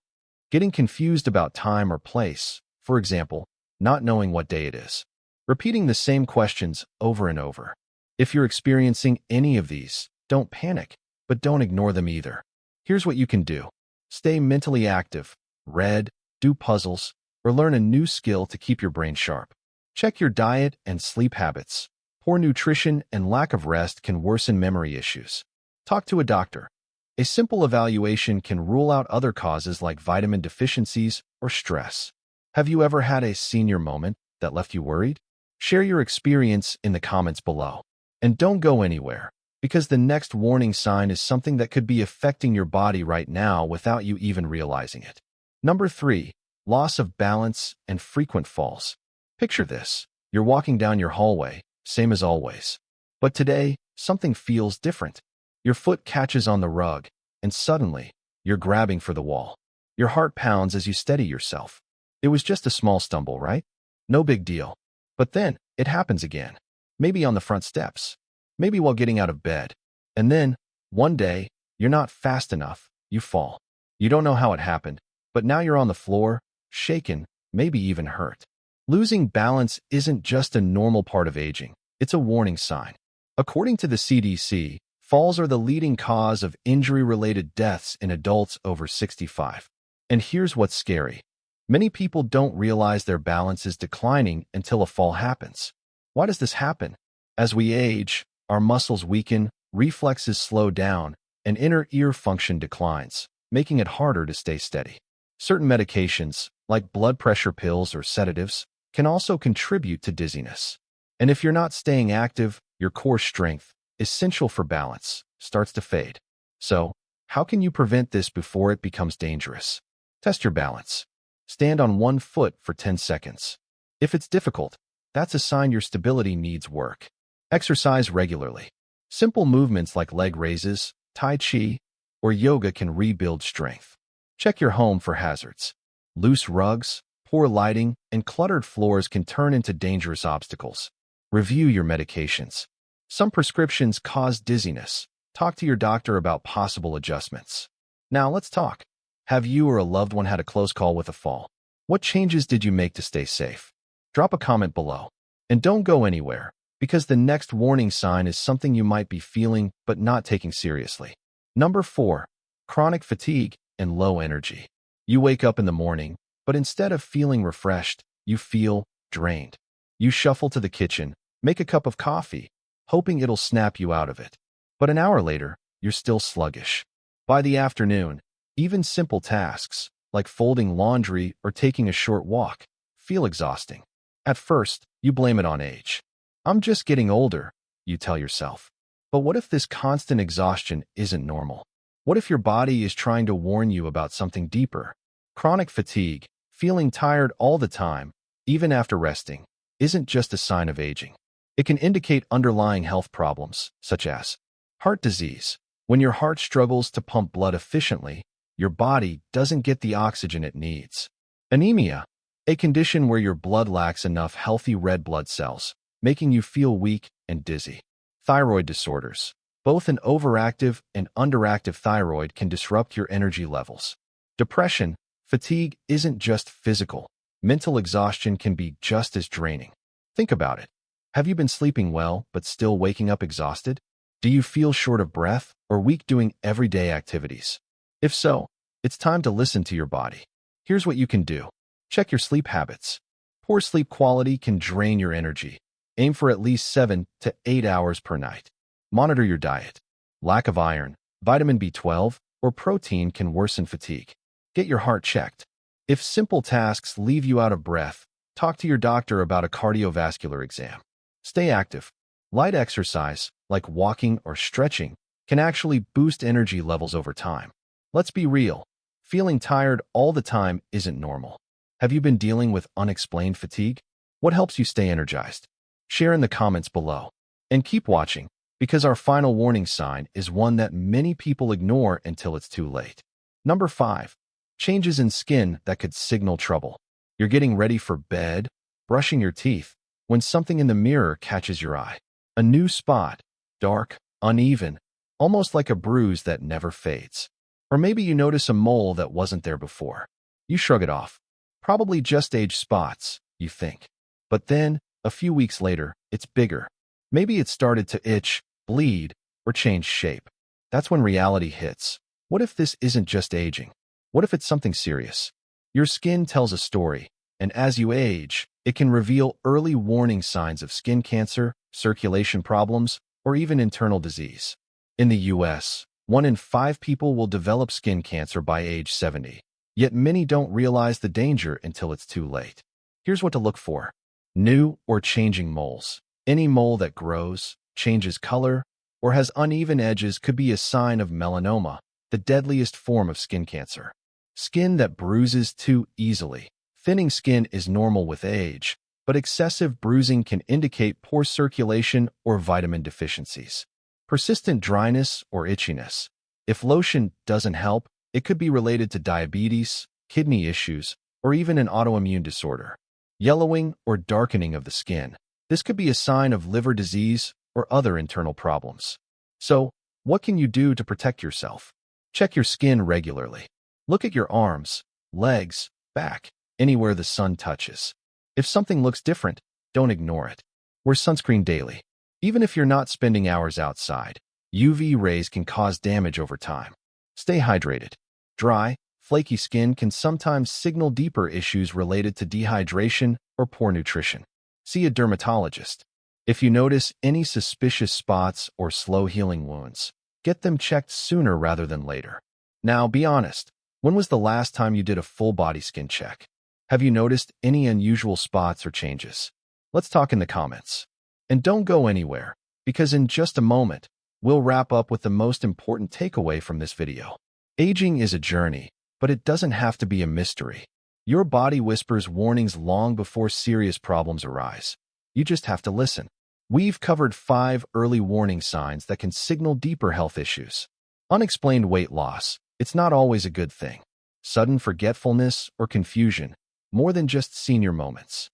Getting confused about time or place, for example, not knowing what day it is. Repeating the same questions over and over. If you're experiencing any of these, don't panic, but don't ignore them either. Here's what you can do. Stay mentally active, read, do puzzles, or learn a new skill to keep your brain sharp. Check your diet and sleep habits. Poor nutrition and lack of rest can worsen memory issues. Talk to a doctor. A simple evaluation can rule out other causes like vitamin deficiencies or stress. Have you ever had a senior moment that left you worried? Share your experience in the comments below. And don't go anywhere, because the next warning sign is something that could be affecting your body right now without you even realizing it. Number 3, loss of balance and frequent falls. Picture this. You're walking down your hallway, same as always. But today, something feels different. Your foot catches on the rug, and suddenly, you're grabbing for the wall. Your heart pounds as you steady yourself. It was just a small stumble, right? No big deal. But then, it happens again. Maybe on the front steps. Maybe while getting out of bed. And then, one day, you're not fast enough, you fall. You don't know how it happened, but now you're on the floor, shaken, maybe even hurt. Losing balance isn't just a normal part of aging, it's a warning sign. According to the CDC, falls are the leading cause of injury-related deaths in adults over 65. And here's what's scary. Many people don't realize their balance is declining until a fall happens. Why does this happen? As we age, our muscles weaken, reflexes slow down, and inner ear function declines, making it harder to stay steady. Certain medications, like blood pressure pills or sedatives, can also contribute to dizziness. And if you're not staying active, your core strength, essential for balance, starts to fade. So, how can you prevent this before it becomes dangerous? Test your balance. Stand on one foot for 10 seconds. If it's difficult, that's a sign your stability needs work. Exercise regularly. Simple movements like leg raises, tai chi, or yoga can rebuild strength. Check your home for hazards. Loose rugs, poor lighting, and cluttered floors can turn into dangerous obstacles. Review your medications. Some prescriptions cause dizziness. Talk to your doctor about possible adjustments. Now let's talk. Have you or a loved one had a close call with a fall? What changes did you make to stay safe? Drop a comment below. And don't go anywhere, because the next warning sign is something you might be feeling but not taking seriously. Number 4, chronic fatigue and low energy. You wake up in the morning, but instead of feeling refreshed, you feel drained. You shuffle to the kitchen, make a cup of coffee, hoping it'll snap you out of it. But an hour later, you're still sluggish. By the afternoon, Even simple tasks, like folding laundry or taking a short walk, feel exhausting. At first, you blame it on age. I'm just getting older, you tell yourself. But what if this constant exhaustion isn't normal? What if your body is trying to warn you about something deeper? Chronic fatigue, feeling tired all the time, even after resting, isn't just a sign of aging. It can indicate underlying health problems, such as heart disease. When your heart struggles to pump blood efficiently, your body doesn't get the oxygen it needs. Anemia, a condition where your blood lacks enough healthy red blood cells, making you feel weak and dizzy. Thyroid disorders. Both an overactive and underactive thyroid can disrupt your energy levels. Depression, fatigue isn't just physical. Mental exhaustion can be just as draining. Think about it. Have you been sleeping well but still waking up exhausted? Do you feel short of breath or weak doing everyday activities? If so, it's time to listen to your body. Here's what you can do. Check your sleep habits. Poor sleep quality can drain your energy. Aim for at least 7 to 8 hours per night. Monitor your diet. Lack of iron, vitamin B12, or protein can worsen fatigue. Get your heart checked. If simple tasks leave you out of breath, talk to your doctor about a cardiovascular exam. Stay active. Light exercise, like walking or stretching, can actually boost energy levels over time. Let's be real. Feeling tired all the time isn't normal. Have you been dealing with unexplained fatigue? What helps you stay energized? Share in the comments below. And keep watching, because our final warning sign is one that many people ignore until it's too late. Number 5. Changes in skin that could signal trouble. You're getting ready for bed, brushing your teeth, when something in the mirror catches your eye. A new spot, dark, uneven, almost like a bruise that never fades. Or maybe you notice a mole that wasn't there before. You shrug it off. Probably just age spots, you think. But then, a few weeks later, it's bigger. Maybe it started to itch, bleed, or change shape. That's when reality hits. What if this isn't just aging? What if it's something serious? Your skin tells a story, and as you age, it can reveal early warning signs of skin cancer, circulation problems, or even internal disease. In the US, 1 in 5 people will develop skin cancer by age 70, yet many don't realize the danger until it's too late. Here's what to look for. New or changing moles. Any mole that grows, changes color, or has uneven edges could be a sign of melanoma, the deadliest form of skin cancer. Skin that bruises too easily. Thinning skin is normal with age, but excessive bruising can indicate poor circulation or vitamin deficiencies. Persistent dryness or itchiness. If lotion doesn't help, it could be related to diabetes, kidney issues, or even an autoimmune disorder. Yellowing or darkening of the skin. This could be a sign of liver disease or other internal problems. So, what can you do to protect yourself? Check your skin regularly. Look at your arms, legs, back, anywhere the sun touches. If something looks different, don't ignore it. Wear sunscreen daily. Even if you're not spending hours outside, UV rays can cause damage over time. Stay hydrated. Dry, flaky skin can sometimes signal deeper issues related to dehydration or poor nutrition. See a dermatologist. If you notice any suspicious spots or slow-healing wounds, get them checked sooner rather than later. Now, be honest. When was the last time you did a full-body skin check? Have you noticed any unusual spots or changes? Let's talk in the comments. And don't go anywhere, because in just a moment, we'll wrap up with the most important takeaway from this video. Aging is a journey, but it doesn't have to be a mystery. Your body whispers warnings long before serious problems arise. You just have to listen. We've covered 5 early warning signs that can signal deeper health issues. Unexplained weight loss. It's not always a good thing. Sudden forgetfulness or confusion, more than just senior moments.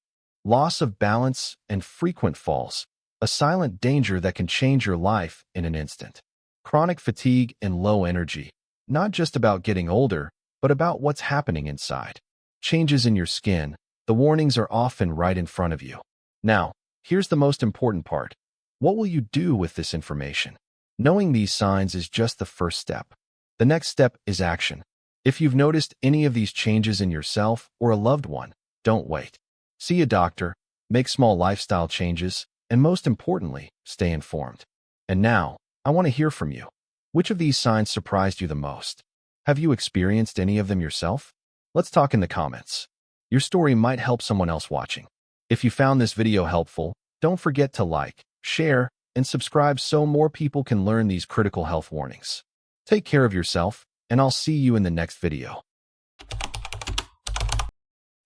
Loss of balance and frequent falls, a silent danger that can change your life in an instant. Chronic fatigue and low energy, not just about getting older, but about what's happening inside. Changes in your skin, the warnings are often right in front of you. Now, here's the most important part. What will you do with this information? Knowing these signs is just the first step. The next step is action. If you've noticed any of these changes in yourself or a loved one, don't wait. See a doctor, make small lifestyle changes, and most importantly, stay informed. And now, I want to hear from you. Which of these signs surprised you the most? Have you experienced any of them yourself? Let's talk in the comments. Your story might help someone else watching. If you found this video helpful, don't forget to like, share, and subscribe so more people can learn these critical health warnings. Take care of yourself, and I'll see you in the next video.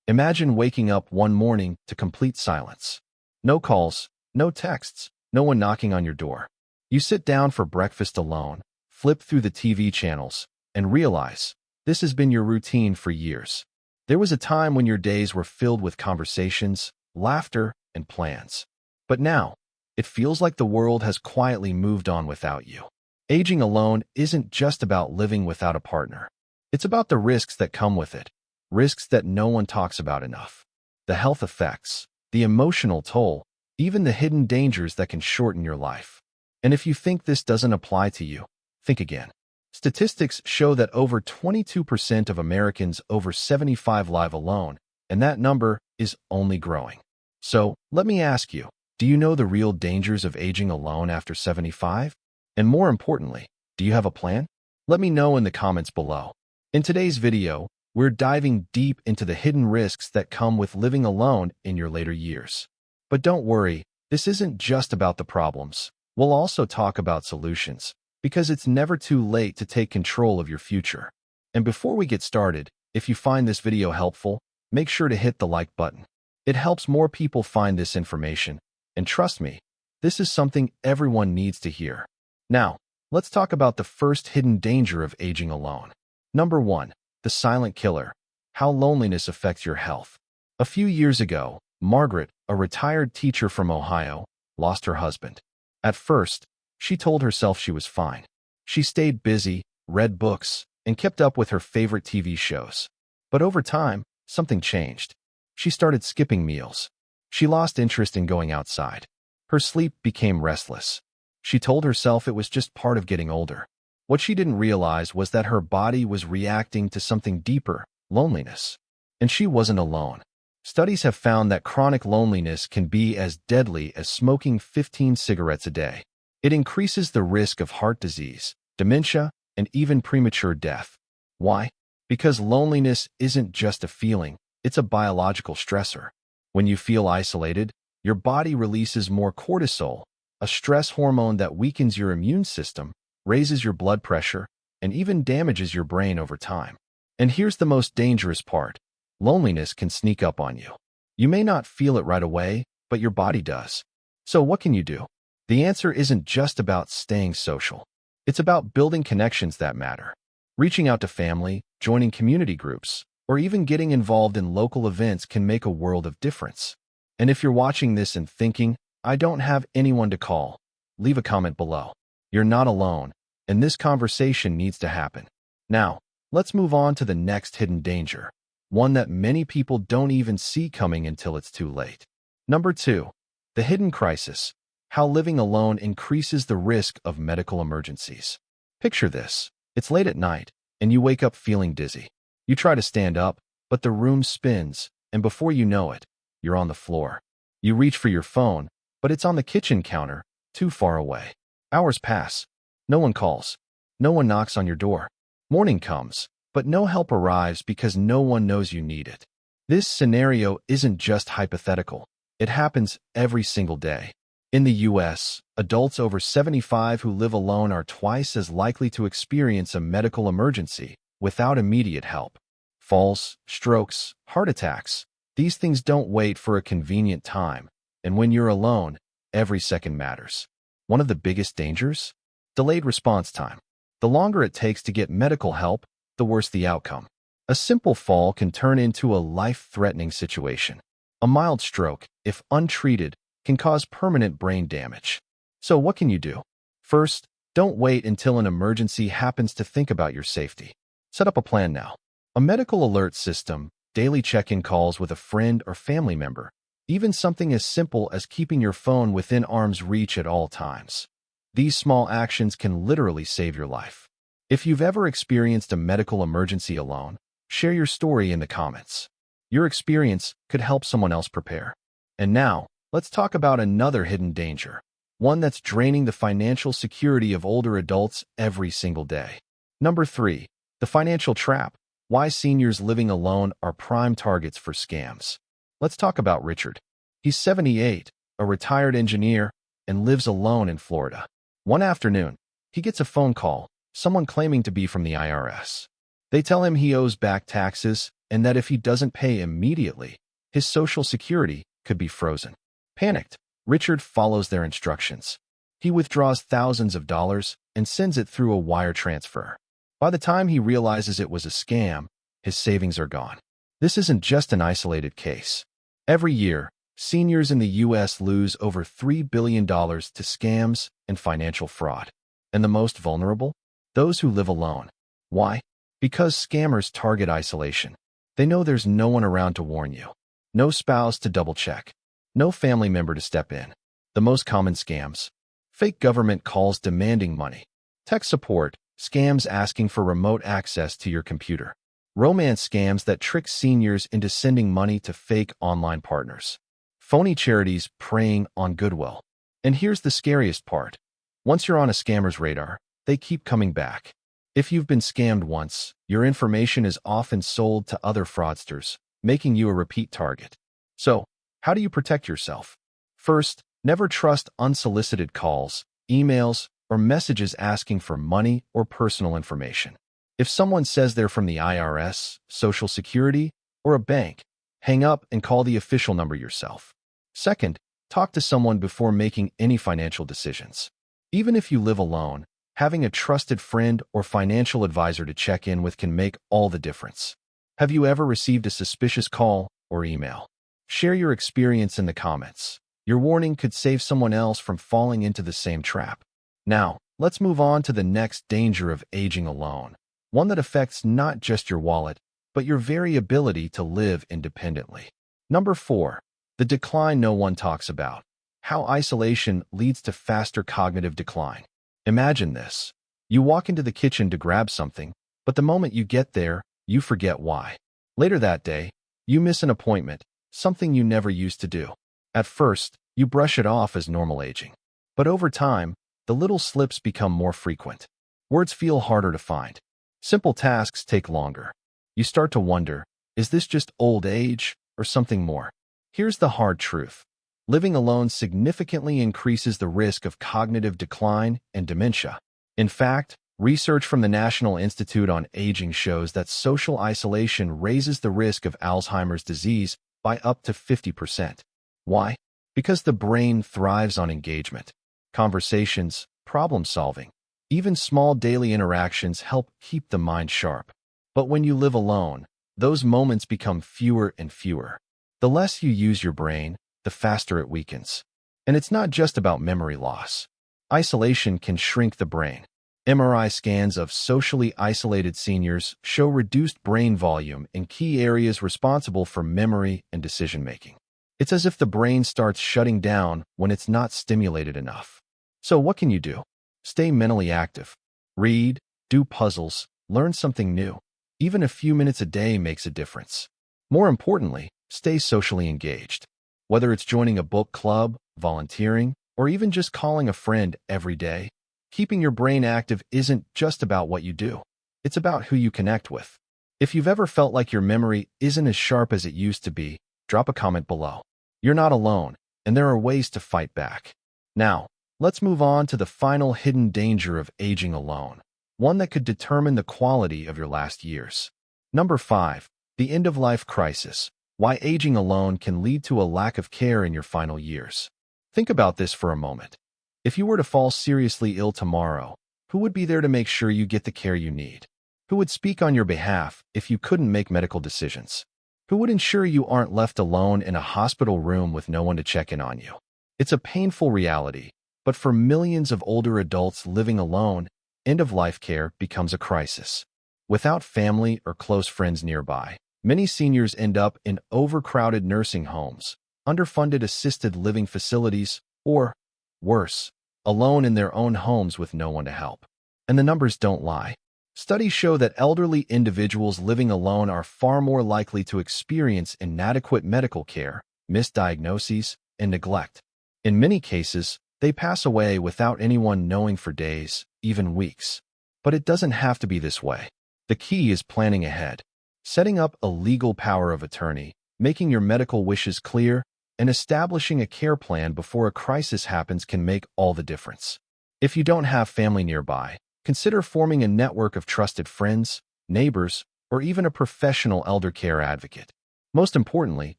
Imagine waking up one morning to complete silence. No calls, no texts, no one knocking on your door. You sit down for breakfast alone, flip through the TV channels, and realize this has been your routine for years. There was a time when your days were filled with conversations, laughter, and plans. But now, it feels like the world has quietly moved on without you. Aging alone isn't just about living without a partner. It's about the risks that come with it. Risks that no one talks about enough. The health effects, the emotional toll, even the hidden dangers that can shorten your life. And if you think this doesn't apply to you, think again. Statistics show that over 22% of Americans over 75 live alone, and that number is only growing. So, let me ask you, do you know the real dangers of aging alone after 75? And more importantly, do you have a plan? Let me know in the comments below. In today's video, we're diving deep into the hidden risks that come with living alone in your later years. But don't worry, this isn't just about the problems. We'll also talk about solutions, because it's never too late to take control of your future. And before we get started, if you find this video helpful, make sure to hit the like button. It helps more people find this information, and trust me, this is something everyone needs to hear. Now, let's talk about the first hidden danger of aging alone. Number 1. The silent killer. How loneliness affects your health. A few years ago, Margaret, a retired teacher from Ohio, lost her husband. At first, she told herself she was fine. She stayed busy, read books, and kept up with her favorite TV shows. But over time, something changed. She started skipping meals. She lost interest in going outside. Her sleep became restless. She told herself it was just part of getting older. What she didn't realize was that her body was reacting to something deeper, loneliness. And she wasn't alone. Studies have found that chronic loneliness can be as deadly as smoking 15 cigarettes a day. It increases the risk of heart disease, dementia, and even premature death. Why? Because loneliness isn't just a feeling, it's a biological stressor. When you feel isolated, your body releases more cortisol, a stress hormone that weakens your immune system, raises your blood pressure, and even damages your brain over time. And here's the most dangerous part. Loneliness can sneak up on you. You may not feel it right away, but your body does. So what can you do? The answer isn't just about staying social. It's about building connections that matter. Reaching out to family, joining community groups, or even getting involved in local events can make a world of difference. And if you're watching this and thinking, I don't have anyone to call, leave a comment below. You're not alone, and this conversation needs to happen. Now, let's move on to the next hidden danger, one that many people don't even see coming until it's too late. Number 2. The hidden crisis. How living alone increases the risk of medical emergencies. Picture this. It's late at night, and you wake up feeling dizzy. You try to stand up, but the room spins, and before you know it, you're on the floor. You reach for your phone, but it's on the kitchen counter, too far away. Hours pass. No one calls. No one knocks on your door. Morning comes, but no help arrives because no one knows you need it. This scenario isn't just hypothetical. It happens every single day. In the US, adults over 75 who live alone are twice as likely to experience a medical emergency without immediate help. Falls, strokes, heart attacks, these things don't wait for a convenient time, and when you're alone, every second matters. One of the biggest dangers? Delayed response time. The longer it takes to get medical help, the worse the outcome. A simple fall can turn into a life-threatening situation. A mild stroke, if untreated, can cause permanent brain damage. So what can you do? First, don't wait until an emergency happens to think about your safety. Set up a plan now. A medical alert system, daily check-in calls with a friend or family member, even something as simple as keeping your phone within arm's reach at all times. These small actions can literally save your life. If you've ever experienced a medical emergency alone, share your story in the comments. Your experience could help someone else prepare. And now, let's talk about another hidden danger, one that's draining the financial security of older adults every single day. Number 3. The financial trap. Why seniors living alone are prime targets for scams. Let's talk about Richard. He's 78, a retired engineer, and lives alone in Florida. One afternoon, he gets a phone call, someone claiming to be from the IRS. They tell him he owes back taxes and that if he doesn't pay immediately, his Social Security could be frozen. Panicked, Richard follows their instructions. He withdraws thousands of dollars and sends it through a wire transfer. By the time he realizes it was a scam, his savings are gone. This isn't just an isolated case. Every year, seniors in the U.S. lose over $3 billion to scams and financial fraud. And the most vulnerable? Those who live alone. Why? Because scammers target isolation. They know there's no one around to warn you. No spouse to double-check. No family member to step in. The most common scams. Fake government calls demanding money. Tech support. Scams asking for remote access to your computer. Romance scams that trick seniors into sending money to fake online partners. Phony charities preying on goodwill. And here's the scariest part. Once you're on a scammer's radar, they keep coming back. If you've been scammed once, your information is often sold to other fraudsters, making you a repeat target. So, how do you protect yourself? First, never trust unsolicited calls, emails, or messages asking for money or personal information. If someone says they're from the IRS, Social Security, or a bank, hang up and call the official number yourself. Second, talk to someone before making any financial decisions. Even if you live alone, having a trusted friend or financial advisor to check in with can make all the difference. Have you ever received a suspicious call or email? Share your experience in the comments. Your warning could save someone else from falling into the same trap. Now, let's move on to the next danger of aging alone, one that affects not just your wallet, but your very ability to live independently. Number 4. The decline no one talks about. How isolation leads to faster cognitive decline. Imagine this. You walk into the kitchen to grab something, but the moment you get there, you forget why. Later that day, you miss an appointment, something you never used to do. At first, you brush it off as normal aging. But over time, the little slips become more frequent. Words feel harder to find. Simple tasks take longer. You start to wonder, is this just old age or something more? Here's the hard truth. Living alone significantly increases the risk of cognitive decline and dementia. In fact, research from the National Institute on Aging shows that social isolation raises the risk of Alzheimer's disease by up to 50%. Why? Because the brain thrives on engagement. Conversations, problem-solving, even small daily interactions help keep the mind sharp. But when you live alone, those moments become fewer and fewer. The less you use your brain, the faster it weakens. And it's not just about memory loss. Isolation can shrink the brain. MRI scans of socially isolated seniors show reduced brain volume in key areas responsible for memory and decision-making. It's as if the brain starts shutting down when it's not stimulated enough. So what can you do? Stay mentally active. Read, do puzzles, learn something new. Even a few minutes a day makes a difference. More importantly, stay socially engaged. Whether it's joining a book club, volunteering, or even just calling a friend every day, keeping your brain active isn't just about what you do. It's about who you connect with. If you've ever felt like your memory isn't as sharp as it used to be, drop a comment below. You're not alone, and there are ways to fight back. Now, let's move on to the final hidden danger of aging alone, one that could determine the quality of your last years. Number 5. The end-of-life crisis. Why aging alone can lead to a lack of care in your final years. Think about this for a moment. If you were to fall seriously ill tomorrow, who would be there to make sure you get the care you need? Who would speak on your behalf if you couldn't make medical decisions? Who would ensure you aren't left alone in a hospital room with no one to check in on you? It's a painful reality, but for millions of older adults living alone, end-of-life care becomes a crisis. Without family or close friends nearby, many seniors end up in overcrowded nursing homes, underfunded assisted living facilities, or, worse, alone in their own homes with no one to help. And the numbers don't lie. Studies show that elderly individuals living alone are far more likely to experience inadequate medical care, misdiagnoses, and neglect. In many cases, they pass away without anyone knowing for days, even weeks. But it doesn't have to be this way. The key is planning ahead, setting up a legal power of attorney, making your medical wishes clear, and establishing a care plan before a crisis happens can make all the difference. If you don't have family nearby, consider forming a network of trusted friends, neighbors, or even a professional elder care advocate. Most importantly,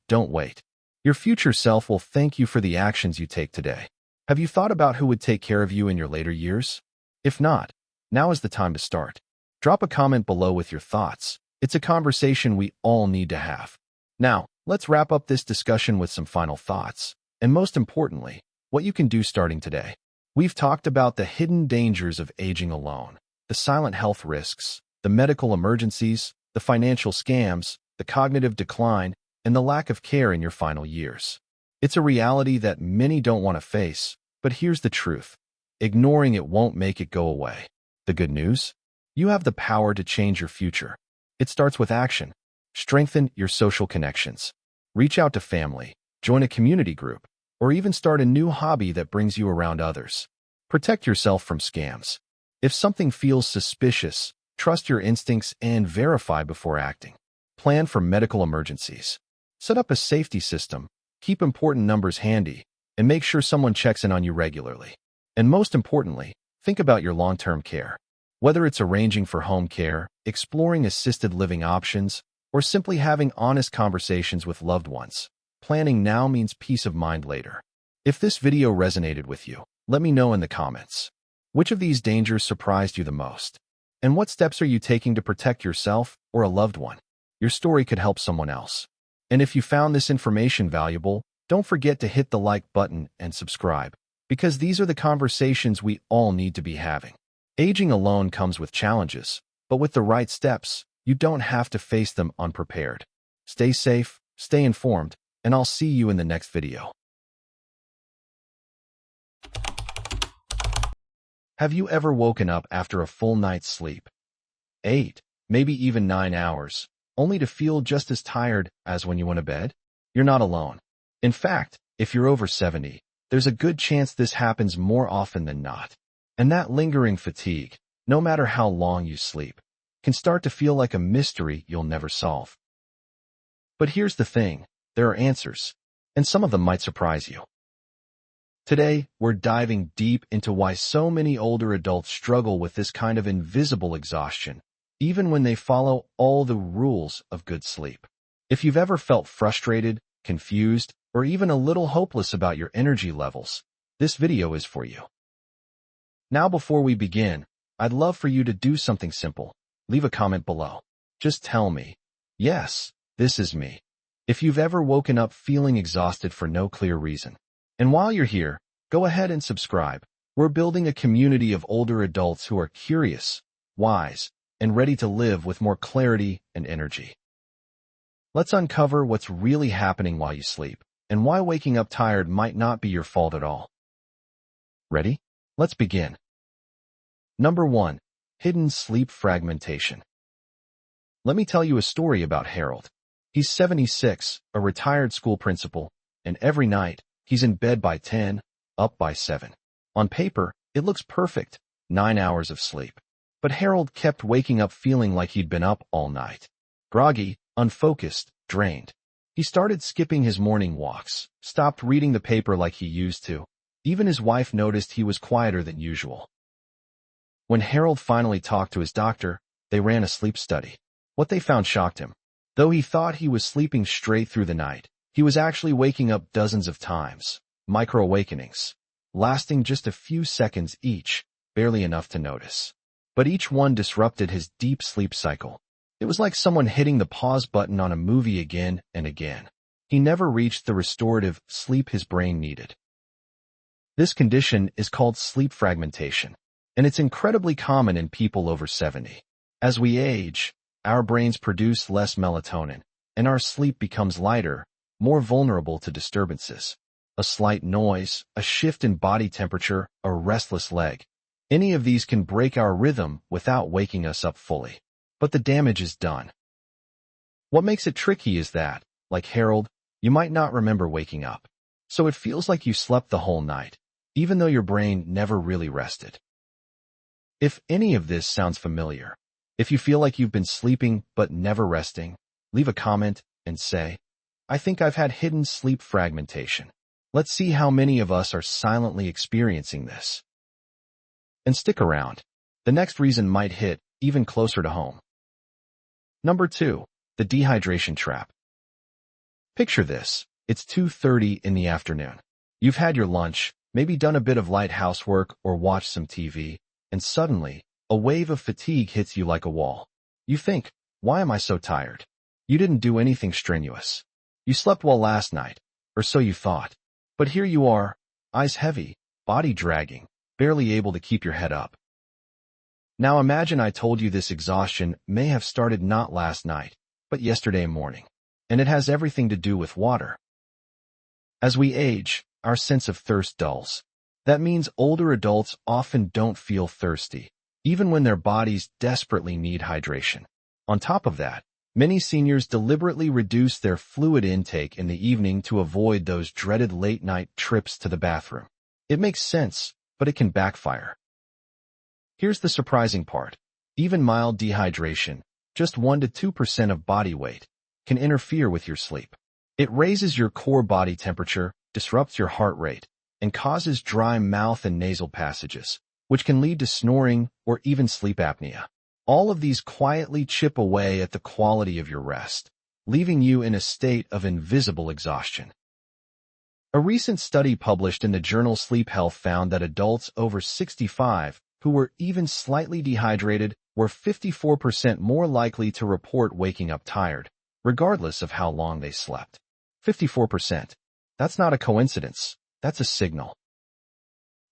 don't wait. Your future self will thank you for the actions you take today. Have you thought about who would take care of you in your later years? If not, now is the time to start. Drop a comment below with your thoughts. It's a conversation we all need to have. Now, let's wrap up this discussion with some final thoughts, and most importantly, what you can do starting today. We've talked about the hidden dangers of aging alone, the silent health risks, the medical emergencies, the financial scams, the cognitive decline, and the lack of care in your final years. It's a reality that many don't want to face, but here's the truth. Ignoring it won't make it go away. The good news? You have the power to change your future. It starts with action. Strengthen your social connections. Reach out to family, join a community group, or even start a new hobby that brings you around others. Protect yourself from scams. If something feels suspicious, trust your instincts and verify before acting. Plan for medical emergencies. Set up a safety system, keep important numbers handy, and make sure someone checks in on you regularly. And most importantly, think about your long-term care. Whether it's arranging for home care, exploring assisted living options, or simply having honest conversations with loved ones, planning now means peace of mind later. If this video resonated with you, let me know in the comments. Which of these dangers surprised you the most? And what steps are you taking to protect yourself or a loved one? Your story could help someone else. And if you found this information valuable, don't forget to hit the like button and subscribe, because these are the conversations we all need to be having. Aging alone comes with challenges, but with the right steps, you don't have to face them unprepared. Stay safe, stay informed, and I'll see you in the next video. Have you ever woken up after a full night's sleep? 8, maybe even 9 hours, only to feel just as tired as when you went to bed? You're not alone. In fact, if you're over 70, there's a good chance this happens more often than not. And that lingering fatigue, no matter how long you sleep, can start to feel like a mystery you'll never solve. But here's the thing, there are answers, and some of them might surprise you. Today, we're diving deep into why so many older adults struggle with this kind of invisible exhaustion, even when they follow all the rules of good sleep. If you've ever felt frustrated, confused, or even a little hopeless about your energy levels, this video is for you. Now, before we begin, I'd love for you to do something simple. Leave a comment below. Just tell me, yes, this is me. If you've ever woken up feeling exhausted for no clear reason. And while you're here, go ahead and subscribe. We're building a community of older adults who are curious, wise, and ready to live with more clarity and energy. Let's uncover what's really happening while you sleep, and why waking up tired might not be your fault at all. Ready? Let's begin. Number 1. Hidden sleep fragmentation. Let me tell you a story about Harold. He's 76, a retired school principal, and every night, he's in bed by 10, up by 7. On paper, it looks perfect, 9 hours of sleep. But Harold kept waking up feeling like he'd been up all night. Groggy, unfocused, drained. He started skipping his morning walks, stopped reading the paper like he used to. Even his wife noticed he was quieter than usual. When Harold finally talked to his doctor, they ran a sleep study. What they found shocked him. Though he thought he was sleeping straight through the night, he was actually waking up dozens of times, micro-awakenings, lasting just a few seconds each, barely enough to notice. But each one disrupted his deep sleep cycle. It was like someone hitting the pause button on a movie again and again. He never reached the restorative sleep his brain needed. This condition is called sleep fragmentation, and it's incredibly common in people over 70. As we age, our brains produce less melatonin, and our sleep becomes lighter, more vulnerable to disturbances. A slight noise, a shift in body temperature, a restless leg. Any of these can break our rhythm without waking us up fully. But the damage is done. What makes it tricky is that, like Harold, you might not remember waking up. So it feels like you slept the whole night, even though your brain never really rested. If any of this sounds familiar, If you feel like you've been sleeping but never resting, leave a comment and say, I think I've had hidden sleep fragmentation. Let's see how many of us are silently experiencing this. And stick around. The next reason might hit even closer to home. Number 2, the dehydration trap. Picture this. It's 2:30 in the afternoon. You've had your lunch, maybe done a bit of light housework or watched some TV, and suddenly, a wave of fatigue hits you like a wall. You think, why am I so tired? You didn't do anything strenuous. You slept well last night, or so you thought. But here you are, eyes heavy, body dragging, barely able to keep your head up. Now imagine I told you this exhaustion may have started not last night, but yesterday morning, and it has everything to do with water. As we age, our sense of thirst dulls. That means older adults often don't feel thirsty, even when their bodies desperately need hydration. On top of that, many seniors deliberately reduce their fluid intake in the evening to avoid those dreaded late-night trips to the bathroom. It makes sense, but it can backfire. Here's the surprising part. Even mild dehydration, just 1 to 2% of body weight, can interfere with your sleep. It raises your core body temperature, disrupts your heart rate, and causes dry mouth and nasal passages, which can lead to snoring or even sleep apnea. All of these quietly chip away at the quality of your rest, leaving you in a state of invisible exhaustion. A recent study published in the journal Sleep Health found that adults over 65 who were even slightly dehydrated were 54% more likely to report waking up tired, regardless of how long they slept. 54%. That's not a coincidence. That's a signal.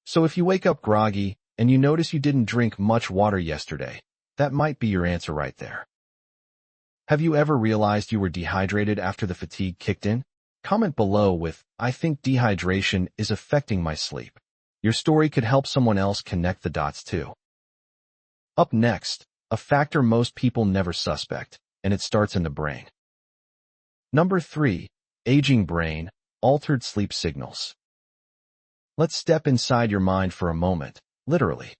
So if you wake up groggy and you notice you didn't drink much water yesterday, that might be your answer right there. Have you ever realized you were dehydrated after the fatigue kicked in? Comment below with, I think dehydration is affecting my sleep. Your story could help someone else connect the dots too. Up next, a factor most people never suspect, and it starts in the brain. Number 3, aging brain, altered sleep signals. Let's step inside your mind for a moment, literally.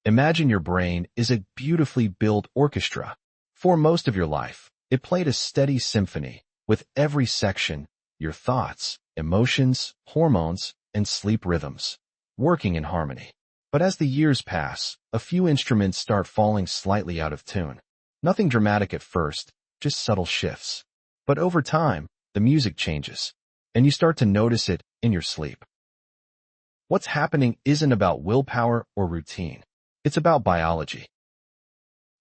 Imagine your brain is a beautifully built orchestra. For most of your life, it played a steady symphony, with every section, your thoughts, emotions, hormones, and sleep rhythms, working in harmony. But as the years pass, a few instruments start falling slightly out of tune. Nothing dramatic at first, just subtle shifts. But over time, the music changes, and you start to notice it in your sleep. What's happening isn't about willpower or routine. It's about biology.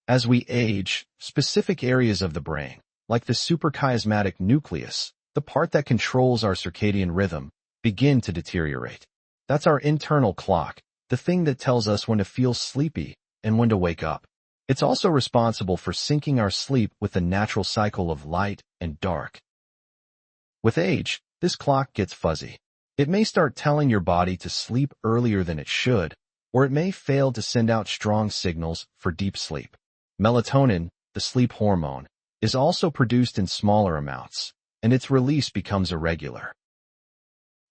As we age, specific areas of the brain, like the suprachiasmatic nucleus, the part that controls our circadian rhythm, begin to deteriorate. That's our internal clock, the thing that tells us when to feel sleepy and when to wake up. It's also responsible for syncing our sleep with the natural cycle of light and dark. With age, this clock gets fuzzy. It may start telling your body to sleep earlier than it should, or it may fail to send out strong signals for deep sleep. Melatonin, the sleep hormone, is also produced in smaller amounts, and its release becomes irregular.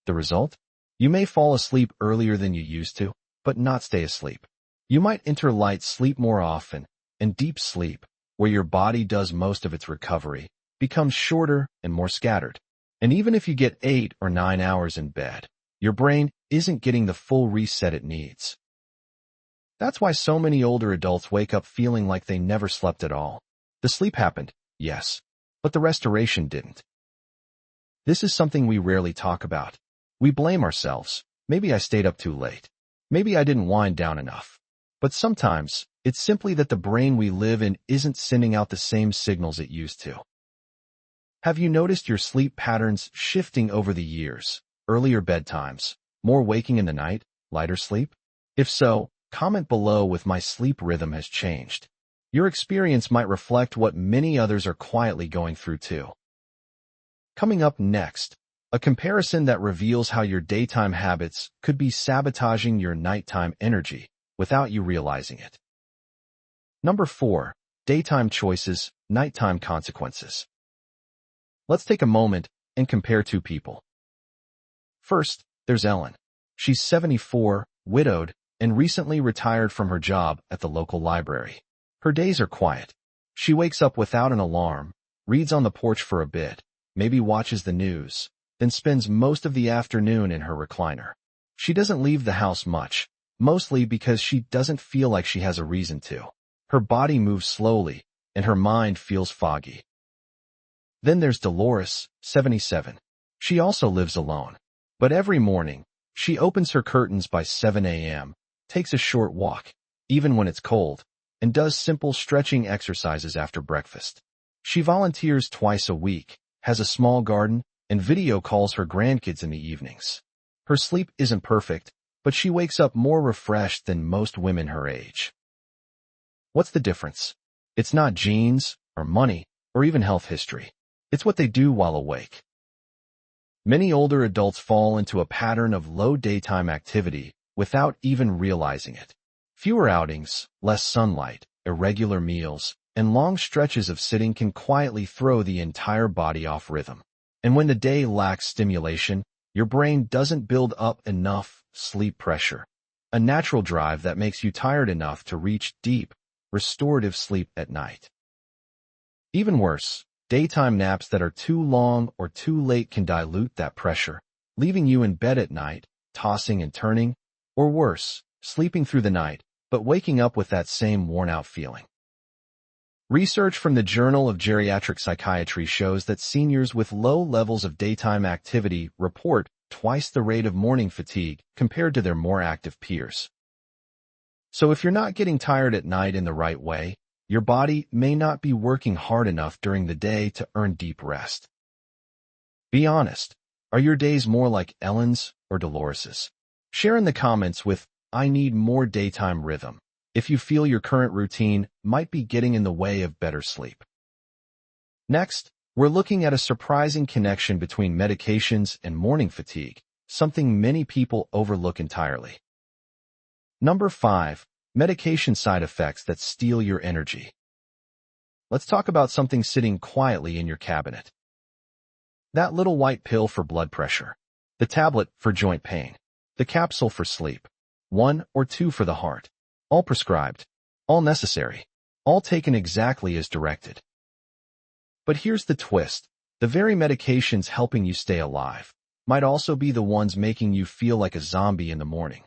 The result? You may fall asleep earlier than you used to, but not stay asleep. You might enter light sleep more often, and deep sleep, where your body does most of its recovery, becomes shorter and more scattered. And even if you get 8 or 9 hours in bed, your brain isn't getting the full reset it needs. That's why so many older adults wake up feeling like they never slept at all. The sleep happened, yes, but the restoration didn't. This is something we rarely talk about. We blame ourselves. Maybe I stayed up too late. Maybe I didn't wind down enough. But sometimes, it's simply that the brain we live in isn't sending out the same signals it used to. Have you noticed your sleep patterns shifting over the years? Earlier bedtimes, more waking in the night, lighter sleep? If so, comment below with my sleep rhythm has changed. Your experience might reflect what many others are quietly going through too. Coming up next, a comparison that reveals how your daytime habits could be sabotaging your nighttime energy without you realizing it. Number 4, daytime choices, nighttime consequences. Let's take a moment and compare two people. First, there's Ellen. She's 74, widowed, and recently retired from her job at the local library. Her days are quiet. She wakes up without an alarm, reads on the porch for a bit, maybe watches the news, then spends most of the afternoon in her recliner. She doesn't leave the house much, mostly because she doesn't feel like she has a reason to. Her body moves slowly, and her mind feels foggy. Then there's Dolores, 77. She also lives alone. But every morning, she opens her curtains by 7 a.m., takes a short walk, even when it's cold, and does simple stretching exercises after breakfast. She volunteers twice a week, has a small garden, and video calls her grandkids in the evenings. Her sleep isn't perfect, but she wakes up more refreshed than most women her age. What's the difference? It's not genes, or money, or even health history. It's what they do while awake. Many older adults fall into a pattern of low daytime activity without even realizing it. Fewer outings, less sunlight, irregular meals, and long stretches of sitting can quietly throw the entire body off rhythm. And when the day lacks stimulation, your brain doesn't build up enough sleep pressure, a natural drive that makes you tired enough to reach deep, restorative sleep at night. Even worse, daytime naps that are too long or too late can dilute that pressure, leaving you in bed at night, tossing and turning, or worse, sleeping through the night, but waking up with that same worn-out feeling. Research from the Journal of Geriatric Psychiatry shows that seniors with low levels of daytime activity report twice the rate of morning fatigue compared to their more active peers. So if you're not getting tired at night in the right way, your body may not be working hard enough during the day to earn deep rest. Be honest, are your days more like Ellen's or Dolores's? Share in the comments with "I need more daytime rhythm" if you feel your current routine might be getting in the way of better sleep. Next, we're looking at a surprising connection between medications and morning fatigue, something many people overlook entirely. Number 5. Medication side effects that steal your energy. Let's talk about something sitting quietly in your cabinet. That little white pill for blood pressure, the tablet for joint pain, the capsule for sleep, 1 or 2 for the heart, all prescribed, all necessary, all taken exactly as directed. But here's the twist. The very medications helping you stay alive might also be the ones making you feel like a zombie in the morning.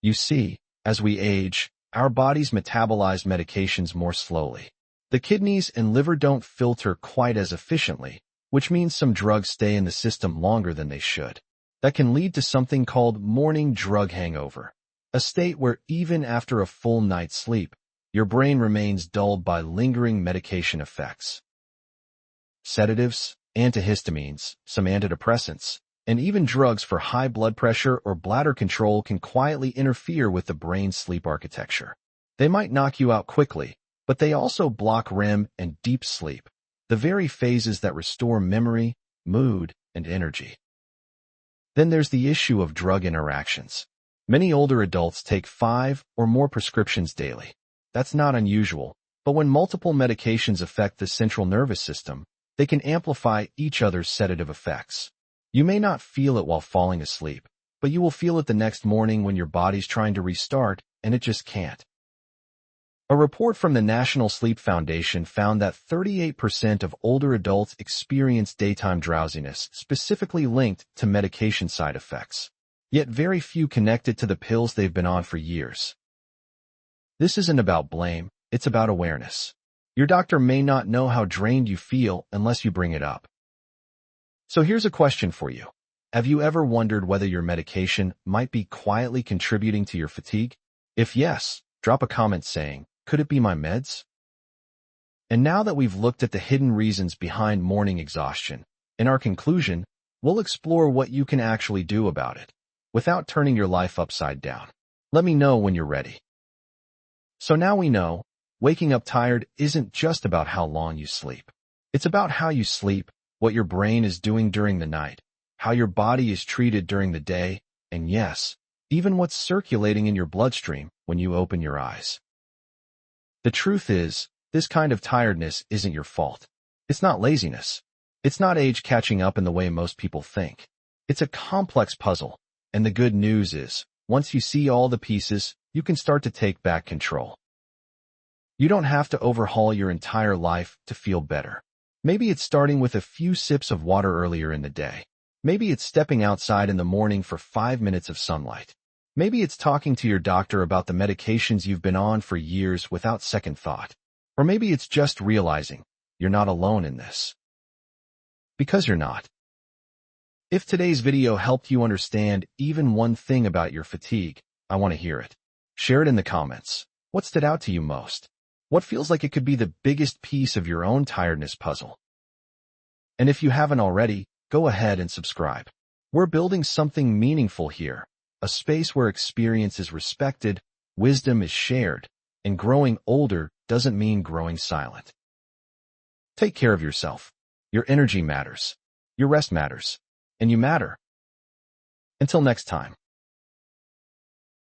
You see, as we age, our bodies metabolize medications more slowly. The kidneys and liver don't filter quite as efficiently, which means some drugs stay in the system longer than they should. That can lead to something called morning drug hangover, a state where even after a full night's sleep, your brain remains dulled by lingering medication effects. Sedatives, antihistamines, some antidepressants, and even drugs for high blood pressure or bladder control can quietly interfere with the brain's sleep architecture. They might knock you out quickly, but they also block REM and deep sleep, the very phases that restore memory, mood, and energy. Then there's the issue of drug interactions. Many older adults take 5 or more prescriptions daily. That's not unusual, but when multiple medications affect the central nervous system, they can amplify each other's sedative effects. You may not feel it while falling asleep, but you will feel it the next morning when your body's trying to restart and it just can't. A report from the National Sleep Foundation found that 38% of older adults experience daytime drowsiness, specifically linked to medication side effects. Yet very few connect it to the pills they've been on for years. This isn't about blame, it's about awareness. Your doctor may not know how drained you feel unless you bring it up. So here's a question for you. Have you ever wondered whether your medication might be quietly contributing to your fatigue? If yes, drop a comment saying, "Could it be my meds?" And now that we've looked at the hidden reasons behind morning exhaustion, in our conclusion, we'll explore what you can actually do about it, without turning your life upside down. Let me know when you're ready. So now we know, waking up tired isn't just about how long you sleep. It's about how you sleep, what your brain is doing during the night, how your body is treated during the day, and yes, even what's circulating in your bloodstream when you open your eyes. The truth is, this kind of tiredness isn't your fault. It's not laziness. It's not age catching up in the way most people think. It's a complex puzzle, and the good news is, once you see all the pieces, you can start to take back control. You don't have to overhaul your entire life to feel better. Maybe it's starting with a few sips of water earlier in the day. Maybe it's stepping outside in the morning for 5 minutes of sunlight. Maybe it's talking to your doctor about the medications you've been on for years without second thought. Or maybe it's just realizing you're not alone in this. Because you're not. If today's video helped you understand even one thing about your fatigue, I want to hear it. Share it in the comments. What stood out to you most? What feels like it could be the biggest piece of your own tiredness puzzle? And if you haven't already, go ahead and subscribe. We're building something meaningful here, a space where experience is respected, wisdom is shared, and growing older doesn't mean growing silent. Take care of yourself. Your energy matters. Your rest matters. And you matter. Until next time.